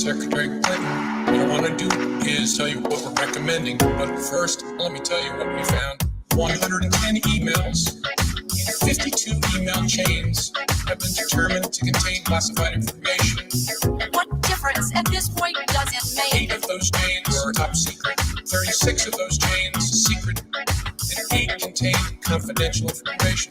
Secretary Clinton. What I want to do is tell you what we're recommending. But first, let me tell you what we found. 110 emails in 52 email chains have been determined to contain classified information. What difference at this point does it make? 8 of those chains are top secret, 36 of those chains secret, and 8 contain confidential information.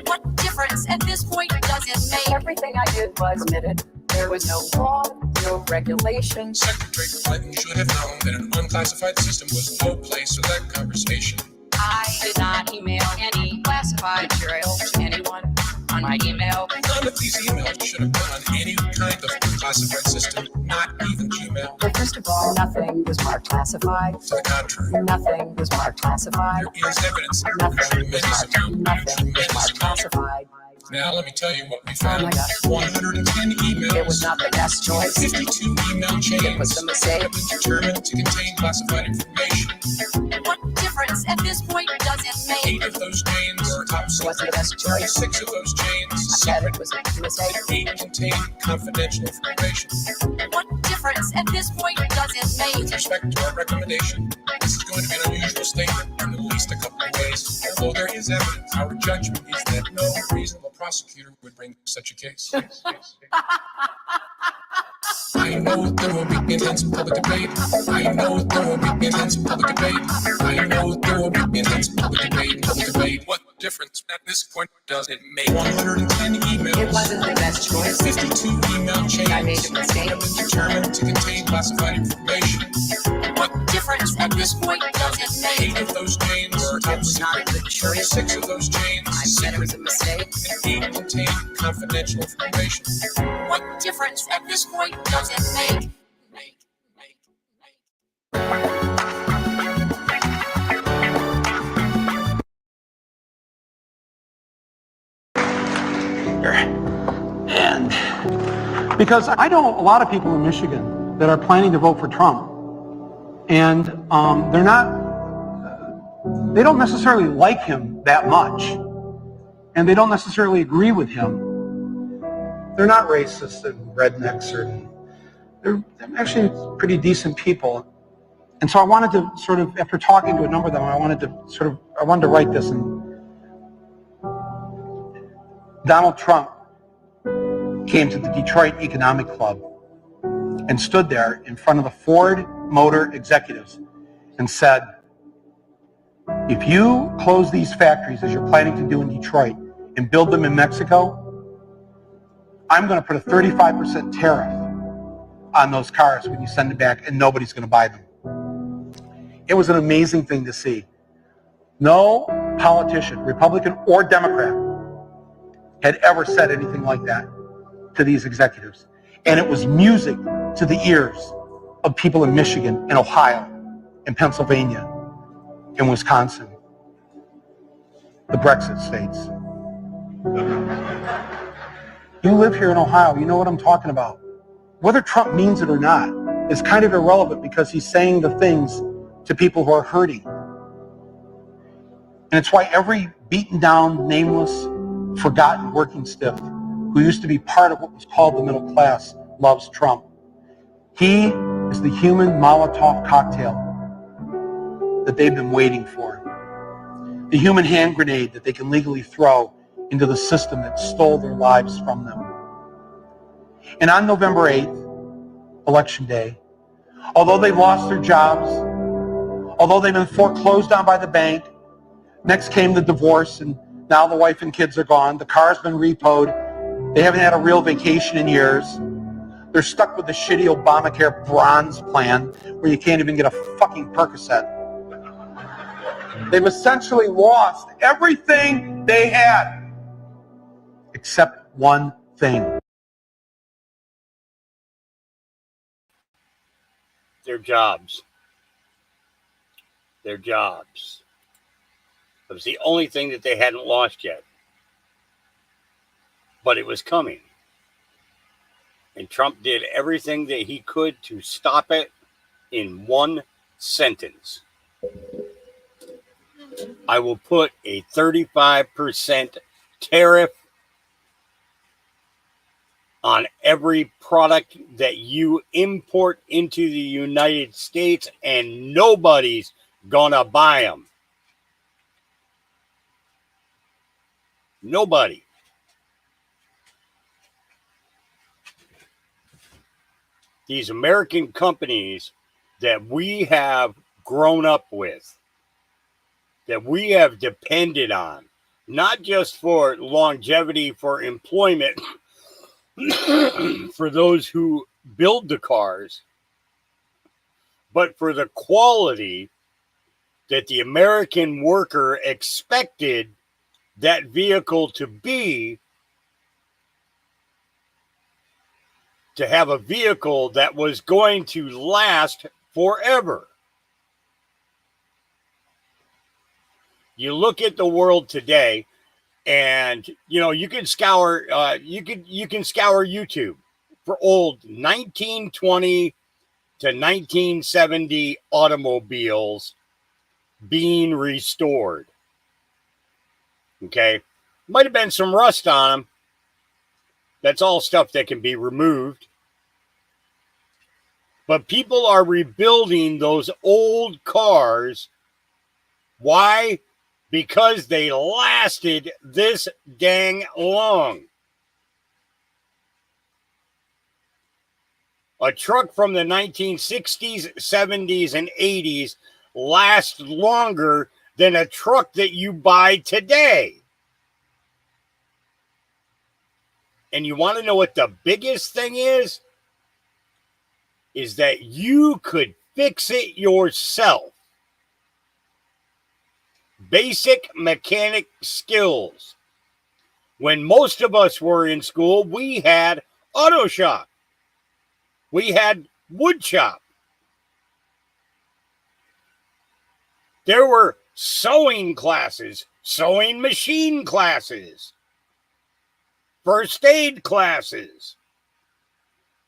What difference at this point does it make? Everything I did was admitted. There was no law, no regulation. Secretary Clinton should have known that an unclassified system was no place for that conversation. I did not email any classified material to anyone on my email. None of these emails should have been on any kind of classified system, not even Gmail. But first of all, nothing was marked classified. To the contrary, Nothing was marked classified. there is evidence that Nothing was tremendous marked. amount, Nothing was marked tremendous amount. classified. Now let me tell you what we Oh my found. God. 110 emails. It was not the best choice. 52 email chains It was a mistake. have been determined to contain classified information. What difference at this point does it make? 8 of those chains are top It wasn't secret. the best choice. 36 of those chains I said secret. it was a mistake. And 8 contain confidential information. What difference at this point does it With make? respect to our recommendation, this is going to be an unusual statement in at least a couple of ways. Although there is evidence, our judgment is that no reasonable prosecutor would bring such a case. I know there will be intense public debate. I know there will be intense public debate. I know there will be intense public debate. What difference at this point does it make? 110 emails. It wasn't the best choice. 52 email chains I made a mistake. have been determined to contain classified information. What difference at this point does it 8 make? of those chains are It top was not a secret. good choice. 36 of those chains I said it was a mistake. and 8 contain confidential information. What difference at this point does it make? And because I know a lot of people in Michigan that are planning to vote for Trump, and they don't necessarily like him that much, and they don't necessarily agree with him. They're not racist and rednecks, they're actually pretty decent people. And so I wanted to sort of, after talking to a number of them, I wanted to write this. And Donald Trump came to the Detroit Economic Club and stood there in front of the Ford Motor executives and said, if you close these factories as you're planning to do in Detroit and build them in Mexico, I'm going to put a 35% tariff on those cars when you send them back, and nobody's going to buy them. It was an amazing thing to see. No politician, Republican or Democrat, had ever said anything like that to these executives. And it was music to the ears of people in Michigan and Ohio and Pennsylvania and Wisconsin, the Brexit states. You live here in Ohio, you know what I'm talking about. Whether Trump means it or not is kind of irrelevant, because he's saying the things to people who are hurting. And it's why every beaten down, nameless, forgotten working stiff who used to be part of what was called the middle class loves Trump. He is the human Molotov cocktail that they've been waiting for. The human hand grenade that they can legally throw into the system that stole their lives from them. And on November 8th, Election Day, although they've lost their jobs, although they've been foreclosed on by the bank, next came the divorce, and now the wife and kids are gone, the car's been repoed, they haven't had a real vacation in years, they're stuck with the shitty Obamacare bronze plan where you can't even get a fucking Percocet. They've essentially lost everything they had, except one thing. Their jobs. Their jobs. It was the only thing that they hadn't lost yet. But it was coming. And Trump did everything that he could to stop it in one sentence. I will put a 35% tariff on every product that you import into the United States, and nobody's gonna buy them. Nobody. These American companies that we have grown up with, that we have depended on, not just for longevity, for employment, for those who build the cars, but for the quality that the American worker expected that vehicle to be, to have a vehicle that was going to last forever. You look at the world today, and you can scour you can scour YouTube for old 1920 to 1970 automobiles being restored. Okay, might have been some rust on them. That's all stuff that can be removed. But people are rebuilding those old cars. Why? Because they lasted this dang long. A truck from the 1960s, 70s, and 80s lasts longer than a truck that you buy today. And you want to know what the biggest thing is? Is that you could fix it yourself. Basic mechanic skills. When most of us were in school, we had auto shop. We had wood shop. There were sewing classes, sewing machine classes, first aid classes.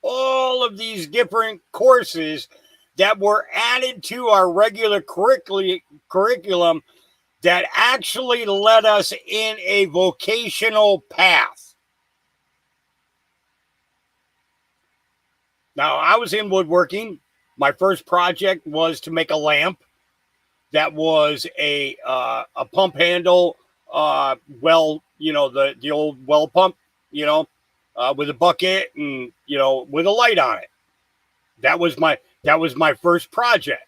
All of these different courses that were added to our regular curriculum that actually led us in a vocational path. Now, I was in woodworking. My first project was to make a lamp that was a pump handle, the old well pump, with a bucket and, with a light on it. That was my first project.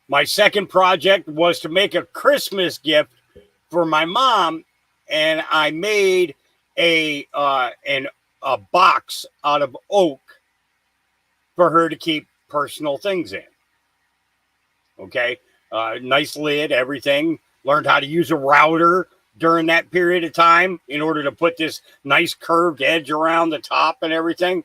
My second project was to make a Christmas gift for my mom, and I made a box out of oak for her to keep personal things in. Okay, nice lid, everything. Learned how to use a router during that period of time in order to put this nice curved edge around the top and everything.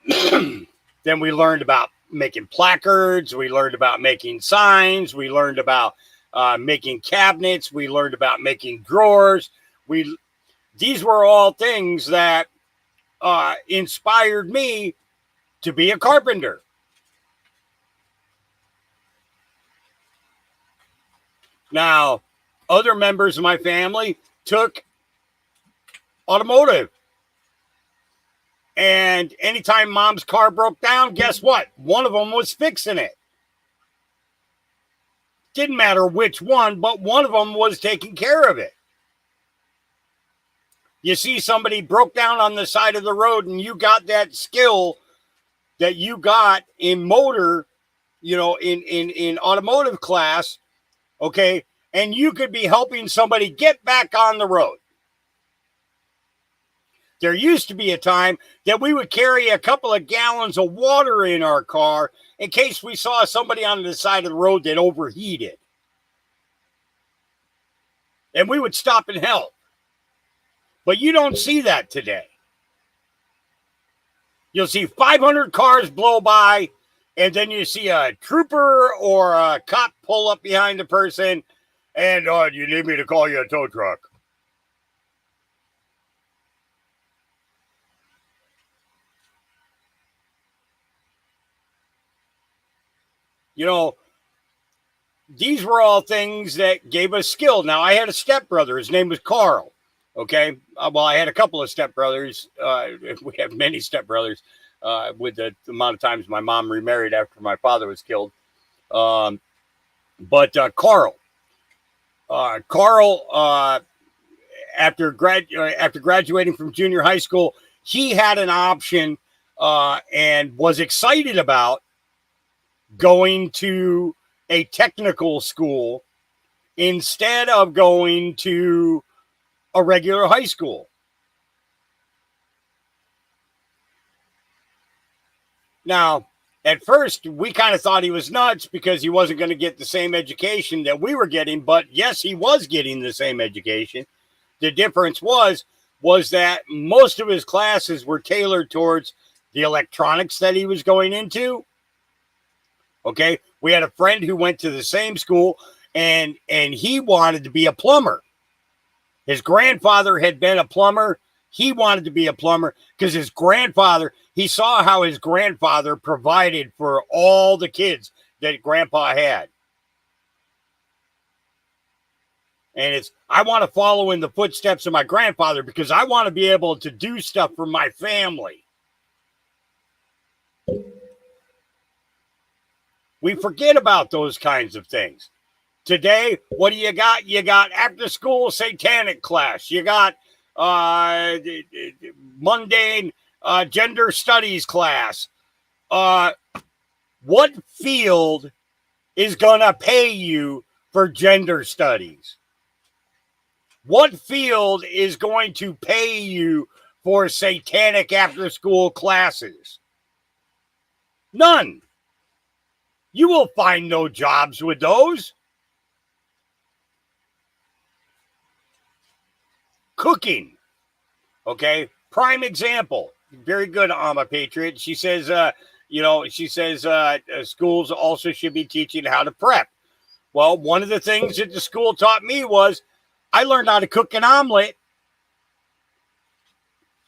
Then we learned about making placards. We learned about making signs. We learned about making cabinets. We learned about making drawers. These were all things that inspired me to be a carpenter. Now, other members of my family took automotive. And anytime mom's car broke down, guess what? One of them was fixing it. Didn't matter which one, but one of them was taking care of it. You see somebody broke down on the side of the road and you got that skill that you got in motor, in automotive class, okay? And you could be helping somebody get back on the road. There used to be a time that we would carry a couple of gallons of water in our car in case we saw somebody on the side of the road that overheated. And we would stop and help. But you don't see that today. You'll see 500 cars blow by, and then you see a trooper or a cop pull up behind the person, and, do you need me to call you a tow truck? These were all things that gave us skill. Now, I had a stepbrother. His name was Carl. Okay. Well, I had a couple of stepbrothers. We have many stepbrothers with the amount of times my mom remarried after my father was killed. But Carl, after graduating from junior high school, he had an option and was excited about going to a technical school instead of going to a regular high school. Now, at first, we kind of thought he was nuts because he wasn't going to get the same education that we were getting. But yes, he was getting the same education. The difference was that most of his classes were tailored towards the electronics that he was going into. Okay. We had a friend who went to the same school and he wanted to be a plumber. His grandfather had been a plumber. He wanted to be a plumber because his grandfather, he saw how his grandfather provided for all the kids that grandpa had. And I want to follow in the footsteps of my grandfather because I want to be able to do stuff for my family. We forget about those kinds of things. Today, what do you got? You got after school satanic class. You got mundane gender studies class. What field is going to pay you for gender studies? What field is going to pay you for satanic after school classes? None. You will find no jobs with those. Cooking. Okay. Prime example. Very good, Alma Patriot. She says, schools also should be teaching how to prep. Well, one of the things that the school taught me was I learned how to cook an omelet.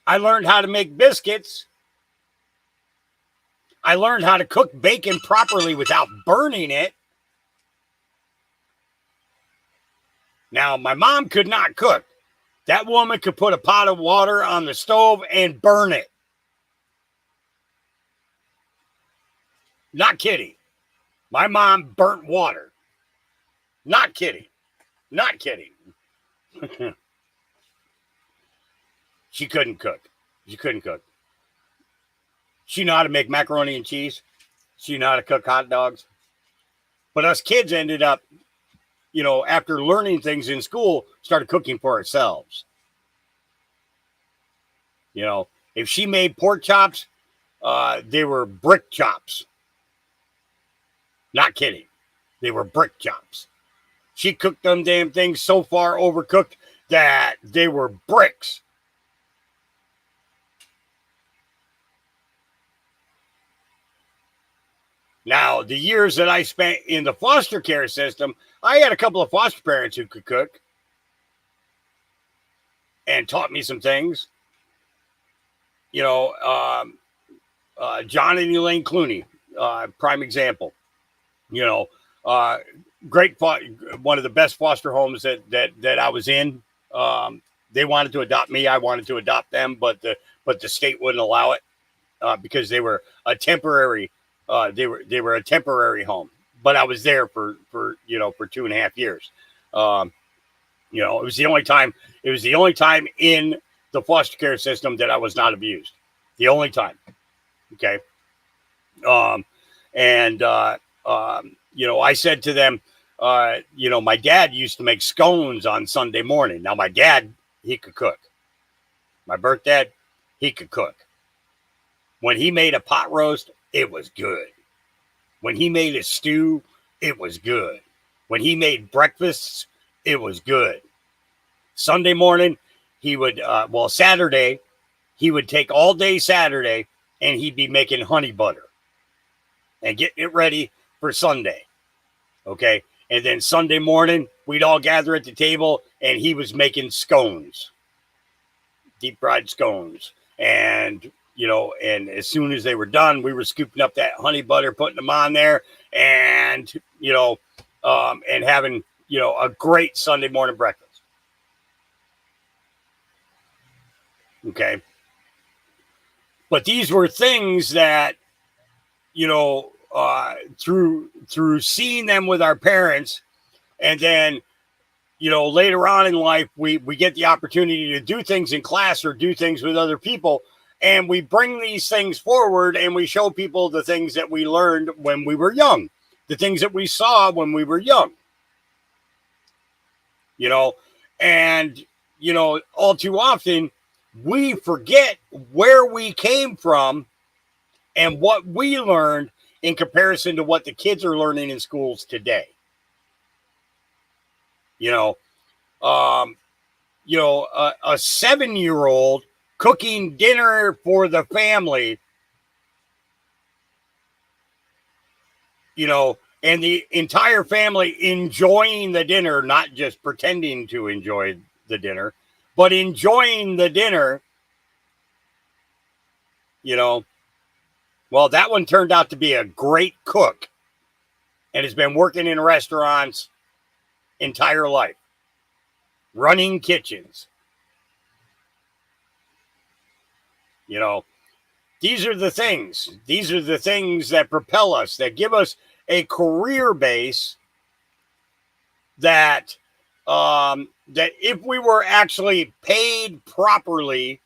I learned how to make biscuits. I learned how to cook bacon properly without burning it. Now, my mom could not cook. That woman could put a pot of water on the stove and burn it. Not kidding. My mom burnt water. Not kidding. Not kidding. She couldn't cook. She couldn't cook. She knew how to make macaroni and cheese. She knew how to cook hot dogs. But us kids ended up, after learning things in school, started cooking for ourselves. If she made pork chops, they were brick chops. Not kidding. They were brick chops. She cooked them damn things so far overcooked that they were bricks. Now, the years that I spent in the foster care system, I had a couple of foster parents who could cook and taught me some things. John and Elaine Clooney, prime example. Great, one of the best foster homes that I was in. They wanted to adopt me. I wanted to adopt them, but the state wouldn't allow it because they were a temporary. They were a temporary home, but I was there for 2.5 years. It was the only time. It was the only time in the foster care system that I was not abused. The only time. Okay. I said to them, my dad used to make scones on Sunday morning. Now, my dad, he could cook. My birth dad, he could cook. When he made a pot roast, it was good. When he made a stew, it was good. When he made breakfasts, it was good. Sunday morning, Saturday, he would take all day Saturday and he'd be making honey butter and getting it ready for Sunday. Okay. And then Sunday morning, we'd all gather at the table and he was making scones, deep fried scones. And as soon as they were done, we were scooping up that honey butter, putting them on there and having, a great Sunday morning breakfast. Okay. But these were things that, through seeing them with our parents, and then, later on in life, we get the opportunity to do things in class or do things with other people. And we bring these things forward and we show people the things that we learned when we were young, the things that we saw when we were young, and, all too often we forget where we came from and what we learned in comparison to what the kids are learning in schools today. A 7-year-old cooking dinner for the family, and the entire family enjoying the dinner, not just pretending to enjoy the dinner, but enjoying the dinner, well, that one turned out to be a great cook and has been working in restaurants entire life, running kitchens. These are the things that propel us, that give us a career base that if we were actually paid properly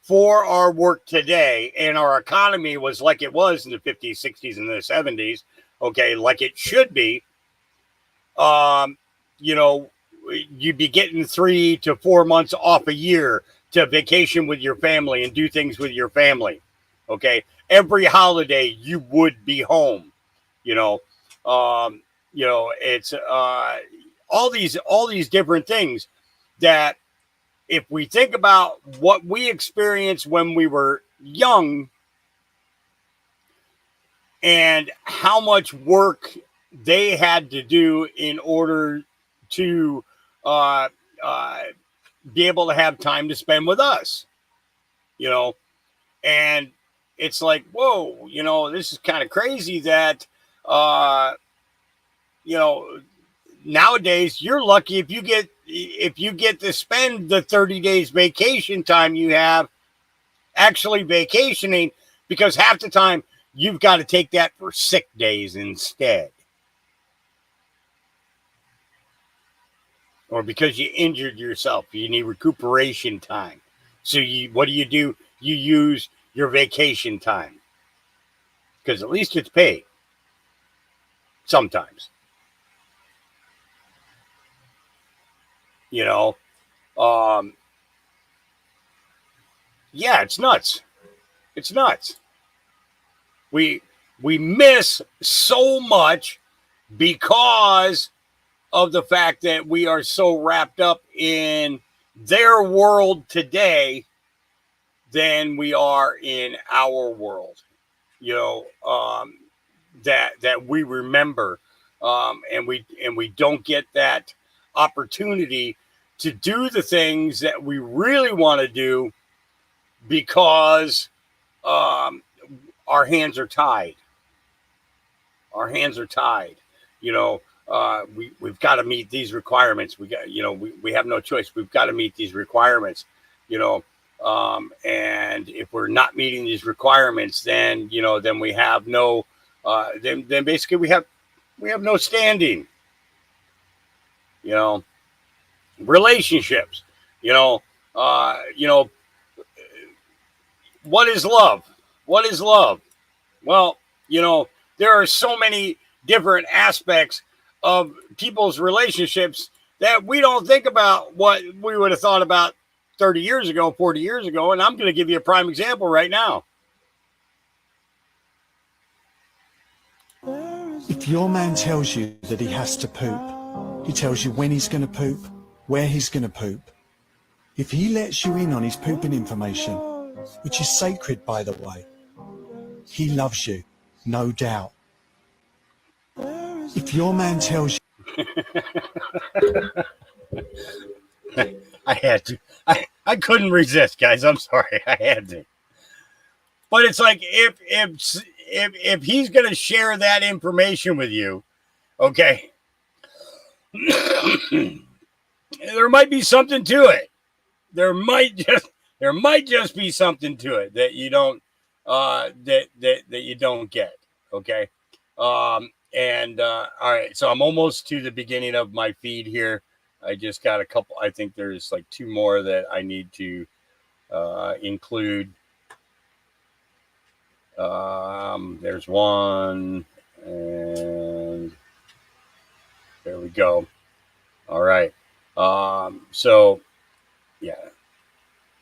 for our work today, and our economy was like it was in the 50s, 60s, and the 70s, okay, like it should be, you'd be getting 3 to 4 months off a year to vacation with your family and do things with your family. Okay. Every holiday you would be home, it's all these different things that, if we think about what we experienced when we were young and how much work they had to do in order to be able to have time to spend with us, and it's like, whoa, this is kind of crazy that, nowadays you're lucky if you get to spend the 30 days vacation time you have actually vacationing, because half the time you've got to take that for sick days instead, or because you injured yourself, you need recuperation time. So what do? You use your vacation time, because at least it's paid sometimes. Yeah, it's nuts. It's nuts. We miss so much because of the fact that we are so wrapped up in their world today than we are in our world, that we remember, and we don't get that opportunity to do the things that we really want to do, because our hands are tied. Our hands are tied. We've got to meet these requirements. We have no choice. We've got to meet these requirements. And if we're not meeting these requirements, then then we have no. Then basically we have no standing. Relationships. What is love? What is love? Well, there are so many different aspects of people's relationships that we don't think about what we would have thought about 30 years ago, 40 years ago. And I'm going to give you a prime example right now. If your man tells you that he has to poop, he tells you when he's going to poop, where he's going to poop. If he lets you in on his pooping information, which is sacred, by the way, he loves you, no doubt. If your man tells you... I had to. I couldn't resist, guys. I'm sorry. I had to. But it's like, if he's going to share that information with you, okay, there might be something to it. There might there might just be something to it that you don't that you don't get. Okay. All right, so I'm almost to the beginning of my feed here. I just got a couple. I think there's like 2 more that I need to include. There's one, and there we go. All right. So yeah,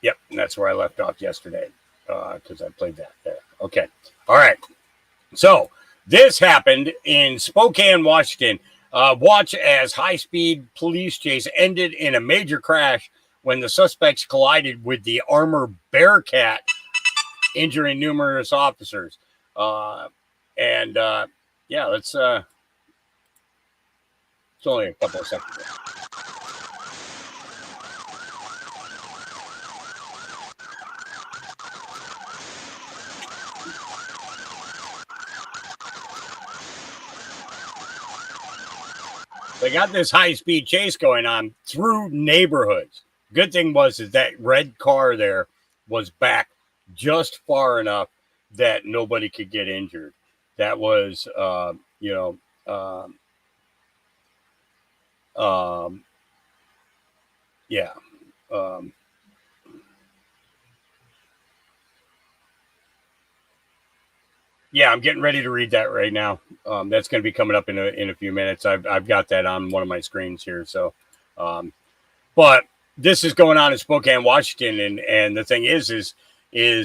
yep, and that's where I left off yesterday because I played that there. Okay. All right. So this happened in Spokane, Washington. Watch as high-speed police chase ended in a major crash when the suspects collided with the armored Bearcat, injuring numerous officers. Yeah, let's. It's only a couple of seconds. They got this high-speed chase going on through neighborhoods. Good thing was is that red car there was back just far enough that nobody could get injured. That was, yeah. Yeah, I'm getting ready to read that right now. That's going to be coming up in a few minutes. I've got that on one of my screens here. So, but this is going on in Spokane, Washington, and the thing is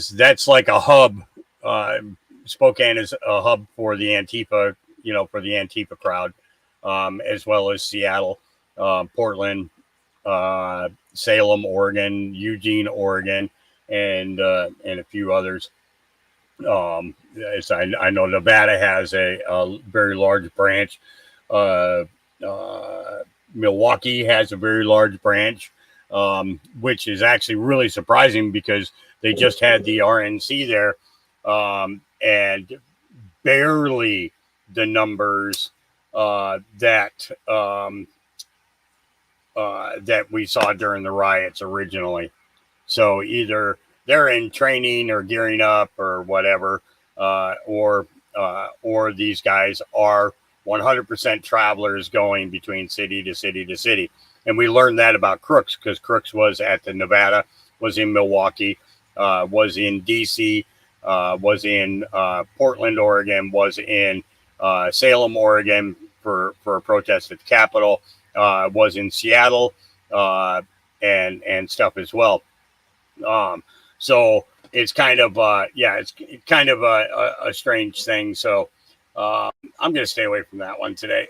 that's like a hub. Spokane is a hub for the Antifa, for the Antifa crowd, as well as Seattle, Portland, Salem, Oregon, Eugene, Oregon, and a few others. As I know, Nevada has a very large branch. Milwaukee has a very large branch, which is actually really surprising because they just had the RNC there, and barely the numbers that we saw during the riots originally. So either they're in training or gearing up or whatever, or these guys are 100% travelers going between city to city to city. And we learned that about Crooks because Crooks was at the Nevada, was in Milwaukee, was in DC, was in Portland, Oregon, was in Salem, Oregon for a protest at the Capitol, was in Seattle, and stuff as well. So it's kind of it's kind of a strange thing. So I'm going to stay away from that one today.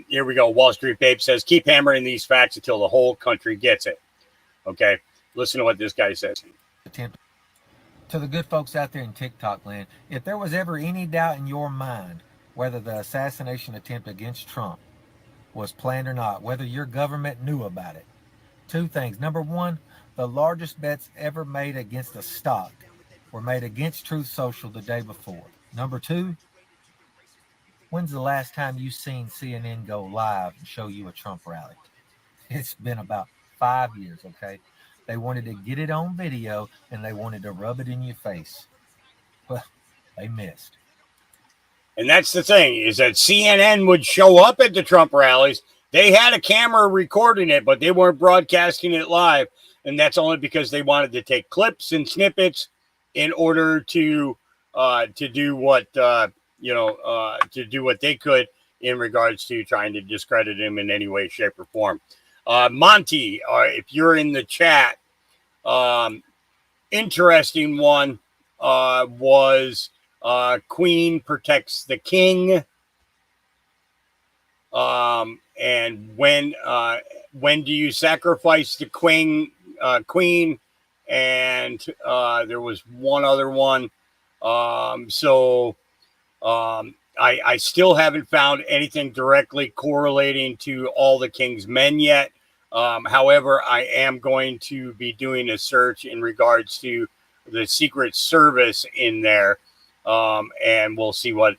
Here we go. Wall Street Babe says, keep hammering these facts until the whole country gets it. Okay. Listen to what this guy says. To the good folks out there in TikTok land, if there was ever any doubt in your mind whether the assassination attempt against Trump was planned or not, whether your government knew about it, 2 things. Number 1, the largest bets ever made against a stock were made against Truth Social the day before. Number 2, when's the last time you seen CNN go live and show you a Trump rally? It's been about 5 years, okay? They wanted to get it on video and they wanted to rub it in your face. Well, they missed. And that's the thing, is that CNN would show up at the Trump rallies. They had a camera recording it, but they weren't broadcasting it live. And that's only because they wanted to take clips and snippets in order to do what to do what they could in regards to trying to discredit him in any way, shape, or form. Monty, if you're in the chat, interesting one was Queen protects the king. And when do you sacrifice the queen? And there was one other one. I still haven't found anything directly correlating to all the king's men yet. However, I am going to be doing a search in regards to the Secret Service in there, and we'll see what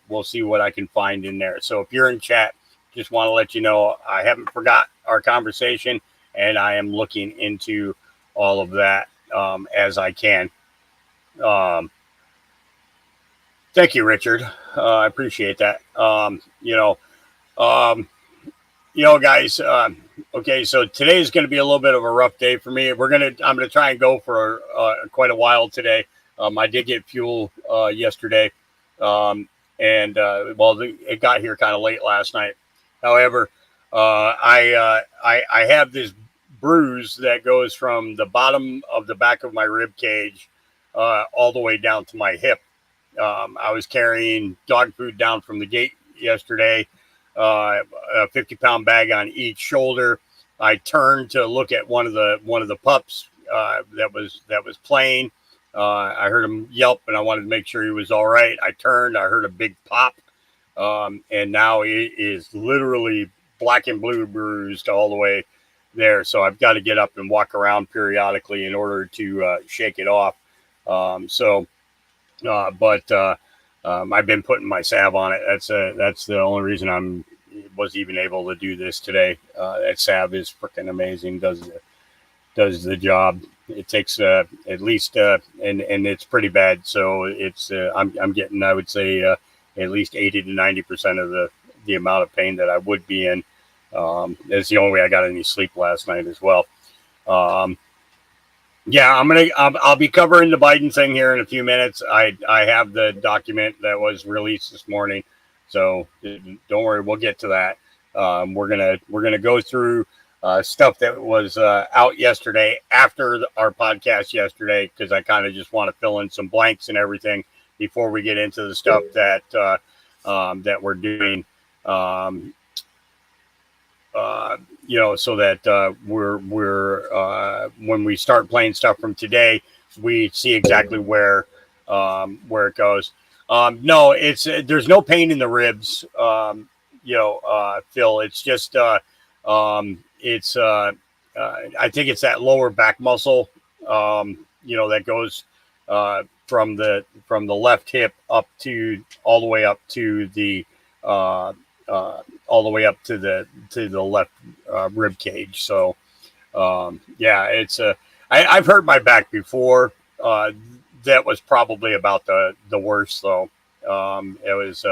I can find in there. So if you're in chat, just want to let you know I haven't forgot our conversation, and I am looking into all of that as I can. Thank you, Richard. I appreciate that. Guys. Okay, so today is going to be a little bit of a rough day for me. I'm gonna try and go for quite a while today. I did get fuel yesterday, it got here kind of late last night. However, I have this bruise that goes from the bottom of the back of my rib cage all the way down to my hip. I was carrying dog food down from the gate yesterday, a 50-pound bag on each shoulder. I turned to look at one of the pups that was playing. I heard him yelp, and I wanted to make sure he was all right. I turned, I heard a big pop, and now he is literally black and blue bruised all the way there. So I've got to get up and walk around periodically in order to shake it off. I've been putting my salve on it. That's the only reason was even able to do this today. That salve is freaking amazing. Does the job. It takes at least and it's pretty bad. So it's I'm getting, I would say, at least 80 to 90% of the amount of pain that I would be in. That's the only way I got any sleep last night as well. I'll be covering the Biden thing here in a few minutes. I have the document that was released this morning, so don't worry, we'll get to that. We're gonna go through stuff that was out yesterday after our podcast yesterday, because I kind of just want to fill in some blanks and everything before we get into the stuff that we're doing. So that we're when we start playing stuff from today, we see exactly where it goes. No, there's no pain in the ribs, Phil. It's just I think it's that lower back muscle, that goes from the left hip up to all the way up to the the left rib cage. So I've hurt my back before. That was probably about the worst though. It was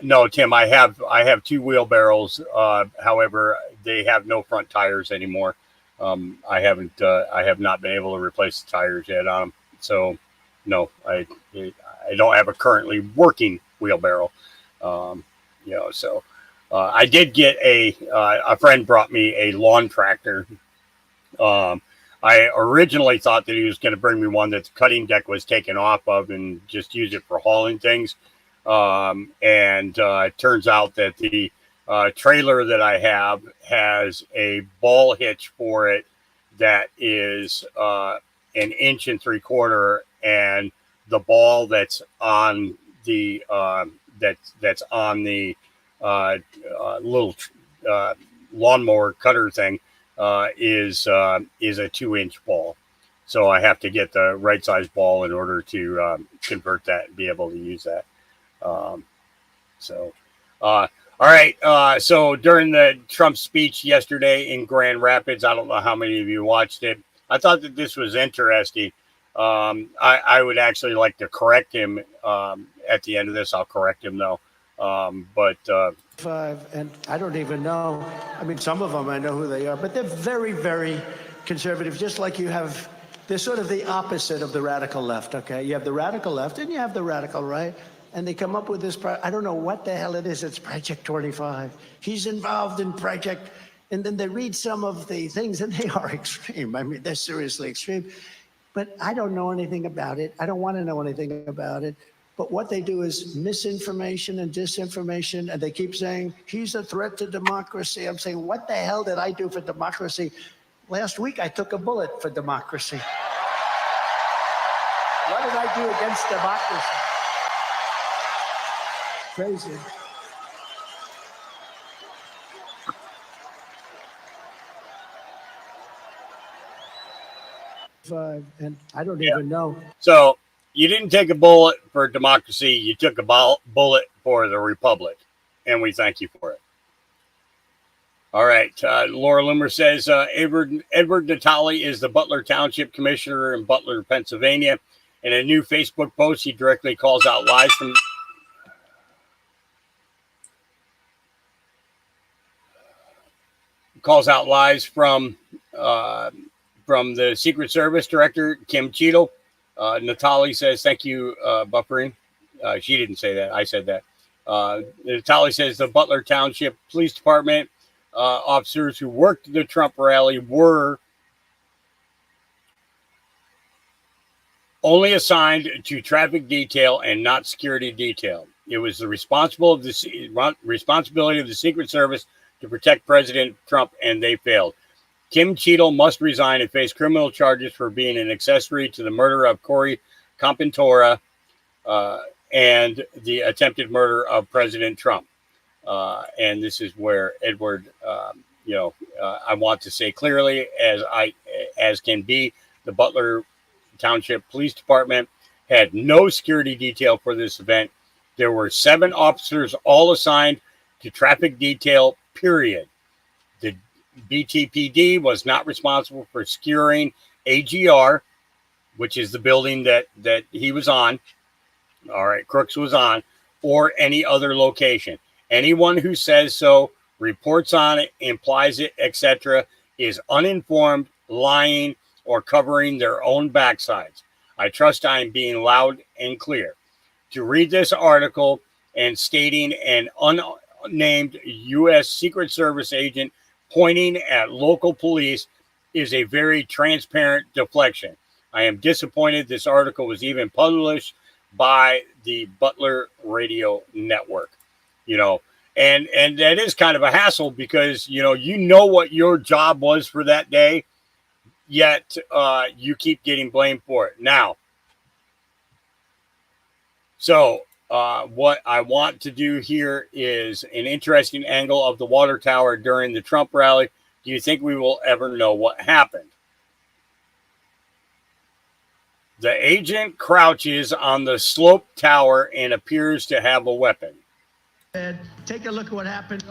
no, Tim, I have two wheelbarrows. However, they have no front tires anymore. I have not been able to replace the tires yet on them. So no, I don't have a currently working wheelbarrow. I did get a friend brought me a lawn tractor. I originally thought that he was going to bring me one that the cutting deck was taken off of and just use it for hauling things. It turns out that the trailer that I have has a ball hitch for it that is 1 3/4 inch, and the ball that's on the little lawnmower cutter thing is a 2-inch ball. So I have to get the right size ball in order to convert that and be able to use that. All right. So during the Trump speech yesterday in Grand Rapids, I don't know how many of you watched it. I thought that this was interesting. I would actually like to correct him at the end of this. I'll correct him though. And I don't even know. I mean, some of them I know who they are, but they're very, very conservative. Just like they're sort of the opposite of the radical left. Okay, you have the radical left and you have the radical right, and they come up with this. I don't know what the hell it is. It's Project 25. He's involved in Project, and then they read some of the things, and they are extreme. I mean, they're seriously extreme. But I don't know anything about it. I don't want to know anything about it. But what they do is misinformation and disinformation, and they keep saying, he's a threat to democracy. I'm saying, what the hell did I do for democracy? Last week, I took a bullet for democracy. What did I do against democracy? Crazy. And I don't even know. So you didn't take a bullet for democracy. You took a bullet for the republic, and we thank you for it. All right. Laura Loomer says Edward Natale is the Butler Township Commissioner in Butler, Pennsylvania. In a new Facebook post, he directly calls out lies from the Secret Service Director, Kim Cheadle. Natale says, thank you, buffering. She didn't say that. I said that. Natale says the Butler Township Police Department officers who worked the Trump rally were only assigned to traffic detail and not security detail. It was the responsibility of the Secret Service to protect President Trump, and they failed. Kim Cheadle must resign and face criminal charges for being an accessory to the murder of Corey Campantora and the attempted murder of President Trump. And this is where Edward, I want to say clearly, as can be, the Butler Township Police Department had no security detail for this event. There were 7 officers, all assigned to traffic detail, period. The BTPD was not responsible for securing AGR, which is the building that he was on. All right, Crooks was on, or any other location. Anyone who says so, reports on it, implies it, etc., is uninformed, lying, or covering their own backsides. I trust I am being loud and clear. To read this article and stating an unnamed U.S. Secret Service agent pointing at local police is a very transparent deflection. I am disappointed this article was even published by the Butler Radio Network. And that is kind of a hassle because, you know what your job was for that day, yet you keep getting blamed for it. Now, so what I want to do here is an interesting angle of the water tower during the Trump rally. Do you think we will ever know what happened? The agent crouches on the slope tower and appears to have a weapon. And take a look at what happened.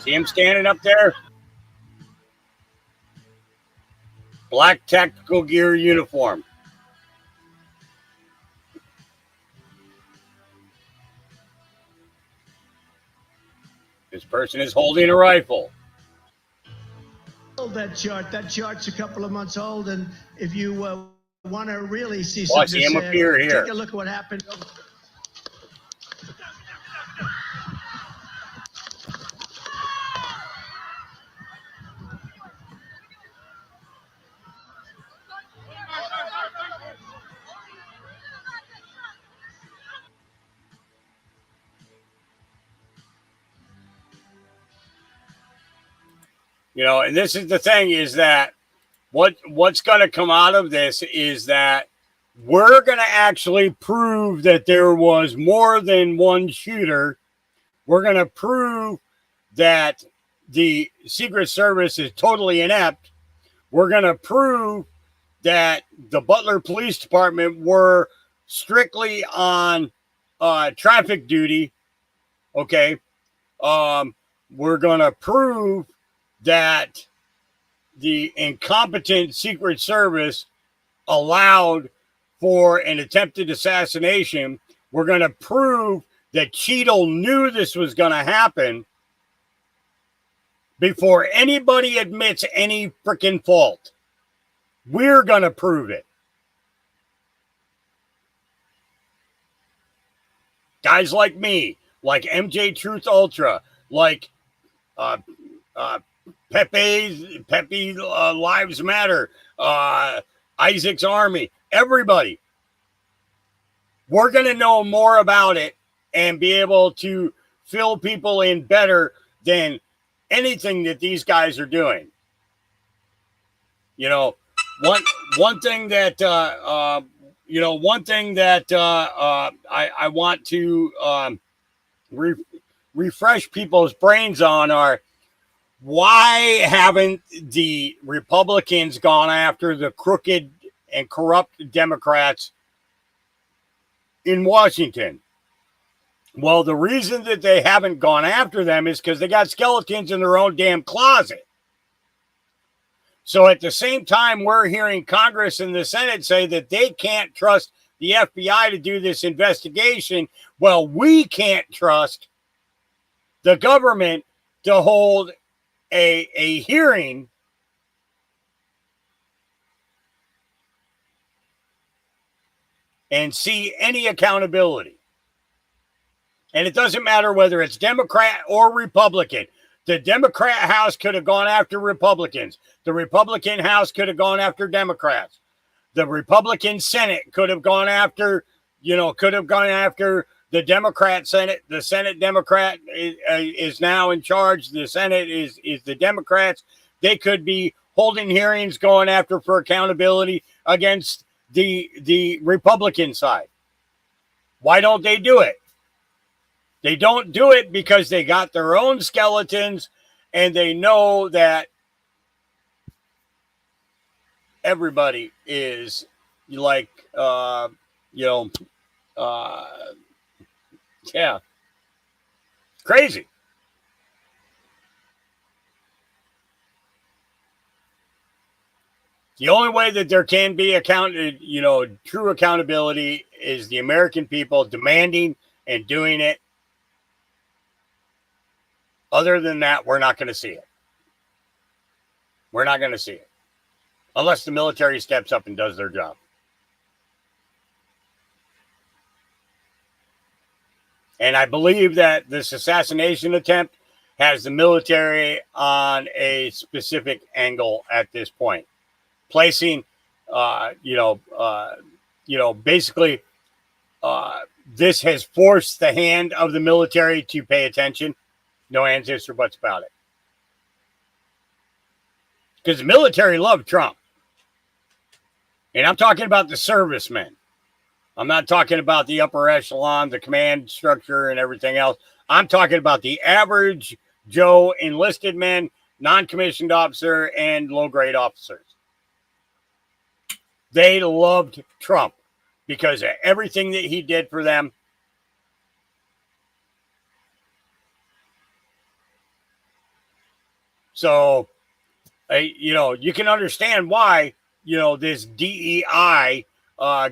See him standing up there? Black tactical gear uniform. This person is holding a rifle. That chart's a couple of months old, and if you want to really see Watch something, him appear here. take a look at what happened. And this is the thing is that what's going to come out of this is that we're going to actually prove that there was more than one shooter. We're going to prove that the Secret Service is totally inept. We're going to prove that the Butler Police Department were strictly on traffic duty. Okay. We're going to prove that the incompetent Secret Service allowed for an attempted assassination. We're going to prove that Cheadle knew this was going to happen before anybody admits any freaking fault. We're going to prove it. Guys like me, like MJ Truth Ultra, like Pepe Lives Matter, Isaac's Army, everybody. We're going to know more about it and be able to fill people in better than anything that these guys are doing. One thing that I want to refresh people's brains on are Why haven't the Republicans gone after the crooked and corrupt Democrats in Washington? Well, the reason that they haven't gone after them is because they got skeletons in their own damn closet. So at the same time, we're hearing Congress and the Senate say that they can't trust the FBI to do this investigation. Well, we can't trust the government to hold a hearing and see any accountability. And it doesn't matter whether it's Democrat or Republican. The Democrat House could have gone after Republicans. The Republican House could have gone after Democrats. The Republican Senate could have gone after, the Democrat Senate. The Senate Democrat is now in charge. The Senate is the Democrats. They could be holding hearings going after for accountability against the Republican side. Why don't they do it? They don't do it because they got their own skeletons and they know that everybody is like, crazy. The only way that there can be true accountability is the American people demanding and doing it. Other than that, we're not going to see it. We're not going to see it. Unless the military steps up and does their job. And I believe that this assassination attempt has the military on a specific angle at this point. Placing, basically, this has forced the hand of the military to pay attention. No ands, ifs, or buts about it. Because the military loved Trump. And I'm talking about the servicemen. I'm not talking about the upper echelon, the command structure, and everything else. I'm talking about the average Joe enlisted men, non-commissioned officer, and low-grade officers. They loved Trump because of everything that he did for them. So, you can understand why, this DEI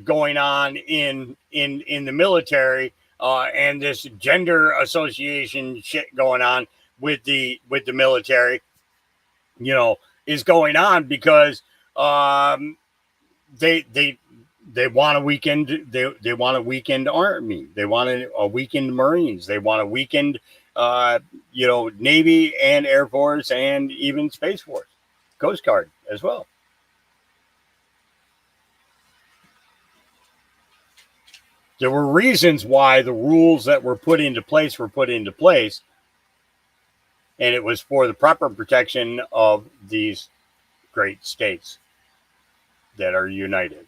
going on in the military and this gender association shit going on with the military, is going on because they want a weakened they want a weakened army, they want a weakened Marines, they want a weakened Navy and Air Force and even Space Force, Coast Guard as well. There were reasons why the rules that were put into place, and it was for the proper protection of these great states that are united.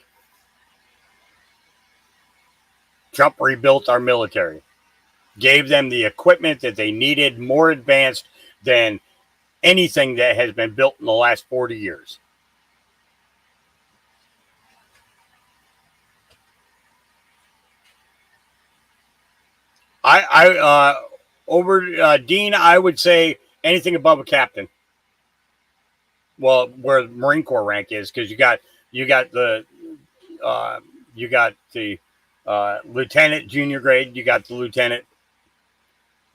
Trump rebuilt our military, gave them the equipment that they needed, more advanced than anything that has been built in the last 40 years. Dean, I would say anything above a captain. Well, where the Marine Corps rank is, because you got the lieutenant, junior grade, you got the lieutenant.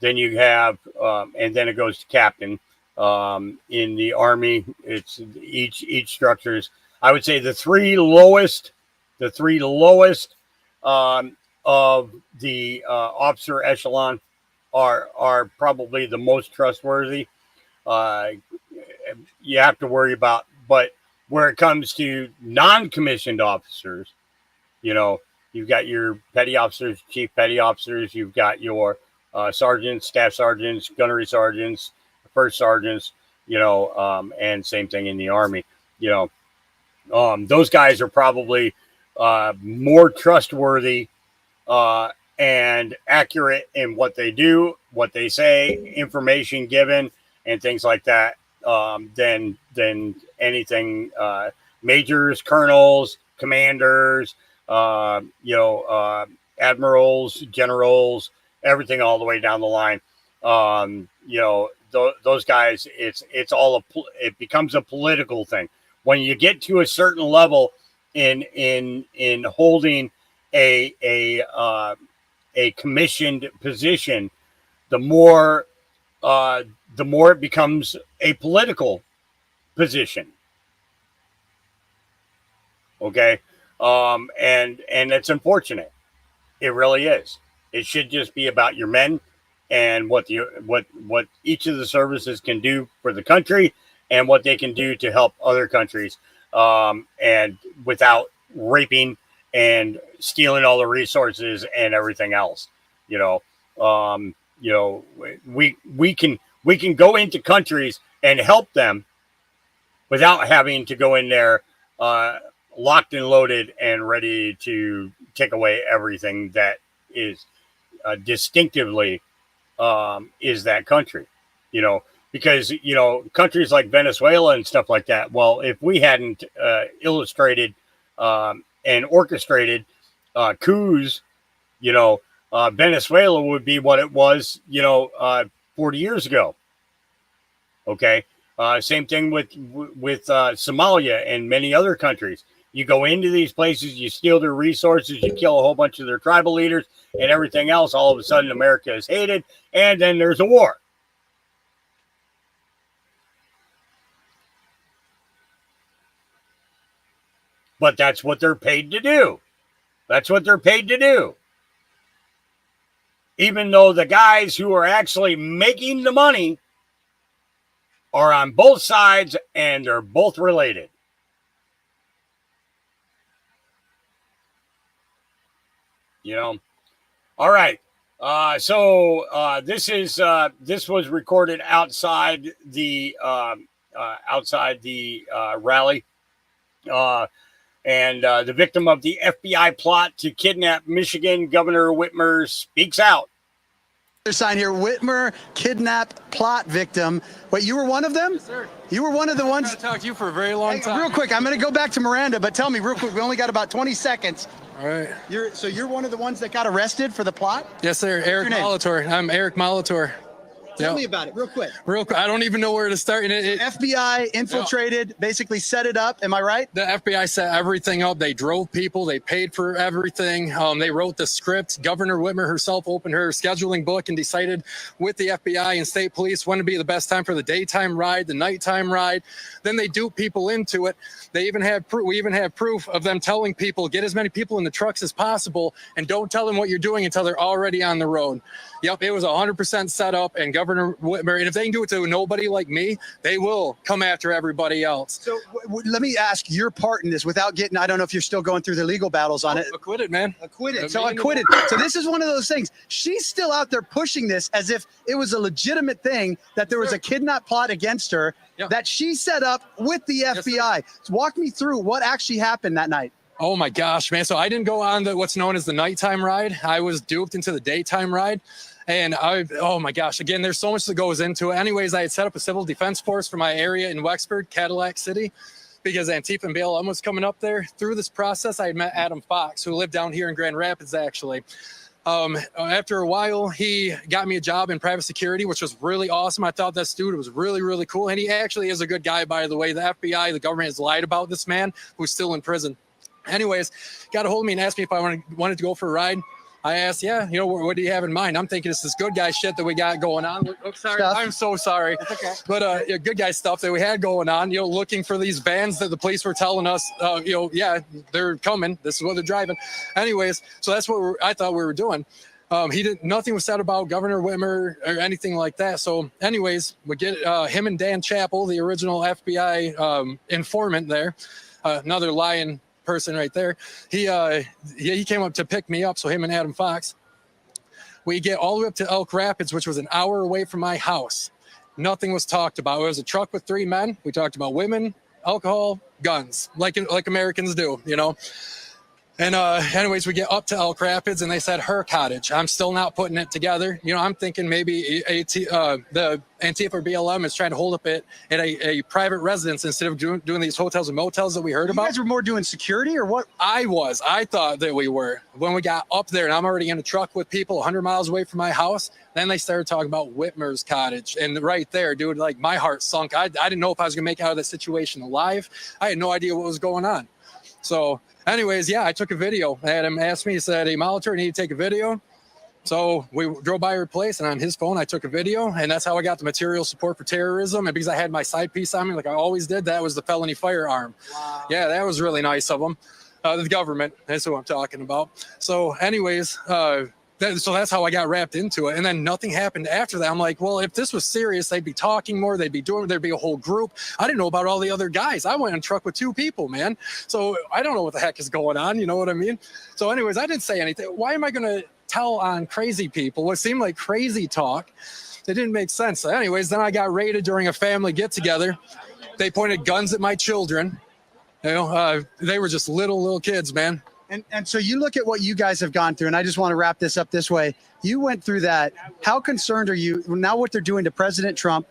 Then you have, and then it goes to captain. In the Army, it's each structures. I would say the three lowest of the officer echelon are probably the most trustworthy. You have to worry about, but where it comes to non-commissioned officers, you've got your petty officers, chief petty officers, you've got your sergeants, staff sergeants, gunnery sergeants, first sergeants, and same thing in the Army. Those guys are probably more trustworthy and accurate in what they do, what they say, information given, and things like that than anything. Majors, colonels, commanders, admirals, generals, everything all the way down the line. Those guys, it's all it becomes a political thing. When you get to a certain level in holding a commissioned position, the more it becomes a political position. Okay, and it's unfortunate. It really is. It should just be about your men and what each of the services can do for the country and what they can do to help other countries, and without raping and stealing all the resources and everything else. We can go into countries and help them without having to go in there locked and loaded and ready to take away everything that is distinctively is that country, because countries like Venezuela and stuff like that. Well, if we hadn't illustrated and orchestrated coups, Venezuela would be what it was 40 years ago. Okay, same thing with Somalia and many other countries. You go into these places, you steal their resources, you kill a whole bunch of their tribal leaders and everything else. All of a sudden, America is hated, and then there's a war. But that's what they're paid to do. That's what they're paid to do. Even though the guys who are actually making the money are on both sides and they're both related. All right. So this was recorded outside the rally, and the victim of the FBI plot to kidnap Michigan Governor Whitmer speaks out. Sign here, Whitmer kidnap plot victim. Wait, you were one of them? Yes, sir. You were one of the ones. I've talked to you for a very long time. Real quick, I'm going to go back to Miranda, but tell me real quick. We only got about 20 seconds. All right. You're one of the ones that got arrested for the plot? Yes, sir. Eric Molitor. I'm Eric Molitor. Tell me about it, real quick. Real quick. I don't even know where to start. FBI infiltrated, basically set it up. Am I right? The FBI set everything up. They drove people. They paid for everything. They wrote the script. Governor Whitmer herself opened her scheduling book and decided with the FBI and state police when to be the best time for the daytime ride, the nighttime ride. Then they dupe people into it. They even have we even have proof of them telling people, get as many people in the trucks as possible and don't tell them what you're doing until they're already on the road. Yep, it was 100% set up, and Governor Whitmer, and if they can do it to nobody like me, they will come after everybody else. So let me ask your part in this without getting, I don't know if you're still going through the legal battles on it. Acquitted, man. Acquitted. So acquitted. So this is one of those things. She's still out there pushing this as if it was a legitimate thing, that there was a kidnap plot against her that she set up with the FBI. So walk me through what actually happened that night. Oh my gosh, man. So I didn't go on what's known as the nighttime ride. I was duped into the daytime ride. And oh my gosh, again, there's so much that goes into it. Anyways, I had set up a civil defense force for my area in Wexford, Cadillac City, because Antifa and BLM was coming up there. Through this process, I had met Adam Fox, who lived down here in Grand Rapids, actually. After a while, he got me a job in private security, which was really awesome. I thought this dude was really, really cool. And he actually is a good guy, by the way. The FBI, the government has lied about this man who's still in prison. Anyways, got a hold of me and asked me if I wanted to go for a ride. I asked, what do you have in mind? I'm thinking it's this good guy shit that we got going on. Oh, sorry. Stuff. I'm so sorry. It's okay. But good guy stuff that we had going on, looking for these vans that the police were telling us, they're coming. This is what they're driving. Anyways, so that's what I thought we were doing. Nothing was said about Governor Whitmer or anything like that. So anyways, we get him and Dan Chappell, the original FBI informant there, another lying person right there. He came up to pick me up. So him and Adam Fox, we get all the way up to Elk Rapids, which was an hour away from my house. Nothing was talked about. It was a truck with 3 men. We talked about women, alcohol, guns, like Americans do, And anyways, we get up to Elk Rapids, and they said her cottage. I'm still not putting it together. You know, I'm thinking maybe the Antifa or BLM is trying to hold up it at a private residence instead of doing these hotels and motels that we heard about. You guys were more doing security or what? I thought that we were. When we got up there, and I'm already in a truck with people 100 miles away from my house, then they started talking about Whitmer's cottage. And right there, dude, like my heart sunk. I didn't know if I was going to make it out of that situation alive. I had no idea what was going on. So anyways, yeah, I took a video. I had him ask me, he said, hey, Molitor, I need to take a video. So we drove by her place, and on his phone, I took a video, and that's how I got the material support for terrorism. And because I had my side piece on me, like I always did, that was the felony firearm. Wow. Yeah, that was really nice of them. The government, that's who I'm talking about. So anyways, so that's how I got wrapped into it. And then nothing happened after that. I'm like, well, if this was serious, they'd be talking more. There'd be a whole group. I didn't know about all the other guys. I went in a truck with 2 people, man. So I don't know what the heck is going on. You know what I mean? So anyways, I didn't say anything. Why am I going to tell on crazy people what seemed like crazy talk? It didn't make sense. So anyways, then I got raided during a family get together. They pointed guns at my children. You know, they were just little kids, man. And so you look at what you guys have gone through, and I just want to wrap this up this way. You went through that. How concerned are you now what they're doing to President Trump?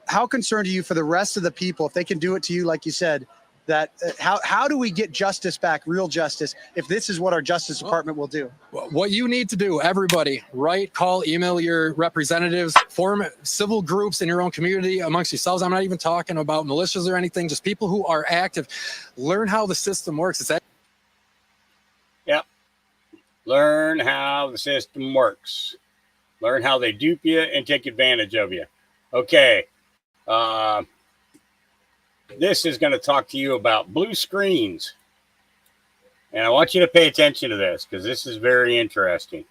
How concerned are you for the rest of the people if they can do it to you, like you said? That how do we get justice back, real justice, if this is what our Justice Department will do? What you need to do, everybody, write, call, email your representatives, form civil groups in your own community amongst yourselves. I'm not even talking about militias or anything, just people who are active. Learn how the system works. Yep. Learn how the system works. Learn how they dupe you and take advantage of you. Okay. This is going to talk to you about blue screens. And I want you to pay attention to this because this is very interesting.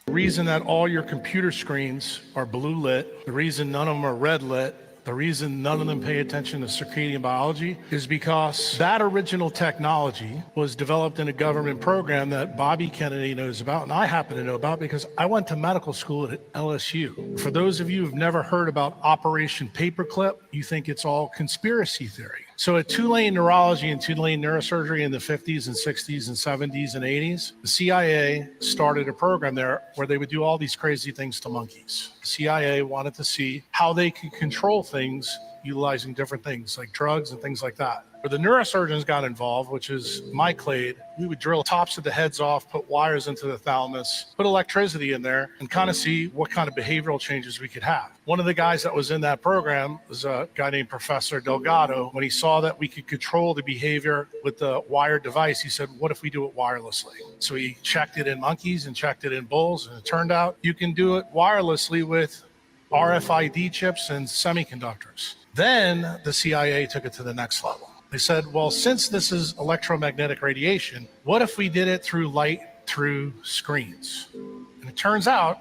The reason that all your computer screens are blue lit, the reason none of them are red lit, the reason none of them pay attention to circadian biology is because that original technology was developed in a government program that Bobby Kennedy knows about, and I happen to know about because I went to medical school at LSU. For those of you who've never heard about Operation Paperclip, you think it's all conspiracy theory. So at Tulane Neurology and Tulane Neurosurgery in the 50s and 60s and 70s and 80s, the CIA started a program there where they would do all these crazy things to monkeys. The CIA wanted to see how they could control things utilizing different things like drugs and things like that. Where the neurosurgeons got involved, which is my clade, we would drill tops of the heads off, put wires into the thalamus, put electricity in there, and kind of see what kind of behavioral changes we could have. One of the guys that was in that program was a guy named Professor Delgado. When he saw that we could control the behavior with the wired device, he said, what if we do it wirelessly? So he checked it in monkeys and checked it in bulls, and it turned out you can do it wirelessly with RFID chips and semiconductors. Then the CIA took it to the next level. They said, well, since this is electromagnetic radiation, what if we did it through light through screens? And it turns out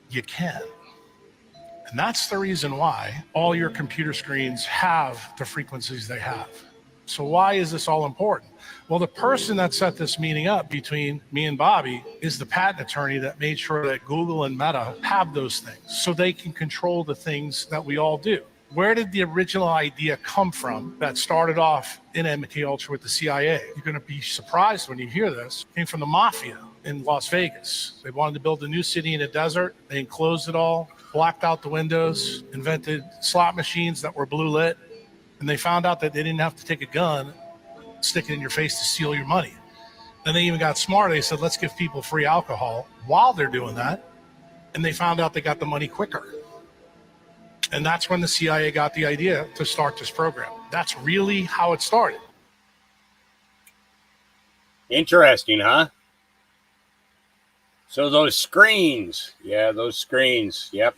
you can. And that's the reason why all your computer screens have the frequencies they have. So why is this all important? Well, the person that set this meeting up between me and Bobby is the patent attorney that made sure that Google and Meta have those things so they can control the things that we all do. Where did the original idea come from that started off in MKUltra with the CIA? You're going to be surprised when you hear this. It came from the mafia in Las Vegas. They wanted to build a new city in a desert. They enclosed it all, blacked out the windows, invented slot machines that were blue lit, and they found out that they didn't have to take a gun, stick it in your face to steal your money. Then they even got smarter. They said, let's give people free alcohol while they're doing that. And they found out they got the money quicker. And that's when the CIA got the idea to start this program. That's really how it started. Interesting, huh? So those screens. Yeah, those screens. Yep.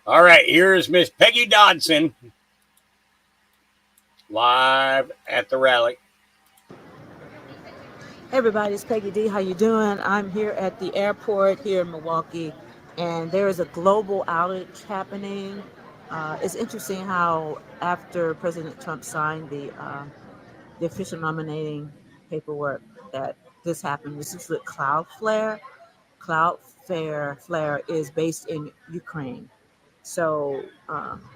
All right, here's Miss Peggy Dodson live at the rally. Hey everybody, it's Peggy D. How you doing? I'm here at the airport here in Milwaukee, and there is a global outage happening. It's interesting how after President Trump signed the official nominating paperwork that this happened. This is with Cloudflare. Cloudflare is based in Ukraine. So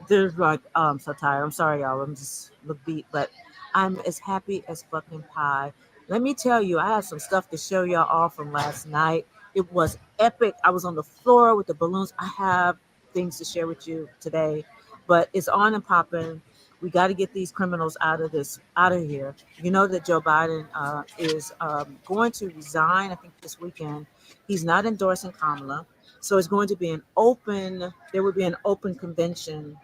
there's like, I'm so tired. I'm sorry, y'all. I'm just look beat, but I'm as happy as fucking pie. Let me tell you, I have some stuff to show y'all all from last night. It was epic. I was on the floor with the balloons. I have things to share with you today, but it's on and popping. We got to get these criminals out of here. You know that Joe Biden is going to resign, I think, this weekend. He's not endorsing Kamala. So it's going to be there will be an open convention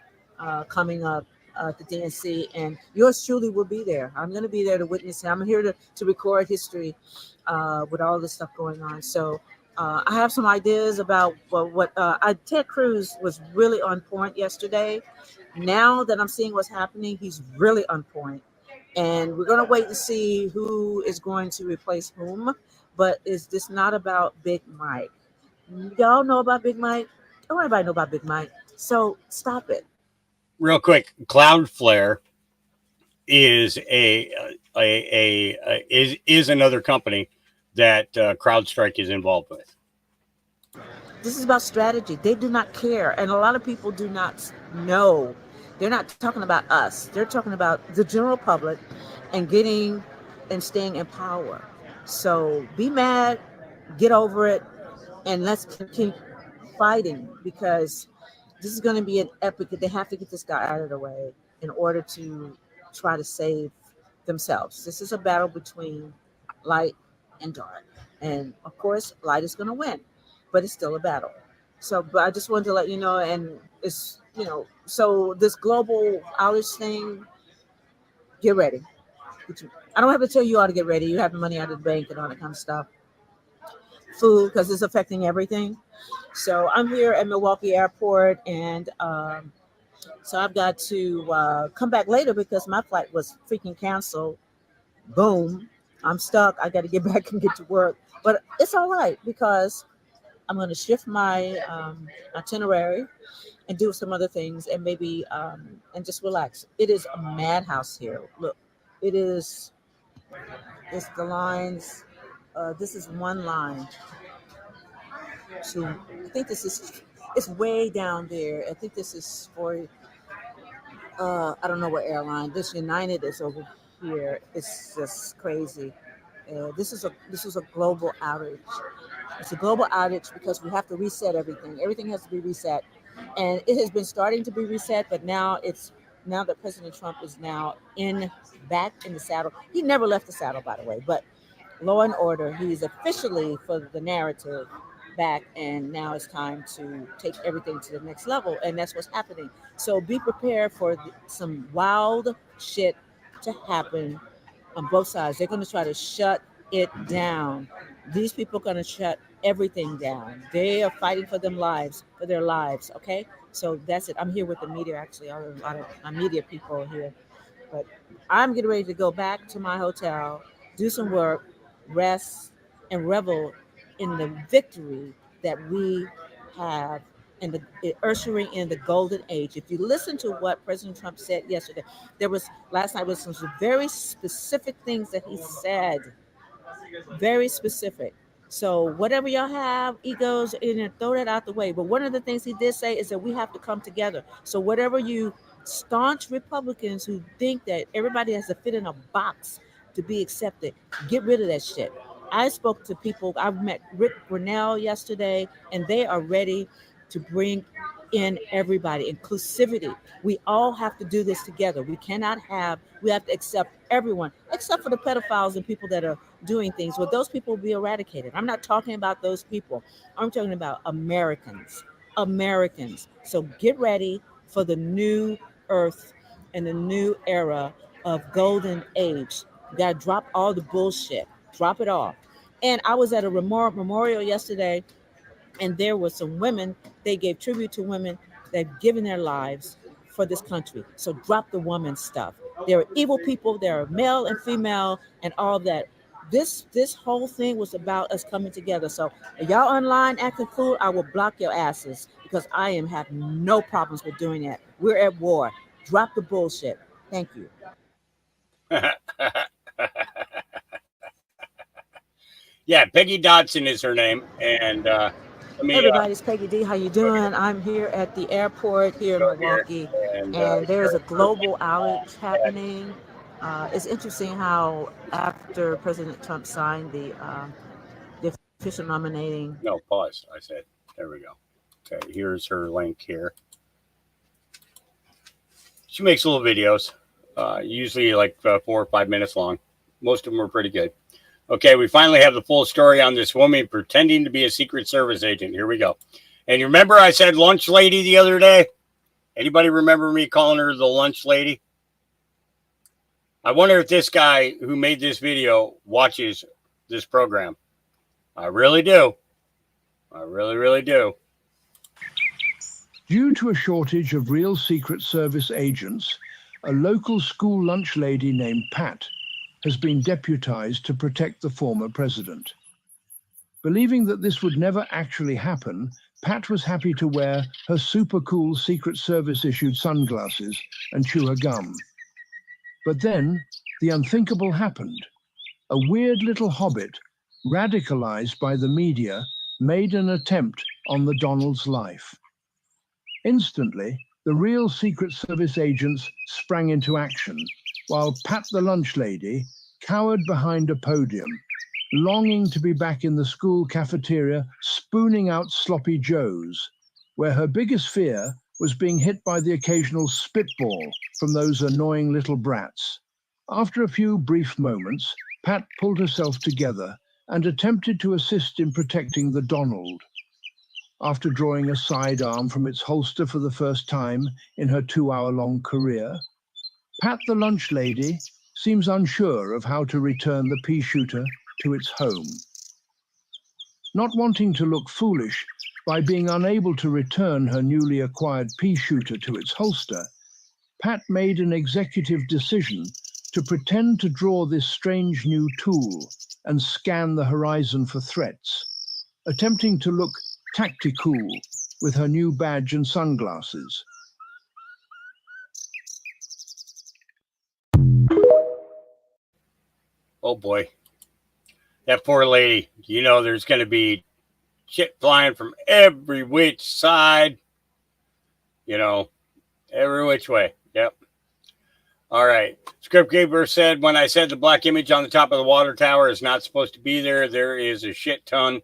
coming up at the DNC, and yours truly will be there. I'm going to be there to witness it. I'm here to record history with all this stuff going on. So I have some ideas about what Ted Cruz was really on point yesterday. Now that I'm seeing what's happening, he's really on point. And we're going to wait and see who is going to replace whom. But is this not about Big Mike? Y'all know about Big Mike? Don't everybody know about Big Mike? So stop it. Real quick, Cloudflare is is another company that CrowdStrike is involved with. This is about strategy. They do not care. And a lot of people do not know. They're not talking about us. They're talking about the general public and getting and staying in power. So be mad, get over it, and let's keep fighting, because this is going to be an epic. They have to get this guy out of the way in order to try to save themselves. This is a battle between light and dark. And of course, light is going to win, but it's still a battle. So, but I just wanted to let you know, and it's, so this global outage thing, get ready. I don't have to tell you all to get ready. You have the money out of the bank and all that kind of stuff. Food, because it's affecting everything. So I'm here at Milwaukee Airport, and so I've got to come back later because my flight was freaking canceled. Boom. I'm stuck. I got to get back and get to work. But it's all right, because I'm going to shift my itinerary and do some other things, and maybe and just relax. It is a madhouse here. Look, it's the lines. This is one line. I think it's way down there. I think this is for I don't know what airline. This United is over here. It's just crazy. This is a global outage. It's a global outage because we have to reset everything. Everything has to be reset, and it has been starting to be reset. But now that President Trump is now back in the saddle. He never left the saddle, by the way. But law and order, he's officially, for the narrative, back, and now it's time to take everything to the next level, and that's what's happening. So be prepared for some wild shit to happen on both sides. They're going to try to shut it down. These people are going to shut everything down. They are fighting for their lives. Okay, so that's it. I'm here with the media, actually. A lot of my media people are here, but I'm getting ready to go back to my hotel, do some work, rest, and revel in the victory that we have in the ushering in the golden age. If you listen to what President Trump said yesterday, last night was some very specific things that he said. Very specific. So whatever y'all have, egos, throw that out the way. But one of the things he did say is that we have to come together. So whatever you staunch Republicans who think that everybody has to fit in a box to be accepted, get rid of that shit. I spoke to people. I met Rick Grinnell yesterday, and they are ready to bring in everybody. Inclusivity. We all have to do this together. We have to accept everyone, except for the pedophiles and people that are doing things. Well, those people will be eradicated. I'm not talking about those people. I'm talking about Americans. So get ready for the new earth and the new era of golden age. You gotta drop all the bullshit. Drop it off. And I was at a memorial yesterday, and there were some women. They gave tribute to women that have given their lives for this country. So drop the woman stuff. There are evil people. There are male and female and all that. This whole thing was about us coming together. So if y'all online acting fool, I will block your asses, because I have no problems with doing that. We're at war. Drop the bullshit. Thank you. Yeah, Peggy Dodson is her name, and Let me, Hey everybody, it's Peggy D. How you doing? I'm here at the airport here in go here Milwaukee, and and there's a share. global outage happening. It's interesting how after President Trump signed the official nominating. No, pause. I said, there we go. Okay, here's her link here. She makes little videos, usually like 4 or 5 minutes long. Most of them are pretty good. Okay, we finally have the full story on this woman pretending to be a Secret Service agent. Here we go. And you remember I said lunch lady the other day? Anybody remember me calling her the lunch lady? I wonder if this guy who made this video watches this program. I really do. I really, really do. Due to a shortage of real Secret Service agents, a local school lunch lady named Pat has been deputized to protect the former president. Believing that this would never actually happen, Pat was happy to wear her super cool Secret Service issued sunglasses and chew her gum. But then the unthinkable happened. A weird little hobbit, radicalized by the media, made an attempt on the Donald's life. Instantly, the real Secret Service agents sprang into action, while Pat the lunch lady cowered behind a podium, longing to be back in the school cafeteria spooning out sloppy joes, where her biggest fear was being hit by the occasional spitball from those annoying little brats. After a few brief moments, Pat pulled herself together and attempted to assist in protecting the Donald. After drawing a sidearm from its holster for the first time in her 2-hour-long career, Pat the lunch lady seems unsure of how to return the pea shooter to its home. Not wanting to look foolish by being unable to return her newly acquired pea shooter to its holster, Pat made an executive decision to pretend to draw this strange new tool and scan the horizon for threats, attempting to look tactical with her new badge and sunglasses. Oh boy. That poor lady. You know there's going to be shit flying from every which side. You know, every which way. Yep. All right. Script Keeper said, when I said the black image on the top of the water tower is not supposed to be there, there is a shit ton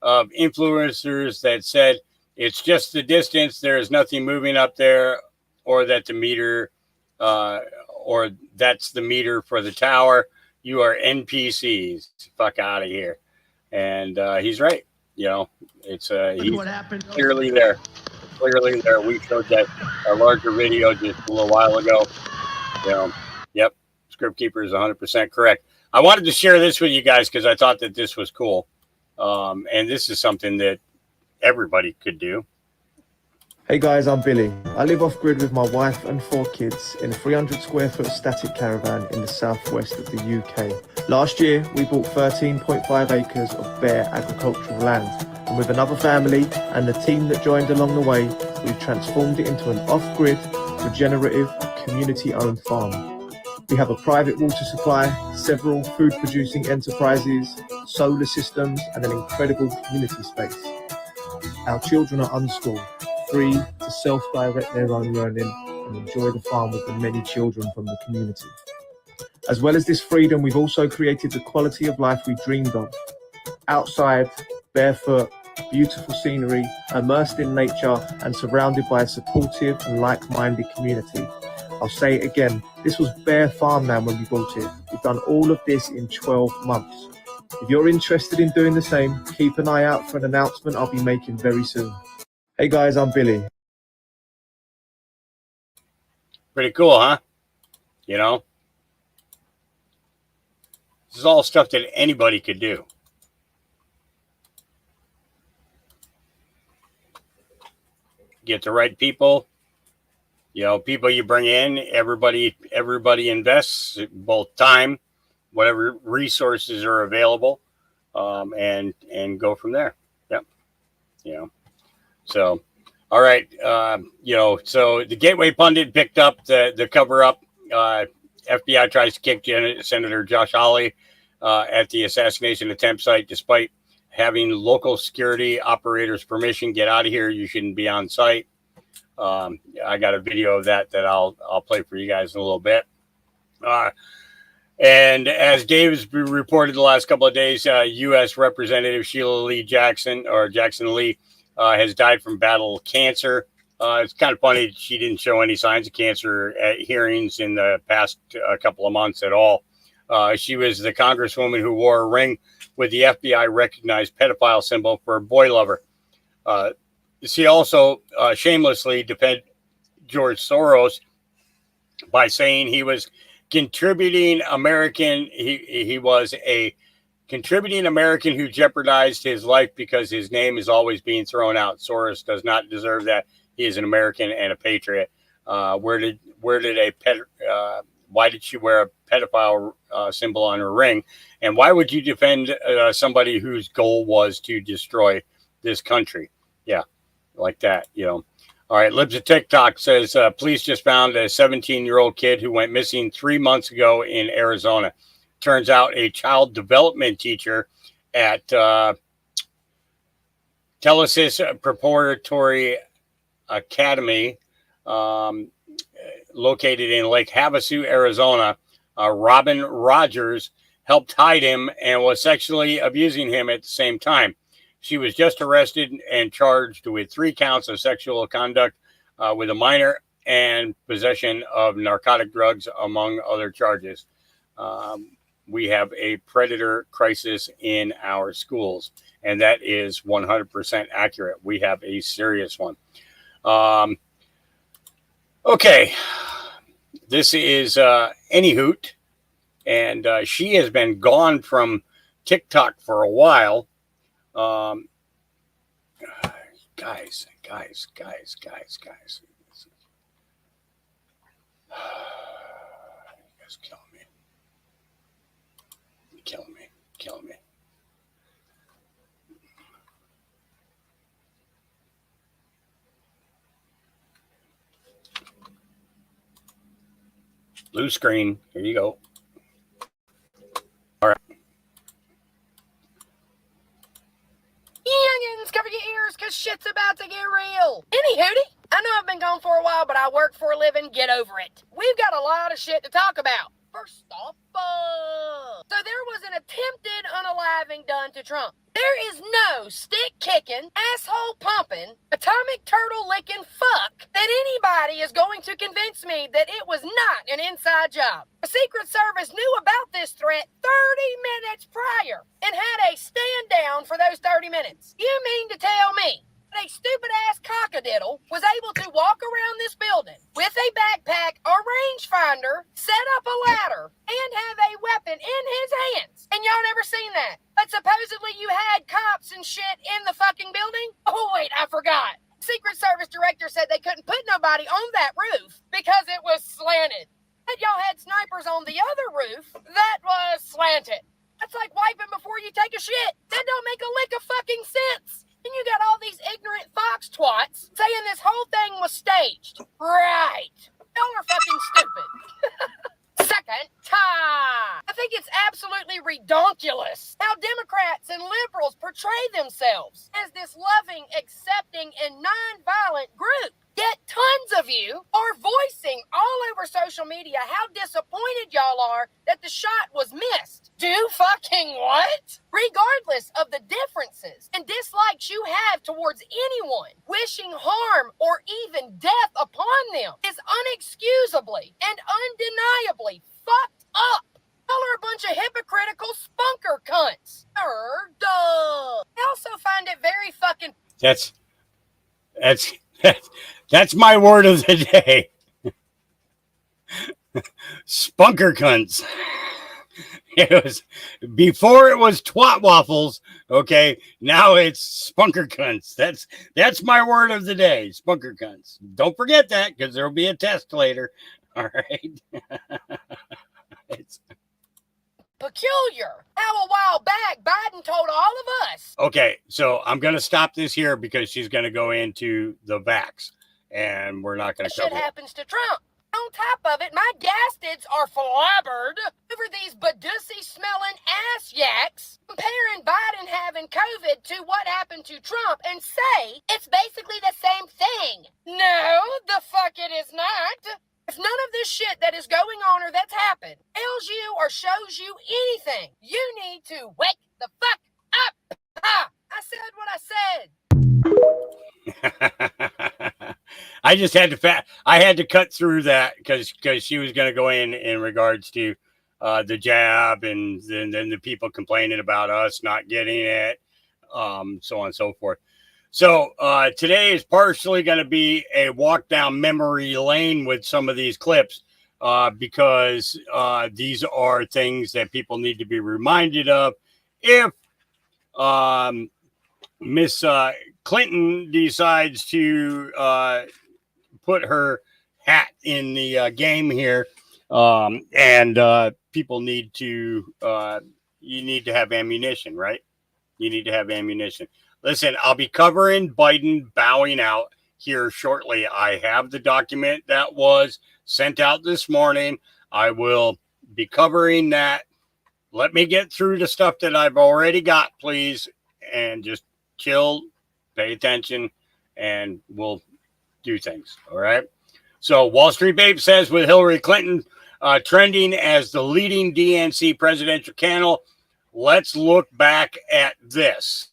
of influencers that said it's just the distance. There is nothing moving up there, or that the meter, or that's the meter for the tower. You are NPCs. Fuck out of here. And he's right. You know, it's he's What happened? clearly there. Clearly there. We showed that a larger video just a little while ago. You know, yep. Script Keeper is 100% correct. I wanted to share this with you guys because I thought that this was cool. And this is something that everybody could do. Hey guys, I'm Billy. I live off-grid with my wife and 4 kids in a 300 square foot static caravan in the southwest of the UK. Last year, we bought 13.5 acres of bare agricultural land. And with another family and the team that joined along the way, we've transformed it into an off-grid, regenerative, community-owned farm. We have a private water supply, several food-producing enterprises, solar systems, and an incredible community space. Our children are unschooled, free to self-direct their own learning and enjoy the farm with the many children from the community. As well as this freedom, we've also created the quality of life we dreamed of. Outside, barefoot, beautiful scenery, immersed in nature and surrounded by a supportive and like-minded community. I'll say it again, this was bare farmland when we bought it. We've done all of this in 12 months. If you're interested in doing the same, keep an eye out for an announcement I'll be making very soon. Hey guys, I'm Billy. Pretty cool, huh? You know? This is all stuff that anybody could do. Get the right people. You know, people you bring in, everybody invests both time, whatever resources are available, and go from there. Yep. You know. So, all right. You know, so the Gateway Pundit picked up the cover up. FBI tries to kick Senator Josh Hawley at the assassination attempt site, despite having local security operators permission, get out of here. You shouldn't be on site. I got a video of that I'll play for you guys in a little bit. And as Dave's reported the last couple of days, U.S. Representative Sheila Lee Jackson Lee has died from battle cancer. It's kind of funny she didn't show any signs of cancer at hearings in the past couple of months at all. She was the congresswoman who wore a ring with the FBI recognized pedophile symbol for boy lover. She also shamelessly defended George Soros by saying he was contributing American. He was a contributing American who jeopardized his life because his name is always being thrown out. Soros does not deserve that. He is an American and a patriot. Why did she wear a pedophile symbol on her ring? And why would you defend somebody whose goal was to destroy this country? Yeah, like that, you know. All right, Libs of TikTok says, police just found a 17-year-old kid who went missing 3 months ago in Arizona. Turns out a child development teacher at Telesis Preparatory Academy, located in Lake Havasu, Arizona, Robin Rogers, helped hide him and was sexually abusing him at the same time. She was just arrested and charged with 3 counts of sexual conduct with a minor and possession of narcotic drugs, among other charges. We have a predator crisis in our schools, and that is 100% accurate. We have a serious one. Okay, this is Any Hoot, and she has been gone from TikTok for a while. Guys. You guys killing me. Blue screen. Here you go. All right. Youngins, cover your ears, cause shit's about to get real. Any hootie? I know I've been gone for a while, but I work for a living. Get over it. We've got a lot of shit to talk about. First off, so there was an attempted unaliving done to Trump. There is no stick-kicking, asshole-pumping, atomic turtle-licking fuck that anybody is going to convince me that it was not an inside job. The Secret Service knew about this threat 30 minutes prior and had a stand down for those 30 minutes. You mean to tell me a stupid-ass cockadiddle was able to walk around this building with a backpack, a rangefinder, set up a ladder, and have a weapon in his hands? And y'all never seen that. But supposedly you had cops and shit in the fucking building? Oh, wait, I forgot. Secret Service director said they couldn't put nobody on that roof because it was slanted. But y'all had snipers on the other roof that was slanted. That's like wiping before you take a shit. That don't make a lick of fucking sense. And you got all these ignorant fox twats saying this whole thing was staged. Right. Y'all are fucking stupid. Second time. I think it's absolutely redonkulous how Democrats and liberals portray themselves as this loving, accepting, and non-violent group. Yet tons of you are voicing all over social media how disappointed y'all are that the shot was missed. Do fucking what? Regardless of the differences and dislikes you have towards anyone, wishing harm or even death upon them is unexcusably and undeniably fucked up. Y'all are a bunch of hypocritical spunker cunts. Duh. I also find it very fucking... That's my word of the day. Spunker cunts. It was before it was twat waffles. Okay, now it's spunker cunts. That's my word of the day. Spunker cunts. Don't forget that because there'll be a test later. All right. It's peculiar. How a while back Biden told all of us. Okay, so I'm gonna stop this here because she's gonna go into the vax, and we're not gonna Shit cover it. happens to Trump. On top of it, my gastids are flabbered. If over these Badussy smelling ass yaks, comparing Biden having COVID to what happened to Trump and say it's basically the same thing. No, the fuck it is not. If none of this shit that is going on or that's happened tells you or shows you anything, you need to wake the fuck up. Ha! I said what I said. I just had to I had to cut through that because she was going to go in regards to the jab and then the people complaining about us not getting it, so on and so forth. So today is partially going to be a walk down memory lane with some of these clips because these are things that people need to be reminded of if Miss Clinton decides to put her hat in the game here, and people need to you need to have ammunition, right? You need to have ammunition. Listen, I'll be covering Biden bowing out here shortly. I have the document that was sent out this morning. I will be covering that. Let me get through the stuff that I've already got, please, and just chill, pay attention, and we'll do things. All right. So Wall Street Babe says with Hillary Clinton trending as the leading DNC presidential candidate, let's look back at this.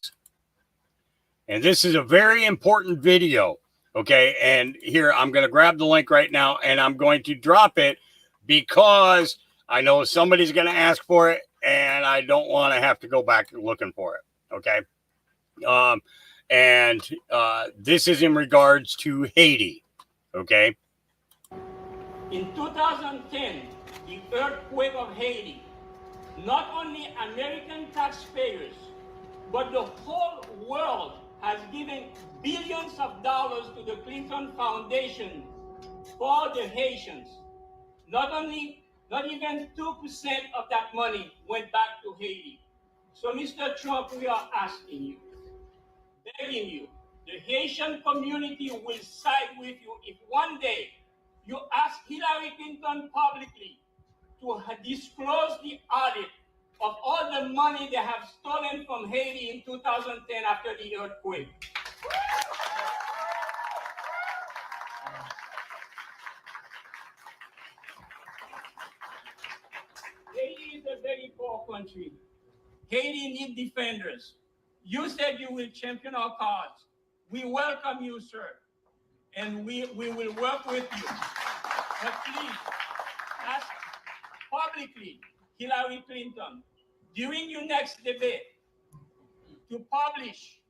And this is a very important video. Okay. And here I'm going to grab the link right now and I'm going to drop it because I know somebody's going to ask for it and I don't want to have to go back looking for it. Okay. This is in regards to Haiti. Okay. In 2010, the earthquake of Haiti, not only American taxpayers, but the whole world has given billions of dollars to the Clinton Foundation for the Haitians. Not even 2% of that money went back to Haiti. So, Mr. Trump, we are asking you, begging you, the Haitian community will side with you if one day you ask Hillary Clinton publicly to disclose the audit of all the money they have stolen from Haiti in 2010 after the earthquake. Haiti is a very poor country. Haiti needs defenders. You said you will champion our cause. We welcome you, sir. And we will work with you. But please, ask publicly Hillary Clinton, during your next debate, to publish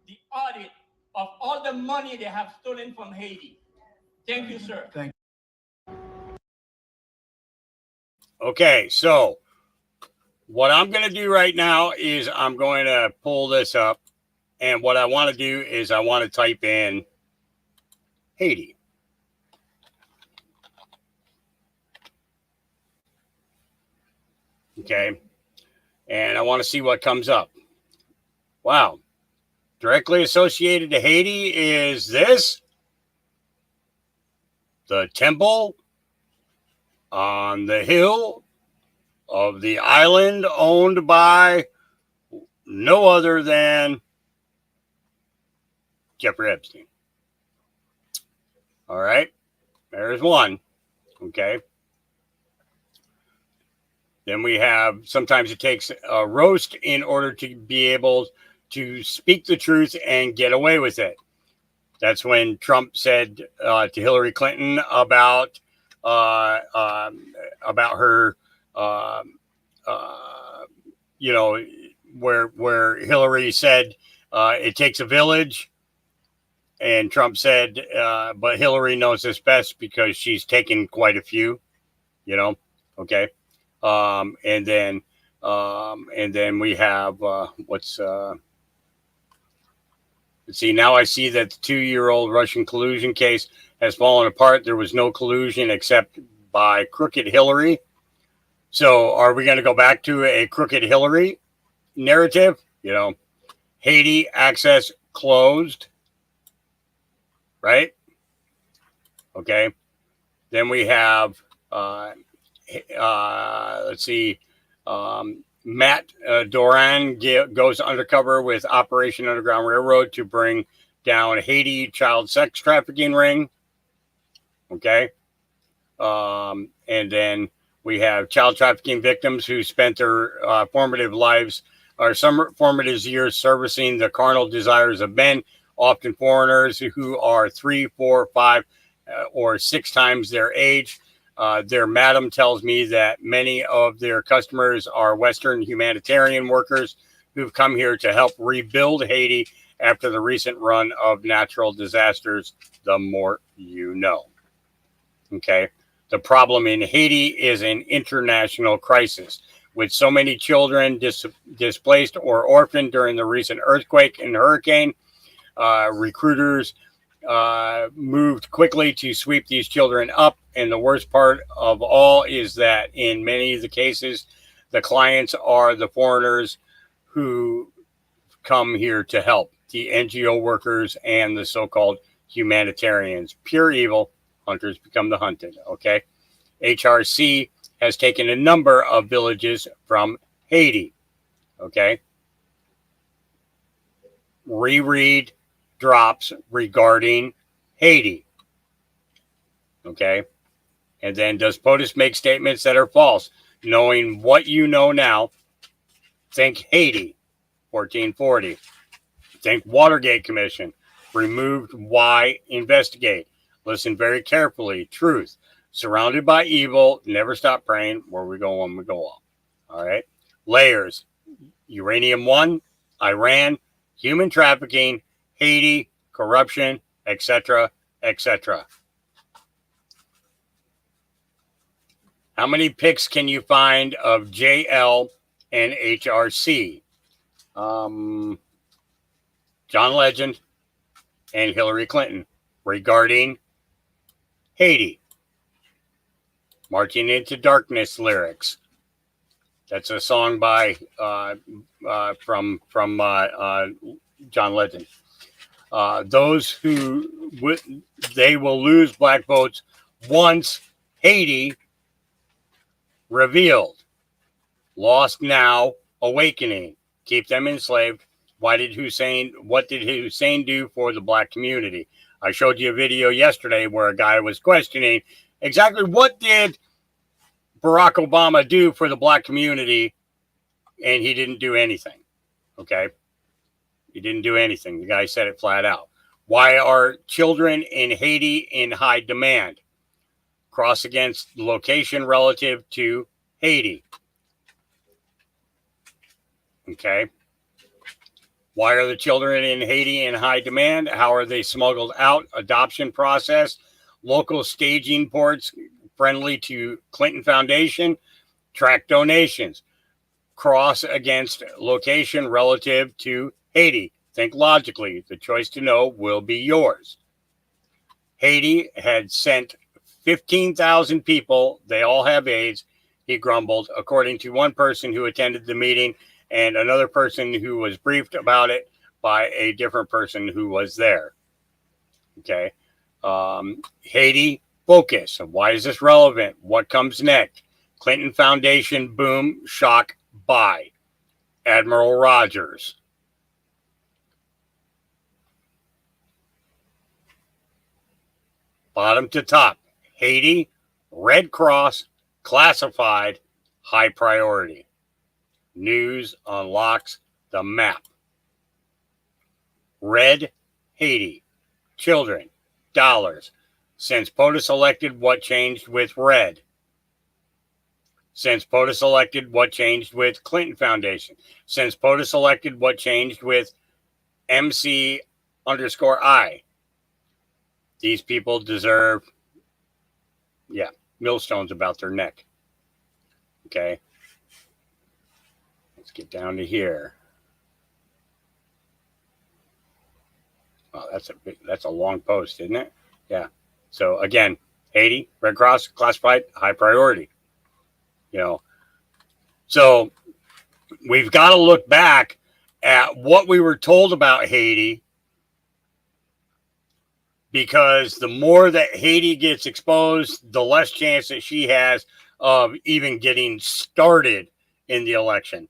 the audit of all the money they have stolen from Haiti. Thank you, sir. Thank you. Okay, so what I'm going to do right now is I'm going to pull this up. And what I want to do is I want to type in Haiti. Okay. And I want to see what comes up. Wow. Directly associated to Haiti is this. The temple on the hill of the island owned by no other than Jeffrey Epstein. All right. There's one. Okay. Then we have, sometimes it takes a roast in order to be able to speak the truth and get away with it. That's when Trump said to Hillary Clinton about her, where Hillary said it takes a village. And Trump said, but Hillary knows this best because she's taken quite a few, okay. And then we have let's see. Now I see that the 2-year-old Russian collusion case has fallen apart. There was no collusion except by crooked Hillary. So are we going to go back to a crooked Hillary narrative? Haiti access closed, right? Okay. Then we have let's see, Matt Doran goes undercover with Operation Underground Railroad to bring down Haiti child sex trafficking ring. Okay. And then we have child trafficking victims who spent their formative years servicing the carnal desires of men, often foreigners who are 3, 4, 5, or 6 times their age. Their madam tells me that many of their customers are Western humanitarian workers who've come here to help rebuild Haiti after the recent run of natural disasters. The more you know. Okay. The problem in Haiti is an international crisis. With so many children displaced or orphaned during the recent earthquake and hurricane, recruiters moved quickly to sweep these children up. And the worst part of all is that in many of the cases, the clients are the foreigners who come here to help, the NGO workers and the so-called humanitarians. Pure evil. Hunters become the hunted. Okay. HRC has taken a number of villages from Haiti. Okay. Reread drops regarding Haiti. Okay. And then does POTUS make statements that are false? Knowing what you know now, think Haiti, 1440. Think Watergate Commission, removed, why investigate? Listen very carefully. Truth. Surrounded by evil. Never stop praying. Where we go on, we go on. All right. Layers. Uranium 1, Iran, human trafficking, Haiti, corruption, etc., etc. How many pics can you find of JL and HRC? John Legend and Hillary Clinton regarding Haiti. Marching into Darkness lyrics. That's a song by from John Legend. Those who they will lose black votes once Haiti revealed. Lost now, awakening. Keep them enslaved. What did Hussein do for the black community? I showed you a video yesterday where a guy was questioning exactly what did Barack Obama do for the black community, and he didn't do anything. Okay? He didn't do anything. The guy said it flat out. Why are children in Haiti in high demand? Cross against location relative to Haiti. Okay? Why are the children in Haiti in high demand? How are they smuggled out? Adoption process, local staging ports friendly to Clinton Foundation, track donations, cross against location relative to Haiti. Think logically. The choice to know will be yours. Haiti had sent 15,000 people. They all have AIDS, he grumbled, according to one person who attended the meeting and another person who was briefed about it by a different person who was there. Okay. Haiti focus. Why is this relevant? What comes next? Clinton Foundation boom, shock, buy. Admiral Rogers. Bottom to top. Haiti, Red Cross, classified, high priority. News unlocks the map. Red, Haiti. Children, dollars. Since POTUS elected, what changed with Red? Since POTUS elected, what changed with Clinton Foundation? Since POTUS elected, what changed with MC_I? These people deserve, millstones about their neck. Okay. Let's get down to here. Oh, that's a long post, isn't it? Yeah. So again, Haiti, Red Cross, classified, high priority. So we've got to look back at what we were told about Haiti, because the more that Haiti gets exposed, the less chance that she has of even getting started in the election,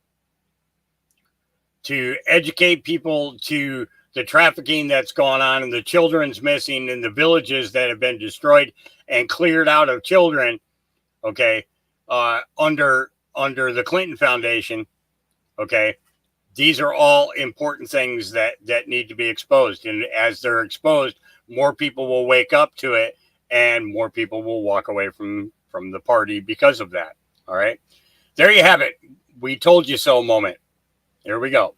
to educate people to the trafficking that's gone on and the children's missing and the villages that have been destroyed and cleared out of children, okay, under the Clinton Foundation, okay. These are all important things that need to be exposed. And as they're exposed, more people will wake up to it and more people will walk away from the party because of that. All right. There you have it. We told you so moment. Here we go.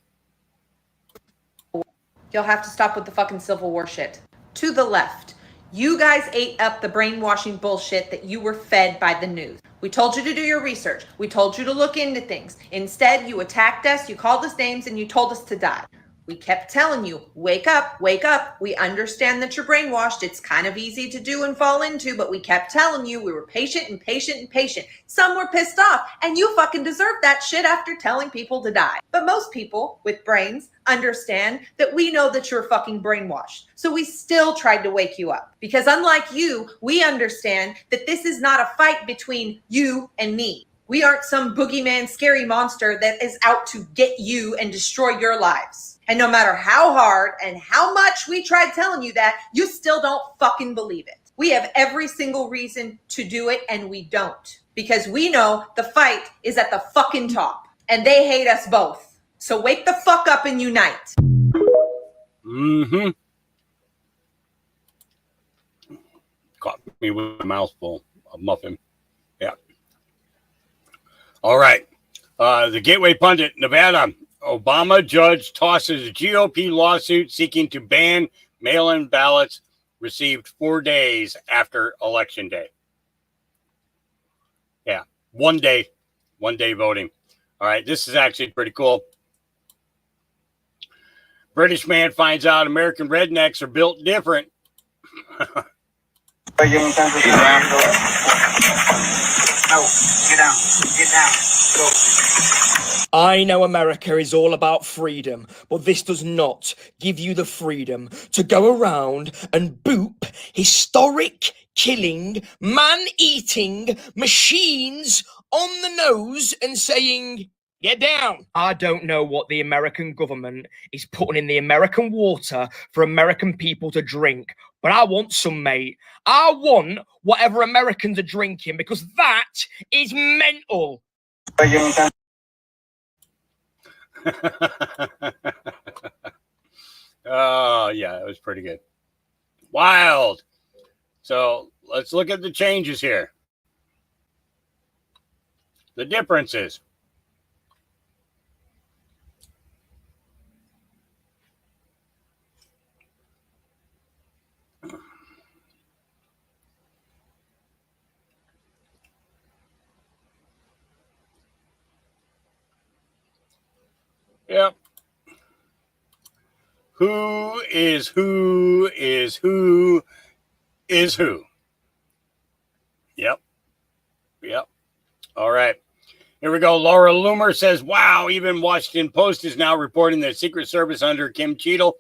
You'll have to stop with the fucking Civil War shit. To the left, you guys ate up the brainwashing bullshit that you were fed by the news. We told you to do your research. We told you to look into things. Instead, you attacked us, you called us names, and you told us to die. We kept telling you, wake up, wake up. We understand that you're brainwashed. It's kind of easy to do and fall into, but we kept telling you. We were patient and patient and patient. Some were pissed off, and you fucking deserve that shit after telling people to die. But most people with brains understand that we know that you're fucking brainwashed. So we still tried to wake you up. Because unlike you, we understand that this is not a fight between you and me. We aren't some boogeyman scary monster that is out to get you and destroy your lives. And no matter how hard and how much we tried telling you that, you still don't fucking believe it. We have every single reason to do it, and we don't. Because we know the fight is at the fucking top. And they hate us both. So wake the fuck up and unite. Mm-hmm. Caught me with a mouthful of muffin. Yeah. All right. The Gateway Pundit, Nevada. Obama judge tosses GOP lawsuit seeking to ban mail-in ballots received 4 days after Election Day. Yeah, 1 day voting. All right, this is actually pretty cool. British man finds out American rednecks are built different. No, get down. Get down. Go. I know America is all about freedom, but this does not give you the freedom to go around and boop historic killing, man-eating machines on the nose and saying, get down. I don't know what the American government is putting in the American water for American people to drink, but I want some, mate. I want whatever Americans are drinking because that is mental. Oh, yeah, it was pretty good. Wild. So let's look at the changes here. The differences. Yep. Who is who is who is who? Yep. Yep. All right. Here we go. Laura Loomer says, wow, even Washington Post is now reporting that Secret Service under Kim Cheadle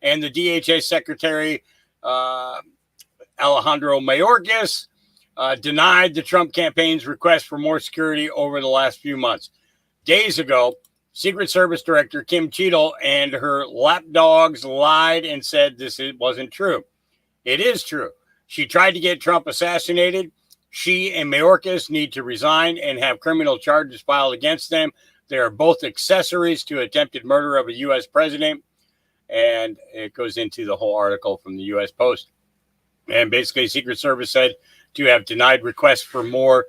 and the DHS Secretary Alejandro Mayorkas denied the Trump campaign's request for more security over the last few months. Days ago, Secret Service Director Kim Cheadle and her lapdogs lied and said this wasn't true. It is true. She tried to get Trump assassinated. She and Mayorkas need to resign and have criminal charges filed against them. They are both accessories to attempted murder of a U.S. president. And it goes into the whole article from the U.S. Post. And basically, Secret Service said to have denied requests for more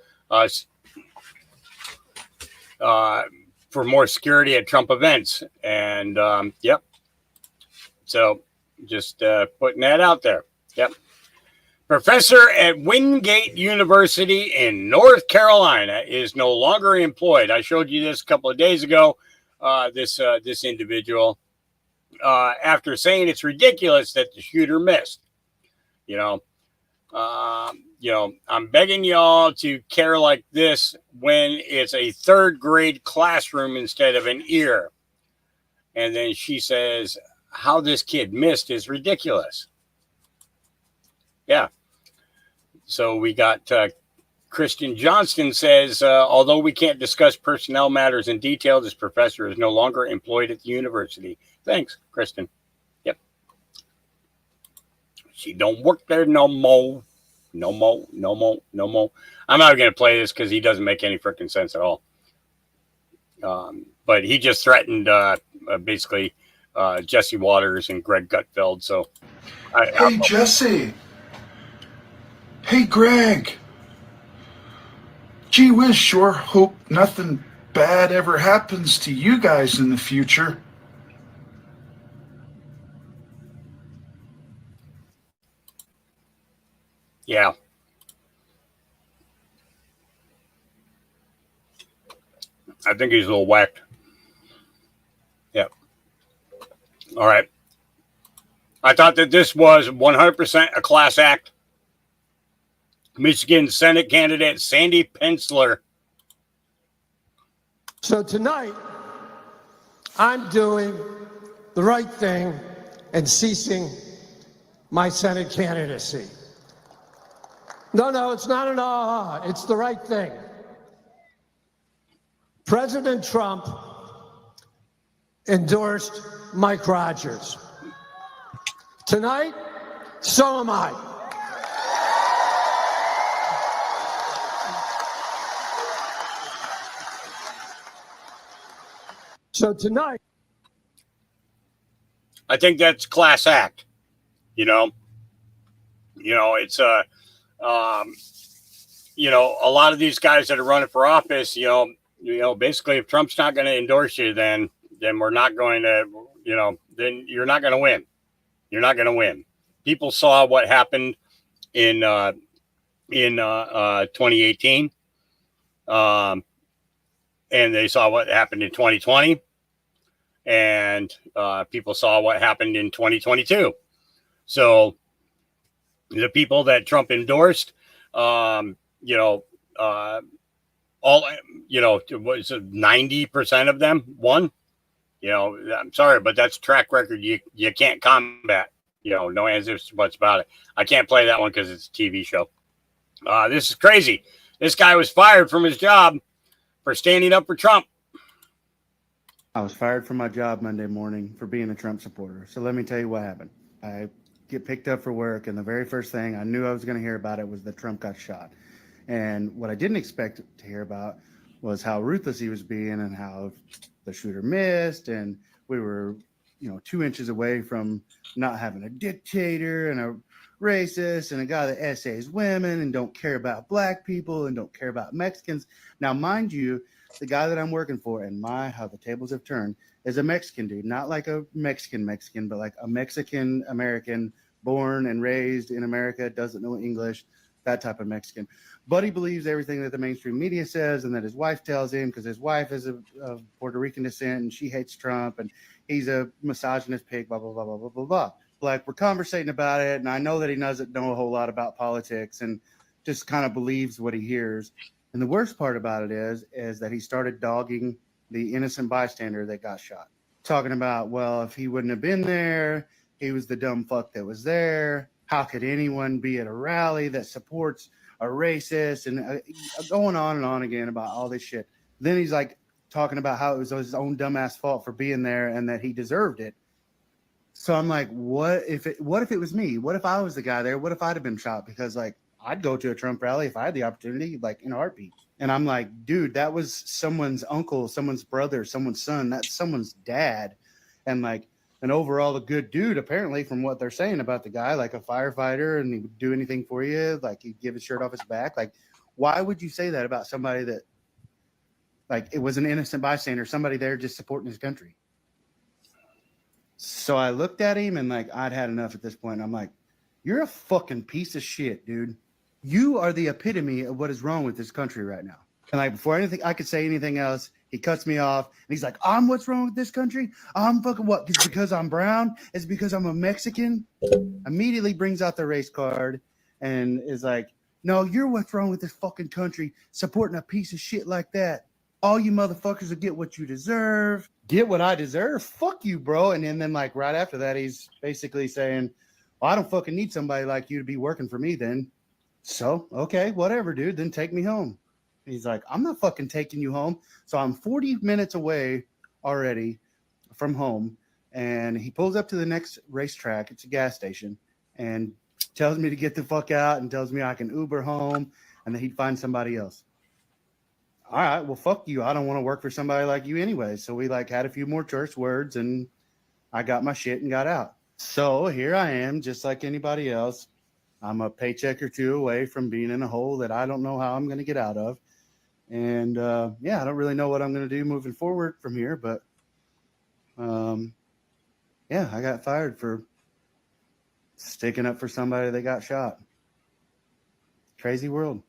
security at Trump events. And, yep. So just putting that out there. Yep. Professor at Wingate University in North Carolina is no longer employed. I showed you this a couple of days ago. This individual, after saying it's ridiculous that the shooter missed, I'm begging y'all to care like this when it's a third grade classroom instead of an ear. And then she says, how this kid missed is ridiculous. Yeah. So we got Kristen Johnston says, although we can't discuss personnel matters in detail, this professor is no longer employed at the university. Thanks, Kristen. Yep. She don't work there no more. No more. I'm not going to play this because he doesn't make any freaking sense at all. But he just threatened basically Jesse Waters and Greg Gutfeld. So, Hey, Jesse. Hey, Greg. Gee whiz, sure hope nothing bad ever happens to you guys in the future. Yeah. I think he's a little whacked. Yep. All right. I thought that this was 100% a class act. Michigan Senate candidate Sandy Pensler. So tonight, I'm doing the right thing and ceasing my Senate candidacy. No, it's not an aha. It's the right thing. President Trump endorsed Mike Rogers. Tonight, so am I. So tonight, I think that's class act. You know, it's a lot of these guys that are running for office, basically if Trump's not going to endorse you, then we're not going to, then you're not going to win. You're not going to win. People saw what happened in 2018. And they saw what happened in 2020. And people saw what happened in 2022. So the people that Trump endorsed, all, was 90% of them won. I'm sorry, but that's a track record you can't combat. No answer what's about it. I can't play that one because it's a TV show. This is crazy. This guy was fired from his job for standing up for Trump. I was fired from my job Monday morning for being a Trump supporter. So let me tell you what happened. I get picked up for work, and the very first thing I knew I was going to hear about it was that Trump got shot. And what I didn't expect to hear about was how ruthless he was being and how the shooter missed. And we were, 2 inches away from not having a dictator and a racist and a guy that essays women and don't care about black people and don't care about Mexicans. Now, mind you, the guy that I'm working for, and how the tables have turned, is a Mexican dude, not like a Mexican, but like a Mexican American, born and raised in America, doesn't know English, that type of Mexican. But he believes everything that the mainstream media says and that his wife tells him, because his wife is of Puerto Rican descent and she hates Trump and he's a misogynist pig, blah, blah, blah, blah, blah, blah, blah. Like, we're conversating about it, and I know that he doesn't know a whole lot about politics and just kind of believes what he hears. And the worst part about it is that he started dogging the innocent bystander that got shot. Talking about, well, if he wouldn't have been there, he was the dumb fuck that was there. How could anyone be at a rally that supports a racist? And going on and on again about all this shit. Then he's like talking about how it was his own dumbass fault for being there and that he deserved it. So I'm like, what if it was me? What if I was the guy there? What if I'd have been shot? Because like, I'd go to a Trump rally if I had the opportunity, like in a heartbeat. And I'm like, dude, that was someone's uncle, someone's brother, someone's son. That's someone's dad. And like an overall a good dude, apparently, from what they're saying about the guy, like a firefighter, and he would do anything for you. Like he'd give his shirt off his back. Like, why would you say that about somebody that, like, it was an innocent bystander, somebody there just supporting his country? So I looked at him and like, I'd had enough at this point. I'm like, you're a fucking piece of shit, dude. You are the epitome of what is wrong with this country right now. And like, before anything I could say anything else, he cuts me off and he's like, I'm what's wrong with this country? I'm fucking what? It's because I'm brown? It's because I'm a Mexican? Immediately brings out the race card and is like, no, you're what's wrong with this fucking country, supporting a piece of shit like that. All you motherfuckers will get what you deserve. Get what I deserve? Fuck you, bro. And then like right after that, he's basically saying, well, I don't fucking need somebody like you to be working for me then. So, okay, whatever, dude, then take me home. He's like, I'm not fucking taking you home. So I'm 40 minutes away already from home. And he pulls up to the next racetrack. It's a gas station. And tells me to get the fuck out and tells me I can Uber home and that he'd find somebody else. All right, well, fuck you. I don't want to work for somebody like you anyway. So we like had a few more church words and I got my shit and got out. So here I am, just like anybody else. I'm a paycheck or two away from being in a hole that I don't know how I'm going to get out of. And yeah, I don't really know what I'm going to do moving forward from here. But yeah, I got fired for sticking up for somebody that got shot. Crazy world.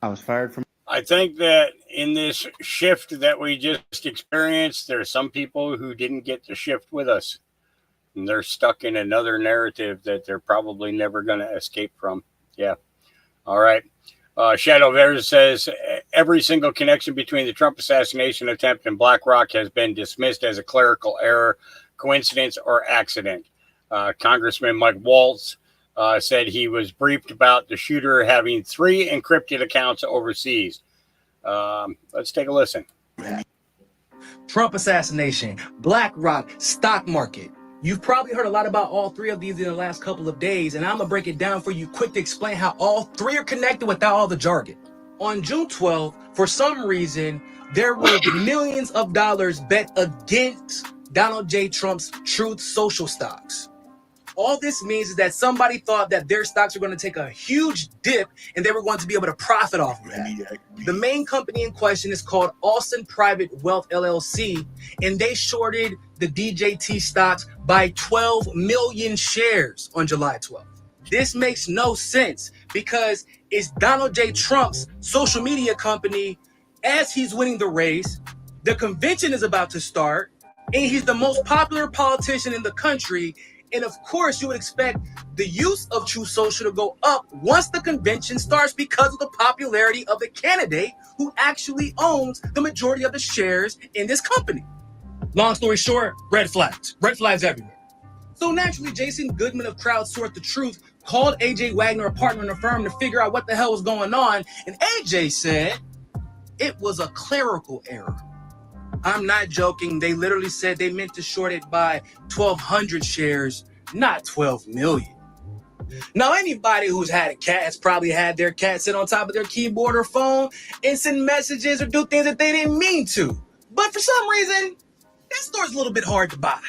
I was fired from. I think that in this shift that we just experienced, there are some people who didn't get to shift with us. And they're stuck in another narrative that they're probably never going to escape from. Yeah. All right. Shadow Verde says, every single connection between the Trump assassination attempt and BlackRock has been dismissed as a clerical error, coincidence, or accident. Congressman Mike Waltz said he was briefed about the shooter having 3 encrypted accounts overseas. Let's take a listen. Trump assassination, BlackRock, stock market. You've probably heard a lot about all 3 of these in the last couple of days, and I'm going to break it down for you quick to explain how all 3 are connected without all the jargon. On June 12th, for some reason, there were millions of dollars bet against Donald J. Trump's Truth Social stocks. All this means is that somebody thought that their stocks were going to take a huge dip and they were going to be able to profit off of that. The main company in question is called Austin Private Wealth LLC, and they shorted the DJT stocks by 12 million shares on July 12th. This makes no sense because it's Donald J. Trump's social media company as he's winning the race. The convention is about to start, and he's the most popular politician in the country. And of course, you would expect the use of Truth Social to go up once the convention starts because of the popularity of the candidate who actually owns the majority of the shares in this company. Long story short, red flags everywhere. So naturally, Jason Goodman of Crowdsource the Truth called AJ Wagner, a partner in the firm, to figure out what the hell was going on. And AJ said it was a clerical error. I'm not joking. They literally said they meant to short it by 1,200 shares, not 12 million. Now, anybody who's had a cat has probably had their cat sit on top of their keyboard or phone and send messages or do things that they didn't mean to. But for some reason, that store's a little bit hard to buy.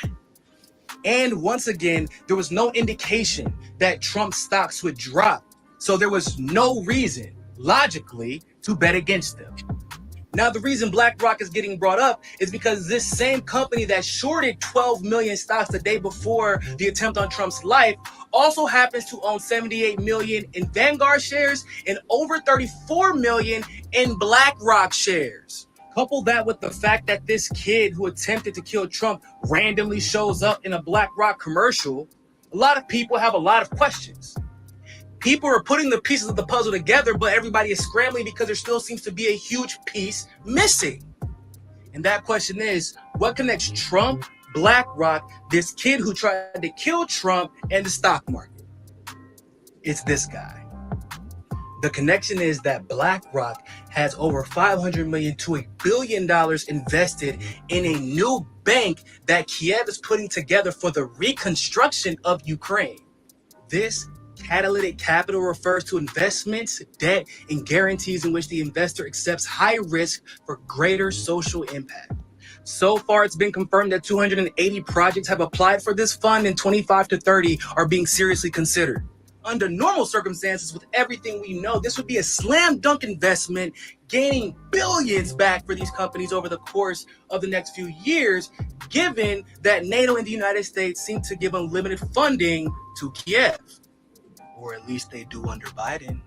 And once again, there was no indication that Trump's stocks would drop. So there was no reason, logically, to bet against them. Now, the reason BlackRock is getting brought up is because this same company that shorted 12 million stocks the day before the attempt on Trump's life also happens to own 78 million in Vanguard shares and over 34 million in BlackRock shares. Couple that with the fact that this kid who attempted to kill Trump randomly shows up in a BlackRock commercial, a lot of people have a lot of questions. People are putting the pieces of the puzzle together, but everybody is scrambling because there still seems to be a huge piece missing. And that question is, what connects Trump, BlackRock, this kid who tried to kill Trump, and the stock market? It's this guy. The connection is that BlackRock has over $500 million to $1 billion invested in a new bank that Kiev is putting together for the reconstruction of Ukraine. This catalytic capital refers to investments, debt, and guarantees in which the investor accepts high risk for greater social impact. So far, it's been confirmed that 280 projects have applied for this fund and 25 to 30 are being seriously considered. Under normal circumstances, with everything we know, this would be a slam dunk investment, gaining billions back for these companies over the course of the next few years, given that NATO and the United States seem to give unlimited funding to Kiev. Or at least they do under Biden.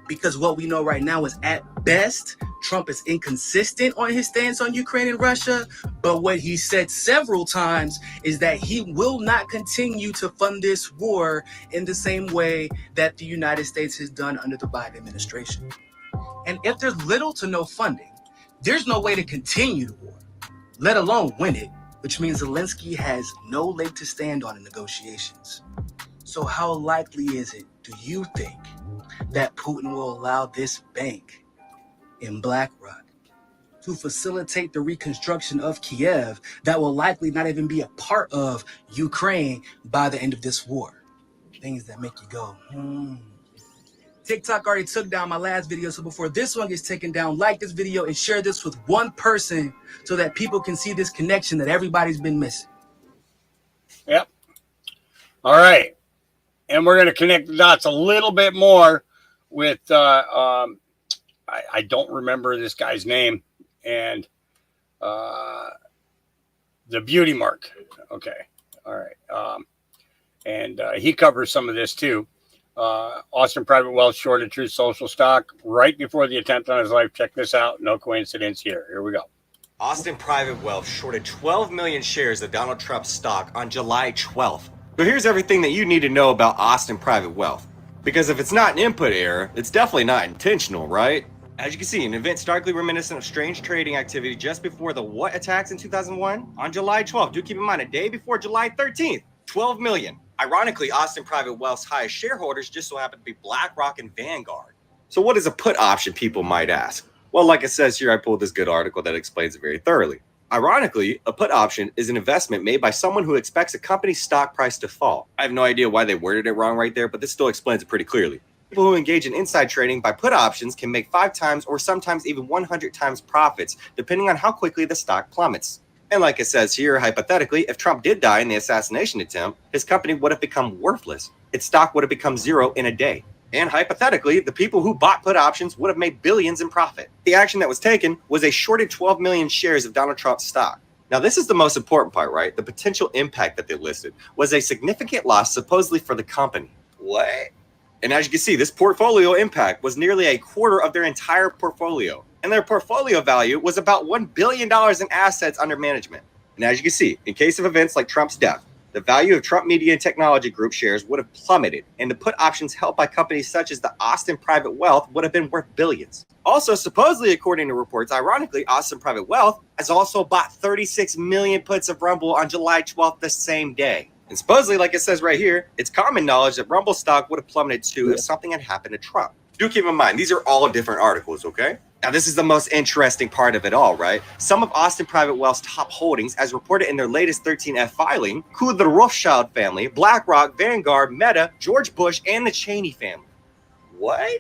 Because what we know right now is, at best, Trump is inconsistent on his stance on Ukraine and Russia. But what he said several times is that he will not continue to fund this war in the same way that the United States has done under the Biden administration. And if there's little to no funding, there's no way to continue the war, let alone win it, which means Zelensky has no leg to stand on in negotiations. So how likely is it, do you think, that Putin will allow this bank in BlackRock to facilitate the reconstruction of Kiev that will likely not even be a part of Ukraine by the end of this war? Things that make you go, TikTok already took down my last video, so before this one gets taken down, like this video and share this with one person so that people can see this connection that everybody's been missing. Yep. All right. And we're going to connect the dots a little bit more with, I don't remember this guy's name, and the Beauty Mark. Okay. All right. And he covers some of this too. Austin Private Wealth shorted Truth Social stock right before the attempt on his life. Check this out. No coincidence here. Here we go. Austin Private Wealth shorted 12 million shares of Donald Trump's stock on July 12th. So here's everything that you need to know about Austin Private Wealth. Because if it's not an input error, it's definitely not intentional, right? As you can see, an event starkly reminiscent of strange trading activity just before the what attacks in 2001? On July 12th, do keep in mind, a day before July 13th, 12 million. Ironically, Austin Private Wealth's highest shareholders just so happen to be BlackRock and Vanguard. So what is a put option, people might ask? Well, like it says here, I pulled this good article that explains it very thoroughly. Ironically, a put option is an investment made by someone who expects a company's stock price to fall. I have no idea why they worded it wrong right there, but this still explains it pretty clearly. People who engage in inside trading by put options can make 5 times or sometimes even 100 times profits, depending on how quickly the stock plummets. And like it says here, hypothetically, if Trump did die in the assassination attempt, his company would have become worthless. Its stock would have become zero in a day. And hypothetically, the people who bought put options would have made billions in profit. The action that was taken was a shorted 12 million shares of Donald Trump's stock. Now, this is the most important part, right? The potential impact that they listed was a significant loss supposedly for the company. What? And as you can see, this portfolio impact was nearly a quarter of their entire portfolio. And their portfolio value was about $1 billion in assets under management. And as you can see, in case of events like Trump's death, the value of Trump Media and Technology Group shares would have plummeted, and the put options held by companies such as the Austin Private Wealth would have been worth billions. Also, supposedly, according to reports, ironically, Austin Private Wealth has also bought 36 million puts of Rumble on July 12th the same day. And supposedly, like it says right here, it's common knowledge that Rumble stock would have plummeted too if something had happened to Trump. Do keep in mind, these are all different articles, okay? Now, this is the most interesting part of it all, right? Some of Austin Private Wealth's top holdings, as reported in their latest 13F filing, include the Rothschild family, BlackRock, Vanguard, Meta, George Bush, and the Cheney family. What?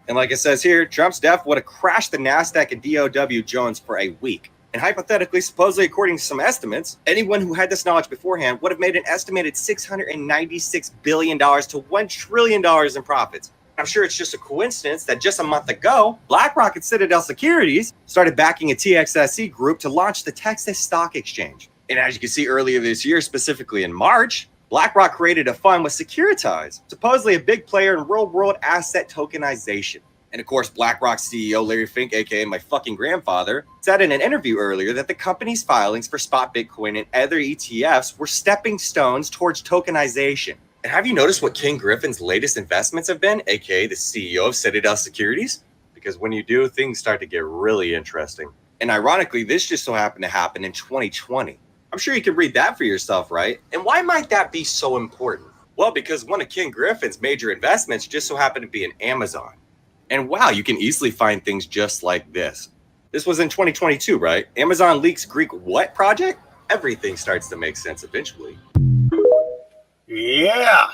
And like it says here, Trump's death would have crashed the NASDAQ and DOW Jones for a week. And hypothetically, supposedly according to some estimates, anyone who had this knowledge beforehand would have made an estimated $696 billion to $1 trillion in profits. I'm sure it's just a coincidence that just a month ago, BlackRock and Citadel Securities started backing a TXSE group to launch the Texas Stock Exchange. And as you can see earlier this year, specifically in March, BlackRock created a fund with Securitize, supposedly a big player in real-world asset tokenization. And of course, BlackRock CEO Larry Fink, aka my fucking grandfather, said in an interview earlier that the company's filings for spot Bitcoin and other ETFs were stepping stones towards tokenization. And have you noticed what Ken Griffin's latest investments have been, aka the CEO of Citadel Securities? Because when you do, things start to get really interesting. And ironically, this just so happened to happen in 2020. I'm sure you can read that for yourself, right? And why might that be so important? Well, because one of Ken Griffin's major investments just so happened to be in Amazon. And wow, you can easily find things just like this. This was in 2022, right? Amazon leaks Greek what project? Everything starts to make sense eventually. Yeah.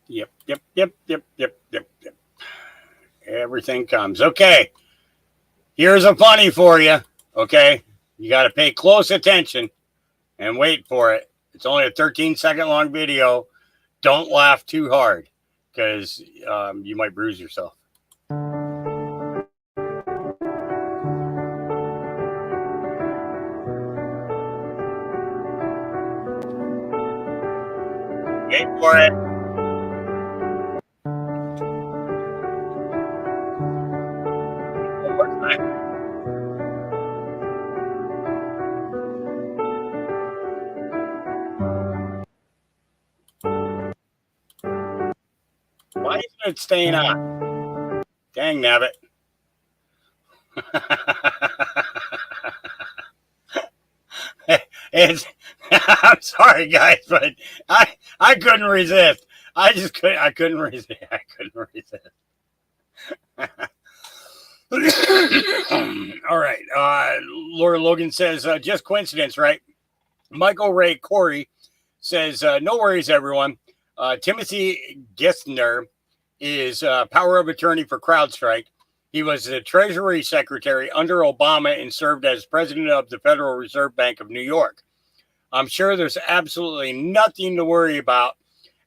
Yep. Everything comes. Okay. Here's a funny for you. Okay. You got to pay close attention and wait for it. It's only a 13-second long video. Don't laugh too hard because you might bruise yourself. Wait for it. One more time. Why isn't it staying on? Dang nabbit. I'm sorry, guys, but I couldn't resist. I couldn't resist. I couldn't resist. All right. Laura Logan says, just coincidence, right? Michael Ray Corey says, no worries, everyone. Timothy Gessner is power of attorney for CrowdStrike. He was the Treasury Secretary under Obama and served as president of the Federal Reserve Bank of New York. I'm sure there's absolutely nothing to worry about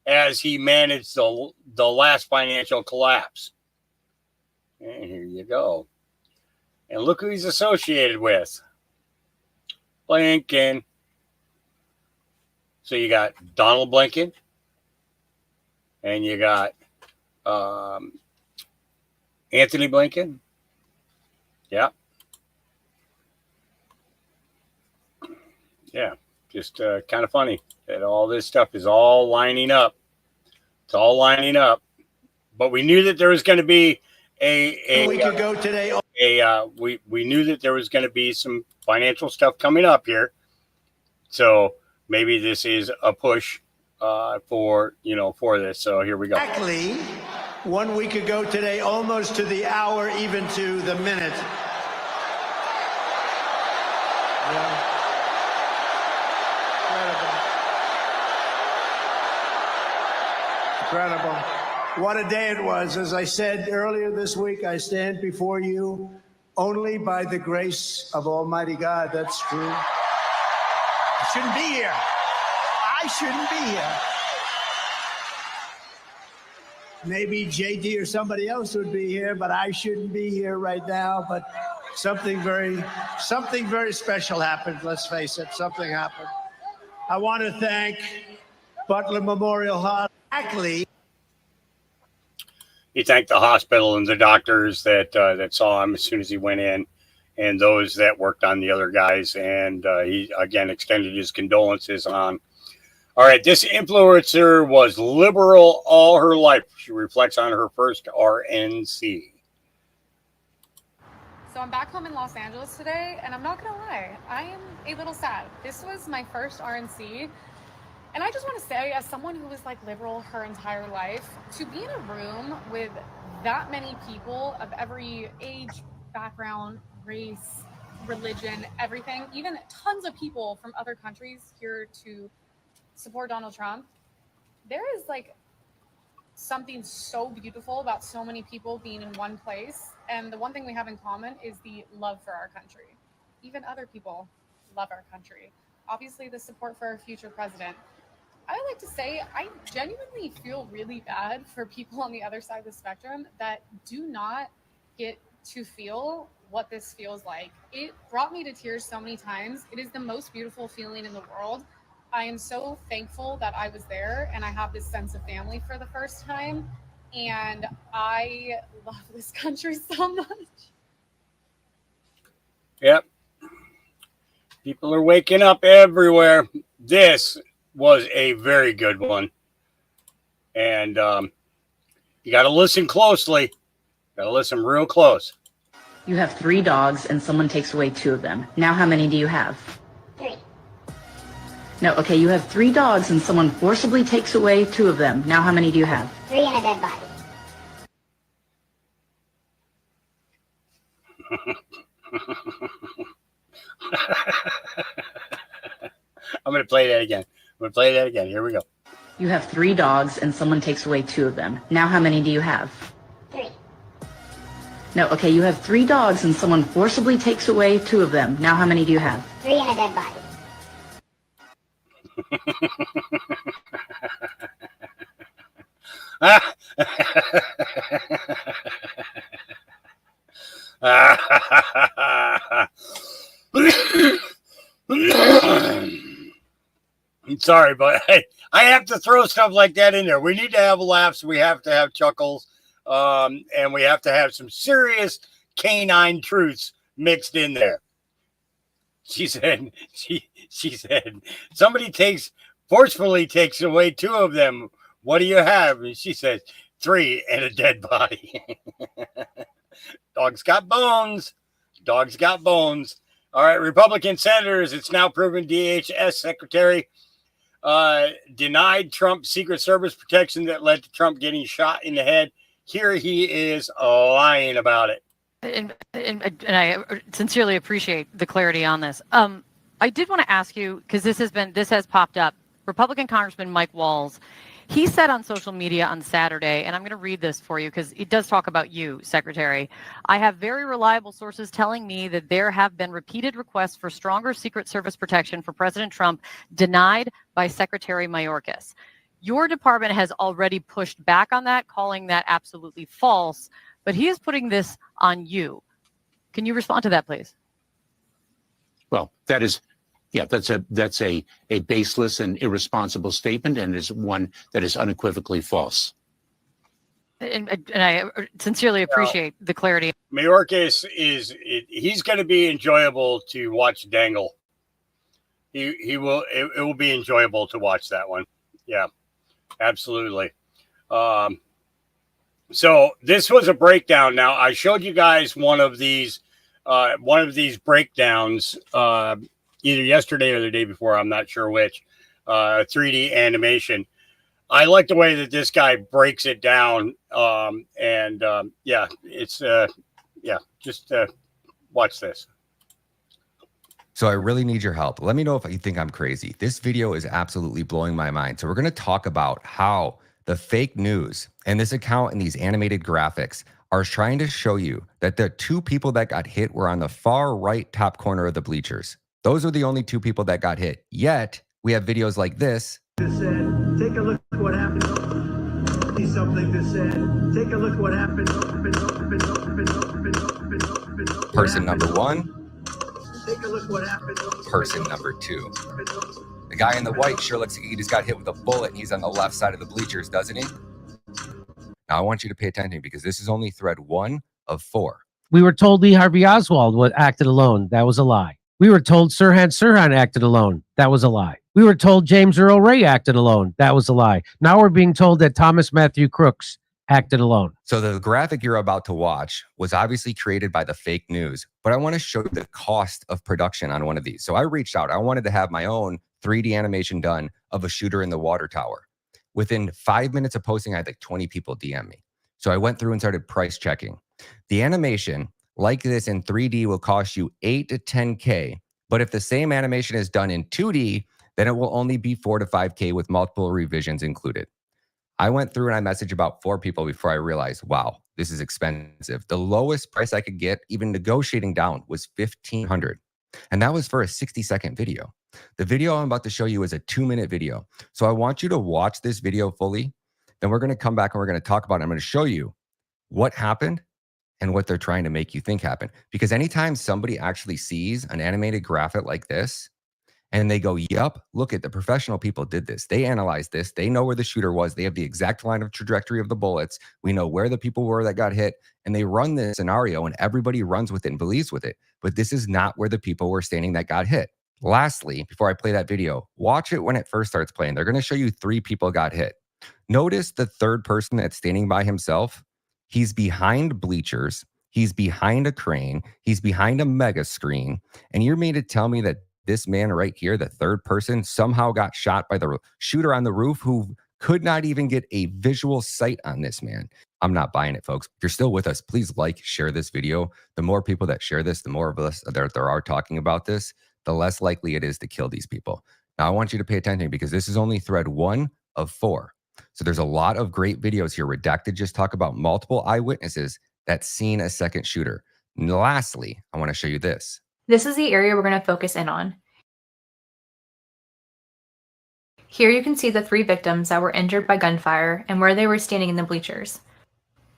as he managed the last financial collapse. And here you go. And look who he's associated with. Blinken. So you got Donald Blinken. And you got Anthony Blinken. Yeah. Yeah. Just kind of funny that all this stuff is all lining up. It's all lining up. But we knew that there was going to be a week ago today. We knew that there was going to be some financial stuff coming up here. So maybe this is a push for this. So here we go. Exactly 1 week ago today, almost to the hour, even to the minute. Yeah. Incredible. What a day it was. As I said earlier this week, I stand before you only by the grace of Almighty God. That's true. I shouldn't be here. I shouldn't be here. Maybe JD or somebody else would be here, but I shouldn't be here right now. But something very special happened. Let's face it, something happened. I want to thank Butler Memorial Hospital. Exactly. He thanked the hospital and the doctors that saw him as soon as he went in, and those that worked on the other guys. And he again extended his condolences on. All right, this influencer was liberal all her life. She reflects on her first RNC. So I'm back home in Los Angeles today, and I'm not gonna lie, I am a little sad. This was my first RNC, and I just want to say, as someone who was like liberal her entire life, to be in a room with that many people of every age, background, race, religion, everything, even tons of people from other countries here to support Donald Trump, there is like something so beautiful about so many people being in one place. And the one thing we have in common is the love for our country. Even other people love our country. Obviously, the support for our future president. I like to say I genuinely feel really bad for people on the other side of the spectrum that do not get to feel what this feels like. It brought me to tears so many times. It is the most beautiful feeling in the world. I am so thankful that I was there and I have this sense of family for the first time. And I love this country so much. Yep. People are waking up everywhere. This was a very good one. And you got to listen closely. Got to listen real close. You have 3 dogs and someone takes away 2 of them. Now how many do you have? 3. No, okay, you have 3 dogs and someone forcibly takes away 2 of them. Now how many do you have? 3 and a dead body. I'm going to play that again. Here we go. You have 3 dogs and someone takes away 2 of them. Now how many do you have? 3. No, okay, you have 3 dogs and someone forcibly takes away 2 of them. Now how many do you have? 3 and a dead body. I'm sorry, but I have to throw stuff like that in there. We need to have laughs. We have to have chuckles. And we have to have some serious canine truths mixed in there. She said, somebody forcefully takes away 2 of them. What do you have? And she says, 3 and a dead body. Dogs got bones. All right, Republican senators, it's now proven DHS secretary denied Trump Secret Service protection that led to Trump getting shot in the head. Here he is lying about it. And I sincerely appreciate the clarity on this. I did want to ask you, because this has popped up. Republican Congressman Mike Walls, he said on social media on Saturday, and I'm going to read this for you because it does talk about you, Secretary. I have very reliable sources telling me that there have been repeated requests for stronger Secret Service protection for President Trump denied by Secretary Mayorkas. Your department has already pushed back on that, calling that absolutely false, but he is putting this on you. Can you respond to that, please? Well, that's a baseless and irresponsible statement, and is one that is unequivocally false. And I sincerely appreciate the clarity. Mayorkas he's going to be enjoyable to watch dangle. He will. It will be enjoyable to watch that one. Yeah, absolutely. So this was a breakdown. Now I showed you guys one of these breakdowns either yesterday or the day before. I'm not sure which. 3D animation. I like the way that this guy breaks it down. Yeah, it's just watch this. So I really need your help. Let me know if you think I'm crazy. This video is absolutely blowing my mind. So we're going to talk about how the fake news and this account and these animated graphics are trying to show you that the two people that got hit were on the far right top corner of the bleachers. Those are the only two people that got hit. Yet we have videos like this. Take a look at what happened. See something that said, take a look at what happened. Person number one. Take a look at what happened. Person number two. The guy in the white sure looks like he just got hit with a bullet and he's on the left side of the bleachers, doesn't he? Now I want you to pay attention because this is only thread 1 of 4. We were told Lee Harvey Oswald acted alone. That was a lie. We were told Sirhan Sirhan acted alone. That was a lie. We were told James Earl Ray acted alone. That was a lie. Now we're being told that Thomas Matthew Crooks acted alone. So the graphic you're about to watch was obviously created by the fake news, but I want to show you the cost of production on one of these. So I reached out. I wanted to have my own 3D animation done of a shooter in the water tower. Within 5 minutes of posting, I had like 20 people DM me. So I went through and started price checking. The animation like this in 3D will cost you $8 to $10K. But if the same animation is done in 2D, then it will only be $4 to $5K with multiple revisions included. I went through and I messaged about 4 people before I realized, wow, this is expensive. The lowest price I could get, even negotiating down, was $1,500. And that was for a 60-second video. The video I'm about to show you is a 2-minute video. So I want you to watch this video fully. Then we're going to come back and we're going to talk about it. I'm going to show you what happened and what they're trying to make you think happened. Because anytime somebody actually sees an animated graphic like this, and they go, yup, look at the professional people did this. They analyzed this. They know where the shooter was. They have the exact line of trajectory of the bullets. We know where the people were that got hit. And they run this scenario and everybody runs with it and believes with it. But this is not where the people were standing that got hit. Lastly, before I play that video, watch it when it first starts playing. They're going to show you 3 people got hit. Notice the third person that's standing by himself. He's behind bleachers. He's behind a crane. He's behind a mega screen. And you're made to tell me that this man right here, the third person, somehow got shot by the shooter on the roof who could not even get a visual sight on this man. I'm not buying it, folks. If you're still with us, please share this video. The more people that share this, the more of us there are talking about this, the less likely it is to kill these people. Now, I want you to pay attention because this is only thread 1 of 4. So there's a lot of great videos here. Redacted just talk about multiple eyewitnesses that seen a second shooter. And lastly, I want to show you this. This is the area we're going to focus in on. Here you can see the 3 victims that were injured by gunfire and where they were standing in the bleachers.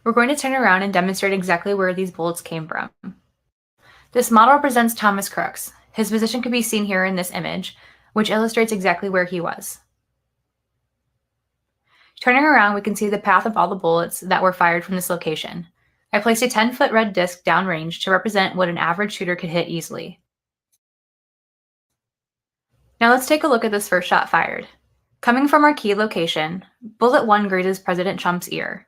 We're going to turn around and demonstrate exactly where these bullets came from. This model represents Thomas Crooks. His position can be seen here in this image, which illustrates exactly where he was. Turning around, we can see the path of all the bullets that were fired from this location. I placed a 10-foot red disc downrange to represent what an average shooter could hit easily. Now let's take a look at this first shot fired. Coming from our key location, bullet 1 grazes President Trump's ear.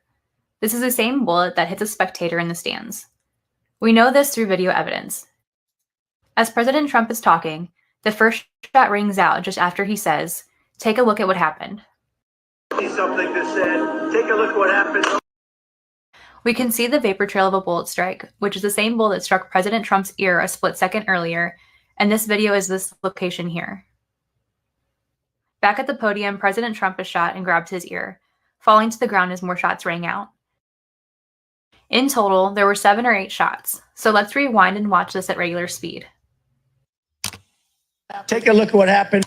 This is the same bullet that hits a spectator in the stands. We know this through video evidence. As President Trump is talking, the first shot rings out just after he says, "Take a look at what happened." Something that said, take a look at what happened. We can see the vapor trail of a bullet strike, which is the same bullet that struck President Trump's ear a split second earlier, and this video is this location here. Back at the podium, President Trump is shot and grabs his ear, falling to the ground as more shots rang out. In total, there were 7 or 8 shots, so let's rewind and watch this at regular speed. Take a look at what happened.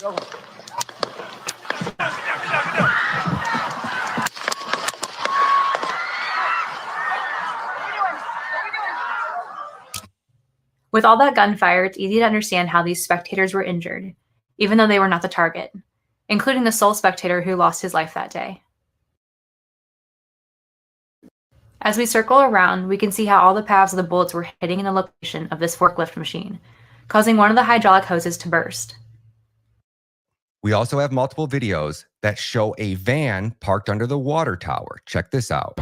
With all that gunfire, it's easy to understand how these spectators were injured, even though they were not the target, including the sole spectator who lost his life that day. As we circle around, we can see how all the paths of the bullets were hitting in the location of this forklift machine, causing one of the hydraulic hoses to burst. We also have multiple videos that show a van parked under the water tower. Check this out.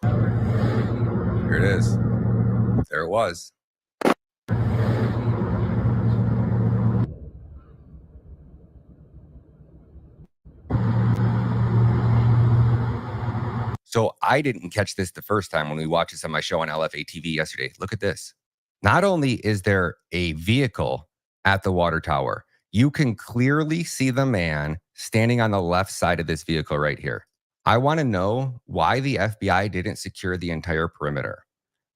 Here it is. There it was. So I didn't catch this the first time when we watched this on my show on LFA TV yesterday. Look at this. Not only is there a vehicle at the water tower, you can clearly see the man standing on the left side of this vehicle right here. I want to know why the FBI didn't secure the entire perimeter.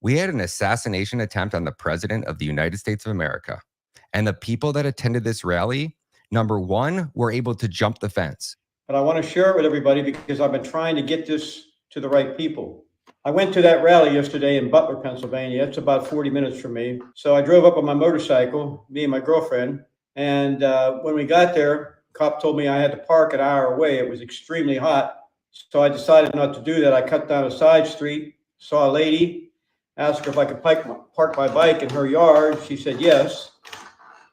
We had an assassination attempt on the President of the United States of America. And the people that attended this rally, number one, were able to jump the fence. But I want to share it with everybody because I've been trying to get this to the right people. I went to that rally yesterday in Butler, Pennsylvania. It's about 40 minutes from me. So I drove up on my motorcycle, me and my girlfriend. And when we got there, the cop told me I had to park an hour away. It was extremely hot. So I decided not to do that. I cut down a side street, saw a lady, asked her if I could park my bike in her yard. She said yes.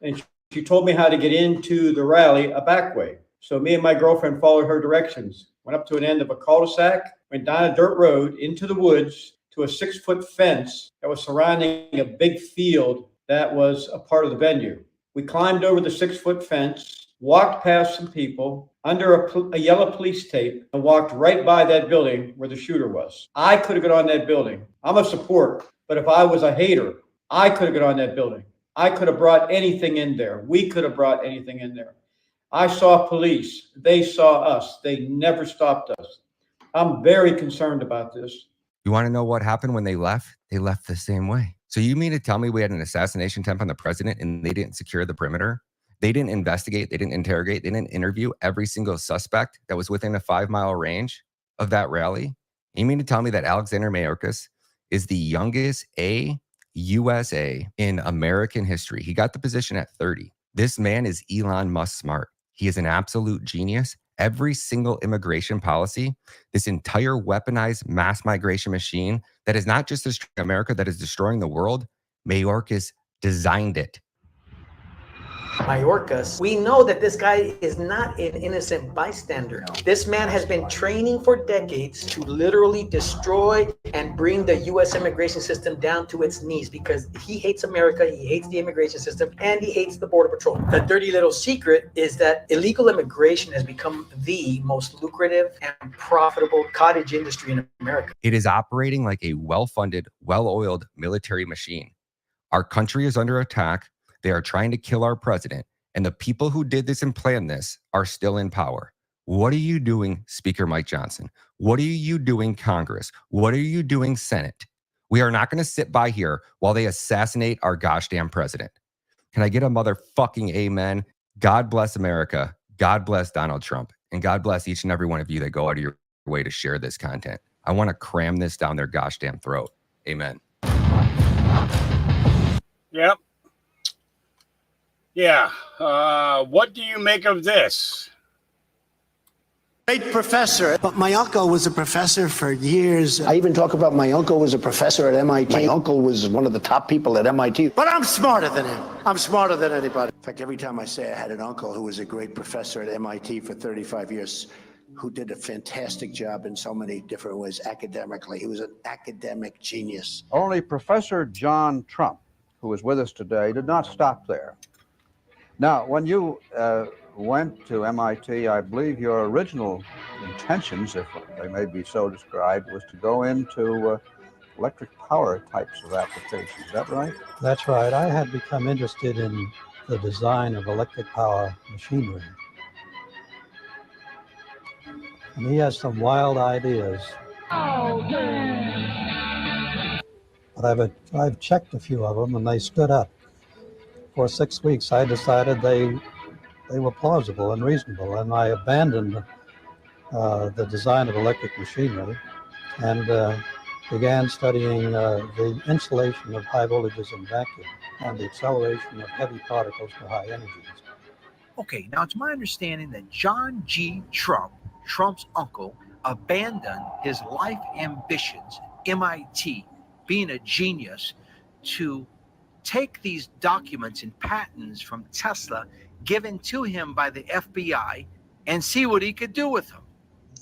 And she told me how to get into the rally a back way. So me and my girlfriend followed her directions, went up to an end of a cul-de-sac, went down a dirt road into the woods to a 6-foot fence that was surrounding a big field that was a part of the venue. We climbed over the 6-foot fence, walked past some people under a yellow police tape, and walked right by that building where the shooter was. I could have got on that building. I'm a supporter, but if I was a hater, I could have got on that building. I could have brought anything in there. We could have brought anything in there. I saw police. They saw us. They never stopped us. I'm very concerned about this. You want to know what happened when they left? They left the same way. So you mean to tell me we had an assassination attempt on the president and they didn't secure the perimeter? They didn't investigate, they didn't interrogate, they didn't interview every single suspect that was within a 5-mile range of that rally? You mean to tell me that Alexander Mayorkas is the youngest AUSA in American history? He got the position at 30. This man is Elon Musk smart. He is an absolute genius. Every single immigration policy, this entire weaponized mass migration machine that is not just destroying America, that is destroying the world, Mayorkas designed it. Mayorkas, we know that this guy is not an innocent bystander. This man has been training for decades to literally destroy and bring the U.S. immigration system down to its knees because he hates America, he hates the immigration system, and he hates the Border Patrol. The dirty little secret is that illegal immigration has become the most lucrative and profitable cottage industry in America. It is operating like a well-funded, well-oiled military machine. Our country is under attack. They are trying to kill our president, and the people who did this and planned this are still in power. What are you doing, Speaker Mike Johnson? What are you doing, Congress? What are you doing, Senate? We are not going to sit by here while they assassinate our gosh damn president. Can I get a motherfucking amen? God bless America. God bless Donald Trump. And God bless each and every one of you that go out of your way to share this content. I want to cram this down their gosh damn throat. Amen. Yep. Yeah. What do you make of this? Great professor, but my uncle was a professor for years. I even talk about my uncle was a professor at MIT. My uncle was one of the top people at MIT. But I'm smarter than him. I'm smarter than anybody. In fact, every time I say I had an uncle who was a great professor at MIT for 35 years, who did a fantastic job in so many different ways academically. He was an academic genius. Only Professor John Trump, who is with us today, did not stop there. Now, when you went to MIT, I believe your original intentions, if they may be so described, was to go into electric power types of applications. Is that right? That's right. I had become interested in the design of electric power machinery. And he has some wild ideas. But I've checked a few of them and they stood up. For 6 weeks, I decided they were plausible and reasonable, and I abandoned the design of electric machinery and began studying the insulation of high voltages in vacuum and the acceleration of heavy particles to high energies. Okay, now it's my understanding that John G. Trump, Trump's uncle, abandoned his life ambitions, MIT, being a genius, to take these documents and patents from Tesla given to him by the FBI and see what he could do with them.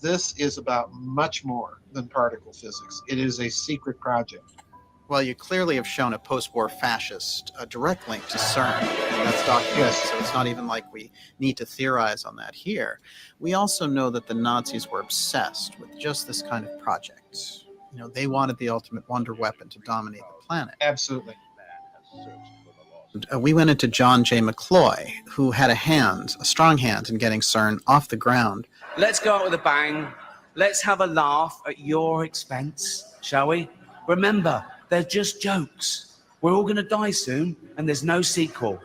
This is about much more than particle physics. It is a secret project. Well, you clearly have shown a post-war fascist a direct link to CERN. That's documented, Yes. so it's not even like we need to theorize on that here. We also know that the Nazis were obsessed with just this kind of project. You know, they wanted the ultimate wonder weapon to dominate the planet. Absolutely. We went into John J. McCloy, who had a strong hand in getting CERN off the ground. Let's go out with a bang. Let's have a laugh at your expense, shall we? Remember, they're just jokes. We're all going to die soon, and there's no sequel.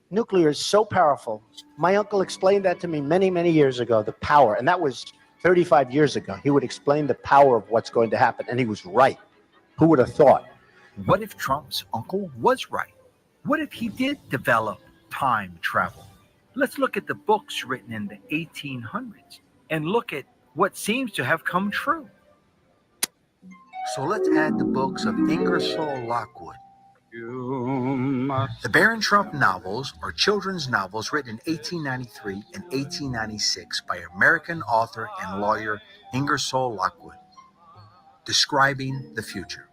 Nuclear is so powerful. My uncle explained that to me many, many years ago, the power, and that was 35 years ago. He would explain the power of what's going to happen, and he was right. Who would have thought? What if Trump's uncle was right? What if he did develop time travel? Let's look at the books written in the 1800s and look at what seems to have come true. So let's add the books of Ingersoll Lockwood. The Baron Trump novels are children's novels written in 1893 and 1896 by American author and lawyer Ingersoll Lockwood, describing the future.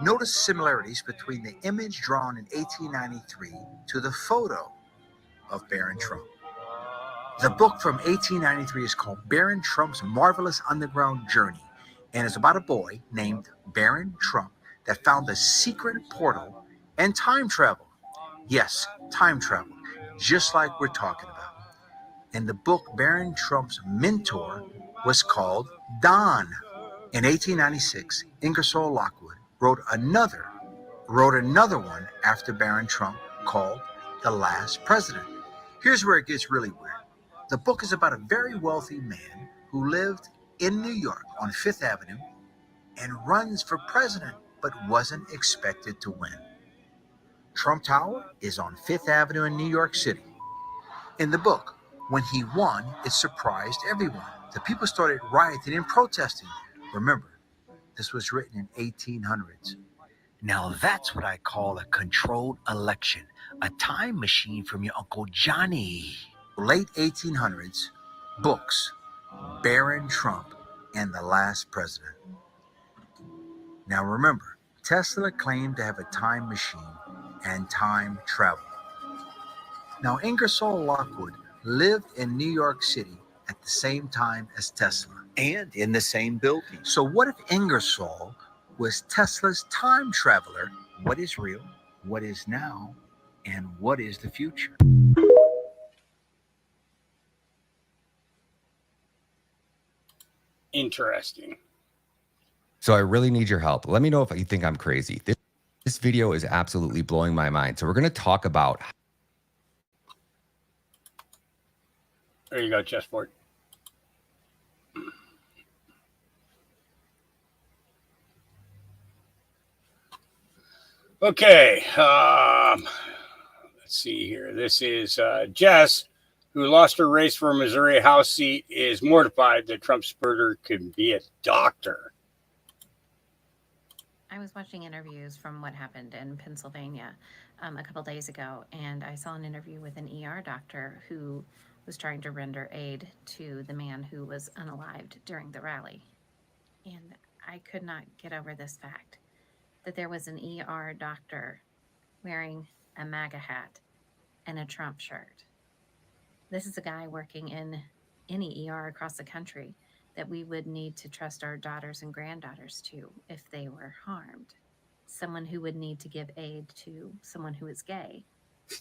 Notice similarities between the image drawn in 1893 to the photo of Baron Trump. The book from 1893 is called Baron Trump's Marvelous Underground Journey and is about a boy named Baron Trump that found a secret portal and time travel. Yes, time travel, just like we're talking about. In the book, Baron Trump's mentor was called Don. In 1896, Ingersoll Lockwood wrote another one after Baron Trump called The Last President. Here's where it gets really weird. The book is about a very wealthy man who lived in New York on Fifth Avenue and runs for president, but wasn't expected to win. Trump Tower is on Fifth Avenue in New York City. In the book, when he won, it surprised everyone. The people started rioting and protesting. Remember, this was written in 1800s. Now that's what I call a controlled election, a time machine from your Uncle Johnny. Late 1800s, books, Baron Trump and The Last President. Now remember, Tesla claimed to have a time machine and time travel. Now Ingersoll Lockwood lived in New York City at the same time as Tesla and in the same building. So what if Ingersoll was Tesla's time traveler? What is real, what is now, and what is the future? Interesting. So I really need your help. Let me know if you think I'm crazy. This video is absolutely blowing my mind. So we're going to talk about. There you go, chessboard. Okay. Let's see here. This is Jess, who lost her race for a Missouri House seat, is mortified that Trump supporter can be a doctor. I was watching interviews from what happened in Pennsylvania a couple days ago, and I saw an interview with an ER doctor who was trying to render aid to the man who was unalived during the rally. And I could not get over this fact that there was an ER doctor wearing a MAGA hat and a Trump shirt. This is a guy working in any ER across the country that we would need to trust our daughters and granddaughters to if they were harmed. Someone who would need to give aid to someone who is gay,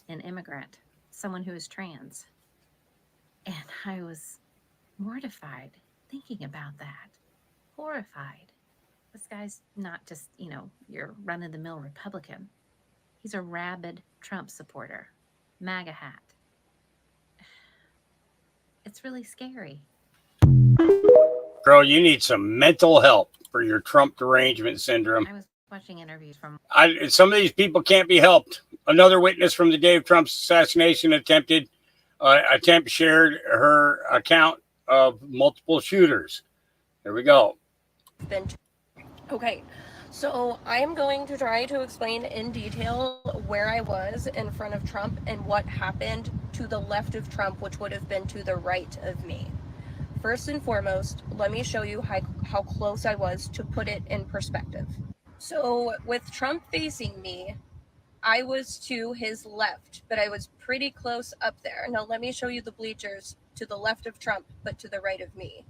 an immigrant, someone who is trans. And I was mortified thinking about that. Horrified. This guy's not just, your run-of-the-mill Republican. He's a rabid Trump supporter. MAGA hat. It's really scary. Girl, you need some mental help for your Trump derangement syndrome. I was watching interviews from... Some of these people can't be helped. Another witness from the day of Trump's assassination attempt shared her account of multiple shooters. There we go. Okay, so I am going to try to explain in detail where I was in front of Trump and what happened to the left of Trump, which would have been to the right of me. First and foremost, let me show you how close I was to put it in perspective. So with Trump facing me, I was to his left, but I was pretty close up there. Now let me show you the bleachers to the left of Trump, but to the right of me.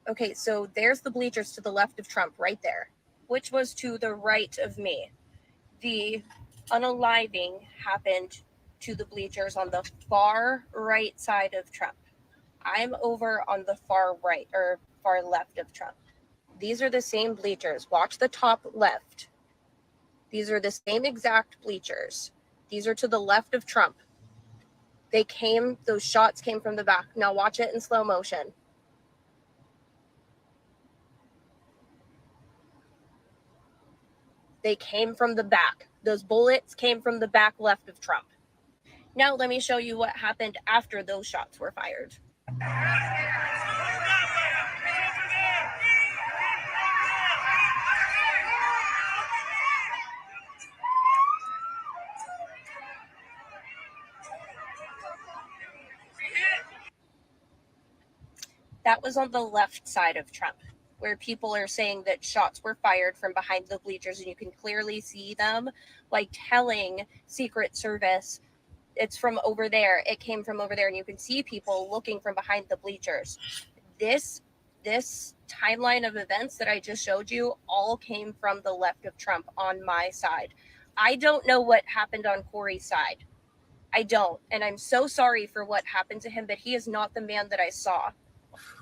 Okay, so there's the bleachers to the left of Trump right there, which was to the right of me. The unaliving happened to the bleachers on the far right side of Trump. I'm over on the far right or far left of Trump. These are the same bleachers. Watch the top left. These are the same exact bleachers. These are to the left of Trump. Those shots came from the back. Now watch it in slow motion. They came from the back. Those bullets came from the back left of Trump. Now let me show you what happened after those shots were fired. That was on the left side of Trump, where people are saying that shots were fired from behind the bleachers, and you can clearly see them like telling Secret Service, it's from over there, it came from over there, and you can see people looking from behind the bleachers. This timeline of events that I just showed you all came from the left of Trump on my side. I don't know what happened on Corey's side. I don't, and I'm so sorry for what happened to him, but he is not the man that I saw.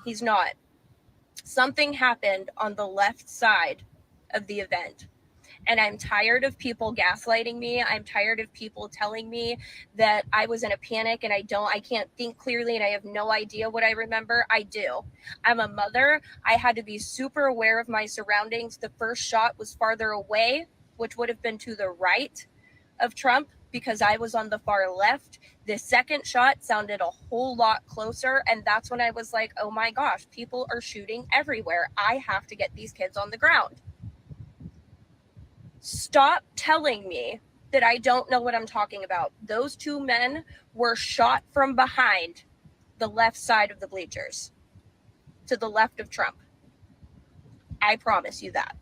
He's not. Something happened on the left side of the event. And I'm tired of people gaslighting me. I'm tired of people telling me that I was in a panic and I can't think clearly and I have no idea what I remember. I do. I'm a mother. I had to be super aware of my surroundings. The first shot was farther away, which would have been to the right of Trump because I was on the far left. The second shot sounded a whole lot closer. And that's when I was like, oh my gosh, people are shooting everywhere. I have to get these kids on the ground. Stop telling me that I don't know what I'm talking about. Those two men were shot from behind the left side of the bleachers to the left of Trump. I promise you that.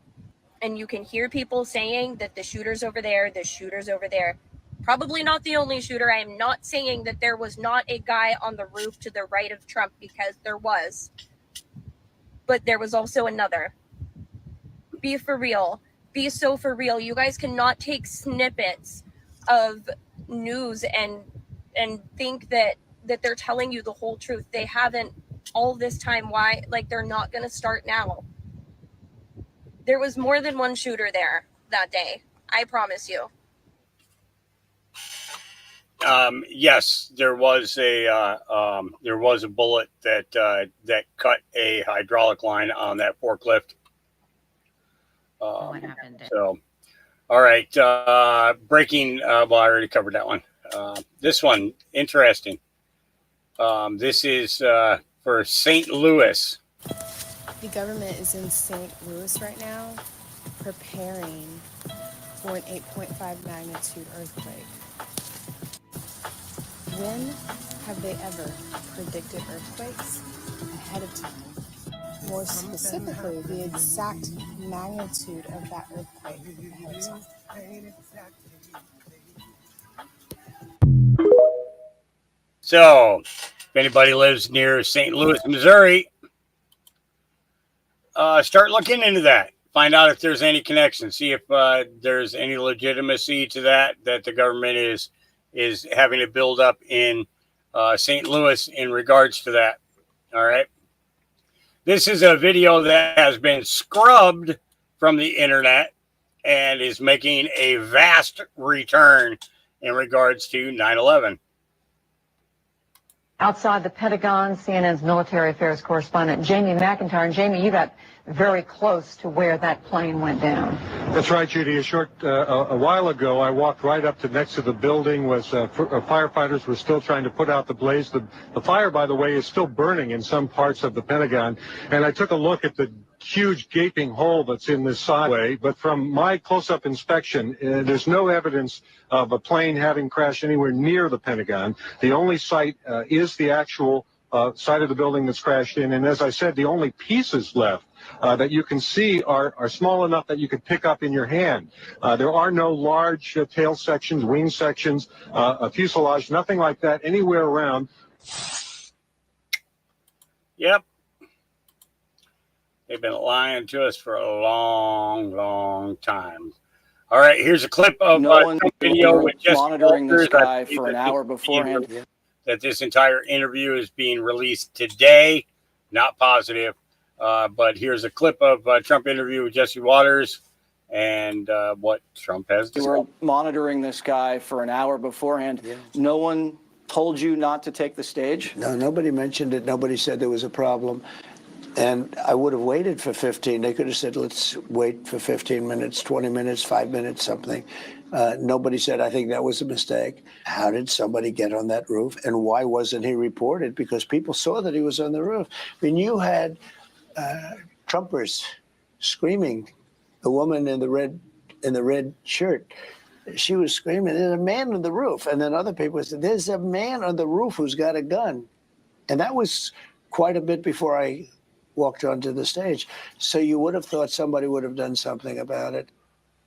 And you can hear people saying that the shooter's over there, the shooter's over there. Probably not the only shooter. I am not saying that there was not a guy on the roof to the right of Trump, because there was. But there was also another. Be for real. Be so for real. You guys cannot take snippets of news and think that they're telling you the whole truth. They haven't all this time. Why? Like, they're not going to start now. There was more than one shooter there that day. I promise you. Yes, there was a bullet that cut a hydraulic line on that forklift. What happened? So, all right. Breaking. Well, I already covered that one. This one, interesting. This is for St. Louis. The government is in St. Louis right now preparing for an 8.5 magnitude earthquake. When have they ever predicted earthquakes ahead of time? More specifically, the exact magnitude of that earthquake ahead of time. So, if anybody lives near St. Louis, Missouri, start looking into that. Find out if there's any connection. See if there's any legitimacy to that the government is having to build up in St. Louis in regards to that. All right. This is a video that has been scrubbed from the internet and is making a vast return in regards to 9/11. Outside the Pentagon, CNN's military affairs correspondent Jamie McIntyre. And Jamie, you got very close to where that plane went down. That's right, Judy. A while ago, I walked right up to next to the building. Firefighters were still trying to put out the blaze. The fire, by the way, is still burning in some parts of the Pentagon. And I took a look at the huge gaping hole that's in this sideway. But from my close-up inspection, there's no evidence of a plane having crashed anywhere near the Pentagon. The only site is the actual side of the building that's crashed in. And as I said, the only pieces left that you can see are small enough that you could pick up in your hand. There are no large tail sections, wing sections, a fuselage, nothing like that anywhere around. Yep. They've been lying to us for a long, long time. All right, here's a clip of video with Jesse monitoring Walters. this guy for an hour beforehand. That this entire interview is being released today. Not positive. But here's a clip of Trump interview with Jesse Walters and what Trump has to say. We were monitoring this guy for an hour beforehand. Yeah. No one told you not to take the stage? No, nobody mentioned it. Nobody said there was a problem. And I would have waited for 15. They could have said, let's wait for 15 minutes, 20 minutes, 5 minutes, something. Nobody said, I think that was a mistake. How did somebody get on that roof? And why wasn't he reported? Because people saw that he was on the roof. I mean, you had Trumpers screaming. The woman in the red shirt, she was screaming, there's a man on the roof. And then other people said, there's a man on the roof who's got a gun. And that was quite a bit before I walked onto the stage. So you would have thought somebody would have done something about it.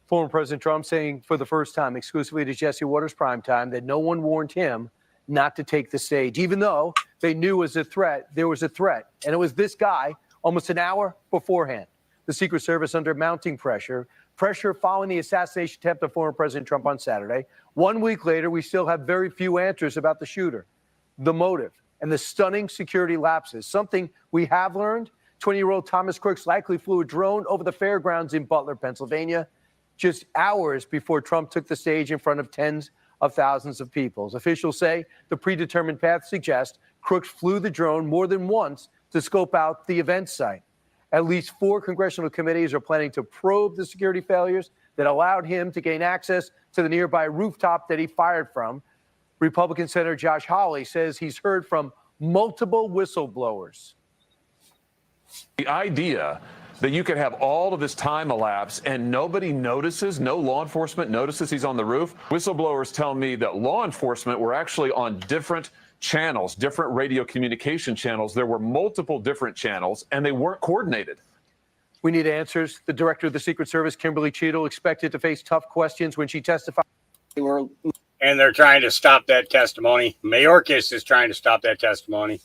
Former President Trump saying for the first time exclusively to Jesse Waters Primetime that no one warned him not to take the stage, even though they knew was a threat. There was a threat. And it was this guy almost an hour beforehand. The Secret Service under mounting pressure following the assassination attempt of former President Trump on Saturday. 1 week later, we still have very few answers about the shooter, the motive, and the stunning security lapses. Something we have learned, 20-year-old Thomas Crooks likely flew a drone over the fairgrounds in Butler, Pennsylvania, just hours before Trump took the stage in front of tens of thousands of people. Officials say the predetermined path suggests Crooks flew the drone more than once to scope out the event site. At least 4 congressional committees are planning to probe the security failures that allowed him to gain access to the nearby rooftop that he fired from. Republican Senator Josh Hawley says he's heard from multiple whistleblowers. The idea that you could have all of this time elapse and nobody notices, no law enforcement notices he's on the roof. Whistleblowers tell me that law enforcement were actually on different channels, different radio communication channels. There were multiple different channels and they weren't coordinated. We need answers. The director of the Secret Service, Kimberly Cheadle, expected to face tough questions when she testified. And they're trying to stop that testimony. Mayorkas is trying to stop that testimony,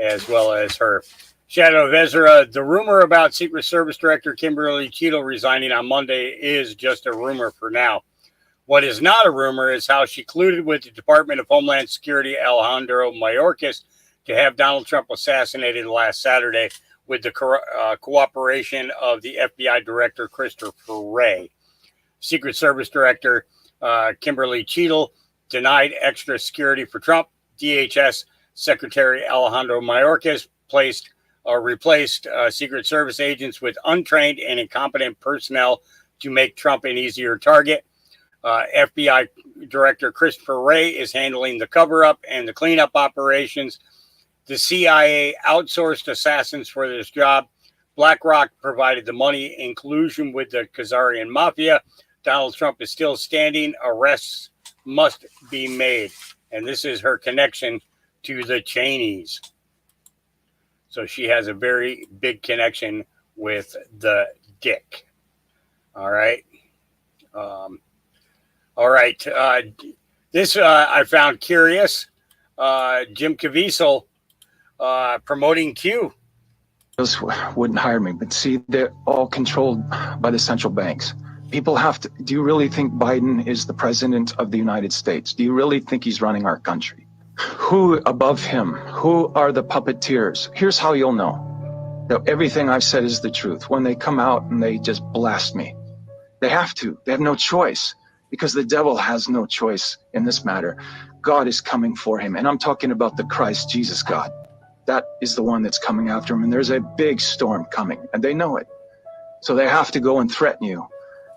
as well as her. Shadow of Ezra, the rumor about Secret Service Director Kimberly Cheadle resigning on Monday is just a rumor for now. What is not a rumor is how she colluded with the Department of Homeland Security, Alejandro Mayorkas, to have Donald Trump assassinated last Saturday with the cooperation of the FBI Director Christopher Wray. Secret Service Director Kimberly Cheadle denied extra security for Trump. DHS Secretary Alejandro Mayorkas replaced Secret Service agents with untrained and incompetent personnel to make Trump an easier target. FBI Director Christopher Wray is handling the cover-up and the cleanup operations. The CIA outsourced assassins for this job. BlackRock provided the money in collusion with the Khazarian mafia. Donald Trump is still standing. Arrests must be made. And this is her connection to the Cheneys. So she has a very big connection with the Dick. All right. All right. This I found curious. Jim Caviezel promoting Q. Those wouldn't hire me, but see, they're all controlled by the central banks. People have to. Do you really think Biden is the president of the United States? Do you really think he's running our country? Who above him? Who are the puppeteers? Here's how you'll know that everything I've said is the truth. When they come out and they just blast me, they have to. They have no choice, because the devil has no choice in this matter. God is coming for him, and I'm talking about the Christ Jesus God. That is the one that's coming after him, and there's a big storm coming, and they know it. So they have to go and threaten you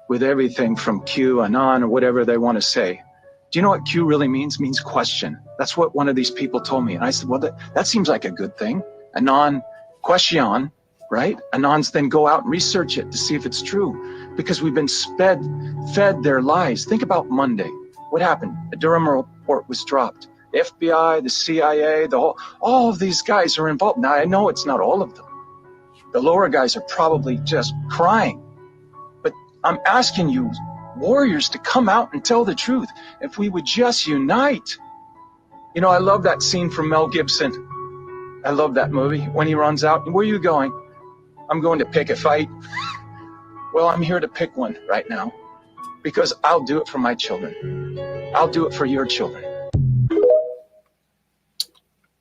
with everything from Q, Anon, or whatever they want to say. Do you know what Q really means? It means question. That's what one of these people told me. And I said, well, that seems like a good thing. Anon, question, right? Anons then go out and research it to see if it's true, because we've been fed their lies. Think about Monday. What happened? The Durham report was dropped. The FBI, the CIA, all of these guys are involved. Now, I know it's not all of them. The lower guys are probably just crying. But I'm asking you, warriors, to come out and tell the truth. If we would just unite. You know, I love that scene from Mel Gibson. I love that movie. When he runs out, where are you going? I'm going to pick a fight. Well, I'm here to pick one right now, because I'll do it for my children. I'll do it for your children.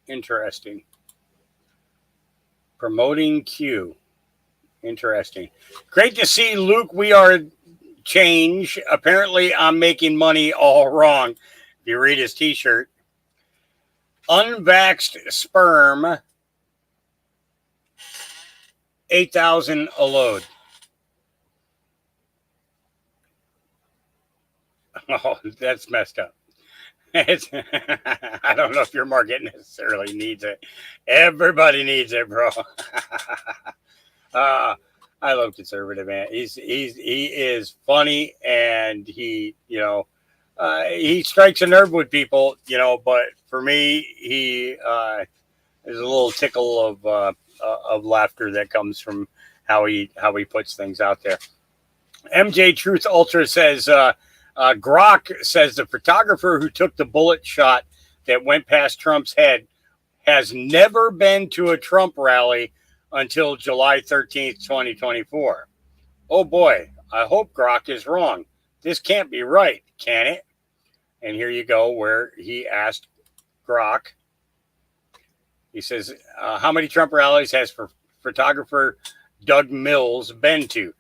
Interesting. Promoting Q. Interesting. Great to see, Luke. We are change. Apparently, I'm making money all wrong. If you read his t-shirt. Unvaxxed sperm, 8,000 a load. Oh, that's messed up. I don't know if your market necessarily needs it. Everybody needs it, bro. I love conservative, man. He is funny, and he strikes a nerve with people, but for me, there's a little tickle of laughter that comes from how he puts things out there. MJ Truth Ultra says, Grok says the photographer who took the bullet shot that went past Trump's head has never been to a Trump rally until July 13th, 2024. Oh boy, I hope Grok is wrong. This can't be right, can it? And here you go, where he asked Grok. He says, how many Trump rallies has photographer Doug Mills been to?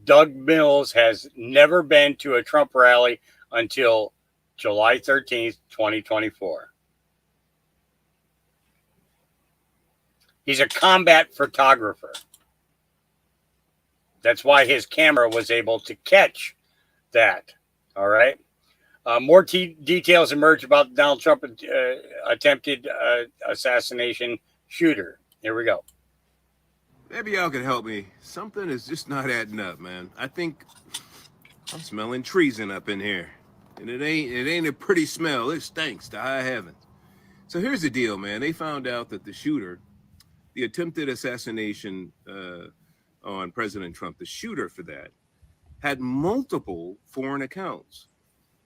Doug Mills has never been to a Trump rally until July 13th, 2024. He's a combat photographer. That's why his camera was able to catch that. All right. More details emerge about the Donald Trump attempted assassination shooter. Here we go. Maybe y'all can help me. Something is just not adding up, man. I think I'm smelling treason up in here. And it ain't a pretty smell. It stinks to high heavens. So here's the deal, man. They found out that the shooter, the attempted assassination on President Trump, the shooter for that, had multiple foreign accounts,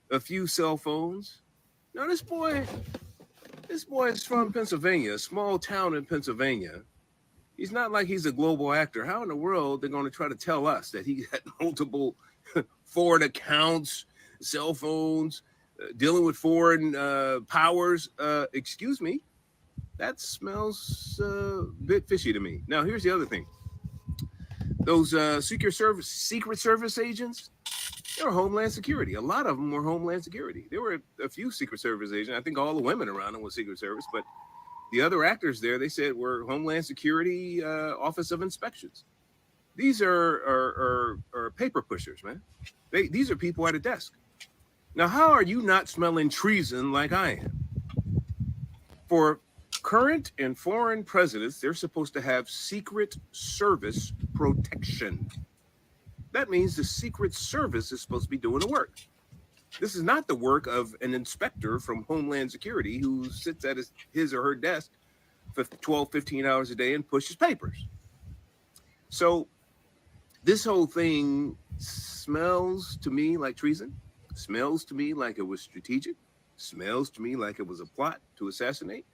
a few cell phones. Now this boy is from Pennsylvania, a small town in Pennsylvania. He's not like he's a global actor. How in the world they're going to try to tell us that he had multiple foreign accounts, cell phones, dealing with foreign powers? Excuse me, that smells a bit fishy to me. Now, here's the other thing. Those Secret Service agents, they were Homeland Security. A lot of them were Homeland Security. There were a few Secret Service agents. I think all the women around them were Secret Service, but the other actors there, they said, were Homeland Security Office of Inspections. These are paper pushers, man. These are people at a desk. Now, how are you not smelling treason like I am? For current and foreign presidents, they're supposed to have Secret Service protection. That means the Secret Service is supposed to be doing the work. This is not the work of an inspector from Homeland Security who sits at his or her desk for 12, 15 hours a day and pushes papers. So this whole thing smells to me like treason, smells to me like it was strategic, smells to me like it was a plot to assassinate,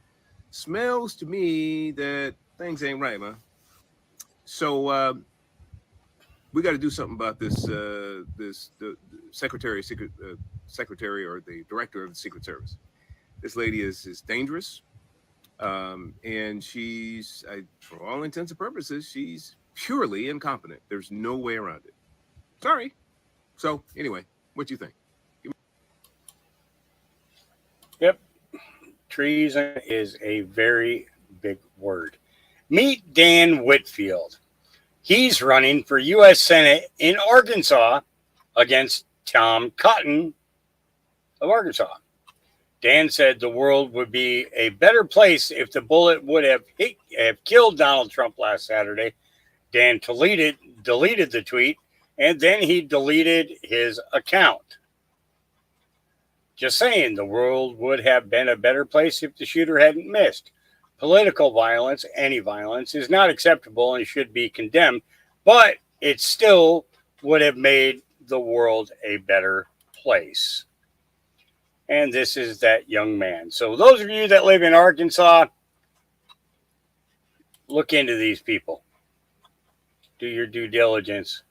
smells to me that things ain't right, man. So we got to do something about this. The secretary or the director of the Secret Service. This lady is dangerous, and she's, for all intents and purposes, she's purely incompetent. There's no way around it. Sorry. So anyway, what do you think? Yep. Treason is a very big word. Meet Dan Whitfield. He's running for U.S. Senate in Arkansas against Tom Cotton of Arkansas. Dan said the world would be a better place if the bullet would have killed Donald Trump last Saturday. Dan deleted the tweet, and then he deleted his account. Just saying, the world would have been a better place if the shooter hadn't missed. Political violence, any violence, is not acceptable and should be condemned, but it still would have made the world a better place. And this is that young man. So those of you that live in Arkansas, look into these people. Do your due diligence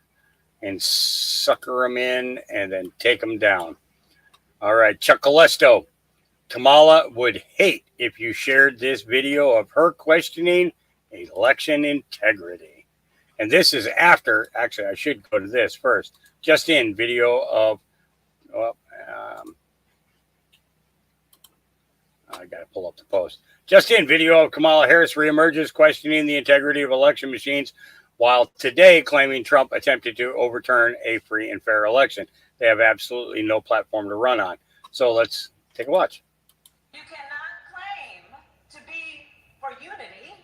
and sucker them in and then take them down. All right, Chuck Calesto. Kamala would hate if you shared this video of her questioning election integrity. And this is after, actually, I should go to this first. Just in video of, I got to pull up the post. Just in video of Kamala Harris reemerges questioning the integrity of election machines, while today claiming Trump attempted to overturn a free and fair election. They have absolutely no platform to run on. So let's take a watch. You cannot claim to be for unity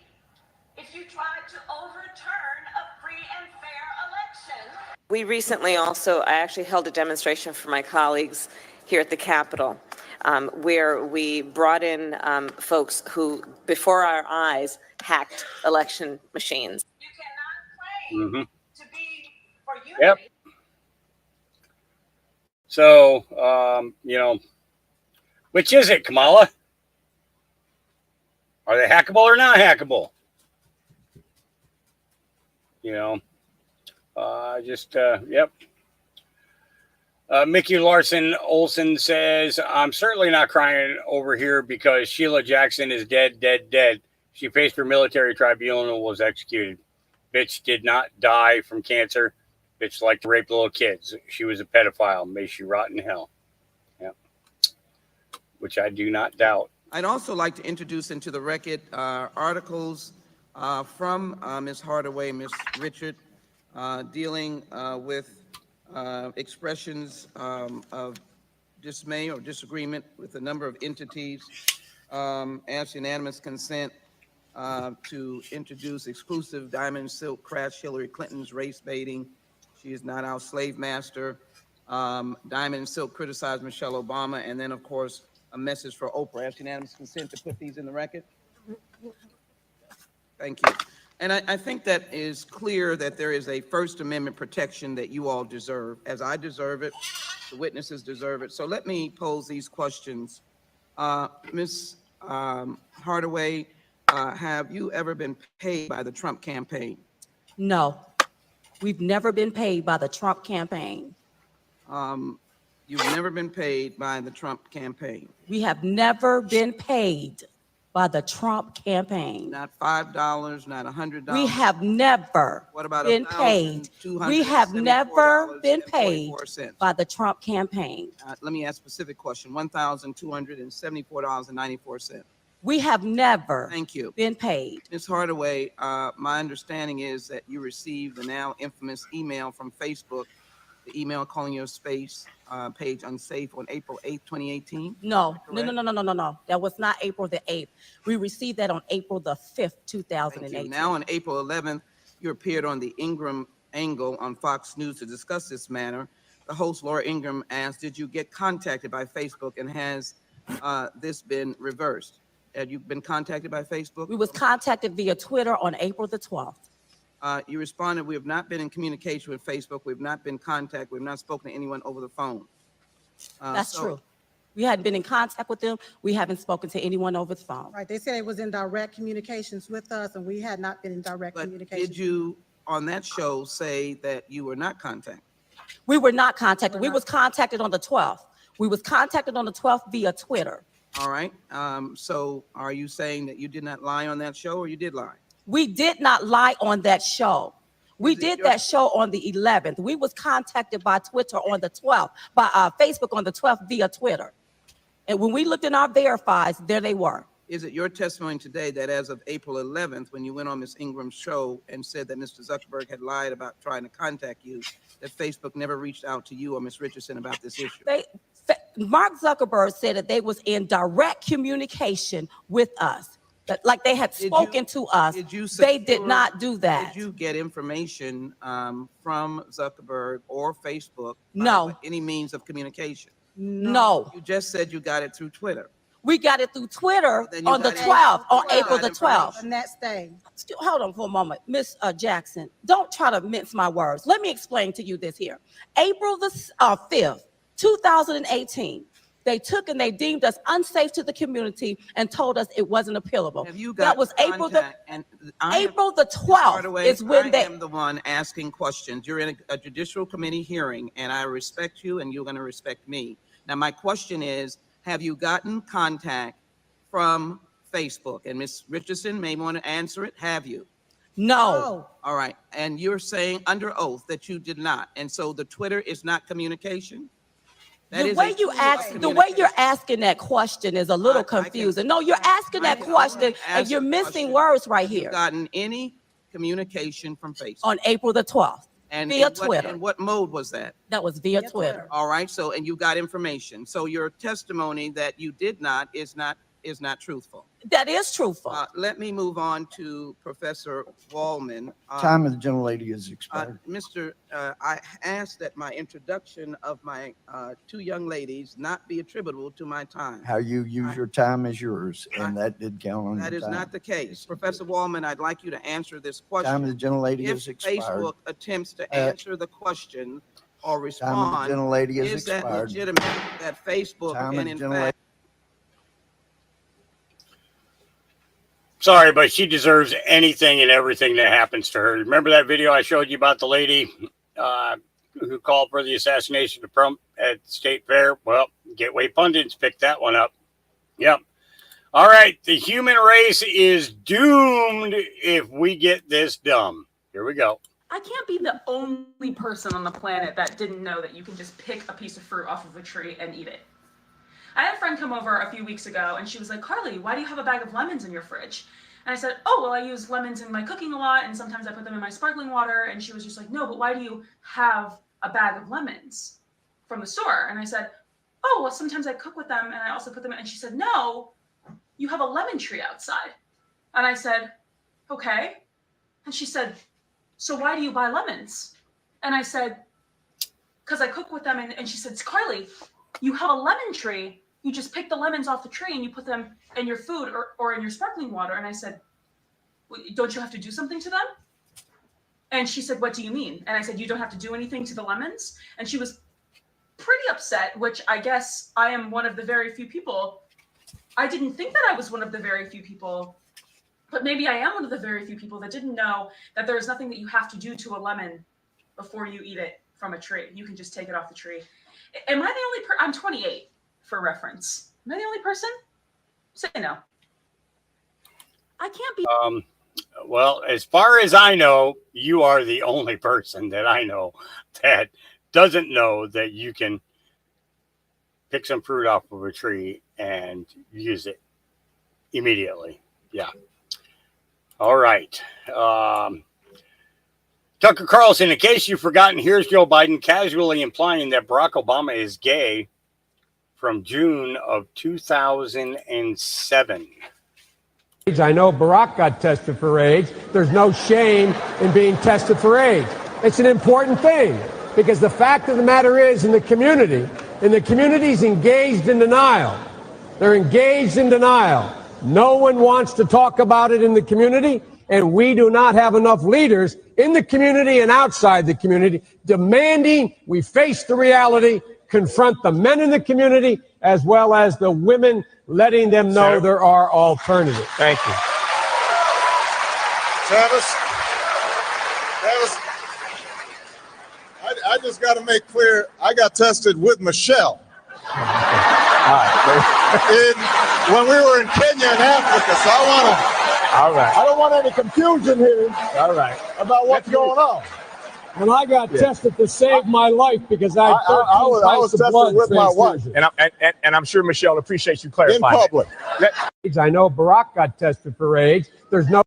if you try to overturn a free and fair election. We recently I actually held a demonstration for my colleagues here at the Capitol, where we brought in folks who, before our eyes, hacked election machines. You cannot claim to be for unity. Yep. So, which is it, Kamala? Are they hackable or not hackable? Yep. Mickey Larson Olson says, I'm certainly not crying over here because Sheila Jackson is dead. She faced her military tribunal and was executed. Bitch did not die from cancer. Bitch liked to rape little kids. She was a pedophile. May she rot in hell. Yep. Which I do not doubt. I'd also like to introduce into the record articles from Ms. Hardaway, Ms. Richard, dealing with expressions of dismay or disagreement with a number of entities, asked unanimous consent to introduce exclusive diamond silk crash Hillary Clinton's race baiting. She is not our slave master. Diamond silk criticized Michelle Obama, and then of course a message for Oprah. Ask unanimous consent to put these in the record. Thank you. And I think that is clear that there is a First Amendment protection that you all deserve, as I deserve it, the witnesses deserve it. So let me pose these questions. Ms. Hardaway, have you ever been paid by the Trump campaign? No, we've never been paid by the Trump campaign. You've never been paid by the Trump campaign? We have never been paid by the Trump campaign. Not $5, not $100. We have never been paid. We have never been paid by the Trump campaign. Let me ask a specific question. $1,274.94. We have never been paid. Ms. Hardaway, my understanding is that you received the now infamous email from Facebook, the email calling your space page unsafe on April 8th, 2018? No. That was not April the 8th. We received that on April the 5th, 2018. Now on April 11th, you appeared on the Ingram Angle on Fox News to discuss this matter. the host, Laura Ingram, asked, did you get contacted by Facebook, and has this been reversed? Have you been contacted by Facebook? We was contacted via Twitter on April the 12th. You responded, we have not been in communication with Facebook. We've not been contacted. We've not spoken to anyone over the phone. That's true. We hadn't been in contact with them. We haven't spoken to anyone over the phone. Right, they said it was in direct communications with us, and we had not been in direct communication. Did you, on that show, say that you were not contacted? We were not contacted. We was contacted on the 12th. We was contacted on the 12th via Twitter. All right. So are you saying that you did not lie on that show, or you did lie? We did not lie on that show. We did that show on the 11th. We was contacted by Twitter on the 12th, by Facebook on the 12th via Twitter. And when we looked in our verifies, there they were. Is it your testimony today that as of April 11th, when you went on Ms. Ingram's show and said that Mr. Zuckerberg had lied about trying to contact you, that Facebook never reached out to you or Ms. Richardson about this issue? Mark Zuckerberg said that they was in direct communication with us. That, like they had spoken to us. They did not do that. Did you get information from Zuckerberg or Facebook? No. By any means of communication? No. You just said you got it through Twitter. We got it through Twitter on the 12th, on April the 12th. The next day. Hold on for a moment. Miss Jackson, don't try to mince my words. Let me explain to you this here. April the 5th, 2018, they took and they deemed us unsafe to the community and told us it wasn't appealable. That was April the 12th is when I am the one asking questions. You're in a judicial committee hearing, and I respect you, and you're going to respect me. Now, my question is, have you gotten contact from Facebook? And Ms. Richardson may want to answer it. Have you? No. All right. And you're saying under oath that you did not. And so the Twitter is not communication? The way you're asking that question is a little confusing. No, you're asking that question and you're missing words right here. Have you gotten any communication from Facebook? On April the 12th, via Twitter. And what mode was that? That was via Twitter. All right. So, and you got information. So your testimony that you did not is not truthful. That is truthful. Let me move on to Professor Wallman. Time of the gentlelady is expired. I asked that my introduction of my two young ladies not be attributable to my time. How you use your time is yours, and that did count on That your is time. not the case. Professor Wallman, I'd like you to answer this question. Time of the gentlelady If is expired. Facebook attempts to answer the question or Time of respond, the gentlelady is is that expired. legitimate that Facebook Time of and the in gentlelady. fact Sorry, but she deserves anything and everything that happens to her. Remember that video I showed you about the lady who called for the assassination of Trump at the State Fair? Well, Gateway Pundits picked that one up. Yep. All right. The human race is doomed if we get this dumb. Here we go. I can't be the only person on the planet that didn't know that you can just pick a piece of fruit off of a tree and eat it. I had a friend come over a few weeks ago and she was like, Carly, why do you have a bag of lemons in your fridge? And I said, oh, well, I use lemons in my cooking a lot and sometimes I put them in my sparkling water. And she was just like, no, but why do you have a bag of lemons from the store? And I said, oh, well, sometimes I cook with them and I also put them in. And she said, no, you have a lemon tree outside. And I said, okay. And she said, so why do you buy lemons? And I said, because I cook with them. And she said, Carly, you have a lemon tree. You just pick the lemons off the tree and you put them in your food or in your sparkling water. And I said, don't you have to do something to them? And she said, what do you mean? And I said, you don't have to do anything to the lemons? And she was pretty upset, which I guess I am one of the very few people. I didn't think that I was one of the very few people, but maybe I am one of the very few people that didn't know that there is nothing that you have to do to a lemon before you eat it from a tree. You can just take it off the tree. Am I the only person? I'm 28 for reference. Am I the only person? Say no. I can't be. Well, as far as I know, you are the only person that I know that doesn't know that you can pick some fruit off of a tree and use it immediately. Yeah. All right. Tucker Carlson, in case you've forgotten, here's Joe Biden casually implying that Barack Obama is gay from June of 2007. I know Barack got tested for AIDS. There's no shame in being tested for AIDS. It's an important thing. Because the fact of the matter is, in the community's engaged in denial. They're engaged in denial. No one wants to talk about it in the community, and we do not have enough leaders in the community and outside the community demanding we face the reality, confront the men in the community, as well as the women, letting them know Senator, there are alternatives. Thank you. Travis, I just got to make clear, I got tested with Michelle. When we were in Kenya and Africa, so I don't want any confusion here. About what's going on. When I got tested to save my life because I had 13 I was pints of blood tested with my wife. transfusion. And I'm sure Michelle appreciates you clarifying. In public. I know Barack got tested for AIDS. There's no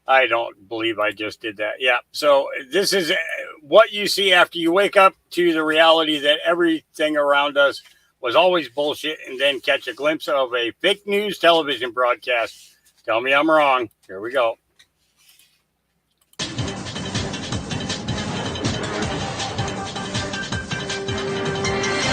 I don't believe I just did that. Yeah. So this is what you see after you wake up to the reality that everything around us was always bullshit, and then catch a glimpse of a fake news television broadcast. Tell me I'm wrong. Here we go.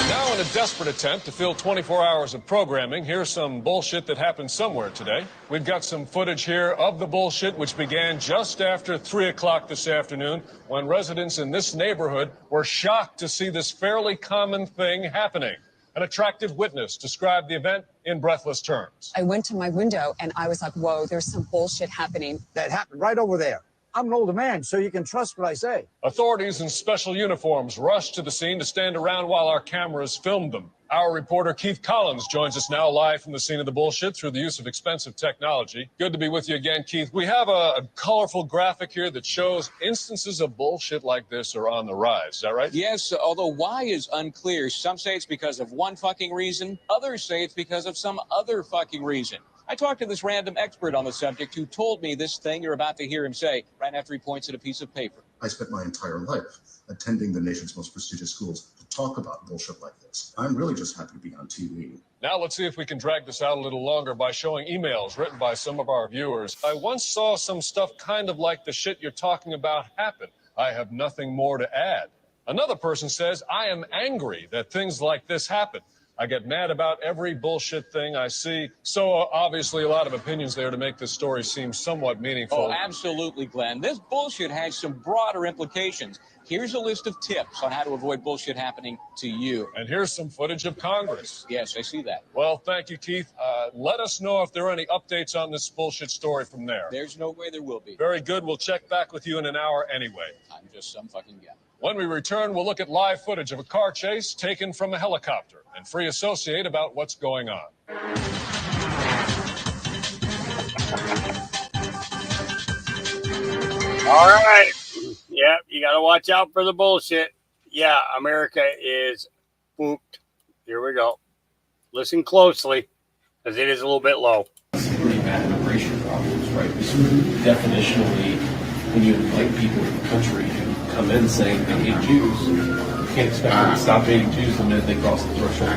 Now, in a desperate attempt to fill 24 hours of programming, here's some bullshit that happened somewhere today. We've got some footage here of the bullshit, which began just after 3 o'clock this afternoon, when residents in this neighborhood were shocked to see this fairly common thing happening. An attractive witness described the event in breathless terms. I went to my window and I was like, whoa, there's some bullshit happening. That happened right over there. I'm an older man, so you can trust what I say. Authorities in special uniforms rushed to the scene to stand around while our cameras filmed them. Our reporter Keith Collins joins us now live from the scene of the bullshit through the use of expensive technology. Good to be with you again, Keith. We have a colorful graphic here that shows instances of bullshit like this are on the rise. Is that right? Yes, although why is unclear. Some say it's because of one fucking reason. Others say it's because of some other fucking reason. I talked to this random expert on the subject who told me this thing you're about to hear him say right after he points at a piece of paper. I spent my entire life attending the nation's most prestigious schools to talk about bullshit like this. I'm really just happy to be on TV. Now let's see if we can drag this out a little longer by showing emails written by some of our viewers. I once saw some stuff kind of like the shit you're talking about happen. I have nothing more to add. Another person says, I am angry that things like this happen. I get mad about every bullshit thing I see. So obviously a lot of opinions there to make this story seem somewhat meaningful. Oh, absolutely, Glenn. This bullshit has some broader implications. Here's a list of tips on how to avoid bullshit happening to you. And here's some footage of Congress. Yes, I see that. Well, thank you, Keith. Let us know if there are any updates on this bullshit story from there. There's no way there will be. Very good. We'll check back with you in an hour anyway. I'm just some fucking guy. When we return, we'll look at live footage of a car chase taken from a helicopter and free associate about what's going on. All right. Yeah, you got to watch out for the bullshit. Yeah, America is spooked. Here we go. Listen closely, because it is a little bit low. Pretty bad immigration problems, right? Definitionally, when you invite people to the country who come in saying they hate Jews, you can't expect them to stop hating Jews the minute they cross the threshold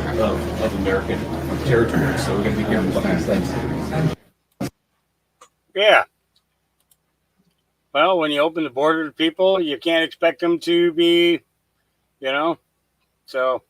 of American territory. So we're going to be careful about these things. Yeah. Well, when you open the border to people, you can't expect them to be, So,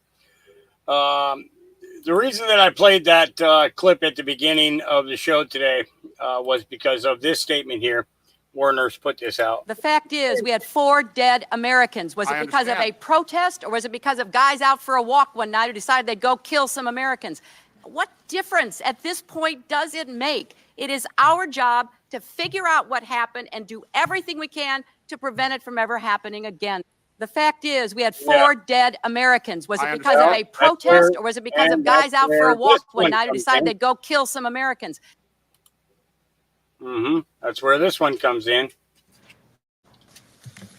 the reason that I played that clip at the beginning of the show today was because of this statement here. Warner's put this out. The fact is, we had 4 dead Americans. Was it because of a protest, or was it because of guys out for a walk one night who decided they'd go kill some Americans? What difference at this point does it make? It is our job to figure out what happened and do everything we can to prevent it from ever happening again. The fact is, we had 4 dead Americans. Was it because of a protest, or was it because of guys out for a walk one night who decided they'd go kill some Americans? That's where this one comes in.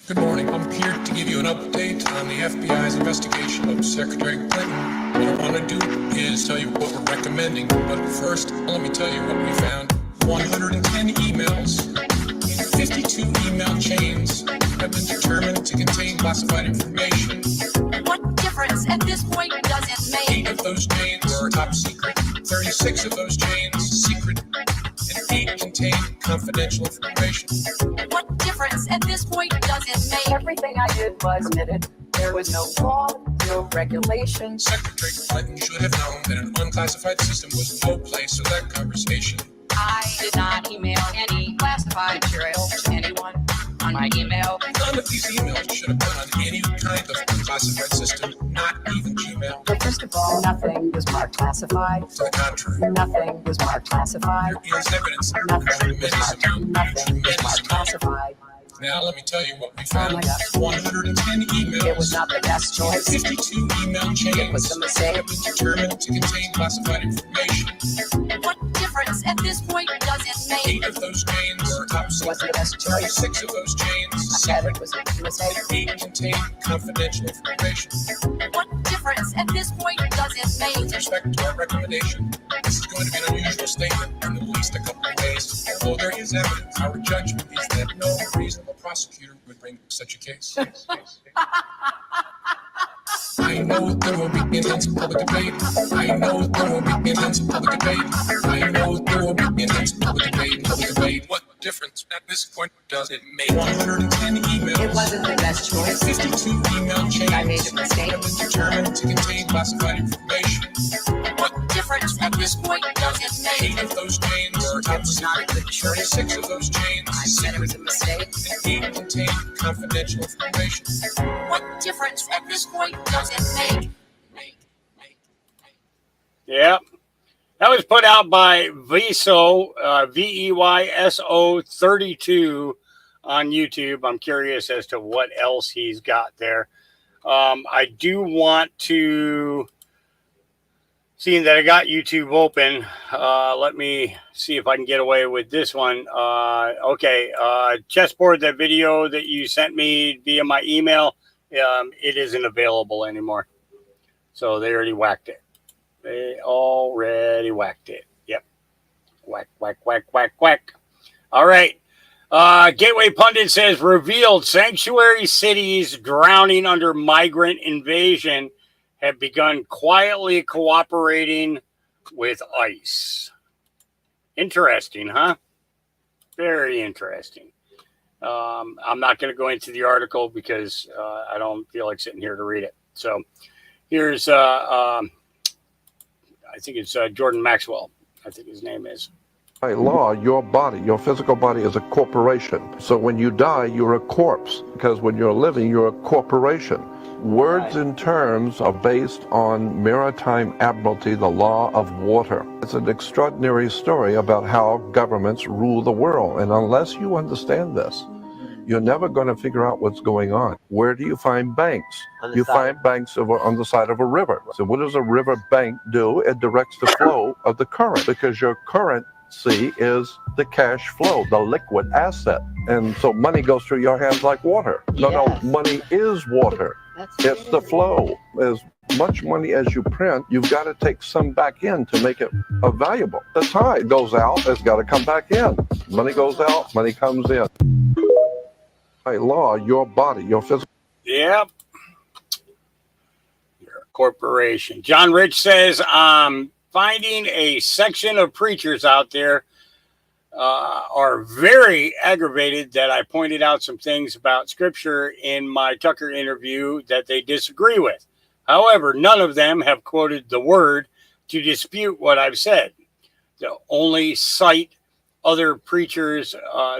Good morning. I'm here to give you an update on the FBI's investigation of Secretary Clinton and a want to do is tell you what we're recommending. But first, let me tell you what we found. 110 emails in 52 email chains have been determined to contain classified information. What difference at this point does it make? 8 of those chains are top secret, 36 of those chains secret, and 8 contain confidential information. What difference at this point does it make? Everything I did was admitted. There was no law, no regulations. Secretary Clinton should have known that an unclassified system was no place for that conversation. I did not email any classified material to anyone on my email. None of these emails should have been on any kind of unclassified system, not even Gmail. But first of all, nothing was marked classified. To the contrary, Nothing was marked classified. there is evidence of Nothing was tremendous marked classified. Now let me tell you what we Oh found. my God. 110 emails. It was not the best choice. 52 email chains It was a mistake. have been determined to contain classified information. What difference at this point does it make? 8 of those chains are top secret. Wasn't the best choice. 6 of those chains I said secret. it was a mistake. 8 contain confidential information. What difference at this point does it With make? respect to our recommendation, this is going to be an unusual statement in at least a couple of ways. Although there is evidence, our judgment is that no reasonable prosecutor would bring such a case. I know there will be intense public debate. I know there will be intense public debate. I know there will be intense public debate. What difference at this point does it make? 110 emails. It wasn't the best choice. 52 email chains I made a mistake. have been determined to contain classified information. What difference at this point does it make? 8 of those chains are top It was not a good choice. 36 of those chains I said it was a mistake. and 8 contain confidential information. What difference at this point does it make? Yeah. That was put out by Veyso, Veyso 32 on YouTube. I'm curious as to what else he's got there. I do want to, seeing that I got YouTube open, let me see if I can get away with this one. Okay, Chessboard, that video that you sent me via my email, it isn't available anymore. So they already whacked it. They already whacked it. Yep. Whack, whack, whack, whack, whack. All right. Gateway Pundit says, revealed sanctuary cities drowning under migrant invasion have begun quietly cooperating with ICE. Interesting, huh? Very interesting. I'm not going to go into the article because I don't feel like sitting here to read it. So here's, I think it's Jordan Maxwell, I think his name is. By law, your body, your physical body is a corporation. So when you die, you're a corpse, because when you're living, you're a corporation. Words and terms are based on maritime admiralty, the law of water. It's an extraordinary story about how governments rule the world. And unless you understand this, you're never going to figure out what's going on. Where do you find banks? You find banks on the side of a river. So what does a river bank do? It directs the flow of the current, because your currency is the cash flow, the liquid asset. And so money goes through your hands like water. No, money is water. It's the flow. As much money as you print, you've got to take some back in to make it valuable. The tide goes out, it's got to come back in. Money goes out, money comes in. By law, your body, your physical. Yep. You're a corporation. John Rich says, finding a section of preachers out there are very aggravated that I pointed out some things about Scripture in my Tucker interview that they disagree with. However, none of them have quoted the word to dispute what I've said. They only cite other preachers.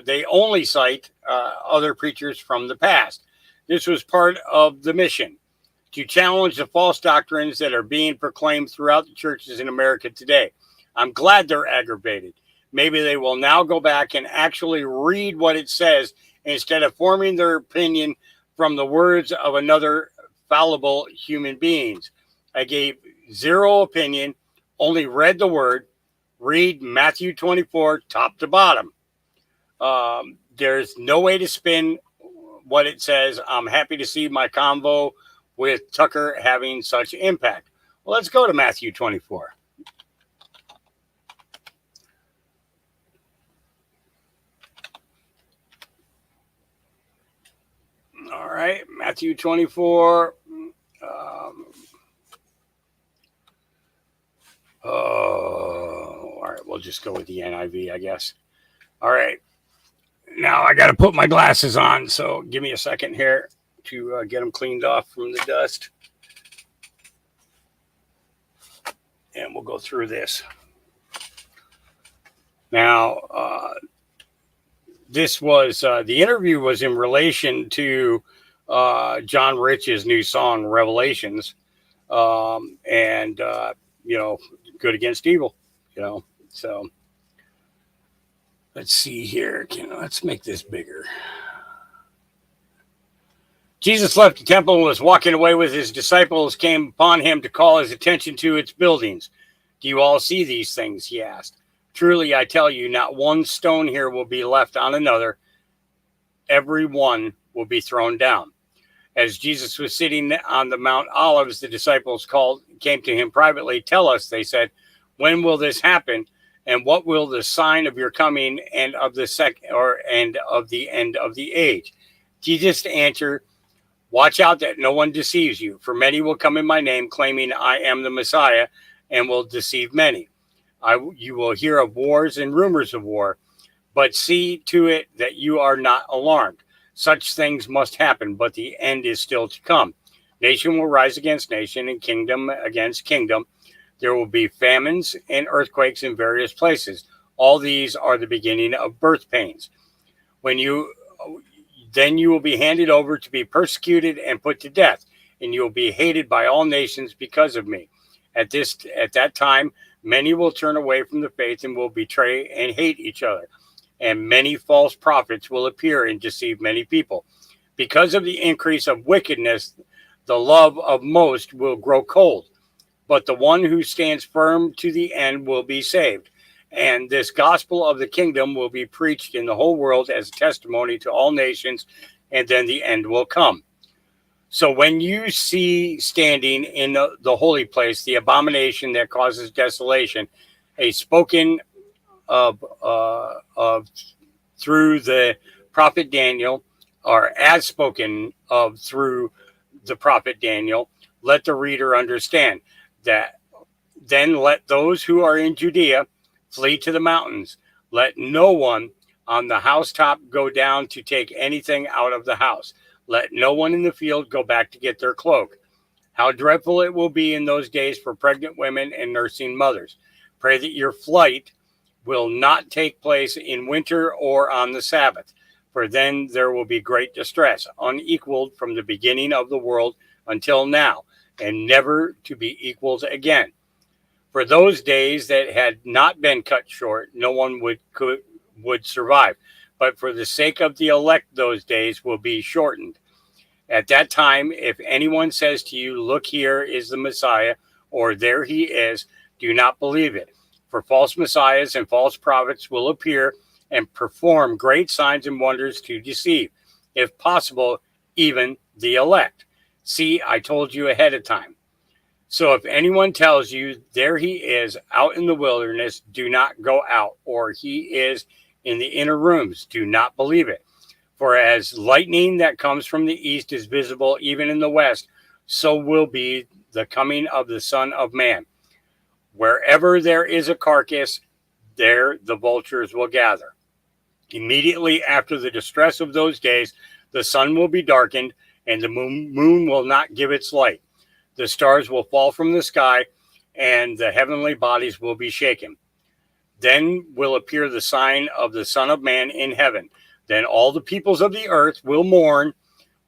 They only cite other preachers from the past. This was part of the mission, to challenge the false doctrines that are being proclaimed throughout the churches in America today. I'm glad they're aggravated. Maybe they will now go back and actually read what it says instead of forming their opinion from the words of another fallible human beings. I gave zero opinion, only read the word. Read Matthew 24, top to bottom. There's no way to spin what it says. I'm happy to see my convo with Tucker having such impact. Well, let's go to Matthew 24. All right, Matthew 24. All right, we'll just go with the NIV, I guess. All right. Now I got to put my glasses on, so give me a second here to get them cleaned off from the dust. And we'll go through this. Now, this was, the interview was in relation to John Rich's new song, Revelations. And, you know, good against evil, you know, so let's see here. Let's make this bigger. Jesus left the temple and was walking away with his disciples, came upon him to call his attention to its buildings. Do you all see these things? He asked. Truly, I tell you, not one stone here will be left on another. Every one will be thrown down. As Jesus was sitting on the Mount Olives, the disciples came to him privately. Tell us, they said, when will this happen? And what will the sign of your coming and of the end of the age? Jesus answered, watch out that no one deceives you, for many will come in my name, claiming I am the Messiah, and will deceive many. You will hear of wars and rumors of war, but see to it that you are not alarmed. Such things must happen, but the end is still to come. Nation will rise against nation and kingdom against kingdom. There will be famines and earthquakes in various places. All these are the beginning of birth pains. Then you will be handed over to be persecuted and put to death, and you will be hated by all nations because of me. At that time, many will turn away from the faith and will betray and hate each other. And many false prophets will appear and deceive many people. Because of the increase of wickedness, the love of most will grow cold. But the one who stands firm to the end will be saved. And this gospel of the kingdom will be preached in the whole world as a testimony to all nations, and then the end will come. So when you see standing in the holy place, the abomination that causes desolation, a spoken of through the prophet Daniel, or as spoken of through the prophet Daniel, let the reader understand that. Then let those who are in Judea flee to the mountains. Let no one on the housetop go down to take anything out of the house. Let no one in the field go back to get their cloak. How dreadful it will be in those days for pregnant women and nursing mothers. Pray that your flight will not take place in winter or on the Sabbath, for then there will be great distress, unequaled from the beginning of the world until now, and never to be equaled again. For those days that had not been cut short, no one would survive. But for the sake of the elect, those days will be shortened. At that time, if anyone says to you, look, here is the Messiah, or there he is, do not believe it. For false messiahs and false prophets will appear and perform great signs and wonders to deceive, if possible, even the elect. See, I told you ahead of time. So if anyone tells you, there he is out in the wilderness, do not go out, or he is in the inner rooms, do not believe it. For as lightning that comes from the east is visible even in the west, so will be the coming of the Son of Man. Wherever there is a carcass, there the vultures will gather. Immediately after the distress of those days, the sun will be darkened, and the moon will not give its light. The stars will fall from the sky, and the heavenly bodies will be shaken. Then will appear the sign of the Son of Man in heaven. Then all the peoples of the earth will mourn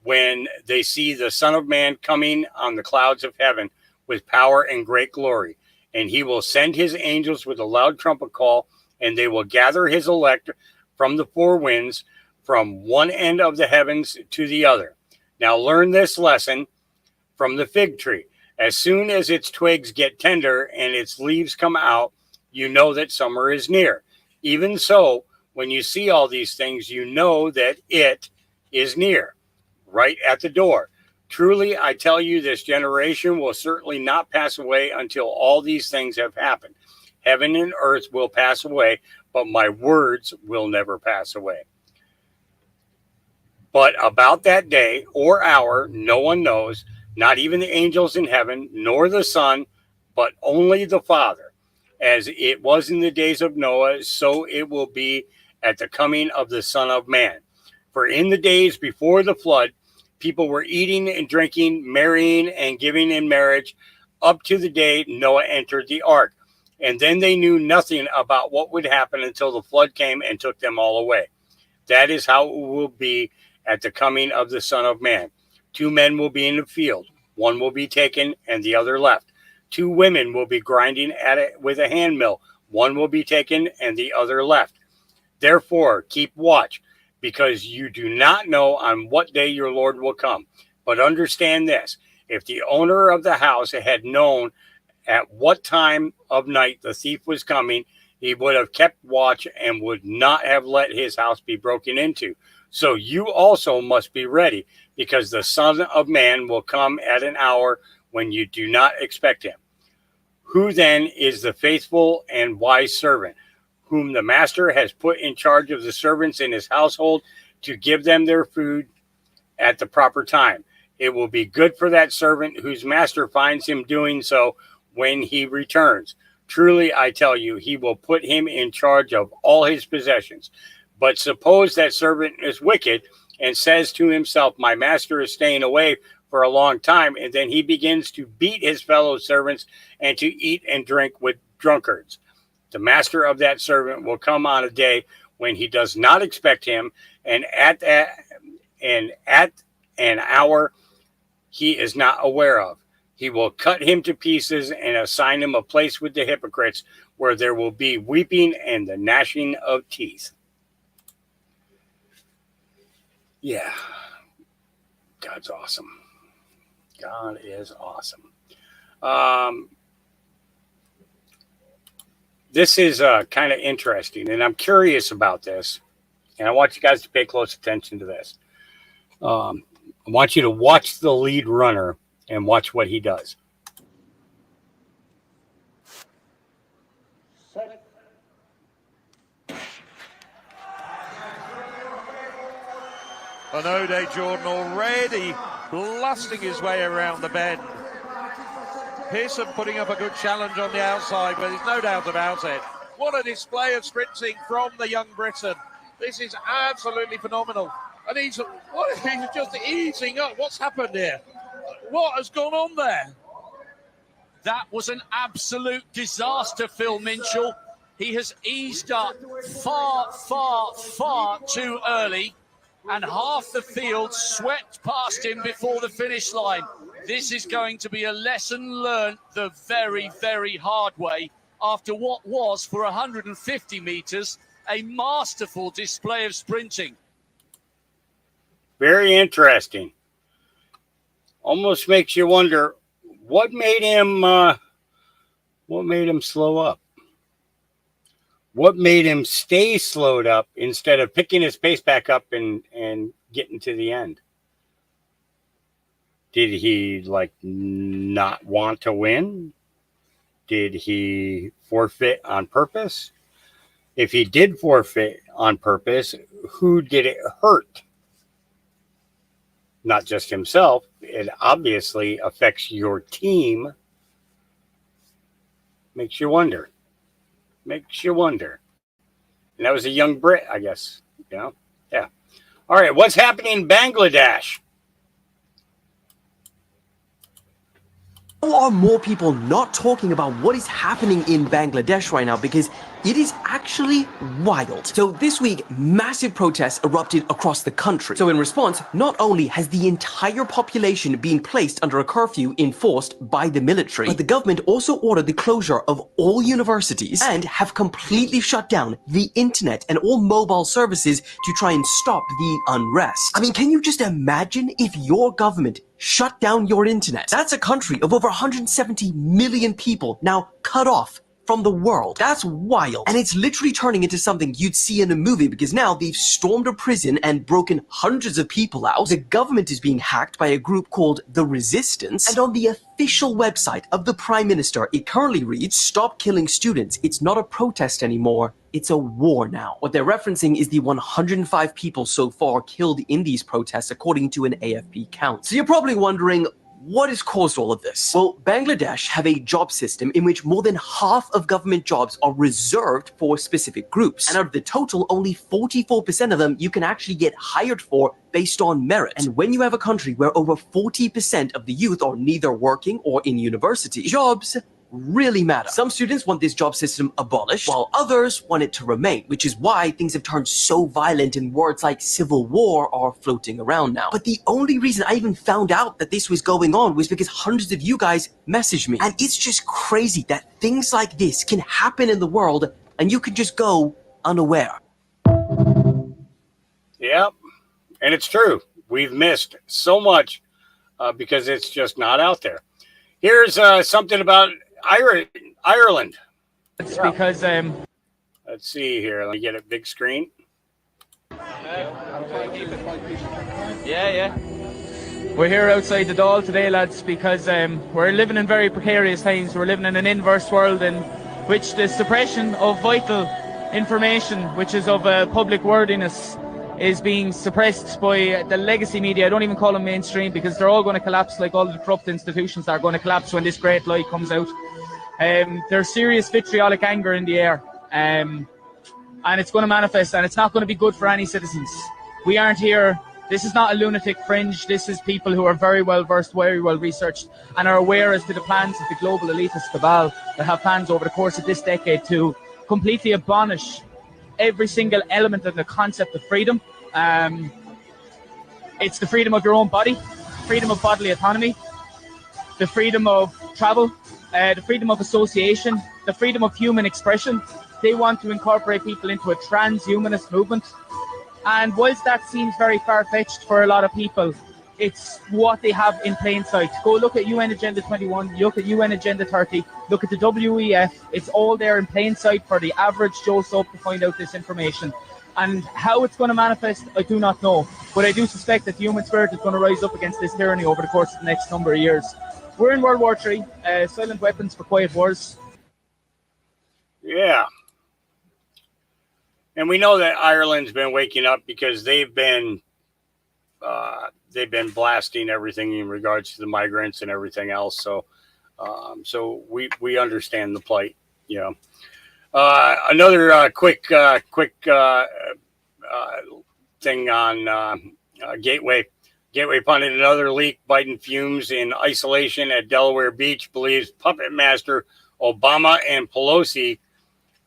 when they see the Son of Man coming on the clouds of heaven with power and great glory. And he will send his angels with a loud trumpet call, and they will gather his elect from the four winds, from one end of the heavens to the other. Now learn this lesson from the fig tree. As soon as its twigs get tender and its leaves come out, you know that summer is near. Even so, when you see all these things, you know that it is near, right at the door. Truly, I tell you, this generation will certainly not pass away until all these things have happened. Heaven and earth will pass away, but my words will never pass away. But about that day or hour, no one knows, not even the angels in heaven, nor the Son, but only the Father. As it was in the days of Noah, so it will be at the coming of the Son of Man. For in the days before the flood, people were eating and drinking, marrying and giving in marriage, up to the day Noah entered the ark. And then they knew nothing about what would happen until the flood came and took them all away. That is how it will be at the coming of the Son of Man. 2 men will be in the field. One will be taken and the other left. 2 women will be grinding at it with a hand mill. One will be taken and the other left. Therefore, keep watch, because you do not know on what day your Lord will come. But understand this, if the owner of the house had known at what time of night the thief was coming, he would have kept watch and would not have let his house be broken into. So you also must be ready, because the Son of Man will come at an hour when you do not expect him. Who then is the faithful and wise servant, whom the master has put in charge of the servants in his household to give them their food at the proper time? It will be good for that servant whose master finds him doing so when he returns. Truly, I tell you, he will put him in charge of all his possessions. But suppose that servant is wicked and says to himself, my master is staying away for a long time, and then he begins to beat his fellow servants and to eat and drink with drunkards. The master of that servant will come on a day when he does not expect him, and at an hour he is not aware of. He will cut him to pieces and assign him a place with the hypocrites, where there will be weeping and the gnashing of teeth. Yeah, God's awesome. God is awesome. This is kind of interesting, and I'm curious about this, and I want you guys to pay close attention to this. I want you to watch the lead runner and watch what he does. And O'Day Jordan already blasting his way around the bend. Pearson putting up a good challenge on the outside, but there's no doubt about it. What a display of sprinting from the young Briton. This is absolutely phenomenal. And he's just easing up. What's happened here? What has gone on there? That was an absolute disaster, Phil Minchell. He has eased up far, far, far too early, and half the field swept past him before the finish line. This is going to be a lesson learned the very, very hard way after what was, for 150 meters, a masterful display of sprinting. Very interesting. Almost makes you wonder what made him slow up. What made him stay slowed up instead of picking his pace back up and getting to the end? Did he not want to win? Did he forfeit on purpose? If he did forfeit on purpose, who did it hurt? Not just himself. It obviously affects your team. Makes you wonder. Makes you wonder. And that was a young Brit, I guess. Yeah. All right, what's happening in Bangladesh? Why are more people not talking about what is happening in Bangladesh right now? Because it is actually wild. So this week, massive protests erupted across the country. So in response, not only has the entire population been placed under a curfew enforced by the military, but the government also ordered the closure of all universities and have completely shut down the internet and all mobile services to try and stop the unrest. I mean, can you just imagine if your government shut down your internet? That's a country of over 170 million people now cut off from the world. That's wild. And it's literally turning into something you'd see in a movie, because now they've stormed a prison and broken hundreds of people out. The government is being hacked by a group called The Resistance. And on the official website of the Prime Minister, it currently reads, "Stop killing students. It's not a protest anymore. It's a war now." What they're referencing is the 105 people so far killed in these protests, according to an AFP count. So you're probably wondering, what has caused all of this? Well, Bangladesh have a job system in which more than half of government jobs are reserved for specific groups. And out of the total, only 44% of them you can actually get hired for based on merit. And when you have a country where over 40% of the youth are neither working or in university, jobs really matter. Some students want this job system abolished, while others want it to remain, which is why things have turned so violent and words like civil war are floating around now. But the only reason I even found out that this was going on was because hundreds of you guys messaged me. And it's just crazy that things like this can happen in the world and you can just go unaware. Yep, and it's true. We've missed so much because it's just not out there. Here's something about Ireland. It's because let's see here. Let me get a big screen. Yeah. We're here outside the Dáil today, lads, because we're living in very precarious times. We're living in an inverse world in which the suppression of vital information, which is of public worthiness, is being suppressed by the legacy media. I don't even call them mainstream, because they're all going to collapse, like all the corrupt institutions are going to collapse when this great lie comes out. There's serious vitriolic anger in the air, and it's going to manifest, and it's not going to be good for any citizens. We aren't here. This is not a lunatic fringe. This is people who are very well versed, very well researched, and are aware as to the plans of the global elitist cabal that have plans over the course of this decade to completely abolish every single element of the concept of freedom. It's the freedom of your own body, freedom of bodily autonomy, the freedom of travel, the freedom of association, the freedom of human expression. They want to incorporate people into a transhumanist movement. And whilst that seems very far-fetched for a lot of people, it's what they have in plain sight. Go look at UN Agenda 21, look at UN Agenda 30, look at the WEF. It's all there in plain sight for the average Joe Soap to find out this information. And how it's going to manifest, I do not know. But I do suspect that the human spirit is going to rise up against this tyranny over the course of the next number of years. We're in World War III, silent weapons for quiet wars. Yeah. And we know that Ireland's been waking up because they've been blasting everything in regards to the migrants and everything else. So we understand the plight, you know. Another quick thing on Gateway. Gateway pundit, another leak. Biden fumes in isolation at Delaware Beach, believes puppet master Obama and Pelosi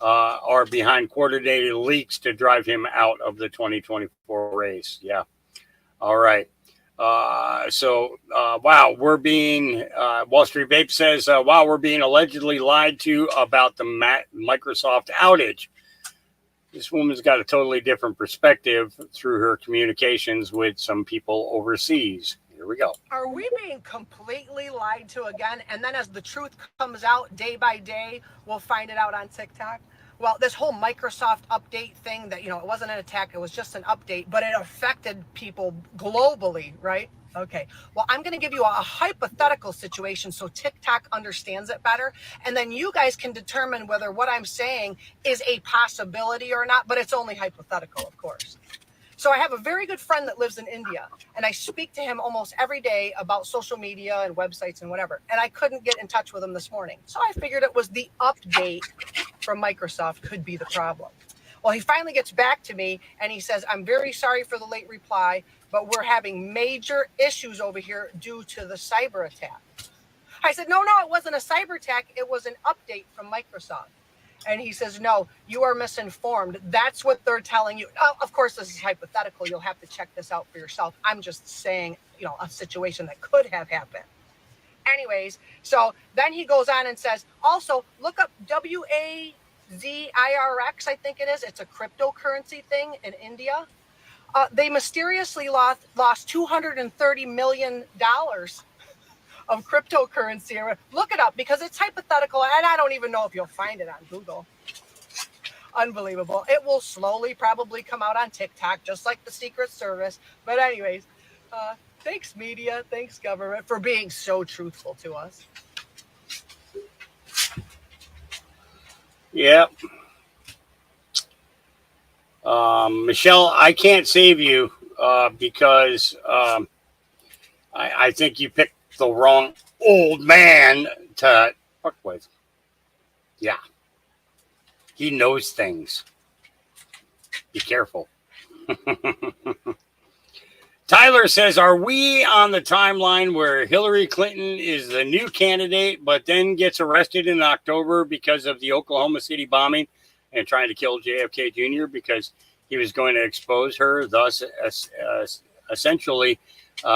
are behind coordinated leaks to drive him out of the 2024 race. Yeah. All right. Wow, we're being, Wall Street Vape says, wow, we're being allegedly lied to about the Microsoft outage. This woman's got a totally different perspective through her communications with some people overseas. Here we go. Are we being completely lied to again? And then as the truth comes out day by day, we'll find it out on TikTok. Well, this whole Microsoft update thing that, you know, it wasn't an attack, it was just an update, but it affected people globally, right? Okay, well, I'm going to give you a hypothetical situation so TikTok understands it better. And then you guys can determine whether what I'm saying is a possibility or not, but it's only hypothetical, of course. So I have a very good friend that lives in India, and I speak to him almost every day about social media and websites and whatever. And I couldn't get in touch with him this morning. So I figured it was the update from Microsoft could be the problem. Well, he finally gets back to me and he says, I'm very sorry for the late reply, but we're having major issues over here due to the cyber attack. I said, no, it wasn't a cyber attack. It was an update from Microsoft. And he says, no, you are misinformed. That's what they're telling you. Of course, this is hypothetical. You'll have to check this out for yourself. I'm just saying, you know, a situation that could have happened. Anyways, so then he goes on and says, also, look up WAZIRX, I think it is. It's a cryptocurrency thing in India. They mysteriously lost $230 million of cryptocurrency. Look it up because it's hypothetical, and I don't even know if you'll find it on Google. Unbelievable. It will slowly probably come out on TikTok, just like the Secret Service. But anyways, thanks media, thanks government for being so truthful to us. Yep. Michelle, I can't save you because I think you picked the wrong old man to fuck with. Yeah. He knows things. Be careful. Tyler says, are we on the timeline where Hillary Clinton is the new candidate, but then gets arrested in October because of the Oklahoma City bombing and trying to kill JFK Jr. because he was going to expose her, thus essentially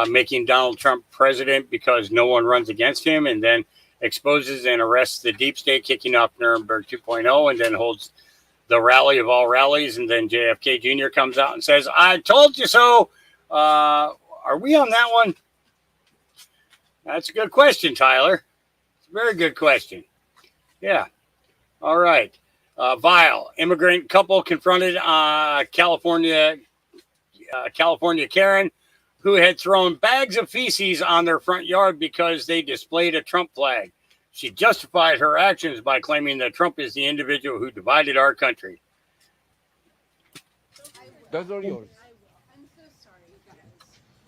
making Donald Trump president because no one runs against him, and then exposes and arrests the deep state, kicking off Nuremberg 2.0, and then holds the rally of all rallies, and then JFK Jr. comes out and says, I told you so. Are we on that one? That's a good question, Tyler. It's a very good question. Yeah. All right. Vile. Immigrant couple confronted California Karen, who had thrown bags of feces on their front yard because they displayed a Trump flag. She justified her actions by claiming that Trump is the individual who divided our country. Those are yours. I'm so sorry, guys.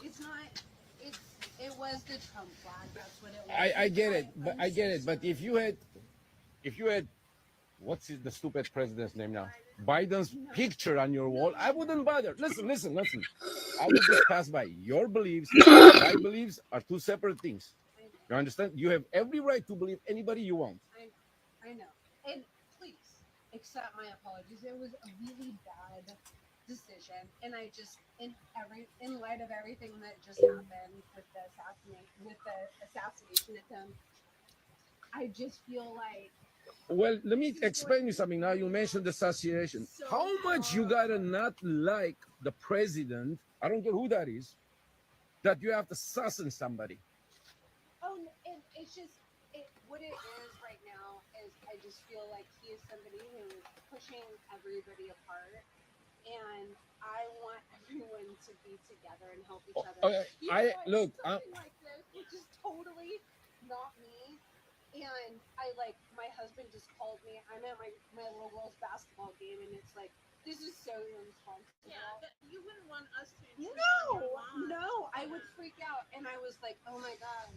It's not. It was the Trump flag. That's what it was. I get it, but if you had, what's the stupid president's name now? Biden's picture on your wall, I wouldn't bother. Listen. I would just pass by. Your beliefs, my beliefs are two separate things. You understand? You have every right to believe anybody you want. I know. And please accept my apologies. It was a really bad decision, and I just, in light of everything that just happened with the assassination attempt, I just feel like. Well, let me explain you something. Now you mentioned assassination. How much you gotta not like the president? I don't care who that is. That you have to assassinate somebody. Oh, and it's just what it is right now is I just feel like he is somebody who is pushing everybody apart, and I want everyone to be together and help each other. Okay, Something like this, which is totally not me. And my husband just called me. I'm at my little girl's basketball game, and it's like, this is so irresponsible. Yeah, but you wouldn't want us to. No, I would freak out, and I was like, oh my god,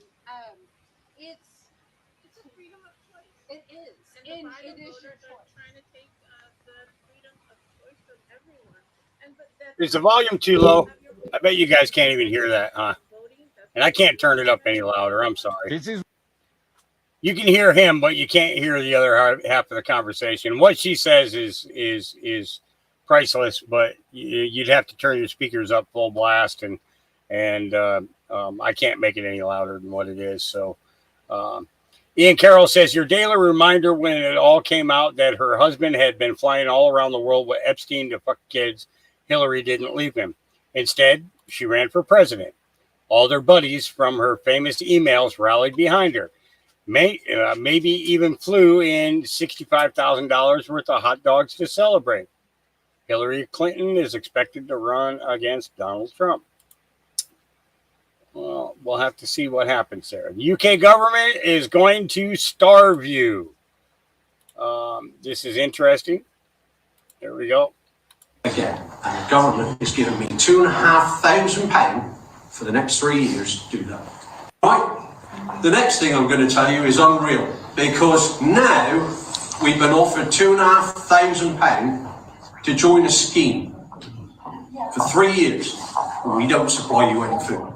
it's a freedom of choice. It is, and it is your choice. Trying to take the freedom of choice from everyone. Is the volume too low? I bet you guys can't even hear that, huh? And I can't turn it up any louder. I'm sorry. You can hear him, but you can't hear the other half of the conversation. What she says is priceless, but you'd have to turn your speakers up full blast, and I can't make it any louder than what it is. So, Ian Carroll says, your daily reminder when it all came out that her husband had been flying all around the world with Epstein to fuck kids. Hillary didn't leave him. Instead, she ran for president. All their buddies from her famous emails rallied behind her. Maybe even flew in $65,000 worth of hot dogs to celebrate. Hillary Clinton is expected to run against Donald Trump. Well, we'll have to see what happens there. The UK government is going to starve you. This is interesting. There we go. Again, and the government is giving me £2,500 for the next 3 years to do that. Right? The next thing I'm going to tell you is unreal, because now we've been offered £2,500 to join a scheme for 3 years. We don't supply you any food.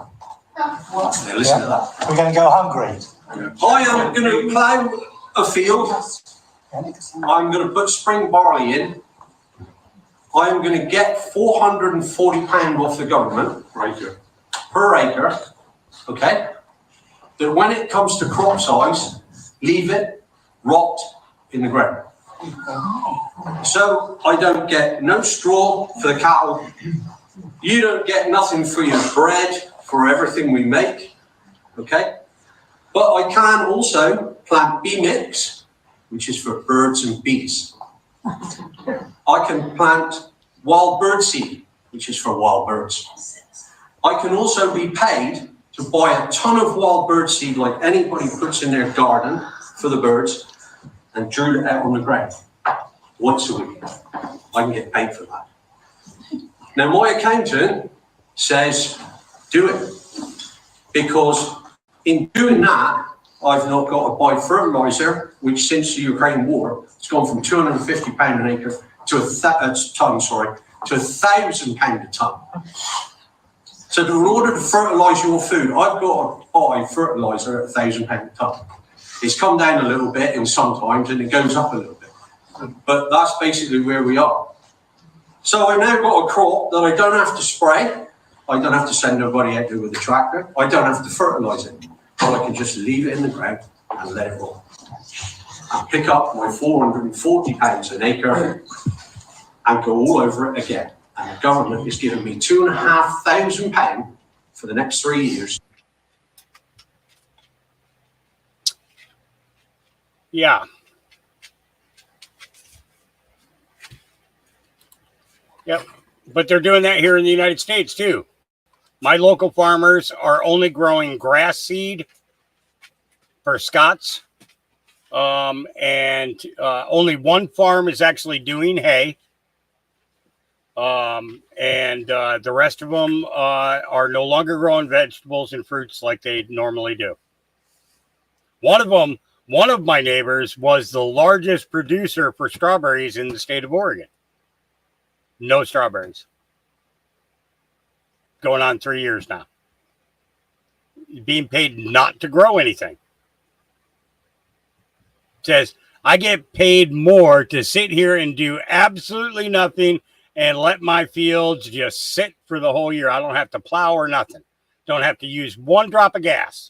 Now listen to that. We're going to go hungry. I am going to plough a field. I'm going to put spring barley in. I'm going to get £440 off the government per acre. Okay? That when it comes to crop size, leave it rot in the ground. So I don't get no straw for the cattle. You don't get nothing for your bread, for everything we make. Okay? But I can also plant bee mix, which is for birds and bees. I can plant wild bird seed, which is for wild birds. I can also be paid to buy a ton of wild bird seed like anybody puts in their garden for the birds and drill it out on the ground once a week. I can get paid for that. Now my accountant says do it, because in doing that I've not got to buy fertiliser, which since the Ukraine war it's gone from £250 an acre to to £1,000 a ton. So in order to fertilise your food, I've got to buy fertiliser at £1,000 a ton. It's come down a little bit in sometimes and it goes up a little bit. But that's basically where we are. So I've now got a crop that I don't have to spray. I don't have to send nobody out there with a tractor. I don't have to fertilise it. But I can just leave it in the ground and let it roll. And pick up my £440 an acre and go all over it again. And the government is giving me £2,500 for the next 3 years. Yeah. Yep. But they're doing that here in the United States too. My local farmers are only growing grass seed for Scots. And only one farm is actually doing hay. And the rest of them are no longer growing vegetables and fruits like they normally do. One of my neighbors was the largest producer for strawberries in the state of Oregon. No strawberries. Going on 3 years now. Being paid not to grow anything. Says, I get paid more to sit here and do absolutely nothing and let my fields just sit for the whole year. I don't have to plow or nothing. Don't have to use one drop of gas.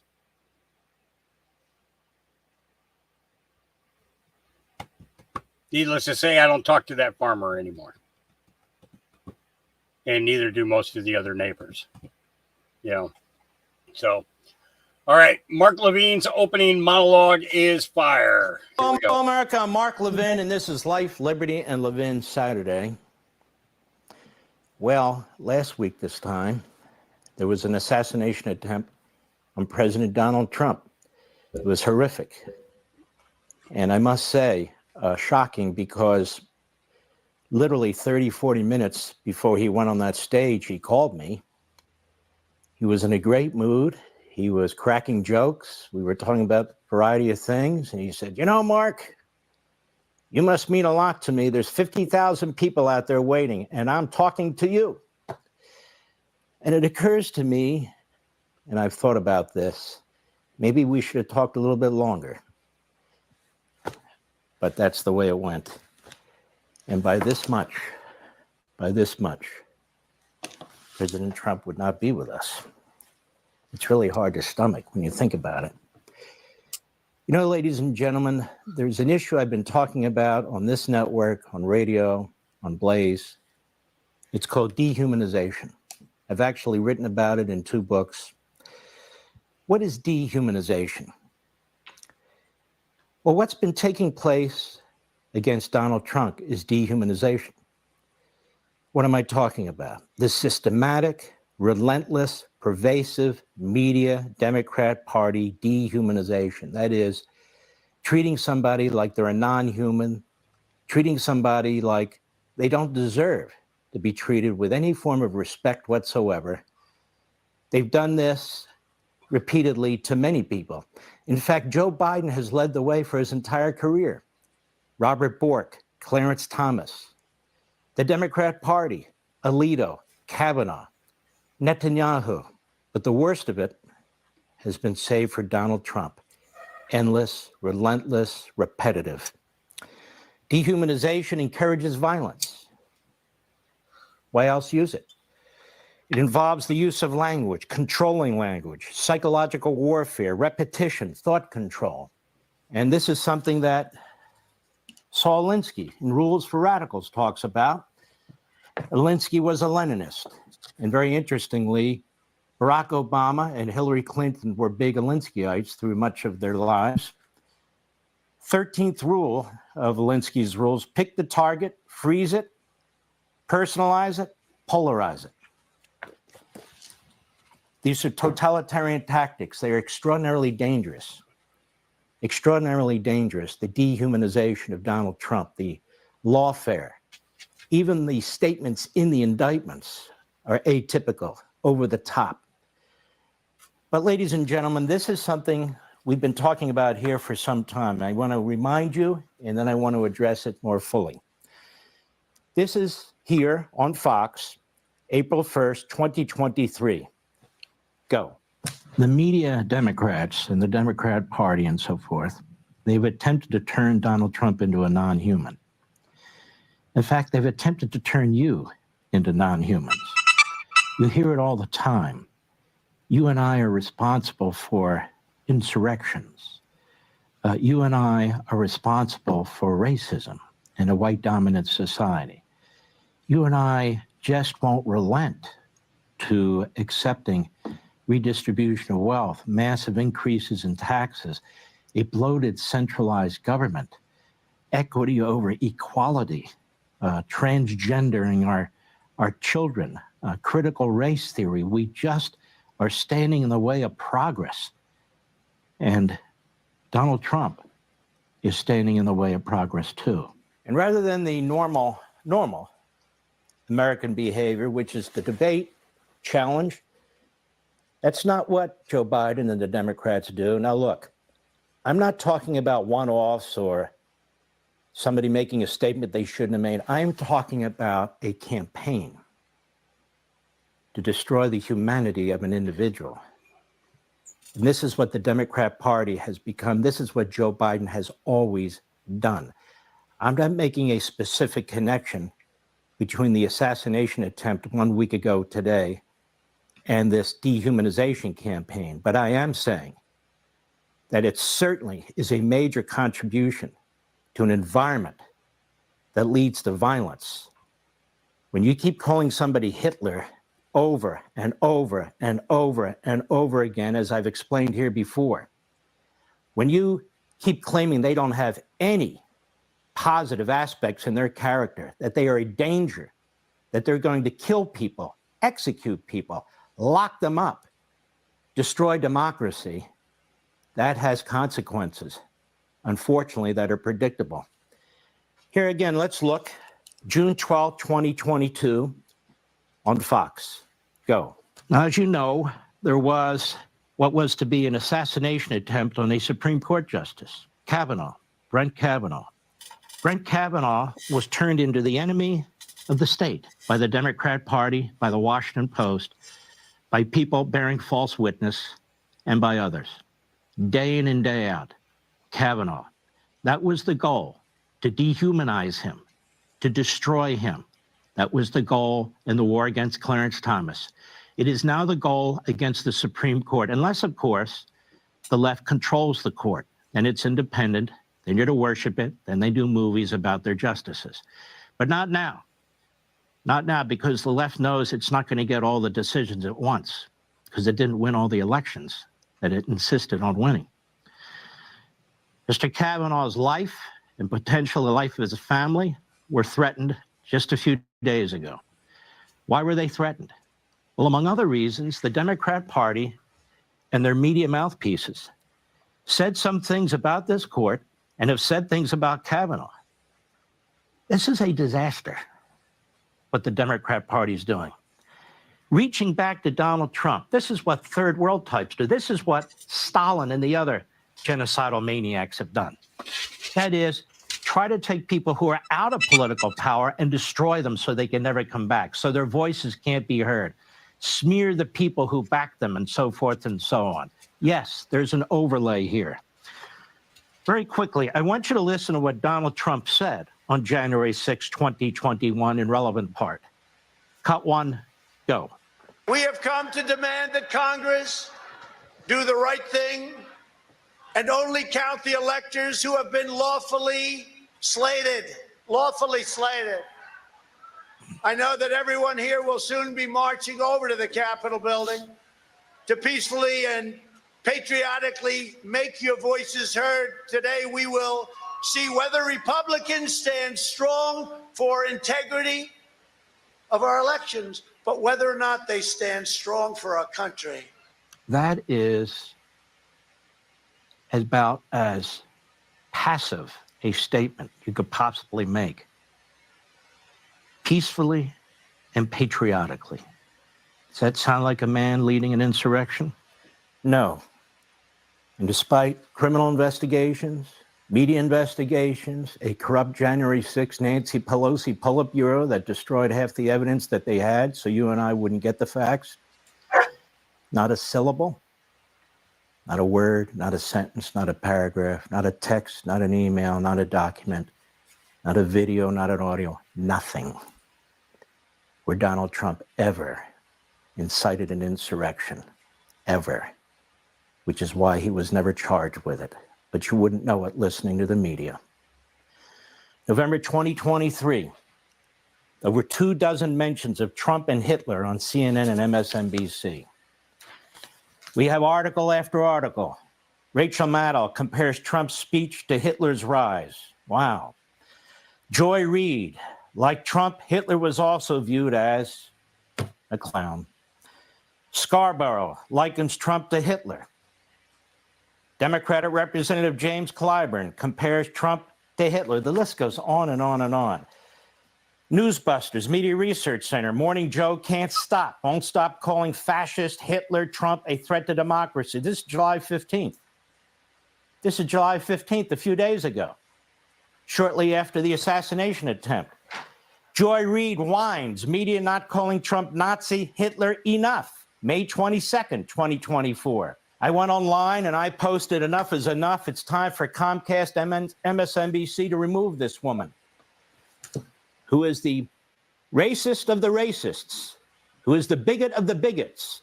Needless to say, I don't talk to that farmer anymore. And neither do most of the other neighbors. You know. So, all right. Mark Levine's opening monologue is fire. Hello, America. I'm Mark Levin, and this is Life, Liberty, and Levin Saturday. Well, last week this time, there was an assassination attempt on President Donald Trump. It was horrific. And I must say, shocking, because literally 30, 40 minutes before he went on that stage, he called me. He was in a great mood. He was cracking jokes. We were talking about a variety of things. And he said, you know, Mark, you must mean a lot to me. There's 50,000 people out there waiting, and I'm talking to you. And it occurs to me, and I've thought about this, maybe we should have talked a little bit longer. But that's the way it went. And by this much, President Trump would not be with us. It's really hard to stomach when you think about it. You know, ladies and gentlemen, there's an issue I've been talking about on this network, on radio, on Blaze. It's called dehumanization. I've actually written about it in 2 books. What is dehumanization? Well, what's been taking place against Donald Trump is dehumanization. What am I talking about? The systematic, relentless, pervasive media Democrat Party dehumanization. That is, treating somebody like they're a non-human, treating somebody like they don't deserve to be treated with any form of respect whatsoever. They've done this repeatedly to many people. In fact, Joe Biden has led the way for his entire career. Robert Bork, Clarence Thomas, the Democrat Party, Alito, Kavanaugh, Netanyahu. But the worst of it has been saved for Donald Trump. Endless, relentless, repetitive. Dehumanization encourages violence. Why else use it? It involves the use of language, controlling language, psychological warfare, repetition, thought control. And this is something that Saul Alinsky in Rules for Radicals talks about. Alinsky was a Leninist. And very interestingly, Barack Obama and Hillary Clinton were big Alinskyites through much of their lives. 13th rule of Alinsky's rules: pick the target, freeze it, personalize it, polarize it. These are totalitarian tactics. They are extraordinarily dangerous. Extraordinarily dangerous. The dehumanization of Donald Trump, the lawfare, even the statements in the indictments are atypical, over the top. But ladies and gentlemen, this is something we've been talking about here for some time. I want to remind you, and then I want to address it more fully. This is here on Fox, April 1st, 2023. Go. The media Democrats and the Democrat Party and so forth, they've attempted to turn Donald Trump into a non-human. In fact, they've attempted to turn you into non-humans. You hear it all the time. You and I are responsible for insurrections. You and I are responsible for racism in a white dominant society. You and I just won't relent to accepting redistribution of wealth, massive increases in taxes, a bloated centralized government, equity over equality, transgendering our children, critical race theory. We just are standing in the way of progress. And Donald Trump is standing in the way of progress too. And rather than the normal American behavior, which is to debate, challenge, that's not what Joe Biden and the Democrats do. Now look, I'm not talking about one-offs or somebody making a statement they shouldn't have made. I'm talking about a campaign to destroy the humanity of an individual. And this is what the Democrat Party has become. This is what Joe Biden has always done. I'm not making a specific connection between the assassination attempt 1 week ago today and this dehumanization campaign, but I am saying that it certainly is a major contribution to an environment that leads to violence. When you keep calling somebody Hitler over and over and over and over again, as I've explained here before, when you keep claiming they don't have any positive aspects in their character, that they are a danger, that they're going to kill people, execute people, lock them up, destroy democracy, that has consequences, unfortunately, that are predictable. Here again, let's look. June 12, 2022, on Fox. Go. Now, as you know, there was what was to be an assassination attempt on a Supreme Court Justice, Kavanaugh, Brett Kavanaugh. Brett Kavanaugh was turned into the enemy of the state by the Democrat Party, by the Washington Post, by people bearing false witness, and by others. Day in and day out, Kavanaugh. That was the goal, to dehumanize him, to destroy him. That was the goal in the war against Clarence Thomas. It is now the goal against the Supreme Court, unless, of course, the left controls the court and it's independent. They're here to worship it. Then they do movies about their justices. But not now. Not now, because the left knows it's not going to get all the decisions at once, because it didn't win all the elections that it insisted on winning. Mr. Kavanaugh's life and potentially the life of his family were threatened just a few days ago. Why were they threatened? Well, among other reasons, the Democrat Party and their media mouthpieces said some things about this court and have said things about Kavanaugh. This is a disaster, what the Democrat Party is doing. Reaching back to Donald Trump, this is what third world types do. This is what Stalin and the other genocidal maniacs have done. That is, try to take people who are out of political power and destroy them so they can never come back, so their voices can't be heard. Smear the people who back them and so forth and so on. Yes, there's an overlay here. Very quickly, I want you to listen to what Donald Trump said on January 6, 2021 in relevant part. Cut one, go. We have come to demand that Congress do the right thing and only count the electors who have been lawfully slated. Lawfully slated. I know that everyone here will soon be marching over to the Capitol building to peacefully and patriotically make your voices heard. Today we will see whether Republicans stand strong for integrity of our elections, but whether or not they stand strong for our country. That is about as passive a statement you could possibly make. Peacefully and patriotically. Does that sound like a man leading an insurrection? No. And despite criminal investigations, media investigations, a corrupt January 6 Nancy Pelosi Politburo that destroyed half the evidence that they had so you and I wouldn't get the facts, not a syllable, not a word, not a sentence, not a paragraph, not a text, not an email, not a document, not a video, not an audio, nothing where Donald Trump ever incited an insurrection, ever, which is why he was never charged with it. But you wouldn't know it listening to the media. November 2023, over 24 mentions of Trump and Hitler on CNN and MSNBC. We have article after article. Rachel Maddow compares Trump's speech to Hitler's rise. Wow. Joy Reid, like Trump, Hitler was also viewed as a clown. Scarborough likens Trump to Hitler. Democratic Representative James Clyburn compares Trump to Hitler. The list goes on and on and on. Newsbusters, Media Research Center, Morning Joe won't stop calling fascist Hitler, Trump a threat to democracy. This is July 15th. This is July 15th, a few days ago, shortly after the assassination attempt. Joy Reid whines, media not calling Trump Nazi, Hitler enough. May 22nd, 2024. I went online and I posted, enough is enough. It's time for Comcast, MSNBC to remove this woman, who is the racist of the racists, who is the bigot of the bigots.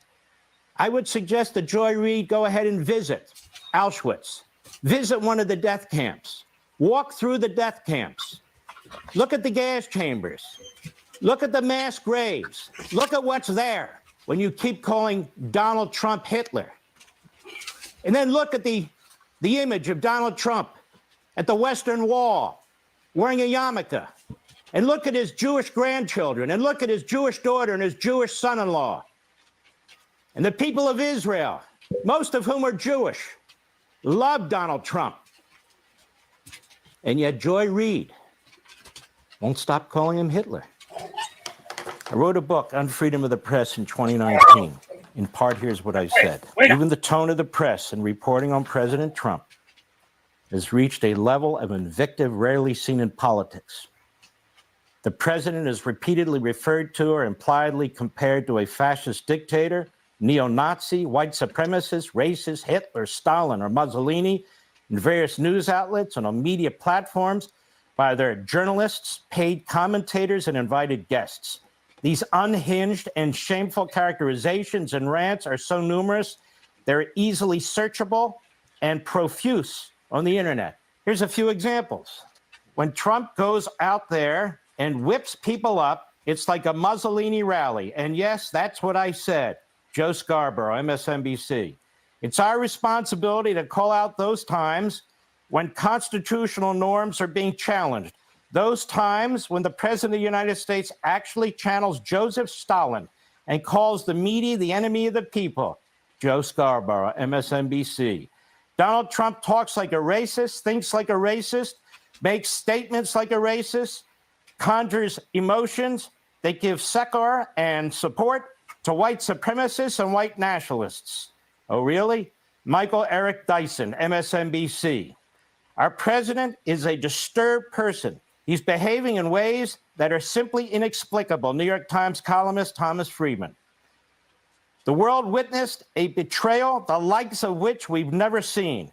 I would suggest that Joy Reid go ahead and visit Auschwitz, visit one of the death camps, walk through the death camps, look at the gas chambers, look at the mass graves, look at what's there when you keep calling Donald Trump Hitler. And then look at the image of Donald Trump at the Western Wall wearing a yarmulke. And look at his Jewish grandchildren, and look at his Jewish daughter and his Jewish son-in-law. And the people of Israel, most of whom are Jewish, love Donald Trump. And yet Joy Reid won't stop calling him Hitler. I wrote a book on freedom of the press in 2019. In part, here's what I said. Even the tone of the press in reporting on President Trump has reached a level of invective rarely seen in politics. The president is repeatedly referred to or impliedly compared to a fascist dictator, neo-Nazi, white supremacist, racist, Hitler, Stalin, or Mussolini in various news outlets and on media platforms by their journalists, paid commentators, and invited guests. These unhinged and shameful characterizations and rants are so numerous, they're easily searchable and profuse on the internet. Here's a few examples. When Trump goes out there and whips people up, it's like a Mussolini rally. And yes, that's what I said. Joe Scarborough, MSNBC. It's our responsibility to call out those times when constitutional norms are being challenged. Those times when the President of the United States actually channels Joseph Stalin and calls the media the enemy of the people. Joe Scarborough, MSNBC. Donald Trump talks like a racist, thinks like a racist, makes statements like a racist, conjures emotions that give succor and support to white supremacists and white nationalists. Oh, really? Michael Eric Dyson, MSNBC. Our president is a disturbed person. He's behaving in ways that are simply inexplicable. New York Times columnist Thomas Friedman. The world witnessed a betrayal, the likes of which we've never seen.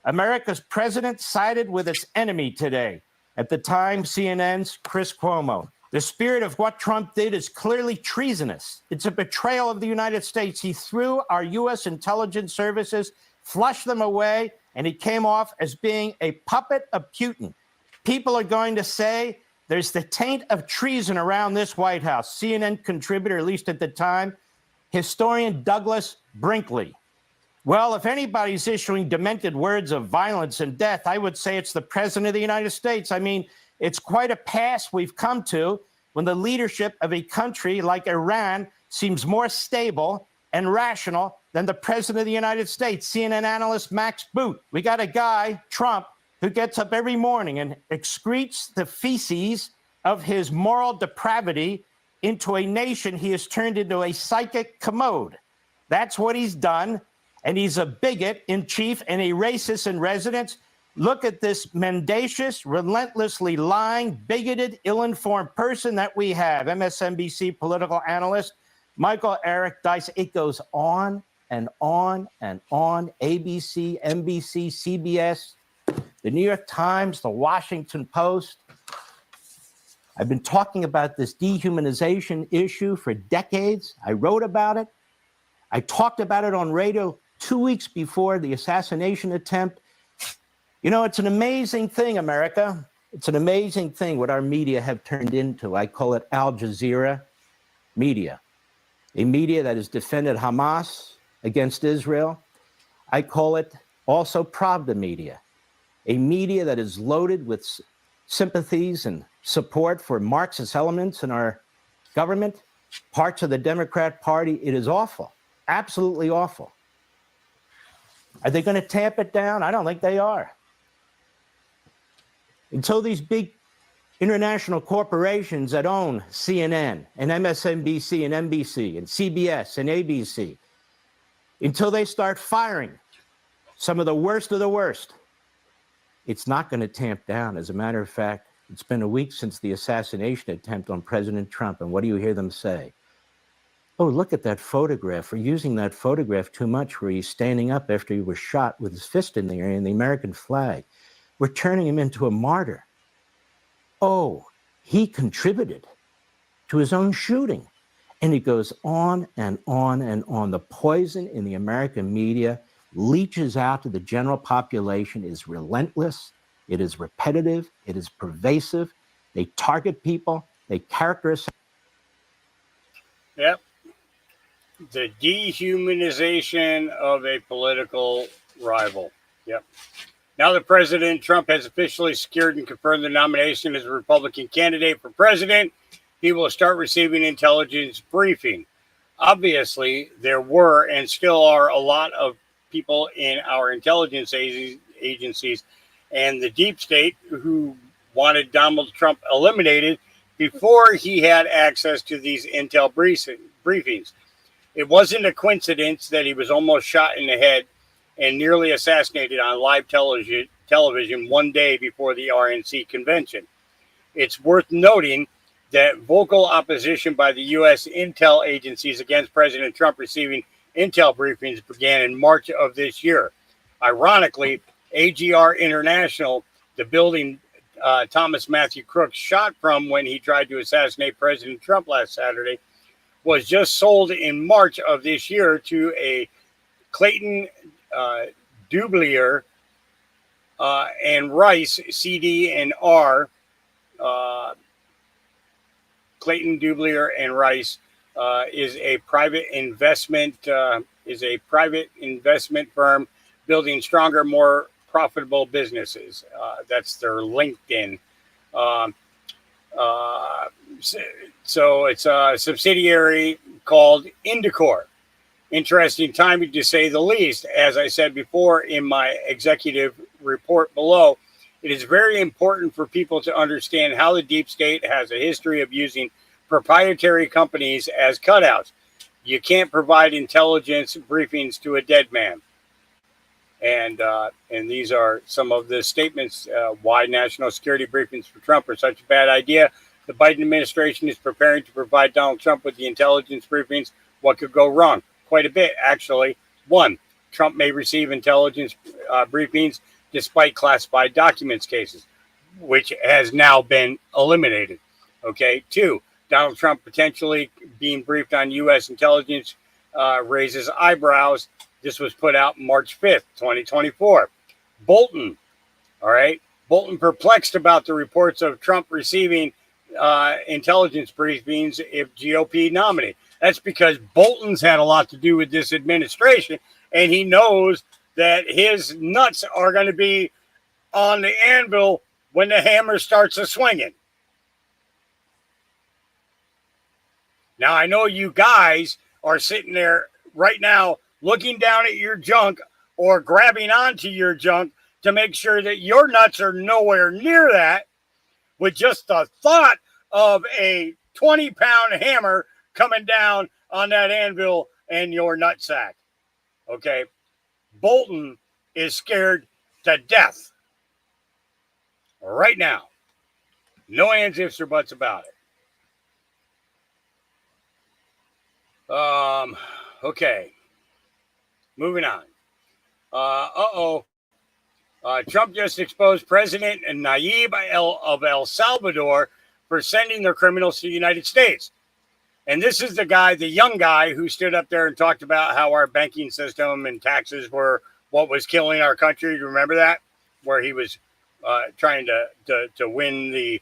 America's president sided with its enemy today. At the time, CNN's Chris Cuomo. The spirit of what Trump did is clearly treasonous. It's a betrayal of the United States. He threw our U.S. intelligence services, flushed them away, and he came off as being a puppet of Putin. People are going to say there's the taint of treason around this White House. CNN contributor, at least at the time, Historian Douglas Brinkley. Well, if anybody's issuing demented words of violence and death, I would say it's the President of the United States. I mean, it's quite a pass we've come to when the leadership of a country like Iran seems more stable and rational than the President of the United States. CNN analyst Max Boot. We got a guy, Trump, who gets up every morning and excretes the feces of his moral depravity into a nation he has turned into a psychic commode. That's what he's done. And he's a bigot in chief and a racist in residence. Look at this mendacious, relentlessly lying, bigoted, ill-informed person that we have. MSNBC political analyst Michael Eric Dice. It goes on and on and on. ABC, NBC, CBS, the New York Times, the Washington Post. I've been talking about this dehumanization issue for decades. I wrote about it. I talked about it on radio 2 weeks before the assassination attempt. You know, it's an amazing thing, America. It's an amazing thing what our media have turned into. I call it Al Jazeera media, a media that has defended Hamas against Israel. I call it also Pravda media, a media that is loaded with sympathies and support for Marxist elements in our government, parts of the Democrat Party. It is awful, absolutely awful. Are they going to tamp it down? I don't think they are. Until these big international corporations that own CNN and MSNBC and NBC and CBS and ABC, until they start firing some of the worst, it's not going to tamp down. As a matter of fact, it's been a week since the assassination attempt on President Trump. And what do you hear them say? Oh, look at that photograph. We're using that photograph too much where he's standing up after he was shot with his fist in the air and the American flag. We're turning him into a martyr. Oh, he contributed to his own shooting. And it goes on and on and on. The poison in the American media leaches out to the general population, is relentless, it is repetitive, it is pervasive. They target people, they characterize. Yep. The dehumanization of a political rival. Yep. Now that President Trump has officially secured and confirmed the nomination as a Republican candidate for president, he will start receiving intelligence briefing. Obviously, there were and still are a lot of people in our intelligence agencies and the deep state who wanted Donald Trump eliminated before he had access to these intel briefings. It wasn't a coincidence that he was almost shot in the head and nearly assassinated on live television 1 day before the RNC convention. It's worth noting that vocal opposition by the U.S. intel agencies against President Trump receiving intel briefings began in March of this year. Ironically, AGR International, the building Thomas Matthew Crooks shot from when he tried to assassinate President Trump last Saturday, was just sold in March of this year to a Clayton Dubilier and Rice, CD&R. Clayton Dubilier and Rice is a private investment firm building stronger, more profitable businesses. That's their LinkedIn. So it's a subsidiary called Indicor. Interesting timing to say the least. As I said before in my executive report below, it is very important for people to understand how the deep state has a history of using proprietary companies as cutouts. You can't provide intelligence briefings to a dead man. And these are some of the statements why national security briefings for Trump are such a bad idea. The Biden administration is preparing to provide Donald Trump with the intelligence briefings. What could go wrong? Quite a bit, actually. 1, Trump may receive intelligence briefings despite classified documents cases, which has now been eliminated. Okay. 2, Donald Trump potentially being briefed on U.S. intelligence raises eyebrows. This was put out March 5th, 2024. Bolton, all right. Bolton perplexed about the reports of Trump receiving intelligence briefings if GOP nominee. That's because Bolton's had a lot to do with this administration, and he knows that his nuts are going to be on the anvil when the hammer starts a-swinging. Now, I know you guys are sitting there right now looking down at your junk or grabbing onto your junk to make sure that your nuts are nowhere near that, with just the thought of a 20-pound hammer coming down on that anvil and your nutsack. Okay? Bolton is scared to death right now. No ands, ifs, or buts about it. Okay. Moving on. Trump just exposed President Nayib of El Salvador for sending their criminals to the United States. And this is the guy, the young guy, who stood up there and talked about how our banking system and taxes were what was killing our country. Do you remember that? Where he was trying to win the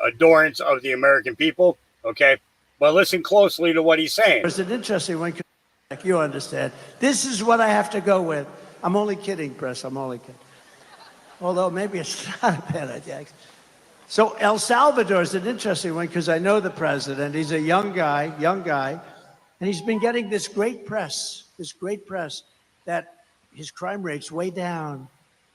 adorance of the American people. Okay. But listen closely to what he's saying. It's an interesting one. You understand. This is what I have to go with. I'm only kidding, Press. I'm only kidding. Although maybe it's not a bad idea. So El Salvador is an interesting one because I know the president. He's a young guy, and he's been getting this great press that his crime rate's way down,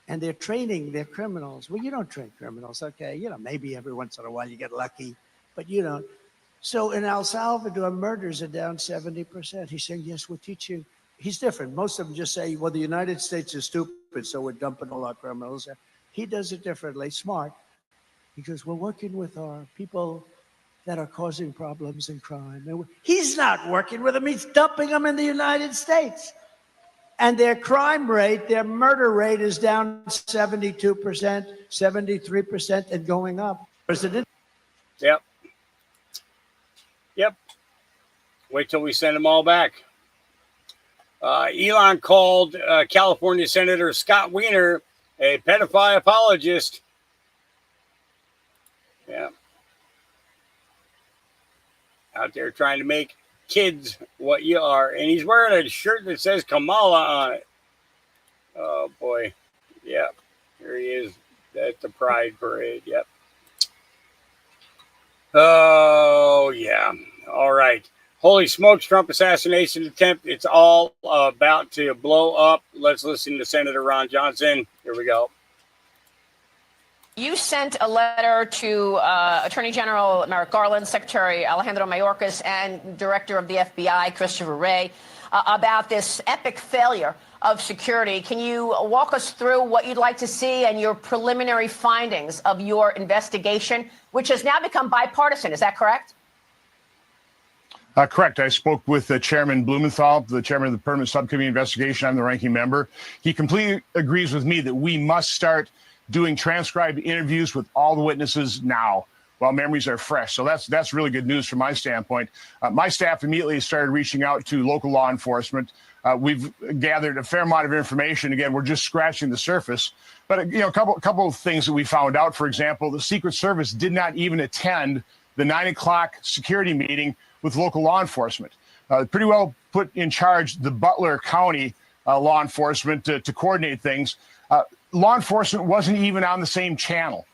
and they're training their criminals. Well, you don't train criminals, okay? You know, maybe every once in a while you get lucky, but you don't. So in El Salvador, murders are down 70%. He's saying, yes, we'll teach you. He's different. Most of them just say, well, the United States is stupid, so we're dumping all our criminals. He does it differently, smart. He goes, we're working with our people that are causing problems and crime. And he's not working with them. He's dumping them in the United States. And their crime rate, their murder rate is down 72%, 73%, and going up. Yep. Wait till we send them all back. Elon called California Senator Scott Wiener a pedophile apologist. Yeah. Out there trying to make kids what you are. And he's wearing a shirt that says Kamala on it. Oh, boy. Yeah. Here he is at the Pride Parade. Yep. Oh, yeah. All right. Holy smokes, Trump assassination attempt. It's all about to blow up. Let's listen to Senator Ron Johnson. Here we go. You sent a letter to Attorney General Merrick Garland, Secretary Alejandro Mayorkas, and Director of the FBI, Christopher Wray, about this epic failure of security. Can you walk us through what you'd like to see and your preliminary findings of your investigation, which has now become bipartisan? Is that correct? Correct. I spoke with Chairman Blumenthal, the chairman of the Permanent Subcommittee Investigation. I'm the ranking member. He completely agrees with me that we must start doing transcribed interviews with all the witnesses now while memories are fresh. So that's really good news from my standpoint. My staff immediately started reaching out to local law enforcement. We've gathered a fair amount of information. Again, we're just scratching the surface. But a couple of things that we found out. For example, the Secret Service did not even attend the 9 o'clock security meeting with local law enforcement. Pretty well put in charge the Butler County law enforcement to coordinate things. Law enforcement wasn't even on the same channel.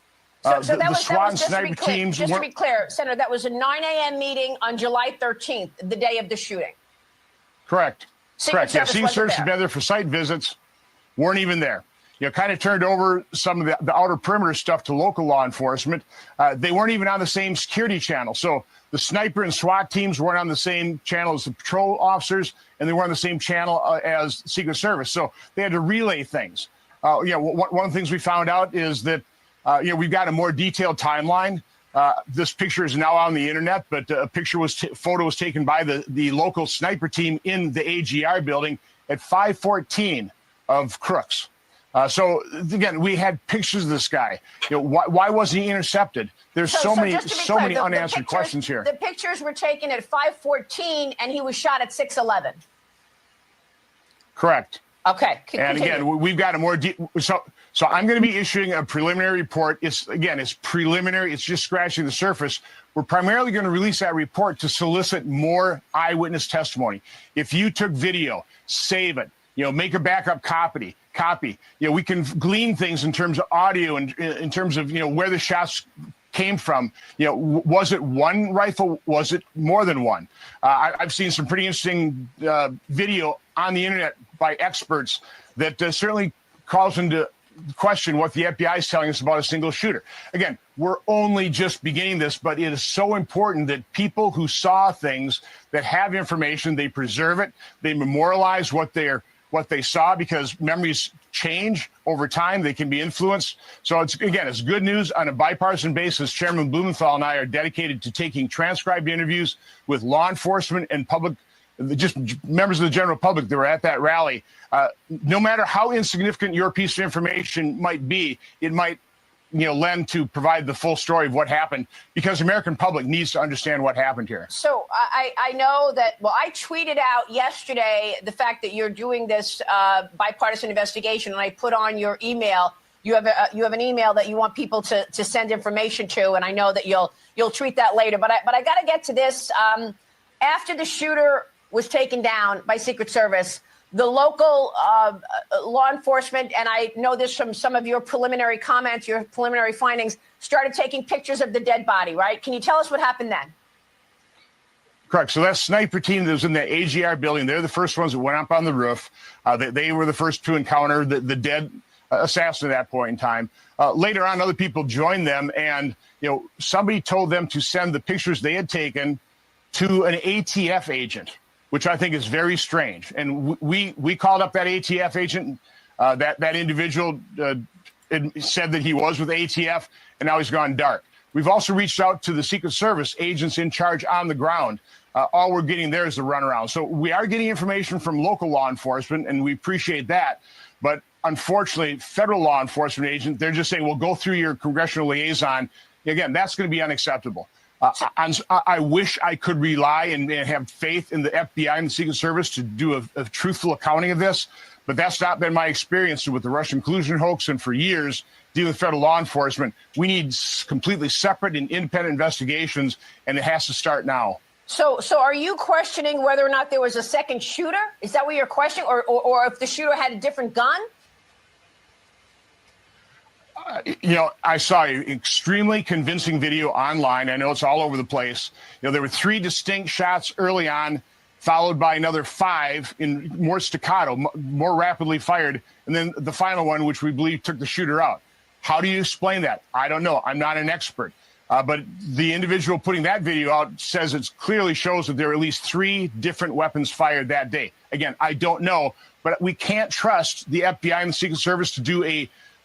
The SWAT and sniper teams. Just to be clear, Senator, that was a 9 a.m. meeting on July 13th, the day of the shooting. Correct. Secret Service Secret Service had been there for site visits, weren't even there. Kind of turned over some of the outer perimeter stuff to local law enforcement. They weren't even on the same security channel. So the sniper and SWAT teams weren't on the same channel as the patrol officers, and they weren't on the same channel as Secret Service. So they had to relay things. One of the things we found out is that we've got a more detailed timeline. This picture is now on the internet, but a photo was taken by the local sniper team in the AGR building at 5:14 of Crooks. So again, we had pictures of this guy. Why wasn't he intercepted? There's so many unanswered questions here. The pictures were taken at 5:14, and he was shot at 6:11. Correct. Okay. And again, we've got a more So I'm going to be issuing a preliminary report. It's preliminary. It's just scratching the surface. We're primarily going to release that report to solicit more eyewitness testimony. If you took video, save it. Make a backup copy. We can glean things in terms of audio and in terms of where the shots came from. Was it one rifle? Was it more than one? I've seen some pretty interesting video on the internet by experts that certainly calls into question what the FBI is telling us about a single shooter. Again, we're only just beginning this, but it is so important that people who saw things, that have information, they preserve it, they memorialize what they saw, because memories change over time. They can be influenced. So it's good news on a bipartisan basis. Chairman Blumenthal and I are dedicated to taking transcribed interviews with law enforcement and public, just members of the general public that were at that rally. No matter how insignificant your piece of information might be, it might lend to provide the full story of what happened, because the American public needs to understand what happened here. So I know that, I tweeted out yesterday the fact that you're doing this bipartisan investigation, and I put on your email. You have an email that you want people to send information to, and I know that you'll tweet that later. But I got to get to this. After the shooter was taken down by Secret Service, the local law enforcement, and I know this from some of your preliminary comments, your preliminary findings, started taking pictures of the dead body, right? Can you tell us what happened then? Correct. So that sniper team that was in the AGR building, they're the first ones that went up on the roof. They were the first to encounter the dead assassin at that point in time. Later on, other people joined them, and somebody told them to send the pictures they had taken to an ATF agent, which I think is very strange. And we called up that ATF agent. That individual said that he was with ATF, and now he's gone dark. We've also reached out to the Secret Service agents in charge on the ground. All we're getting there is the runaround. So we are getting information from local law enforcement, and we appreciate that. But unfortunately, federal law enforcement agents, they're just saying, well, go through your congressional liaison. Again, that's going to be unacceptable. I wish I could rely and have faith in the FBI and the Secret Service to do a truthful accounting of this, but that's not been my experience with the Russian collusion hoax. And for years, dealing with federal law enforcement, we need completely separate and independent investigations, and it has to start now. So are you questioning whether or not there was a second shooter? Is that what you're questioning, or if the shooter had a different gun? I saw an extremely convincing video online. I know it's all over the place. There were 3 distinct shots early on, followed by another 5 in more staccato, more rapidly fired, and then the final one, which we believe took the shooter out. How do you explain that? I don't know. I'm not an expert. But the individual putting that video out says it clearly shows that there were at least 3 different weapons fired that day. Again, I don't know, but we can't trust the FBI and the Secret Service to do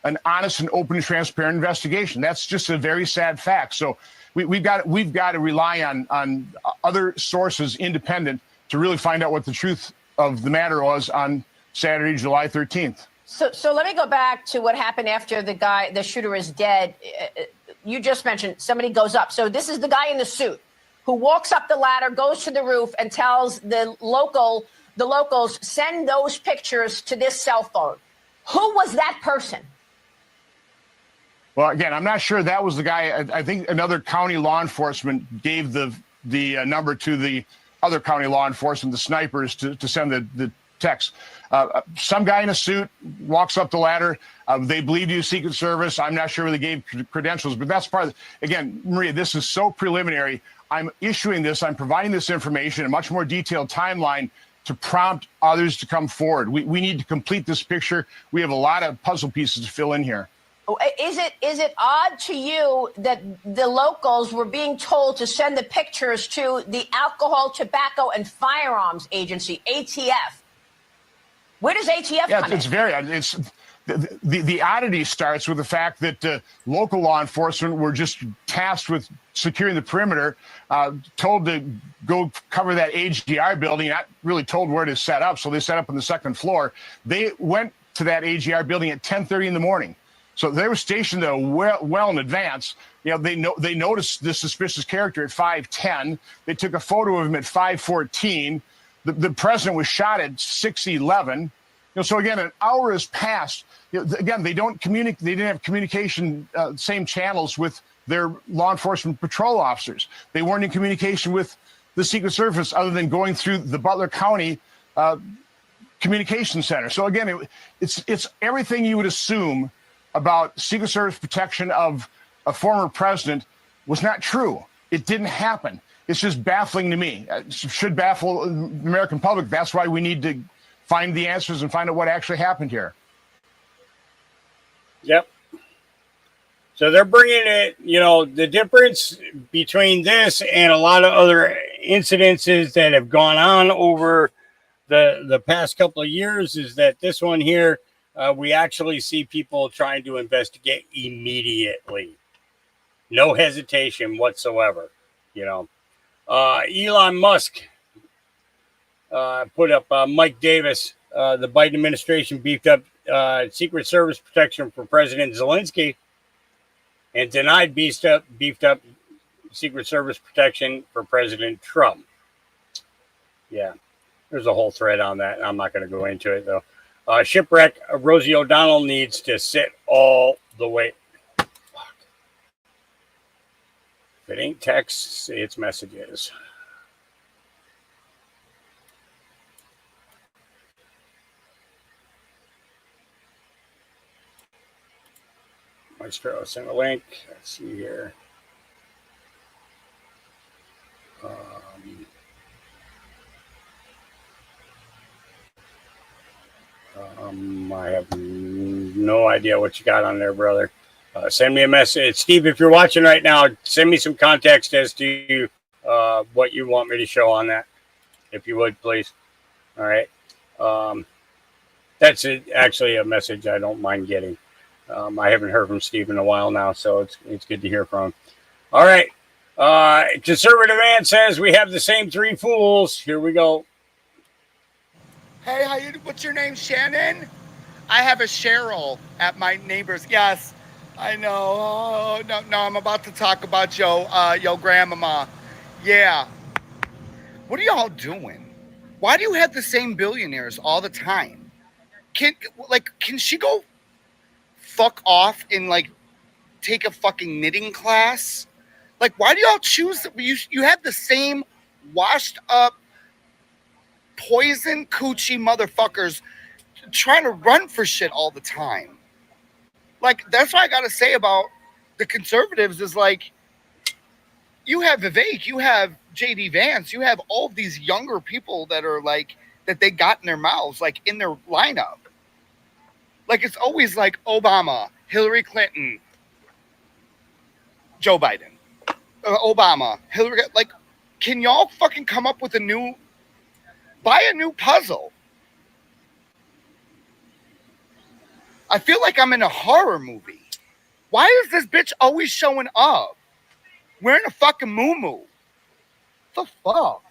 an honest and open and transparent investigation. That's just a very sad fact. So we've got to rely on other sources, independent, to really find out what the truth of the matter was on Saturday, July 13th. So let me go back to what happened after the shooter is dead. You just mentioned somebody goes up. So this is the guy in the suit who walks up the ladder, goes to the roof, and tells the locals, send those pictures to this cell phone. Who was that person? Well, again, I'm not sure that was the guy. I think another county law enforcement gave the number to the other county law enforcement, the snipers, to send the text. Some guy in a suit walks up the ladder. They believe you Secret Service. I'm not sure where they gave credentials, but that's part of it. Again, Maria, this is so preliminary. I'm issuing this. I'm providing this information, a much more detailed timeline to prompt others to come forward. We need to complete this picture. We have a lot of puzzle pieces to fill in here. Is it odd to you that the locals were being told to send the pictures to the Alcohol, Tobacco, and Firearms Agency, ATF? Where does ATF come in? It's very odd. The oddity starts with the fact that local law enforcement were just tasked with securing the perimeter, told to go cover that AGR building, not really told where to set up, so they set up on the second floor. They went to that AGR building at 10:30 in the morning. So they were stationed there well in advance. They noticed this suspicious character at 5:10. They took a photo of him at 5:14. The president was shot at 6:11. So again, an hour has passed. Again, they don't communicate. They didn't have communication, same channels with their law enforcement patrol officers. They weren't in communication with the Secret Service other than going through the Butler County Communication Center. So again, it's everything you would assume about Secret Service protection of a former president was not true. It didn't happen. It's just baffling to me. It should baffle the American public. That's why we need to find the answers and find out what actually happened here. Yep. So they're bringing it, the difference between this and a lot of other incidences that have gone on over the past couple of years is that this one here, we actually see people trying to investigate immediately. No hesitation whatsoever, Elon Musk put up Mike Davis. The Biden administration beefed up Secret Service protection for President Zelensky and denied beefed up Secret Service protection for President Trump. Yeah, there's a whole thread on that. I'm not going to go into it, though. Shipwreck, Rosie O'Donnell needs to sit all the way. Fuck. If it ain't text, it's messages. Maestro, send a link. Let's see here. I have no idea what you got on there, brother. Send me a message. Steve, if you're watching right now, send me some context as to what you want me to show on that, if you would, please. All right. That's actually a message I don't mind getting. I haven't heard from Steve in a while now, so it's good to hear from him. All right. Conservative Ann says we have the same three fools. Here we go. Hey, what's your name, Shannon? I have a Cheryl at my neighbor's. Yes, I know. Oh, no, I'm about to talk about your grandmama. Yeah. What are y'all doing? Why do you have the same billionaires all the time? Can she go fuck off and take a fucking knitting class? Why do y'all choose that? You have the same washed up poison coochie motherfuckers trying to run for shit all the time. That's what I gotta say about the conservatives is you have Vivek, you have JD Vance, you have all of these younger people that are that they got in their mouths, in their lineup. It's always Obama, Hillary Clinton, Joe Biden, Obama, Hillary. Can y'all fucking come up with buy a new puzzle? I feel like I'm in a horror movie. Why is this bitch always showing up wearing a fucking muumuu? The fuck?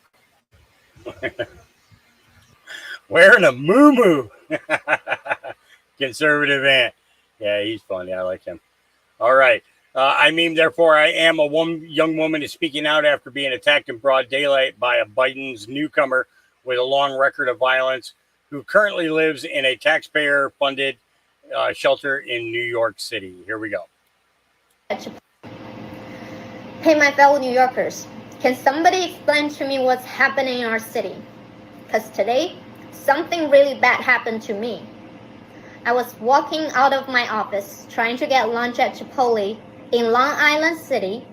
Wearing a muumuu. Conservative Ant. Yeah, he's funny. I like him. All right. Therefore, I am a young woman is speaking out after being attacked in broad daylight by a Biden's newcomer with a long record of violence who currently lives in a taxpayer-funded shelter in New York City. Here we go. Hey, my fellow New Yorkers, can somebody explain to me what's happening in our city? Because today, something really bad happened to me. I was walking out of my office trying to get lunch at Chipotle in Long Island City.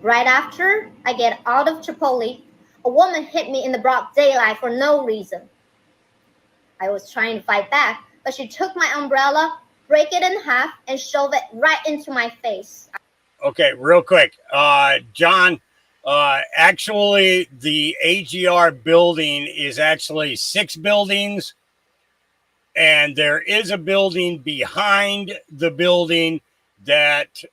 Right after I get out of Chipotle, a woman hit me in the broad daylight for no reason. I was trying to fight back, but she took my umbrella, break it in half, and shove it right into my face. Okay, real quick. John, actually, the AGR building is actually 6 buildings, and there is a building behind the building that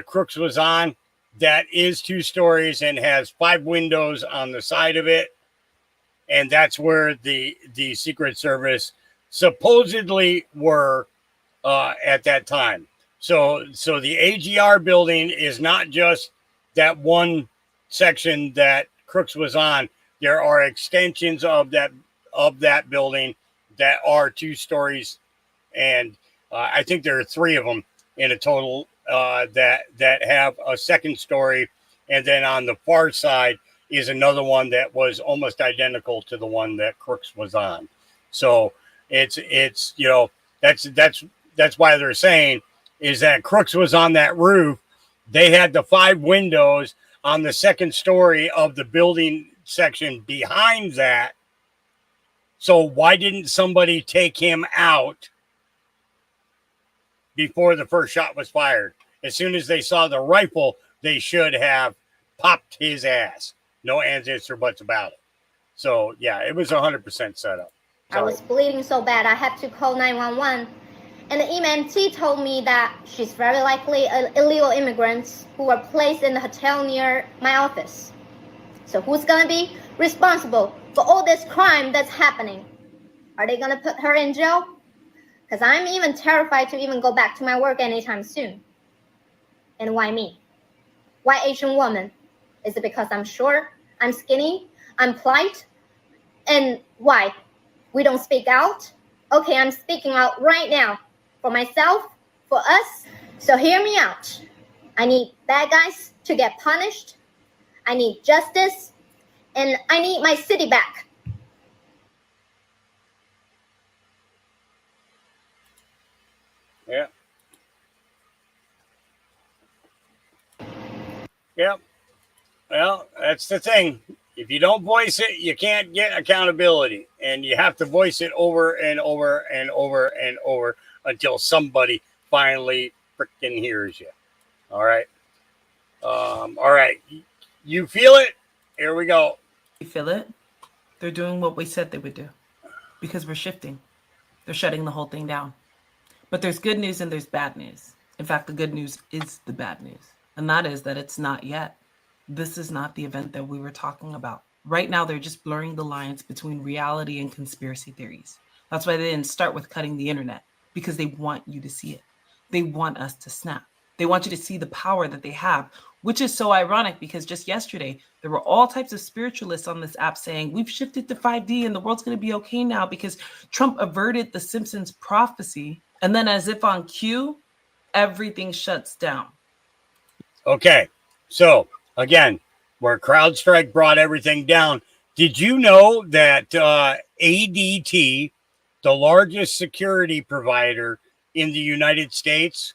Crooks was on that is 2 stories and has 5 windows on the side of it. And that's where the Secret Service supposedly were at that time. So the AGR building is not just that one section that Crooks was on. There are extensions of that building that are 2 stories, and I think there are 3 of them in a total that have a second story, and then on the far side is another one that was almost identical to the one that Crooks was on. So it's that's why they're saying is that Crooks was on that roof. They had the 5 windows on the second story of the building section behind that. So why didn't somebody take him out before the first shot was fired? As soon as they saw the rifle, they should have popped his ass. No ands, ifs, or buts about it. So, yeah, it was 100% set up. I was bleeding so bad I had to call 911. And the EMT told me that she's very likely an illegal immigrant who were placed in the hotel near my office. So who's going to be responsible for all this crime that's happening? Are they going to put her in jail? Because I'm even terrified to even go back to my work anytime soon. And why me? Why Asian woman? Is it because I'm short, I'm skinny, I'm polite? And why? We don't speak out? Okay, I'm speaking out right now. For myself, for us. So hear me out. I need bad guys to get punished. I need justice. And I need my city back. Yeah. Yep. Well, that's the thing. If you don't voice it, you can't get accountability. And you have to voice it over and over and over and over until somebody finally freaking hears you. All right. All right. You feel it? Here we go. You feel it? They're doing what we said they would do because we're shifting. They're shutting the whole thing down. But there's good news and there's bad news. In fact, the good news is the bad news. And that is that it's not yet. This is not the event that we were talking about. Right now, they're just blurring the lines between reality and conspiracy theories. That's why they didn't start with cutting the internet, because they want you to see it. They want us to snap. They want you to see the power that they have, which is so ironic because just yesterday, there were all types of spiritualists on this app saying, we've shifted to 5D and the world's going to be okay now because Trump averted the Simpsons prophecy. And then as if on cue, everything shuts down. Okay. So again, where CrowdStrike brought everything down, did you know that ADT, the largest security provider in the United States,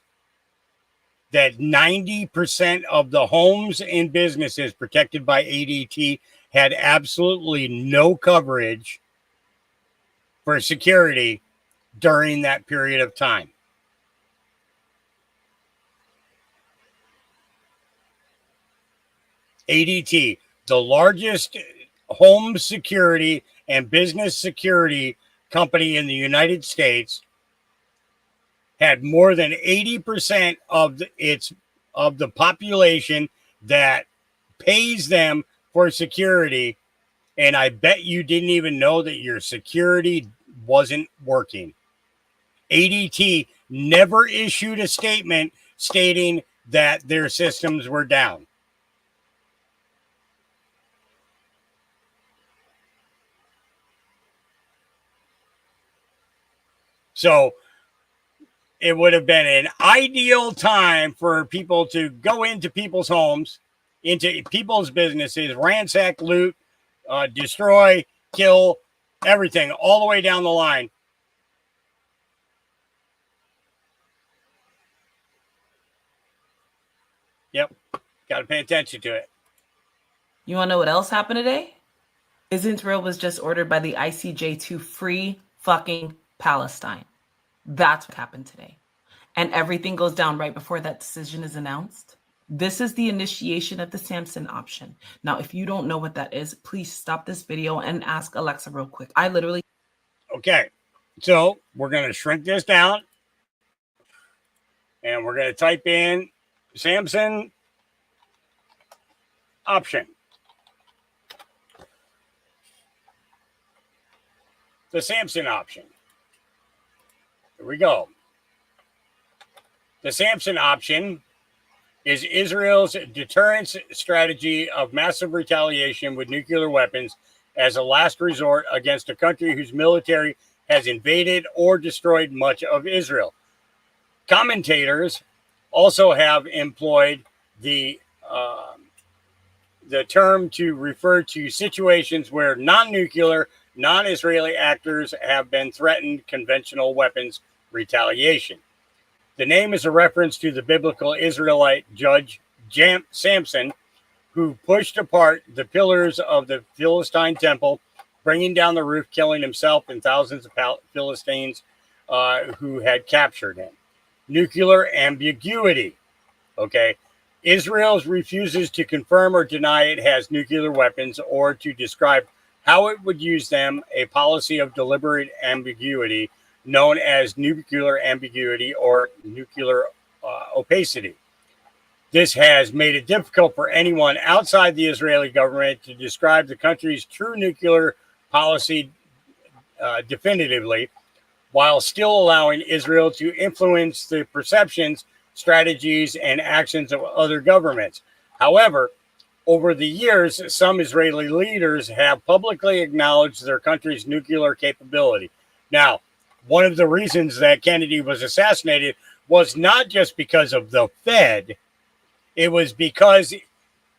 that 90% of the homes and businesses protected by ADT had absolutely no coverage for security during that period of time? ADT, the largest home security and business security company in the United States, had more than 80% of the population that pays them for security, and I bet you didn't even know that your security wasn't working. ADT never issued a statement stating that their systems were down. So it would have been an ideal time for people to go into people's homes, into people's businesses, ransack, loot, destroy, kill, everything, all the way down the line. Yep. Got to pay attention to it. You want to know what else happened today? Israel was just ordered by the ICJ to free fucking Palestine. That's what happened today. And everything goes down right before that decision is announced. This is the initiation of the Samson option. Now, if you don't know what that is, please stop this video and ask Alexa real quick. I literally... Okay, so we're going to shrink this down. And we're going to type in Samson option. The Samson option. Here we go. The Samson option is Israel's deterrence strategy of massive retaliation with nuclear weapons as a last resort against a country whose military has invaded or destroyed much of Israel. Commentators also have employed the term to refer to situations where non-nuclear, non-Israeli actors have been threatened conventional weapons retaliation. The name is a reference to the biblical Israelite judge Samson, who pushed apart the pillars of the Philistine temple, bringing down the roof, killing himself and thousands of Philistines who had captured him. Nuclear ambiguity. Okay. Israel refuses to confirm or deny it has nuclear weapons or to describe how it would use them, a policy of deliberate ambiguity known as nuclear ambiguity or nuclear opacity. This has made it difficult for anyone outside the Israeli government to describe the country's true nuclear policy definitively, while still allowing Israel to influence the perceptions, strategies, and actions of other governments. However, over the years, some Israeli leaders have publicly acknowledged their country's nuclear capability. Now, one of the reasons that Kennedy was assassinated was not just because of the Fed. It was because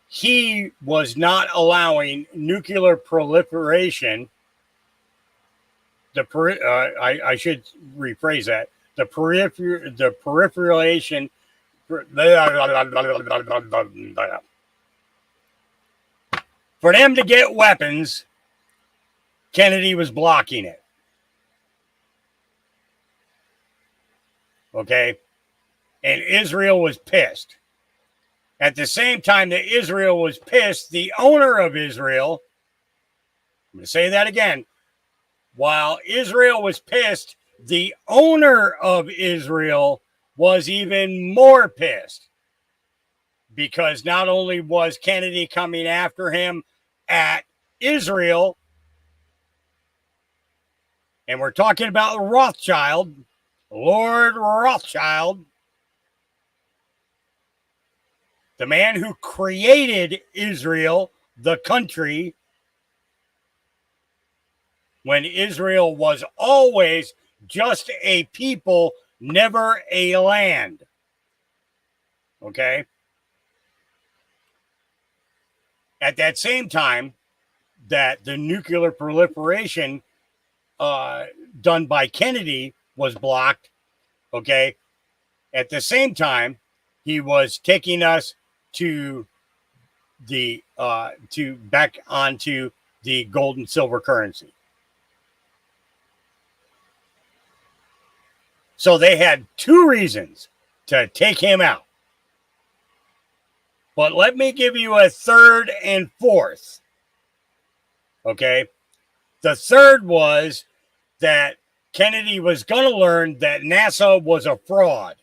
he was not allowing nuclear proliferation. I should rephrase that. The proliferation. For them to get weapons, Kennedy was blocking it. Okay? And Israel was pissed. At the same time that Israel was pissed, the owner of Israel, I'm going to say that again, while Israel was pissed, the owner of Israel was even more pissed. Because not only was Kennedy coming after him at Israel, and we're talking about Rothschild, Lord Rothschild, the man who created Israel, the country, when Israel was always just a people, never a land. Okay? At that same time that the nuclear proliferation done by Kennedy was blocked, okay, at the same time, he was taking us to the back onto the gold and silver currency. So they had two reasons to take him out. But let me give you a third and fourth. Okay? The third was that Kennedy was going to learn that NASA was a fraud.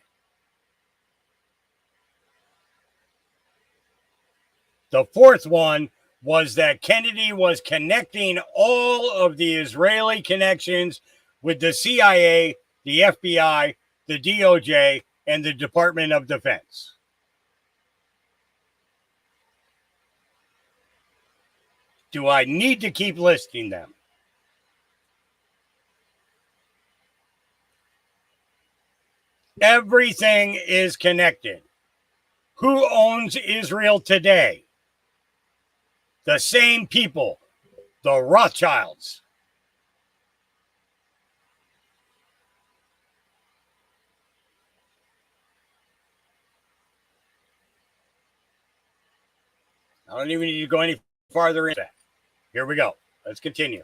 The fourth one was that Kennedy was connecting all of the Israeli connections with the CIA, the FBI, the DOJ, and the Department of Defense. Do I need to keep listing them? Everything is connected. Who owns Israel today? The same people, the Rothschilds. I don't even need to go any farther into that. Here we go. Let's continue.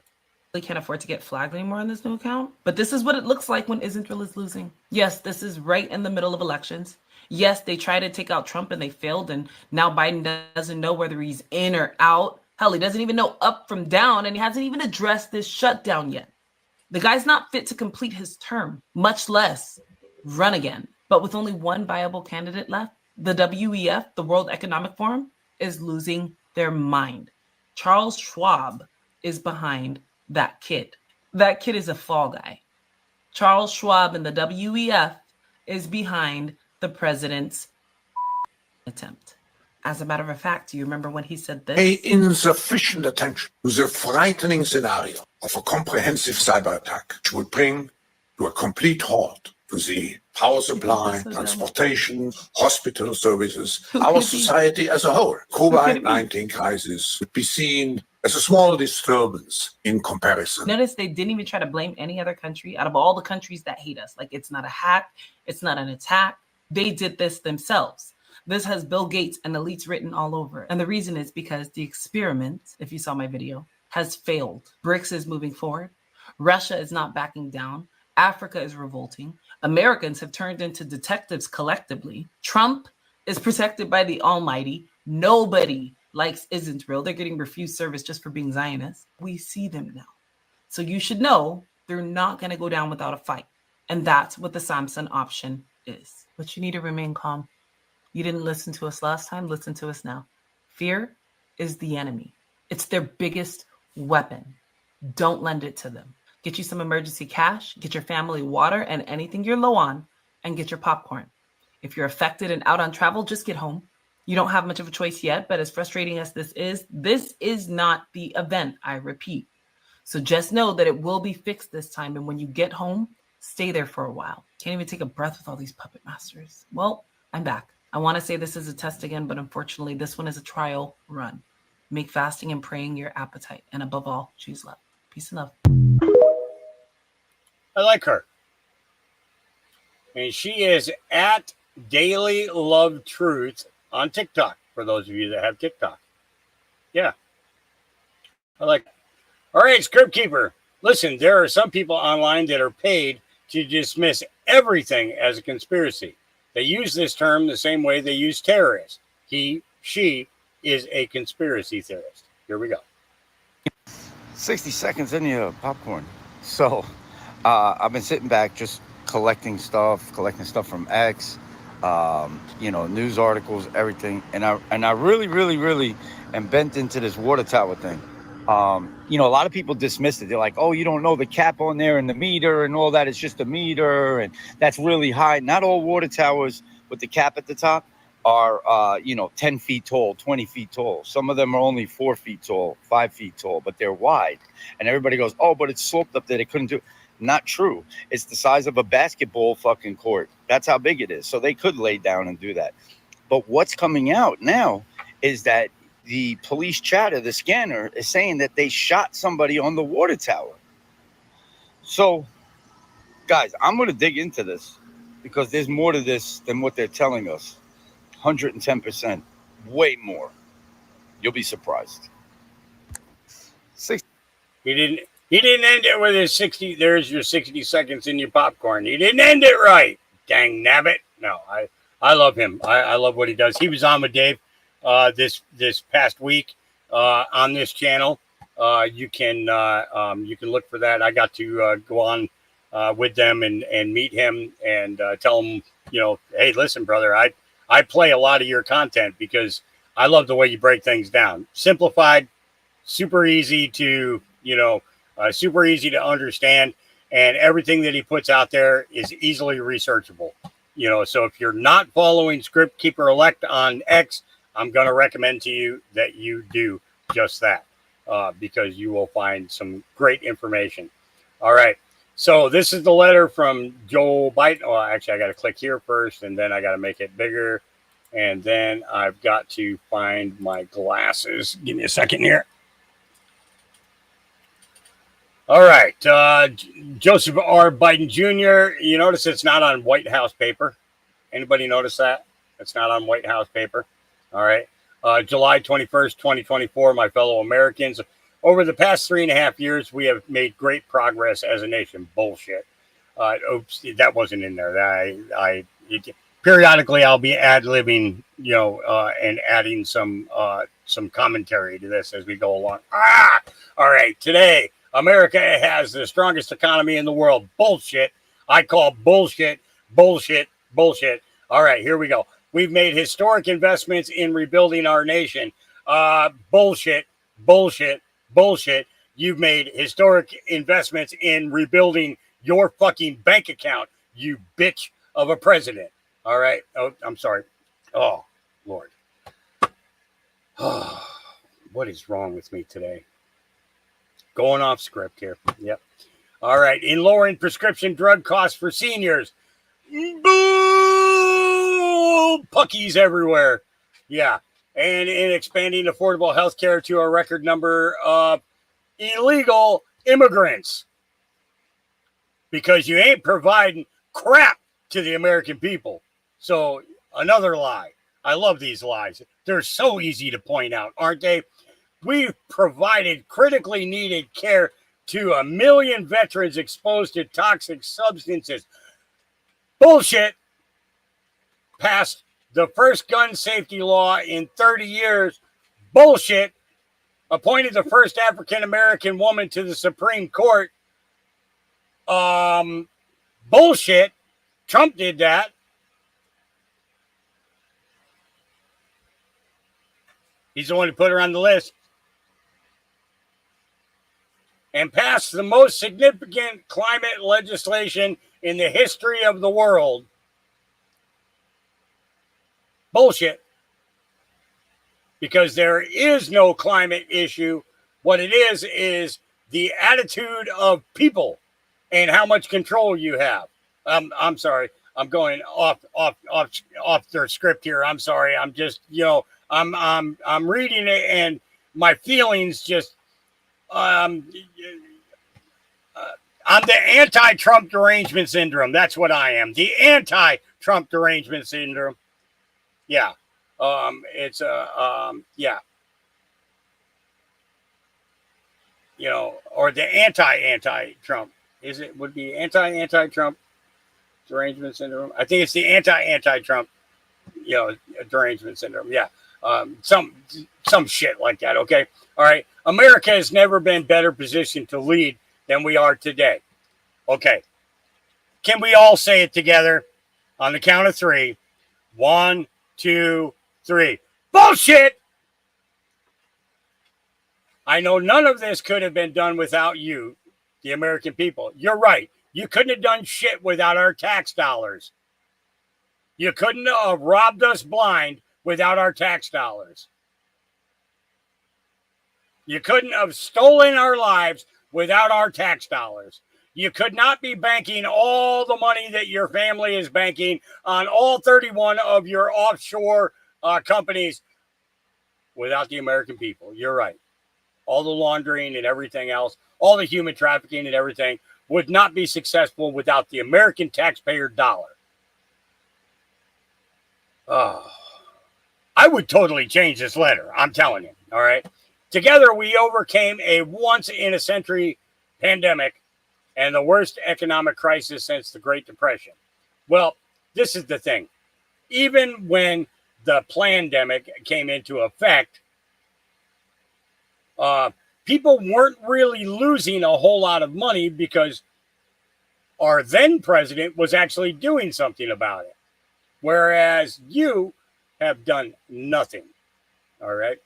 They can't afford to get flagged anymore on this new account. But this is what it looks like when Israel is losing. Yes, this is right in the middle of elections. Yes, they tried to take out Trump and they failed. And now Biden doesn't know whether he's in or out. Hell, he doesn't even know up from down. And he hasn't even addressed this shutdown yet. The guy's not fit to complete his term, much less run again. But with only one viable candidate left, the WEF, the World Economic Forum, is losing their mind. Charles Schwab is behind that kid. That kid is a fall guy. Charles Schwab and the WEF is behind the president's attempt. As a matter of fact, do you remember when he said this? Pay insufficient attention to the frightening scenario of a comprehensive cyber attack, which would bring to a complete halt to the power supply, transportation, hospital services, our society as a whole. COVID-19 crisis would be seen as a small disturbance in comparison. Notice they didn't even try to blame any other country out of all the countries that hate us. Like, it's not a hack, it's not an attack. They did this themselves. This has Bill Gates and elites written all over. And the reason is because the experiment, if you saw my video, has failed. BRICS is moving forward. Russia is not backing down. Africa is revolting. Americans have turned into detectives collectively. Trump is protected by the Almighty. Nobody likes Israel. They're getting refused service just for being Zionists. We see them now. So you should know they're not going to go down without a fight. And that's what the Samson option is. But you need to remain calm. You didn't listen to us last time. Listen to us now. Fear is the enemy. It's their biggest weapon. Don't lend it to them. Get you some emergency cash, get your family water and anything you're low on, and get your popcorn. If you're affected and out on travel, just get home. You don't have much of a choice yet, but as frustrating as this is not the event, I repeat. So just know that it will be fixed this time. And when you get home, stay there for a while. Can't even take a breath with all these puppet masters. Well, I'm back. I want to say this is a test again, but unfortunately, this one is a trial run. Make fasting and praying your appetite. And above all, choose love. Peace and love. I like her. And she is at Daily Love Truth on TikTok, for those of you that have TikTok. Yeah. I like it. All right, Script Keeper. Listen, there are some people online that are paid to dismiss everything as a conspiracy. They use this term the same way they use terrorist. She is a conspiracy theorist. Here we go. 60 seconds in your popcorn. So I've been sitting back just collecting stuff from X, news articles, everything. And I really am bent into this water tower thing. A lot of people dismiss it. They're like, oh, you don't know the cap on there and the meter and all that. It's just a meter. And that's really high. Not all water towers with the cap at the top are, 10 feet tall, 20 feet tall. Some of them are only 4 feet tall, 5 feet tall, but they're wide. And everybody goes, oh, but it's sloped up there. They couldn't do it. Not true. It's the size of a basketball fucking court. That's how big it is. So they could lay down and do that. But what's coming out now is that the police chatter, the scanner, is saying that they shot somebody on the water tower. So, guys, I'm going to dig into this because there's more to this than what they're telling us. 110%. Way more. You'll be surprised. He didn't end it with his 60. There's your 60 seconds in your popcorn. He didn't end it right. Dang nabbit. No, I love him. I love what he does. He was on with Dave this past week on this channel. You can look for that. I got to go on with them and meet him and tell him, hey, listen, brother, I play a lot of your content because I love the way you break things down. Simplified, super easy to, super easy to understand. And everything that he puts out there is easily researchable. So if you're not following Script Keeper Elect on X, I'm going to recommend to you that you do just that because you will find some great information. All right. So this is the letter from Joe Biden. Oh, actually, I got to click here first, and then I got to make it bigger. And then I've got to find my glasses. Give me a second here. All right. Joseph R. Biden Jr., you notice it's not on White House paper. Anybody notice that? It's not on White House paper. All right. July 21st, 2024, my fellow Americans. Over the past 3.5 years, we have made great progress as a nation. Bullshit. Oops, that wasn't in there. Periodically, I'll be ad-libbing, and adding some commentary to this as we go along. All right. Today, America has the strongest economy in the world. Bullshit. I call bullshit, bullshit, bullshit. All right, here we go. We've made historic investments in rebuilding our nation. Bullshit, bullshit, bullshit. You've made historic investments in rebuilding your fucking bank account, you bitch of a president. All right. Oh, I'm sorry. Oh, Lord. What is wrong with me today? Going off script here. Yep. All right. In lowering prescription drug costs for seniors. Boo! Puckies everywhere. Yeah. And in expanding affordable health care to a record number of illegal immigrants. Because you ain't providing crap to the American people. So another lie. I love these lies. They're so easy to point out, aren't they? We've provided critically needed care to 1 million veterans exposed to toxic substances. Bullshit. Passed the first gun safety law in 30 years. Bullshit. Appointed the first African-American woman to the Supreme Court. Bullshit. Trump did that. He's the one who put her on the list. And passed the most significant climate legislation in the history of the world. Bullshit. Because there is no climate issue. What it is the attitude of people and how much control you have. I'm sorry. I'm going off their script here. I'm sorry. I'm just, I'm reading it and my feelings just, I'm the anti-Trump derangement syndrome. That's what I am. The anti-Trump derangement syndrome. Yeah. It's yeah. Or the anti-Trump. Would be anti-Trump derangement syndrome? I think it's the anti-Trump, derangement syndrome. Yeah. Some shit like that. Okay. All right. America has never been better positioned to lead than we are today. Okay. Can we all say it together on the count of 3? 1, 2, 3. Bullshit. I know none of this could have been done without you, the American people. You're right. You couldn't have done shit without our tax dollars. You couldn't have robbed us blind without our tax dollars. You couldn't have stolen our lives without our tax dollars. You could not be banking all the money that your family is banking on all 31 of your offshore companies without the American people. You're right. All the laundering and everything else, all the human trafficking and everything would not be successful without the American taxpayer dollar. I would totally change this letter. I'm telling you. All right. Together, we overcame a once-in-a-century pandemic and the worst economic crisis since the Great Depression. Well, this is the thing. Even when the plandemic came into effect, people weren't really losing a whole lot of money because our then president was actually doing something about it. Whereas you have done nothing. All right.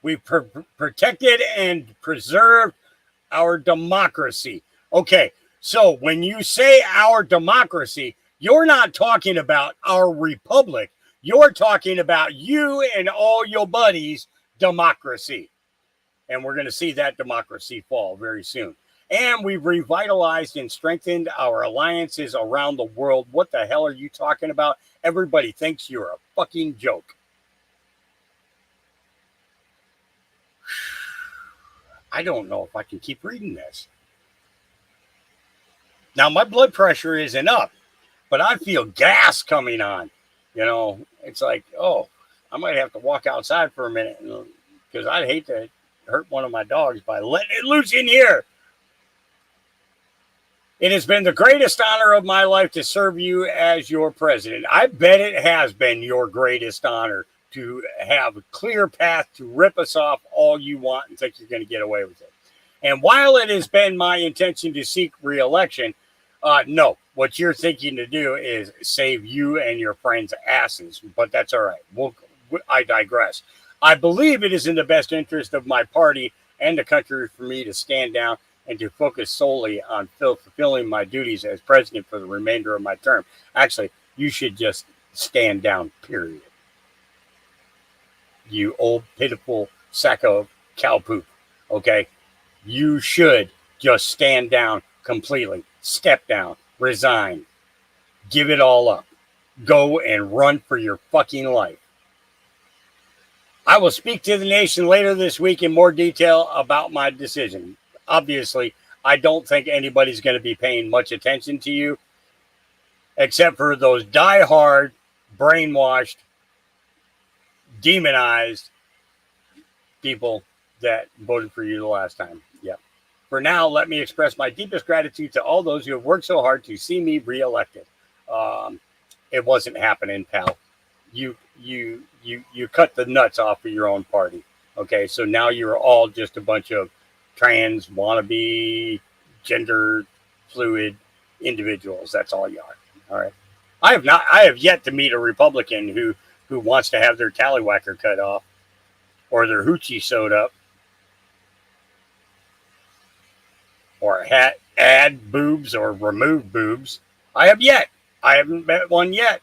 We protected and preserved our democracy. Okay. So when you say our democracy, you're not talking about our republic. You're talking about you and all your buddies' democracy. And we're going to see that democracy fall very soon. And we've revitalized and strengthened our alliances around the world. What the hell are you talking about? Everybody thinks you're a fucking joke. I don't know if I can keep reading this. Now, my blood pressure isn't up, but I feel gas coming on. It's like, oh, I might have to walk outside for a minute because I'd hate to hurt one of my dogs by letting it loose in here. It has been the greatest honor of my life to serve you as your president. I bet it has been your greatest honor to have a clear path to rip us off all you want and think you're going to get away with it. And while it has been my intention to seek re-election, no, what you're thinking to do is save you and your friends' asses, but that's all right. I digress. I believe it is in the best interest of my party and the country for me to stand down and to focus solely on fulfilling my duties as president for the remainder of my term. Actually, you should just stand down, period. you old pitiful sack of cow poop. Okay, you should just stand down completely, step down, resign, give it all up, go and run for your fucking life. I will speak to the nation later this week in more detail about my decision. Obviously, I don't think anybody's going to be paying much attention to you, except for those diehard, brainwashed, demonized people that voted for you the last time. Yep. For now, let me express my deepest gratitude to all those who have worked so hard to see me reelected. It wasn't happening, pal. You cut the nuts off of your own party. Okay, so now you're all just a bunch of trans wannabe, gender fluid individuals. That's all you are. All right. I have yet to meet a Republican who wants to have their tallywhacker cut off or their hoochie sewed up or add boobs or remove boobs. I haven't met one yet.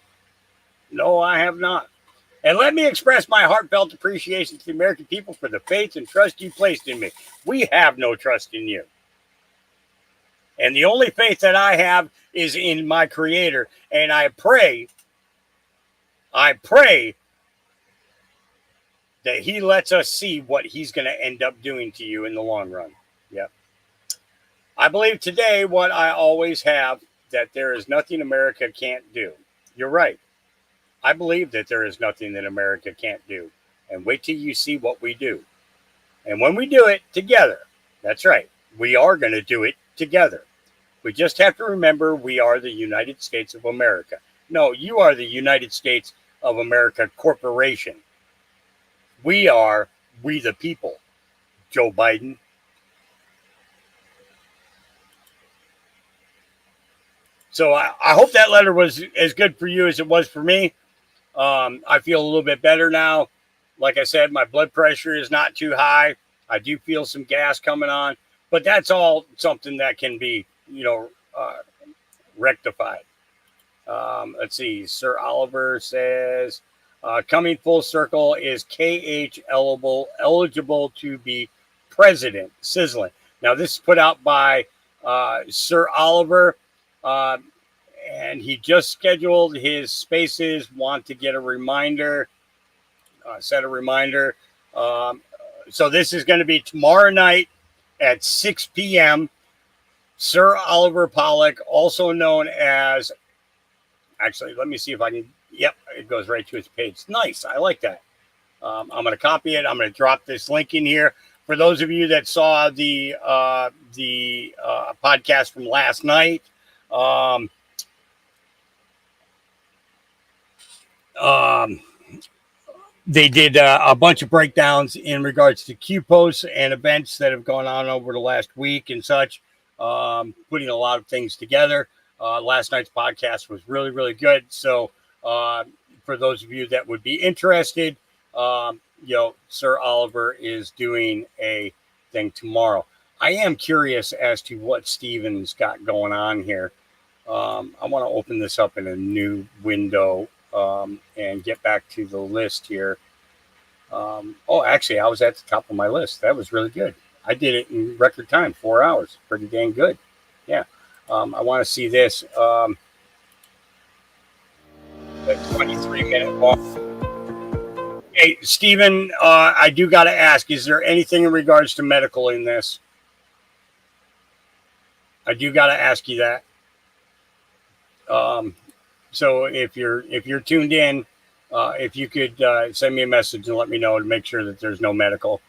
No, I have not. And let me express my heartfelt appreciation to the American people for the faith and trust you placed in me. We have no trust in you. And the only faith that I have is in my Creator. And I pray that He lets us see what He's going to end up doing to you in the long run. Yep. I believe today what I always have, that there is nothing America can't do. You're right. I believe that there is nothing that America can't do. And wait till you see what we do. And when we do it together, that's right, we are going to do it together. We just have to remember we are the United States of America. No, you are the United States of America Corporation. We are we the people, Joe Biden. So I hope that letter was as good for you as it was for me. I feel a little bit better now. Like I said, my blood pressure is not too high. I do feel some gas coming on, but that's all something that can be, rectified. Let's see. Sir Oliver says, coming full circle, is KH eligible to be president? Sizzling. Now, this is put out by Sir Oliver. And he just scheduled his spaces. Want to get a reminder, set a reminder. So this is going to be tomorrow night at 6 p.m. Sir Oliver Pollock, also known as, actually, let me see if I can, yep, it goes right to his page. Nice. I like that. I'm going to copy it. I'm going to drop this link in here. For those of you that saw the podcast from last night, they did a bunch of breakdowns in regards to Q posts and events that have gone on over the last week and such, putting a lot of things together. Last night's podcast was really, really good. So for those of you that would be interested, Sir Oliver is doing a thing tomorrow. I am curious as to what Steven's got going on here. I want to open this up in a new window and get back to the list here. Actually, I was at the top of my list. That was really good. I did it in record time, 4 hours. Pretty dang good. Yeah. I want to see this. The 23-minute long. Hey, Steven, I do got to ask, is there anything in regards to medical in this? I do got to ask you that. So if you're tuned in, if you could send me a message and let me know to make sure that there's no medical.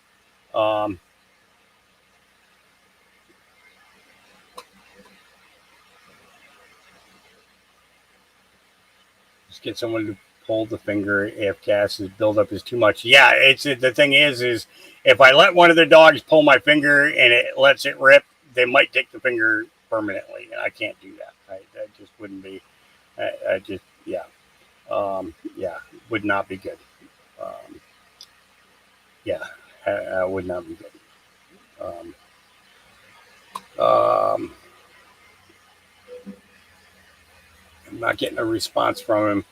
Just get someone to pull the finger if gas's buildup is too much. Yeah, the thing is if I let one of the dogs pull my finger and it lets it rip, they might take the finger permanently, and I can't do that. That just wouldn't be. Would not be good. Would not be good. I'm not getting a response from him.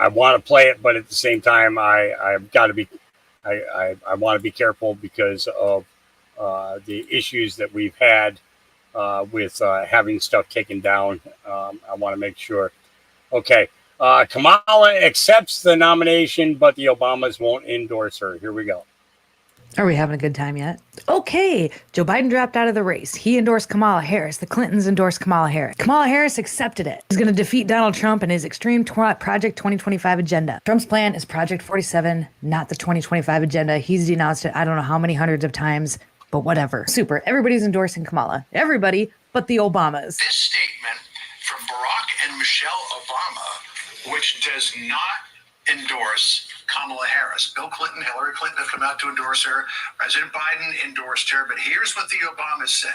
I want to play it, but at the same time, I've got to be, I want to be careful because of the issues that we've had with having stuff taken down. I want to make sure. Okay. Kamala accepts the nomination, but the Obamas won't endorse her. Here we go. Are we having a good time yet? Okay, Joe Biden dropped out of the race. He endorsed Kamala Harris. The Clintons endorsed Kamala Harris. Kamala Harris accepted it. He's going to defeat Donald Trump and his extreme Project 2025 agenda. Trump's plan is Project 47, not the 2025 agenda. He's denounced it I don't know how many hundreds of times, but whatever. Super. Everybody's endorsing Kamala. Everybody but the Obamas. This statement from Barack and Michelle Obama, which does not endorse Kamala Harris. Bill Clinton, Hillary Clinton have come out to endorse her. President Biden endorsed her. But here's what the Obamas say.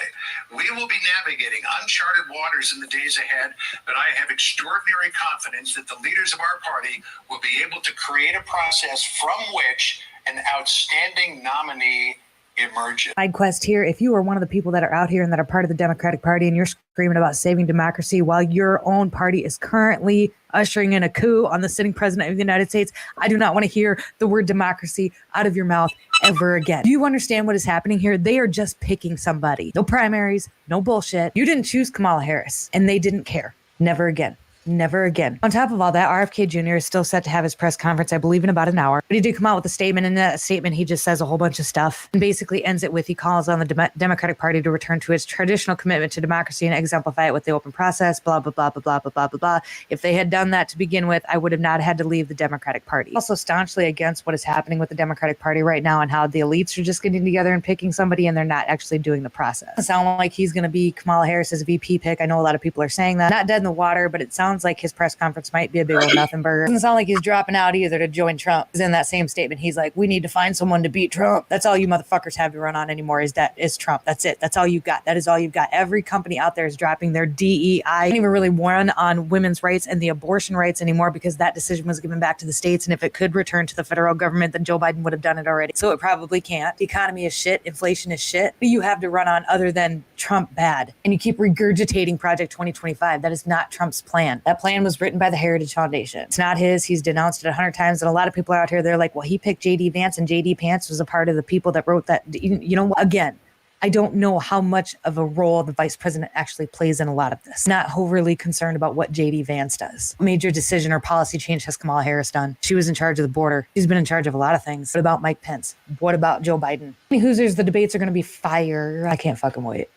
We will be navigating uncharted waters in the days ahead, but I have extraordinary confidence that the leaders of our party will be able to create a process from which an outstanding nominee emerges. Side quest here. If you are one of the people that are out here and that are part of the Democratic Party and you're screaming about saving democracy while your own party is currently ushering in a coup on the sitting president of the United States, I do not want to hear the word democracy out of your mouth ever again. Do you understand what is happening here? They are just picking somebody. No primaries, no bullshit. You didn't choose Kamala Harris and they didn't care. Never again. Never again. On top of all that, RFK Jr. is still set to have his press conference, I believe, in about an hour. But he did come out with a statement. In that statement, he just says a whole bunch of stuff and basically ends it with he calls on the Democratic Party to return to its traditional commitment to democracy and exemplify it with the open process, blah, blah, blah, blah, blah, blah, blah, blah, blah. If they had done that to begin with, I would have not had to leave the Democratic Party. Also staunchly against what is happening with the Democratic Party right now and how the elites are just getting together and picking somebody and they're not actually doing the process. It sounds like he's going to be Kamala Harris's VP pick. I know a lot of people are saying that. Not dead in the water, but it sounds like his press conference might be a big old nothing burger. Doesn't sound like he's dropping out either to join Trump. Because in that same statement, he's like, we need to find someone to beat Trump. That's all you motherfuckers have to run on anymore is Trump. That's it. That's all you've got. That is all you've got. Every company out there is dropping their DEI. I don't even really run on women's rights and the abortion rights anymore because that decision was given back to the states. And if it could return to the federal government, then Joe Biden would have done it already. So it probably can't. The economy is shit. Inflation is shit. What do you have to run on other than Trump bad? And you keep regurgitating Project 2025. That is not Trump's plan. That plan was written by the Heritage Foundation. It's not his. He's denounced it 100 times. And a lot of people out here, they're like, well, he picked JD Vance and JD Vance was a part of the people that wrote that. You know, again, I don't know how much of a role the vice president actually plays in a lot of this. Not overly concerned about what JD Vance does. Major decision or policy change has Kamala Harris done? She was in charge of the border. She's been in charge of a lot of things. What about Mike Pence? What about Joe Biden? Hoosiers, the debates are going to be fire. I can't fucking wait.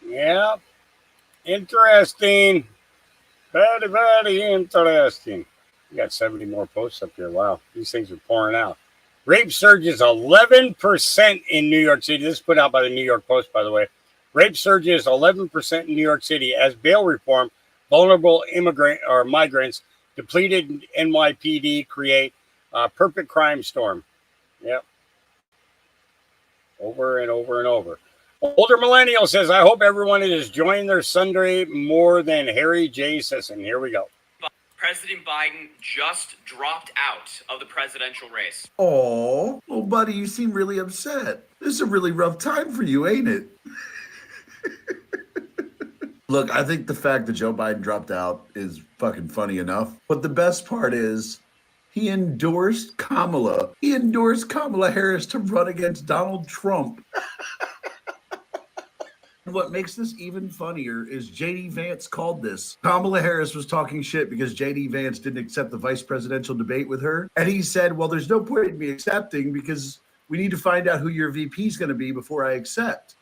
Yeah. Interesting. Very, very interesting. We got 70 more posts up here. Wow. These things are pouring out. Rape surges 11% in New York City. This is put out by the New York Post, by the way. Rape surges 11% in New York City as bail reform, vulnerable migrants, depleted NYPD create a perfect crime storm. Yep. Over and over and over. Older millennial says, I hope everyone is enjoying their Sunday more than Harry J. Sisson. Here we go. President Biden just dropped out of the presidential race. Oh, well, buddy, you seem really upset. This is a really rough time for you, ain't it? Look, I think the fact that Joe Biden dropped out is fucking funny enough. But the best part is he endorsed Kamala. He endorsed Kamala Harris to run against Donald Trump. What makes this even funnier is JD Vance called this. Kamala Harris was talking shit because JD Vance didn't accept the vice presidential debate with her. And he said, well, there's no point in me accepting because we need to find out who your VP is going to be before I accept.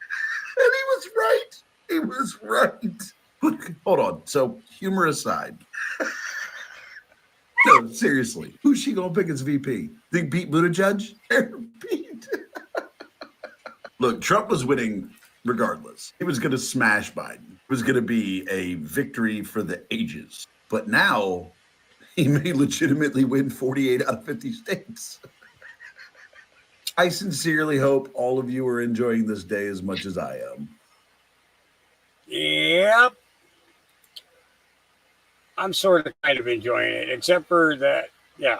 And he was right. He was right. Hold on. So humor aside. No, seriously. Who's she going to pick as VP? Think Pete Buttigieg? Pete. Look, Trump was winning regardless. He was going to smash Biden. It was going to be a victory for the ages. But now he may legitimately win 48 out of 50 states. I sincerely hope all of you are enjoying this day as much as I am. Yep. I'm sort of kind of enjoying it, except for that. Yeah.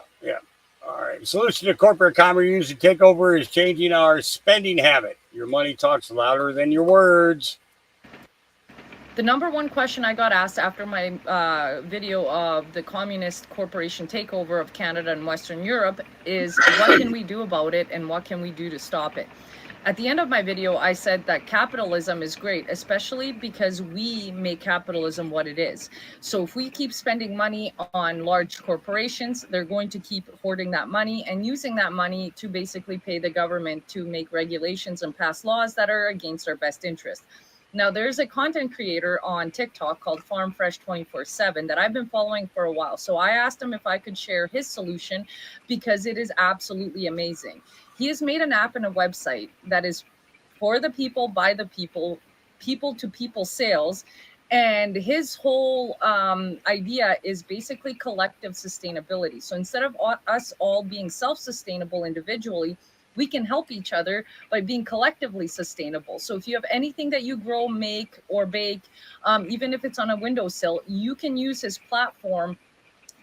All right. Solution to corporate community takeover is changing our spending habit. Your money talks louder than your words. The number one question I got asked after my video of the communist corporation takeover of Canada and Western Europe is, what can we do about it and what can we do to stop it? At the end of my video, I said that capitalism is great, especially because we make capitalism what it is. So if we keep spending money on large corporations, they're going to keep hoarding that money and using that money to basically pay the government to make regulations and pass laws that are against our best interest. Now, there's a content creator on TikTok called Farm Fresh 24/7 that I've been following for a while. So I asked him if I could share his solution because it is absolutely amazing. He has made an app and a website that is for the people, by the people, people to people sales. And his whole idea is basically collective sustainability. So instead of us all being self-sustainable individually, we can help each other by being collectively sustainable. So if you have anything that you grow, make, or bake, even if it's on a windowsill, you can use his platform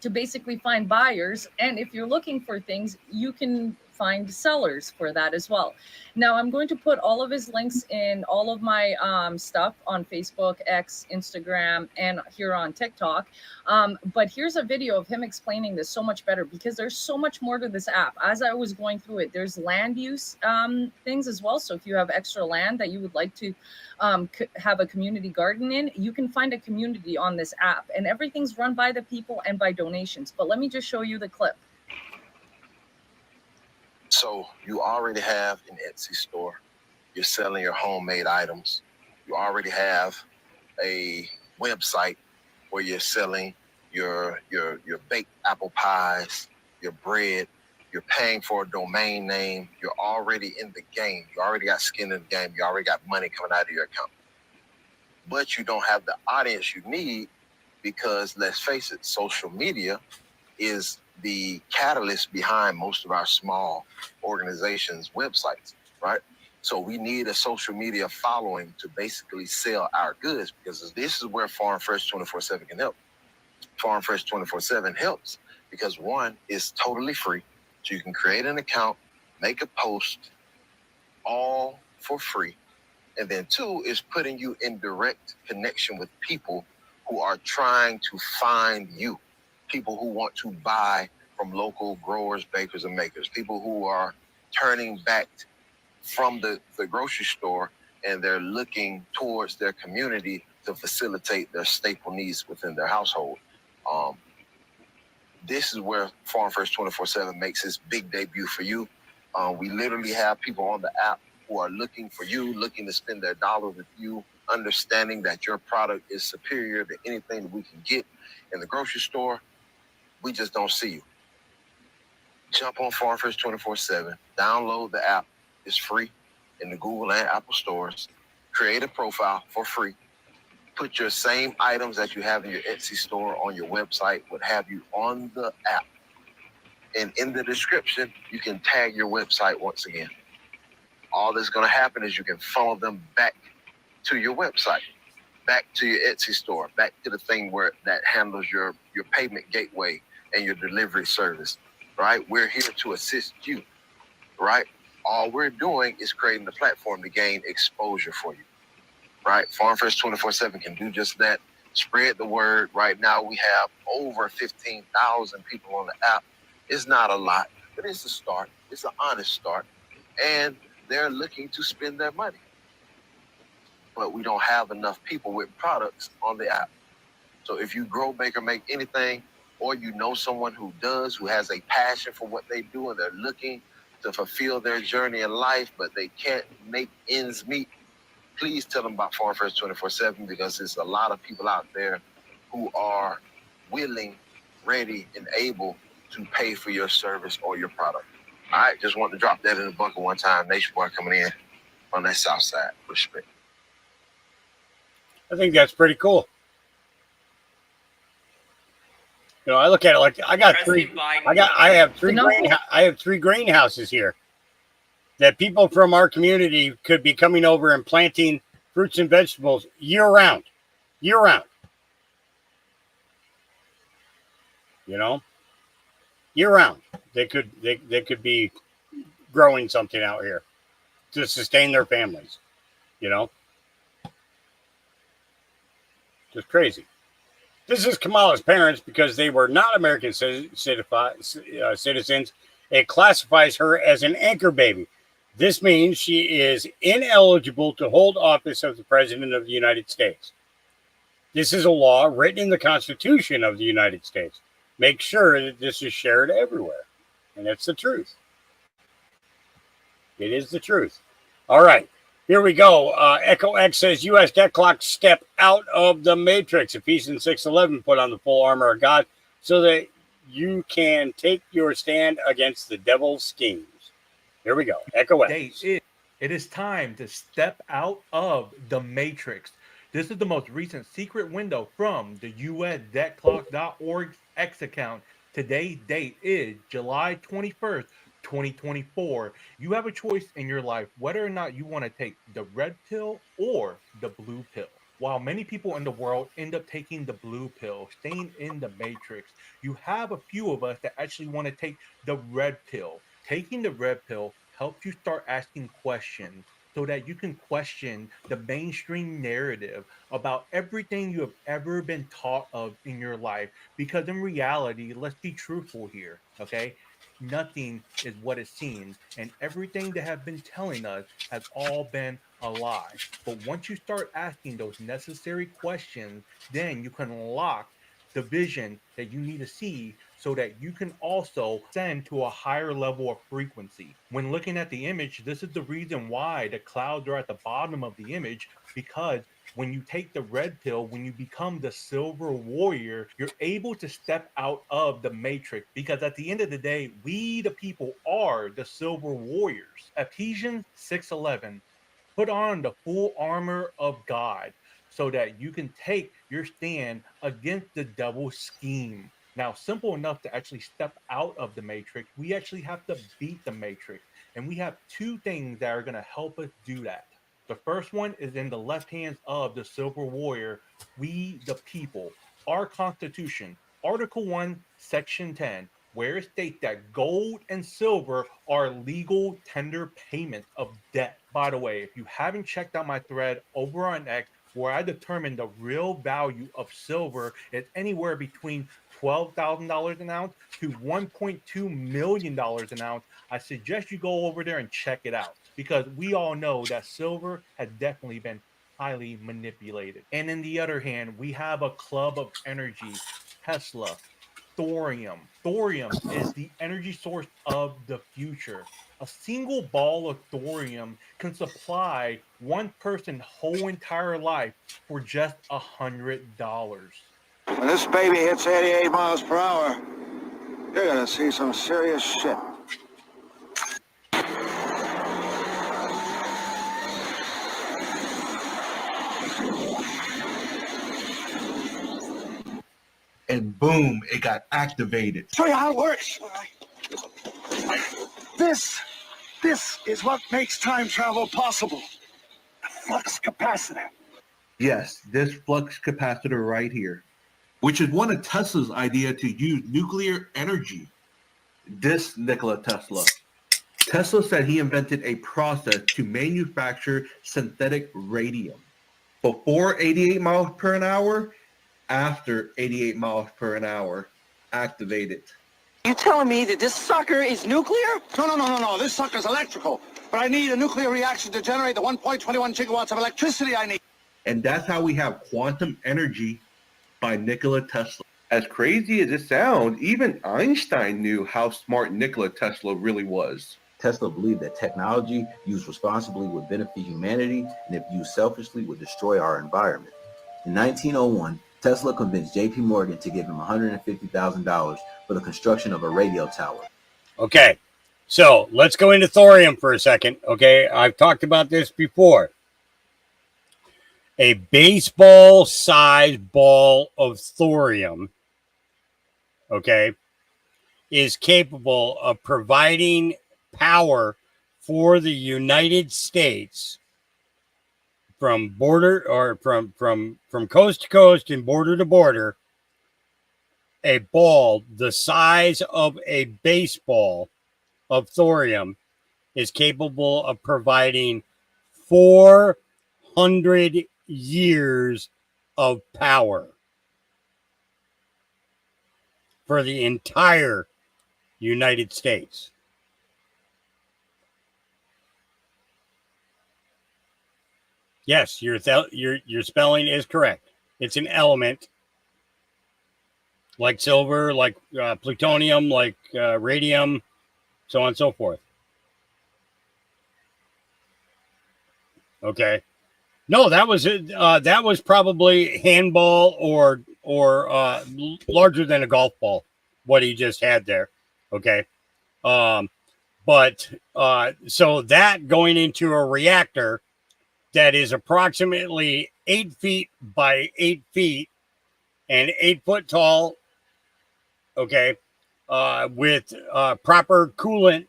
to basically find buyers. And if you're looking for things, you can find sellers for that as well. Now, I'm going to put all of his links in all of my stuff on Facebook, X, Instagram, and here on TikTok. But here's a video of him explaining this so much better because there's so much more to this app. As I was going through it, there's land use things as well. So if you have extra land that you would like to have a community garden in, you can find a community on this app, and everything's run by the people and by donations. But let me just show you the clip. So you already have an Etsy store. You're selling your homemade items. You already have a website where you're selling your baked apple pies, your bread. You're paying for a domain name. You're already in the game. You already got skin in the game. You already got money coming out of your account. But you don't have the audience you need because, let's face it, social media is the catalyst behind most of our small organizations' websites, right? So we need a social media following to basically sell our goods, because this is where Farm Fresh 24/7 can help. Farm Fresh 24/7 helps because, one, it's totally free. So you can create an account, make a post, all for free. And then two is putting you in direct connection with people who are trying to find you. People who want to buy from local growers, bakers, and makers. People who are turning back from the grocery store and they're looking towards their community to facilitate their staple needs within their household. This is where Farm Fresh 24/7 makes its big debut for you. We literally have people on the app who are looking for you, looking to spend their dollar with you, understanding that your product is superior to anything that we can get in the grocery store. We just don't see you. Jump on Farm Fresh 24/7. Download the app. It's free in the Google and Apple stores. Create a profile for free. Put your same items that you have in your Etsy store on your website, what have you, on the app. And in the description, you can tag your website once again. All that's going to happen is you can funnel them back to your website, back to your Etsy store, back to the thing where that handles your payment gateway and your delivery service, right? We're here to assist you, right? All we're doing is creating the platform to gain exposure for you, right? Farm Fresh 24/7 can do just that. Spread the word. Right now, we have over 15,000 people on the app. It's not a lot, but it's a start. It's an honest start. And they're looking to spend their money. But we don't have enough people with products on the app. So if you grow, bake, or make anything, or you know someone who does, who has a passion for what they do, and they're looking to fulfill their journey in life, but they can't make ends meet, please tell them about Farm Fresh 24/7, because there's a lot of people out there who are willing, ready, and able to pay for your service or your product. All right, just want to drop that in the bucket one time. Nation Boy coming in on that south side. Respect. I think that's pretty cool. You know, I look at it like I have three greenhouses here that people from our community could be coming over and planting fruits and vegetables year round. You know, year round. They could be growing something out here to sustain their families, you know. Just crazy. This is Kamala's parents because they were not American citizens. It classifies her as an anchor baby. This means she is ineligible to hold office of the President of the United States. This is a law written in the Constitution of the United States. Make sure that this is shared everywhere. And that's the truth. It is the truth. All right. Here we go. Echo X says U.S. debt clock step out of the matrix. Ephesians 6:11 put on the full armor of God so that you can take your stand against the devil's schemes. Here we go. Echo X. It is time to step out of the matrix. This is the most recent secret window from the USDebtClock.org X account. Today's date is July 21st, 2024. You have a choice in your life whether or not you want to take the red pill or the blue pill. While many people in the world end up taking the blue pill, staying in the matrix, you have a few of us that actually want to take the red pill. Taking the red pill helps you start asking questions so that you can question the mainstream narrative about everything you have ever been taught of in your life. Because in reality, let's be truthful here, okay? Nothing is what it seems, and everything they have been telling us has all been a lie. But once you start asking those necessary questions, then you can unlock the vision that you need to see so that you can also ascend to a higher level of frequency. When looking at the image, this is the reason why the clouds are at the bottom of the image, because when you take the red pill, when you become the silver warrior, you're able to step out of the matrix, because at the end of the day, we the people are the silver warriors. Ephesians 6:11, put on the full armor of God so that you can take your stand against the devil's scheme. Now, simple enough to actually step out of the matrix, we actually have to beat the matrix. And we have two things that are going to help us do that. The first one is in the left hands of the silver warrior, we the people. Our Constitution, Article 1, Section 10, where it states that gold and silver are legal tender payment of debt. By the way, if you haven't checked out my thread over on X, where I determined the real value of silver is anywhere between $12,000 an ounce to $1.2 million an ounce, I suggest you go over there and check it out, because we all know that silver has definitely been highly manipulated. And in the other hand, we have a club of energy, Tesla, thorium. Thorium is the energy source of the future. A single ball of thorium can supply one person's whole entire life for just $100. When this baby hits 88 miles per hour, you're gonna see some serious shit. And boom, it got activated. Show you how it works. This is what makes time travel possible. The flux capacitor. Yes, this flux capacitor right here, which is one of Tesla's idea to use nuclear energy. This Nikola Tesla. Tesla said he invented a process to manufacture synthetic radium. Before 88 miles per hour, after 88 miles per hour, activated. You telling me that this sucker is nuclear? No. This sucker's electrical. But I need a nuclear reaction to generate the 1.21 gigawatts of electricity I need. And that's how we have quantum energy by Nikola Tesla. As crazy as it sounds, even Einstein knew how smart Nikola Tesla really was. Tesla believed that technology used responsibly would benefit humanity, and if used selfishly would destroy our environment. In 1901, Tesla convinced J.P. Morgan to give him $150,000 for the construction of a radio tower. Okay, so let's go into thorium for a second. Okay, I've talked about this before. A baseball-sized ball of thorium, okay, is capable of providing power for the United States from border or from coast to coast and border to border. A ball the size of a baseball of thorium is capable of providing 400 years of power for the entire United States. Yes, your spelling is correct. It's an element like silver, like plutonium, like radium, so on and so forth. Okay. No, that was probably handball or larger than a golf ball. What he just had there. Okay. But so that going into a reactor that is approximately 8 feet by 8 feet and 8 foot tall. Okay. With proper coolant.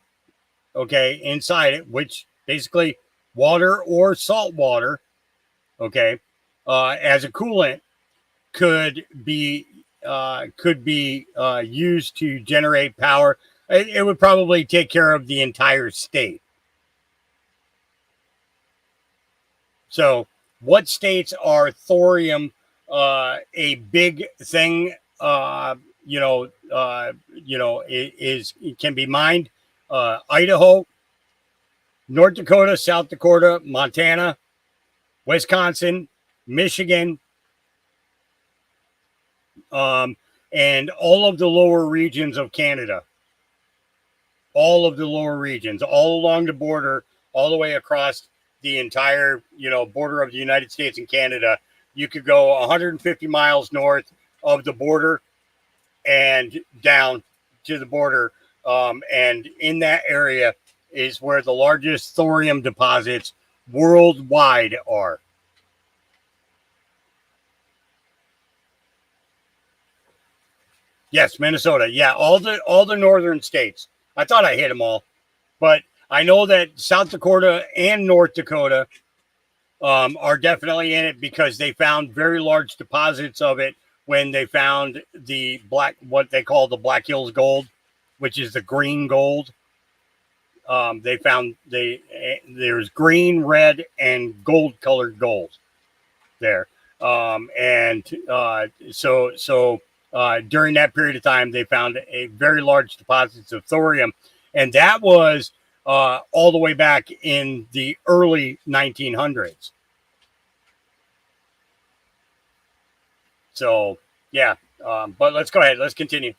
Okay. Inside it, which basically water or salt water. Okay. As a coolant could be used to generate power. It would probably take care of the entire state. So, what states are thorium a big thing? It can be mined. Idaho, North Dakota, South Dakota, Montana, Wisconsin, Michigan, and all of the lower regions of Canada. All of the lower regions, all along the border, all the way across the entire, border of the United States and Canada. You could go 150 miles north of the border and down to the border. And in that area is where the largest thorium deposits worldwide are. Yes, Minnesota. Yeah, all the northern states. I thought I hit them all, but I know that South Dakota and North Dakota are definitely in it because they found very large deposits of it when they found what they call the Black Hills gold, which is the green gold. They found there's green, red, and gold colored gold there. So during that period of time, they found a very large deposits of thorium, and that was all the way back in the early 1900s. So, yeah, but let's go ahead. Let's continue.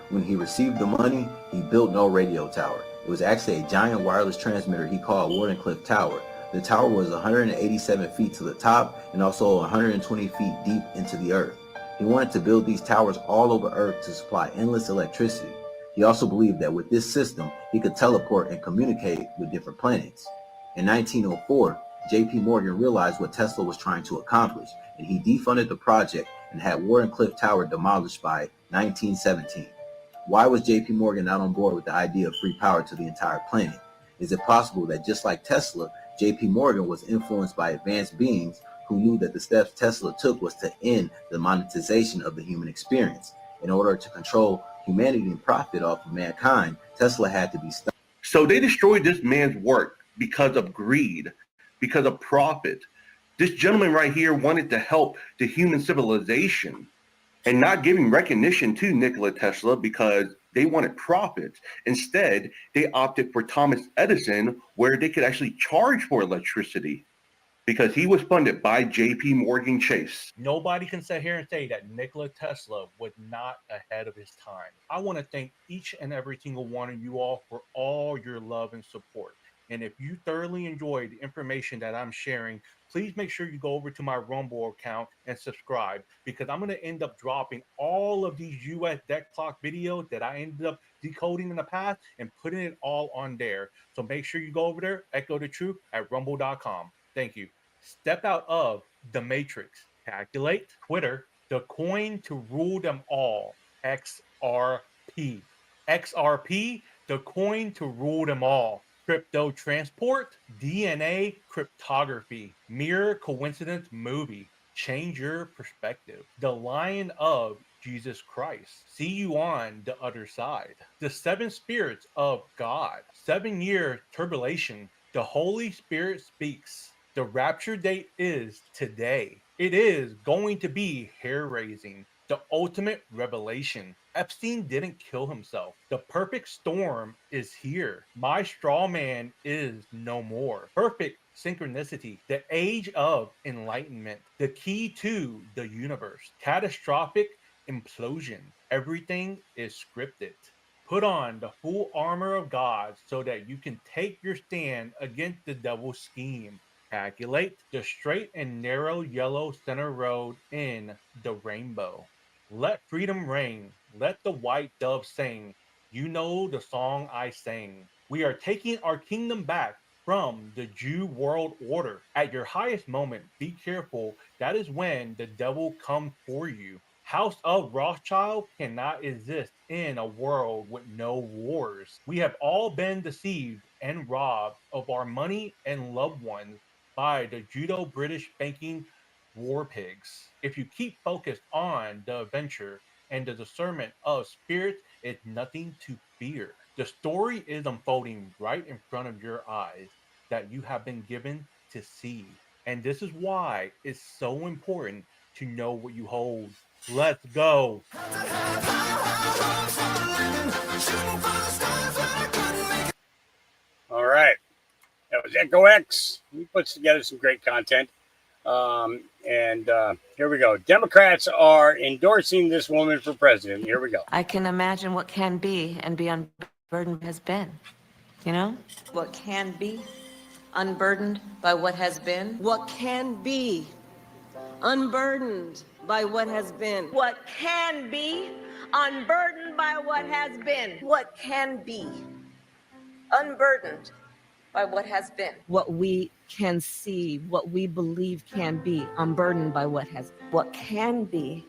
When he received the money, he built no radio tower. It was actually a giant wireless transmitter he called Wardenclyffe Tower. The tower was 187 feet to the top and also 120 feet deep into the earth. He wanted to build these towers all over Earth to supply endless electricity. He also believed that with this system, he could teleport and communicate with different planets. In 1904, J.P. Morgan realized what Tesla was trying to accomplish, and he defunded the project and had Wardenclyffe Tower demolished by 1917. Why was J.P. Morgan not on board with the idea of free power to the entire planet? Is it possible that just like Tesla, J.P. Morgan was influenced by advanced beings who knew that the steps Tesla took was to end the monetization of the human experience? In order to control humanity and profit off of mankind, Tesla had to be stopped. So they destroyed this man's work because of greed, because of profit. This gentleman right here wanted to help the human civilization and not giving recognition to Nikola Tesla because they wanted profits. Instead, they opted for Thomas Edison, where they could actually charge for electricity because he was funded by J.P. Morgan Chase. Nobody can sit here and say that Nikola Tesla was not ahead of his time. I want to thank each and every single one of you all for all your love and support. And if you thoroughly enjoy the information that I'm sharing, please make sure you go over to my Rumble account and subscribe, because I'm going to end up dropping all of these US deck clock videos that I ended up decoding in the past and putting it all on there. So make sure you go over there, echo the truth at rumble.com. Thank you. Step out of the matrix. Calculate. Twitter, the coin to rule them all. XRP. XRP, the coin to rule them all. Crypto transport, DNA cryptography, mere coincidence movie, change your perspective. The Lion of Jesus Christ, see you on the other side. The seven spirits of God, 7-year tribulation, the Holy Spirit speaks. The rapture date is today. It is going to be hair-raising, the ultimate revelation. Epstein didn't kill himself. The perfect storm is here. My straw man is no more. Perfect synchronicity, the age of enlightenment, the key to the universe. Catastrophic implosion. Everything is scripted. Put on the full armor of God so that you can take your stand against the devil's scheme. Calculate the straight and narrow yellow center road in the rainbow. Let freedom reign. Let the white dove sing. You know the song I sang. We are taking our kingdom back from the Jew world order. At your highest moment, be careful. That is when the devil comes for you. House of Rothschild cannot exist in a world with no wars. We have all been deceived and robbed of our money and loved ones by the Judo-British banking war pigs. If you keep focused on the adventure and the discernment of spirits, it's nothing to fear. The story is unfolding right in front of your eyes that you have been given to see. And this is why it's so important to know what you hold. Let's go. All right. That was Echo X. He puts together some great content. Here we go. Democrats are endorsing this woman for president. Here we go. I can imagine what can be and be unburdened has been. You know? What can be unburdened by what has been. What can be unburdened by what has been. What can be unburdened by what has been. What can be unburdened by what has been. What we can see, what we believe can be unburdened by what has been. What can be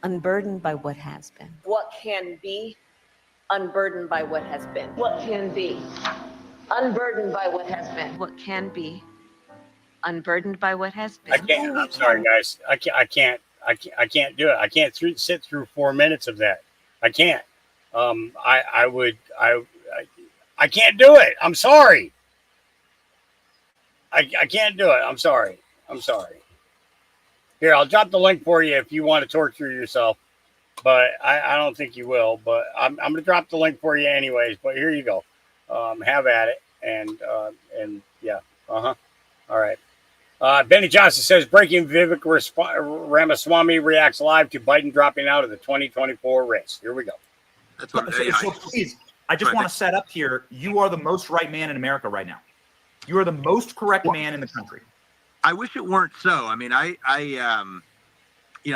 unburdened by what has been. What can be unburdened by what has been. What can be unburdened by what has been. What can be unburdened by what has been. I can't. I'm sorry, guys. I can't do it. I can't sit through 4 minutes of that. I can't. I can't do it. I'm sorry. I can't do it. I'm sorry. Here, I'll drop the link for you if you want to torture yourself, but I don't think you will. But I'm going to drop the link for you anyways. But here you go. Have at it. And yeah. All right. Benny Johnson says breaking Vivek Ramaswamy reacts live to Biden dropping out of the 2024 race. Here we go. That's what, so please, I just want to set up here. You are the most right man in America right now. You are the most correct man in the country. I wish it weren't so. I mean, I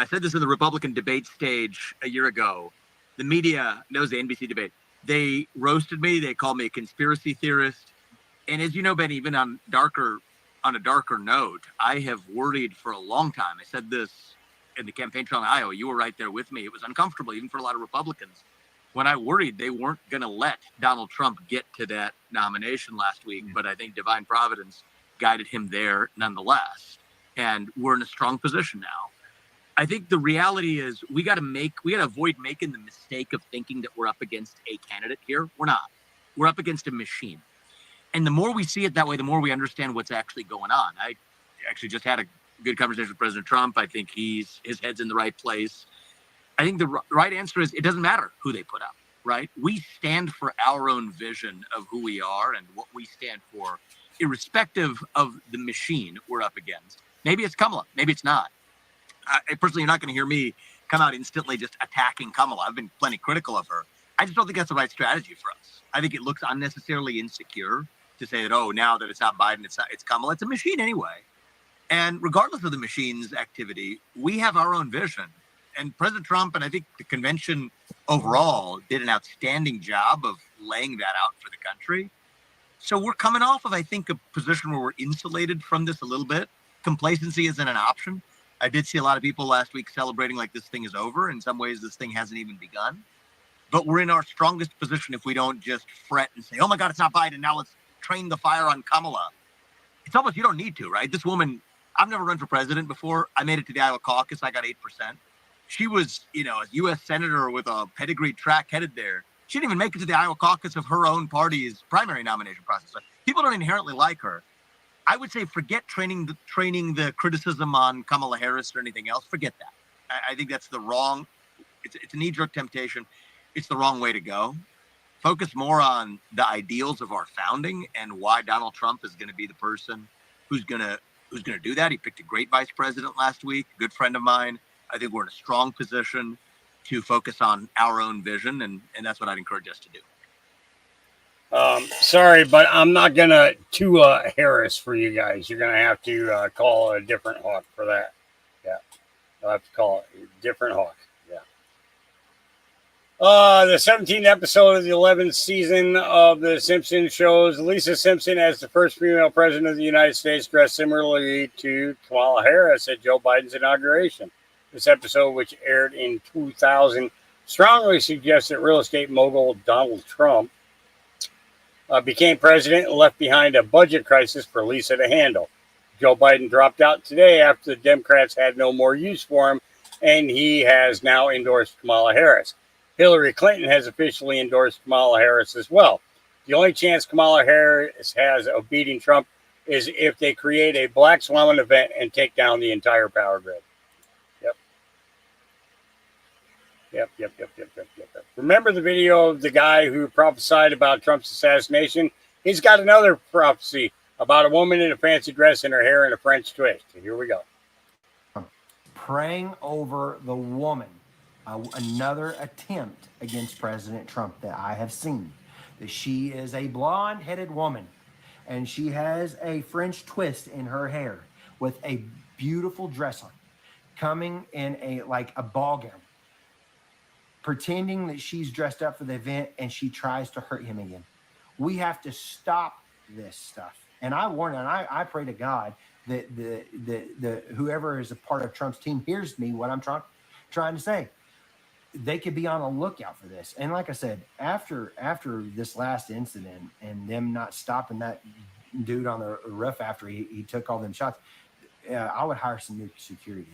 said this in the Republican debate stage a year ago. The media knows the NBC debate. They roasted me. They called me a conspiracy theorist. And as you know, Ben, even on a darker note, I have worried for a long time. I said this in the campaign trail in Iowa. You were right there with me. It was uncomfortable, even for a lot of Republicans, when I worried they weren't going to let Donald Trump get to that nomination last week. But I think divine providence guided him there nonetheless. And we're in a strong position now. I think the reality is we got to avoid making the mistake of thinking that we're up against a candidate here. We're not. We're up against a machine. And the more we see it that way, the more we understand what's actually going on. I actually just had a good conversation with President Trump. I think his head's in the right place. I think the right answer is it doesn't matter who they put up, right? We stand for our own vision of who we are and what we stand for, irrespective of the machine we're up against. Maybe it's Kamala, maybe it's not. Personally, you're not going to hear me come out instantly just attacking Kamala. I've been plenty critical of her. I just don't think that's the right strategy for us. I think it looks unnecessarily insecure to say that, oh, now that it's not Biden, it's Kamala. It's a machine anyway. And regardless of the machine's activity, we have our own vision. And President Trump, and I think the convention overall, did an outstanding job of laying that out for the country. So we're coming off of, I think, a position where we're insulated from this a little bit. Complacency isn't an option. I did see a lot of people last week celebrating like this thing is over. In some ways, this thing hasn't even begun. But we're in our strongest position if we don't just fret and say, oh, my God, it's not Biden. Now let's train the fire on Kamala. It's almost you don't need to, right? This woman, I've never run for president before. I made it to the Iowa caucus. I got 8%. She was, a U.S. senator with a pedigree track headed there. She didn't even make it to the Iowa caucus of her own party's primary nomination process. So people don't inherently like her. I would say forget training the criticism on Kamala Harris or anything else. Forget that. I think that's the wrong. It's a knee-jerk temptation. It's the wrong way to go. Focus more on the ideals of our founding and why Donald Trump is going to be the person who's going to do that. He picked a great vice president last week, a good friend of mine. I think we're in a strong position to focus on our own vision, and that's what I'd encourage us to do. Sorry, but I'm not gonna Harris for you guys. You're gonna have to call a different hawk for that. Yeah, I'll have to call it a different hawk. Yeah. The 17th episode of the 11th season of The Simpsons shows Lisa Simpson as the first female president of the United States, dressed similarly to Kamala Harris at Joe Biden's inauguration. This episode, which aired in 2000, strongly suggests that real estate mogul Donald Trump became president and left behind a budget crisis for Lisa to handle. Joe Biden dropped out today after the Democrats had no more use for him, and he has now endorsed Kamala Harris. Hillary Clinton has officially endorsed Kamala Harris as well. The only chance Kamala Harris has of beating Trump is if they create a Black Swan event and take down the entire power grid. Yep. Remember the video of the guy who prophesied about Trump's assassination? He's got another prophecy about a woman in a fancy dress and her hair in a French twist. Here we go. Praying over the woman, another attempt against President Trump that I have seen. That she is a blonde-headed woman, and she has a French twist in her hair with a beautiful dress on, coming in a ball gown, pretending that she's dressed up for the event, and she tries to hurt him again. We have to stop this stuff. And I warn, and I pray to God that the whoever is a part of Trump's team hears me what I'm trying to say. They could be on the lookout for this. And like I said, after this last incident and them not stopping that dude on the roof after he took all them shots, I would hire some new security.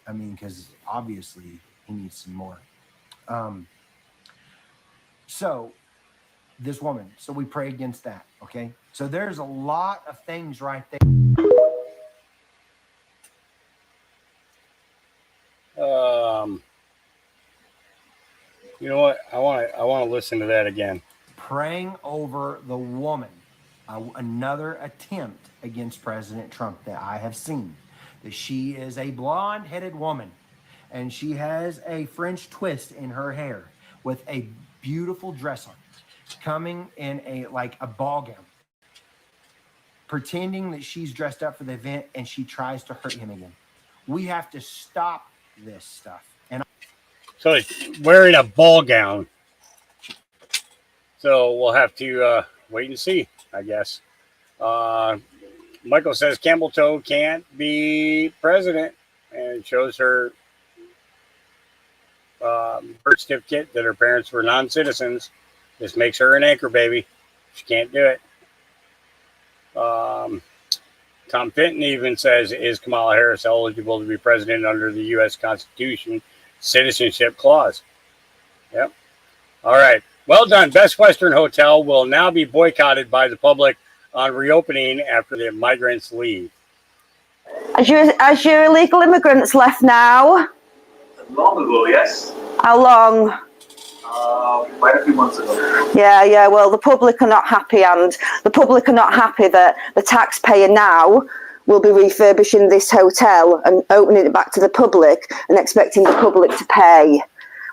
I mean, because obviously he needs some more. So this woman, so we pray against that. Okay. So there's a lot of things right there. You know what? I want to listen to that again. Praying over the woman, another attempt against President Trump that I have seen. That she is a blonde-headed woman, and she has a French twist in her hair with a beautiful dress on, coming in a ball gown, pretending that she's dressed up for the event, and she tries to hurt him again. We have to stop this stuff. And so he's wearing a ball gown. So we'll have to wait and see, I guess. Michael says Campbell Toe can't be president, and shows her birth certificate that her parents were non-citizens. This makes her an anchor baby. She can't do it. Tom Fenton even says, is Kamala Harris eligible to be president under the U.S. Constitution citizenship clause? Yep. All right. Well done. Best Western Hotel will now be boycotted by the public on reopening after the migrants leave. As your illegal immigrants left now? Long ago, yes. How long? Quite a few months ago. Yeah. Well, the public are not happy, and the public are not happy that the taxpayer now will be refurbishing this hotel and opening it back to the public and expecting the public to pay.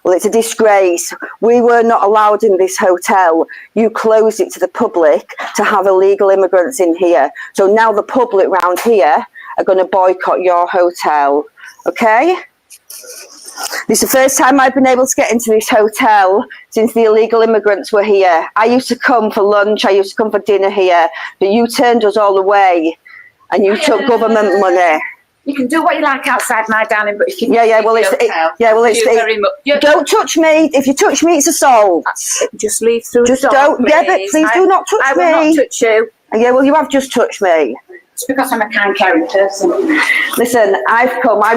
Well, it's a disgrace. We were not allowed in this hotel. You closed it to the public to have illegal immigrants in here. So now the public round here are going to boycott your hotel. Okay? This is the first time I've been able to get into this hotel since the illegal immigrants were here. I used to come for lunch. I used to come for dinner here. But you turned us all away and you took government money. You can do what you like outside, my darling, but if you don't touch me. If you touch me, it's assault. Just leave through just the door, don't. Yeah, but please do not touch me. I will not touch you. Yeah, well, you have just touched me. It's because I'm a kind, caring person. Listen, I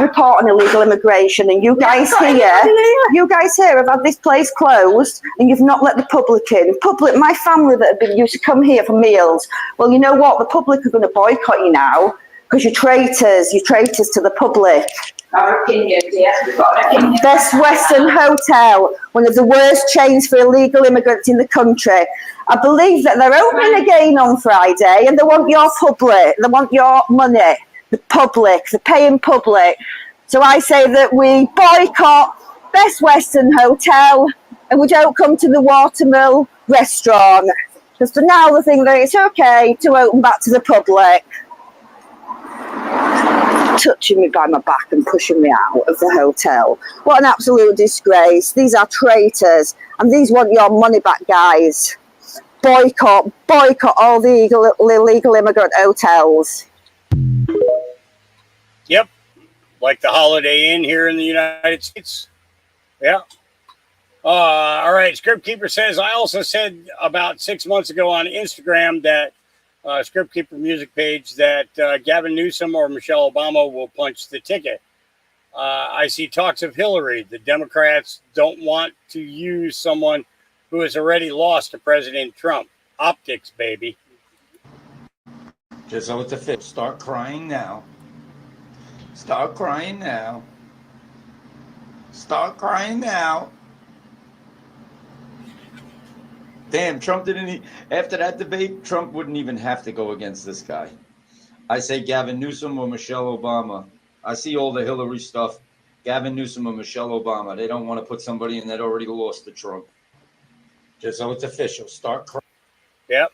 report on illegal immigration, and you guys here have had this place closed, and you've not let the public in. My family that have been used to come here for meals. Well, you know what? The public are going to boycott you now because you're traitors. You're traitors to the public. Our opinion, dear. We've got an opinion. Best Western Hotel, one of the worst chains for illegal immigrants in the country. I believe that they're opening again on Friday, and they want your public. They want your money. The public, the paying public. So I say that we boycott Best Western Hotel, and we don't come to the Watermill restaurant. Because for now, they think that it's okay to open back to the public. Touching me by my back and pushing me out of the hotel. What an absolute disgrace. These are traitors, and these want your money back, guys. Boycott all the illegal immigrant hotels. Yep. Like the Holiday Inn here in the United States. Yeah. All right. Script Keeper says, I also said about 6 months ago on Instagram that Script Keeper music page that Gavin Newsom or Michelle Obama will punch the ticket. I see talks of Hillary. The Democrats don't want to use someone who has already lost to President Trump. Optics, baby. Just so it's a fit. Start crying now. Start crying now. Start crying now. Damn, Trump didn't. After that debate, Trump wouldn't even have to go against this guy. I say Gavin Newsom or Michelle Obama. I see all the Hillary stuff. Gavin Newsom or Michelle Obama. They don't want to put somebody in that already lost to Trump. Just so it's official. Start crying. Yep.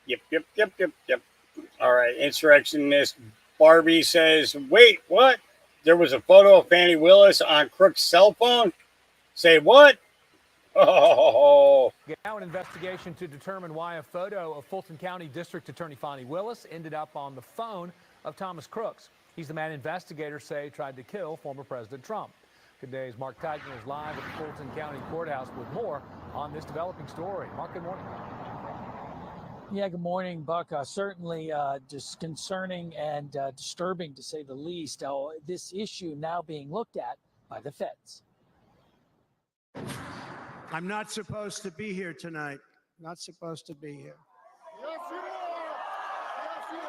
Yep. All right. Insurrectionist Barbie says, wait, what? There was a photo of Fannie Willis on Crook's cell phone? Say what? Oh. Now an investigation to determine why a photo of Fulton County District Attorney Fannie Willis ended up on the phone of Thomas Crooks. He's the man investigators say tried to kill former President Trump. Good day's Mark Titan is live at the Fulton County Courthouse with more on this developing story. Mark, good morning. Yeah, good morning, Buck. Certainly disconcerting and disturbing, to say the least. This issue now being looked at by the feds. I'm not supposed to be here tonight. Not supposed to be here. Yes, you are. Yes,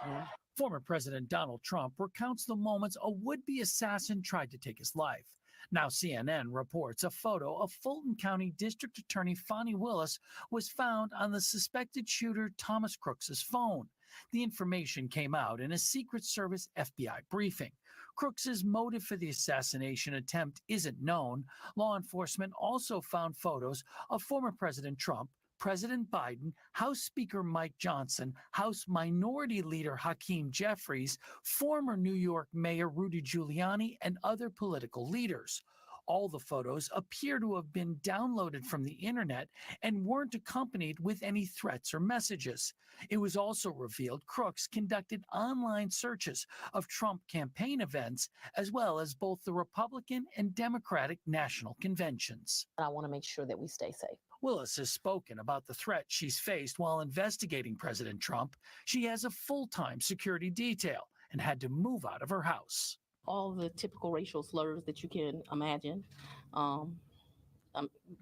you are. Former President Donald Trump recounts the moments a would-be assassin tried to take his life. Now CNN reports a photo of Fulton County District Attorney Fannie Willis was found on the suspected shooter Thomas Crooks' phone. The information came out in a Secret Service FBI briefing. Crooks' motive for the assassination attempt isn't known. Law enforcement also found photos of former President Trump, President Biden, House Speaker Mike Johnson, House Minority Leader Hakeem Jeffries, former New York Mayor Rudy Giuliani, and other political leaders. All the photos appear to have been downloaded from the internet and weren't accompanied with any threats or messages. It was also revealed Crooks conducted online searches of Trump campaign events, as well as both the Republican and Democratic national conventions. I want to make sure that we stay safe. Willis has spoken about the threat she's faced while investigating President Trump. She has a full-time security detail and had to move out of her house. All the typical racial slurs that you can imagine.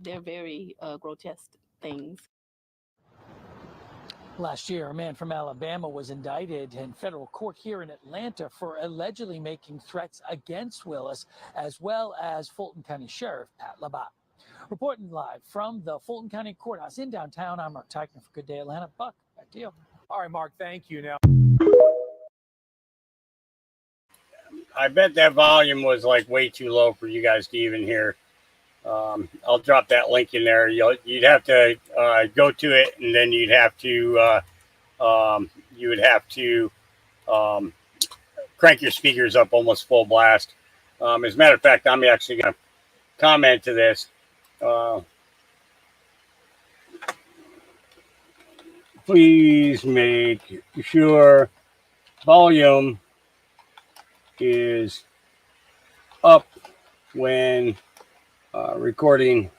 They're very grotesque things. Last year, a man from Alabama was indicted in federal court here in Atlanta for allegedly making threats against Willis, as well as Fulton County Sheriff Pat Labat. Reporting live from the Fulton County Courthouse in downtown, I'm Mark Teichner for Good Day Atlanta. Buck, back to you. All right, Mark, thank you. Now, I bet that volume was like way too low for you guys to even hear. I'll drop that link in there. You'd have to go to it, and then you'd have to crank your speakers up almost full blast. As a matter of fact, I'm actually going to comment to this. Please make sure volume is up when recording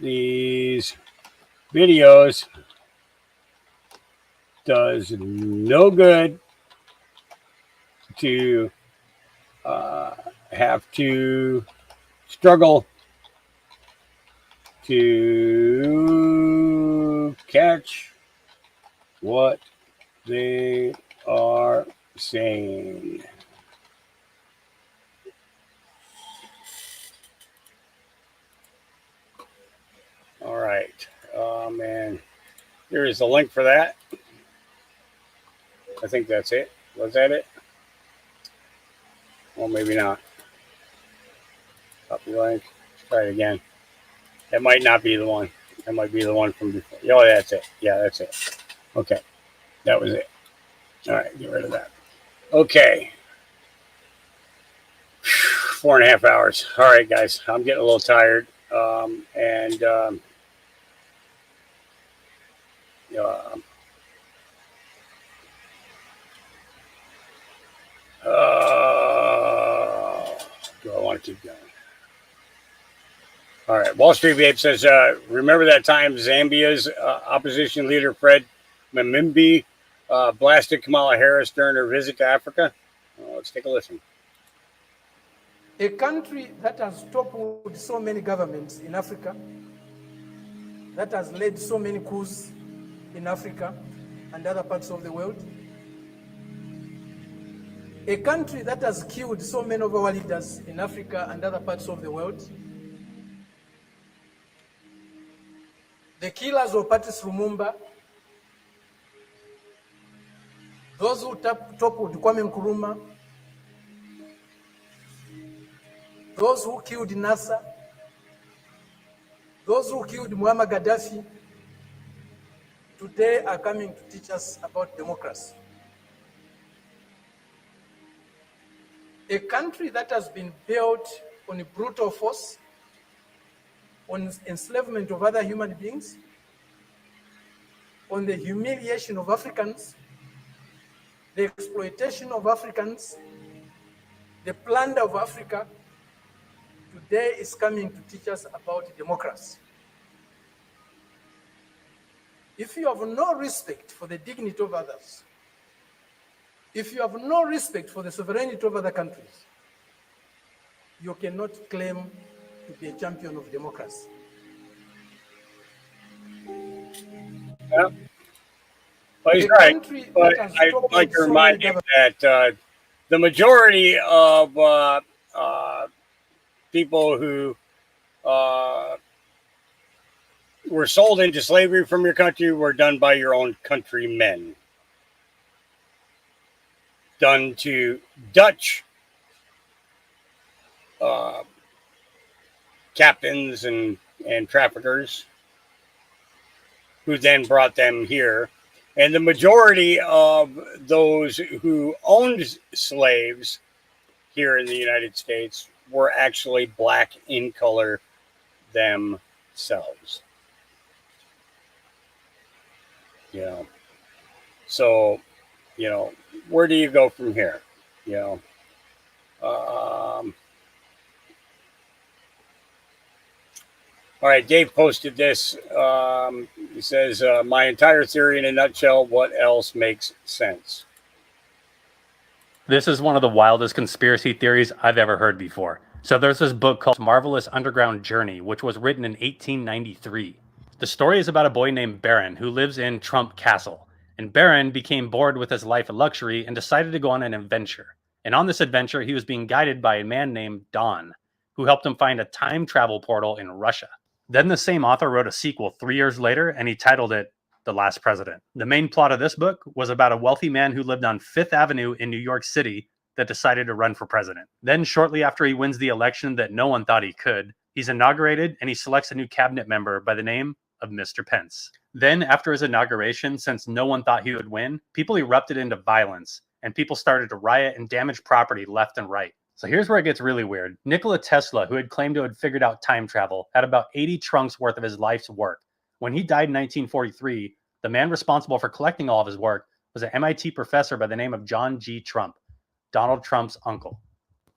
these videos does no good to have to struggle to catch what they are saying. All right. Oh, man. Here is the link for that. I think that's it. Was that it? Well, maybe not. Copy link. Let's try it again. That might not be the one. That might be the one from before. Oh, that's it. Yeah, that's it. Okay. That was it. All right. Get rid of that. Okay. 4.5 hours. All right, guys. I'm getting a little tired. Do I want to keep going? All right. Wall Street Babe says, remember that time Zambia's opposition leader Fred Mimimbi blasted Kamala Harris during her visit to Africa? Let's take a listen. A country that has toppled so many governments in Africa, that has led so many coups in Africa and other parts of the world, a country that has killed so many of our leaders in Africa and other parts of the world, the killers of Patrice Lumumba, those who toppled Kwame Nkrumah, those who killed Nasser, those who killed Muammar Gaddafi, today are coming to teach us about democracy. A country that has been built on brutal force, on enslavement of other human beings, on the humiliation of Africans, the exploitation of Africans, the plunder of Africa, today is coming to teach us about democracy. If you have no respect for the dignity of others, if you have no respect for the sovereignty of other countries, you cannot claim to be a champion of democracy. Yeah. Well, he's right. But I'd like to remind you that the majority of people who were sold into slavery from your country were done by your own countrymen. Done to Dutch captains and traffickers who then brought them here. And the majority of those who owned slaves here in the United States were actually black in color themselves. You know, so, you know, where do you go from here? You know, all right, Dave posted this. He says, my entire theory in a nutshell, what else makes sense? This is one of the wildest conspiracy theories I've ever heard before. So there's this book called Marvelous Underground Journey, which was written in 1893. The story is about a boy named Baron who lives in Trump Castle. And Baron became bored with his life of luxury and decided to go on an adventure. And on this adventure, he was being guided by a man named Don, who helped him find a time travel portal in Russia. Then the same author wrote a sequel 3 years later, and he titled it The Last President. The main plot of this book was about a wealthy man who lived on Fifth Avenue in New York City that decided to run for president. Then shortly after he wins the election that no one thought he could, he's inaugurated and he selects a new cabinet member by the name of Mr. Pence. Then after his inauguration, since no one thought he would win, people erupted into violence and people started to riot and damage property left and right. So here's where it gets really weird. Nikola Tesla, who had claimed to have figured out time travel, had about 80 trunks worth of his life's work. When he died in 1943, the man responsible for collecting all of his work was an MIT professor by the name of John G. Trump, Donald Trump's uncle.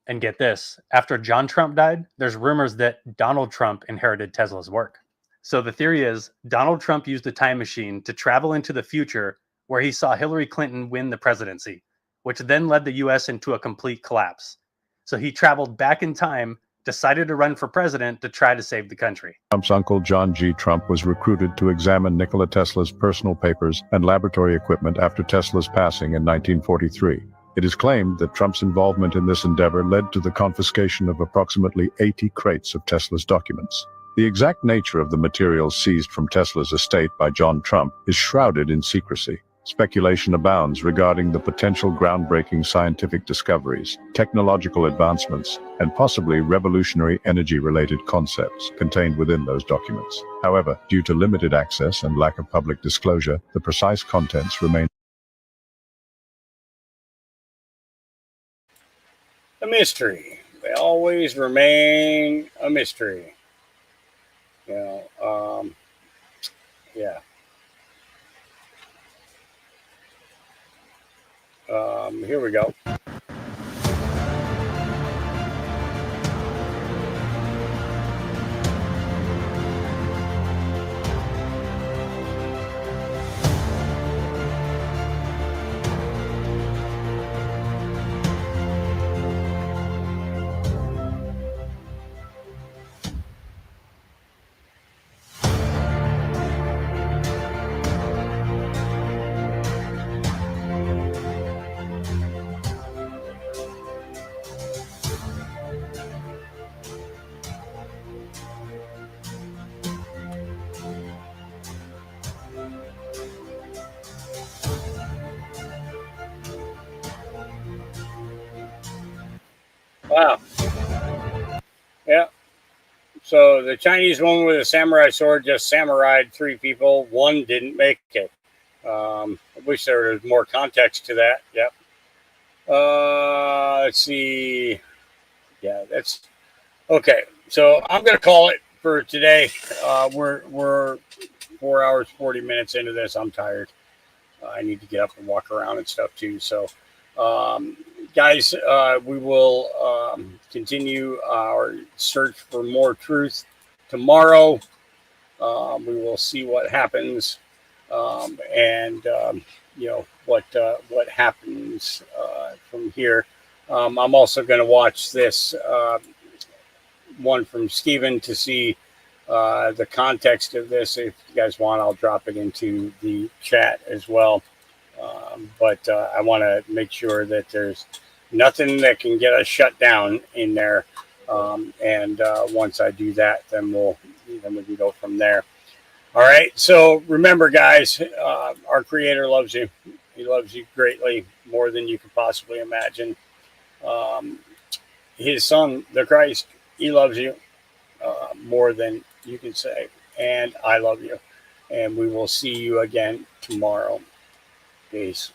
And get this, after John Trump died, there's rumors that Donald Trump inherited Tesla's work. So the theory is Donald Trump used a time machine to travel into the future where he saw Hillary Clinton win the presidency, which then led the US into a complete collapse. So he traveled back in time, decided to run for president to try to save the country. Trump's uncle John G. Trump was recruited to examine Nikola Tesla's personal papers and laboratory equipment after Tesla's passing in 1943. It is claimed that Trump's involvement in this endeavor led to the confiscation of approximately 80 crates of Tesla's documents. The exact nature of the materials seized from Tesla's estate by John Trump is shrouded in secrecy. Speculation abounds regarding the potential groundbreaking scientific discoveries, technological advancements, and possibly revolutionary energy-related concepts contained within those documents. However, due to limited access and lack of public disclosure, the precise contents remain a mystery. They always remain a mystery. Yeah. Here we go. Wow. Yeah. So the Chinese woman with a samurai sword just samurai'd 3 people. 1 didn't make it. I wish there was more context to that. Yep. Let's see. Yeah, that's okay. So I'm going to call it for today. We're 4 hours, 40 minutes into this. I'm tired. I need to get up and walk around and stuff too. So, guys, we will continue our search for more truth tomorrow. We will see what happens, and you know what happens from here. I'm also going to watch this one from Stephen to see the context of this. If you guys want, I'll drop it into the chat as well. But I want to make sure that there's nothing that can get us shut down in there. And once I do that, then we can go from there. All right. So remember, guys, our Creator loves you. He loves you greatly, more than you could possibly imagine. His Son, the Christ, he loves you more than you can say. And I love you. And we will see you again tomorrow. Peace.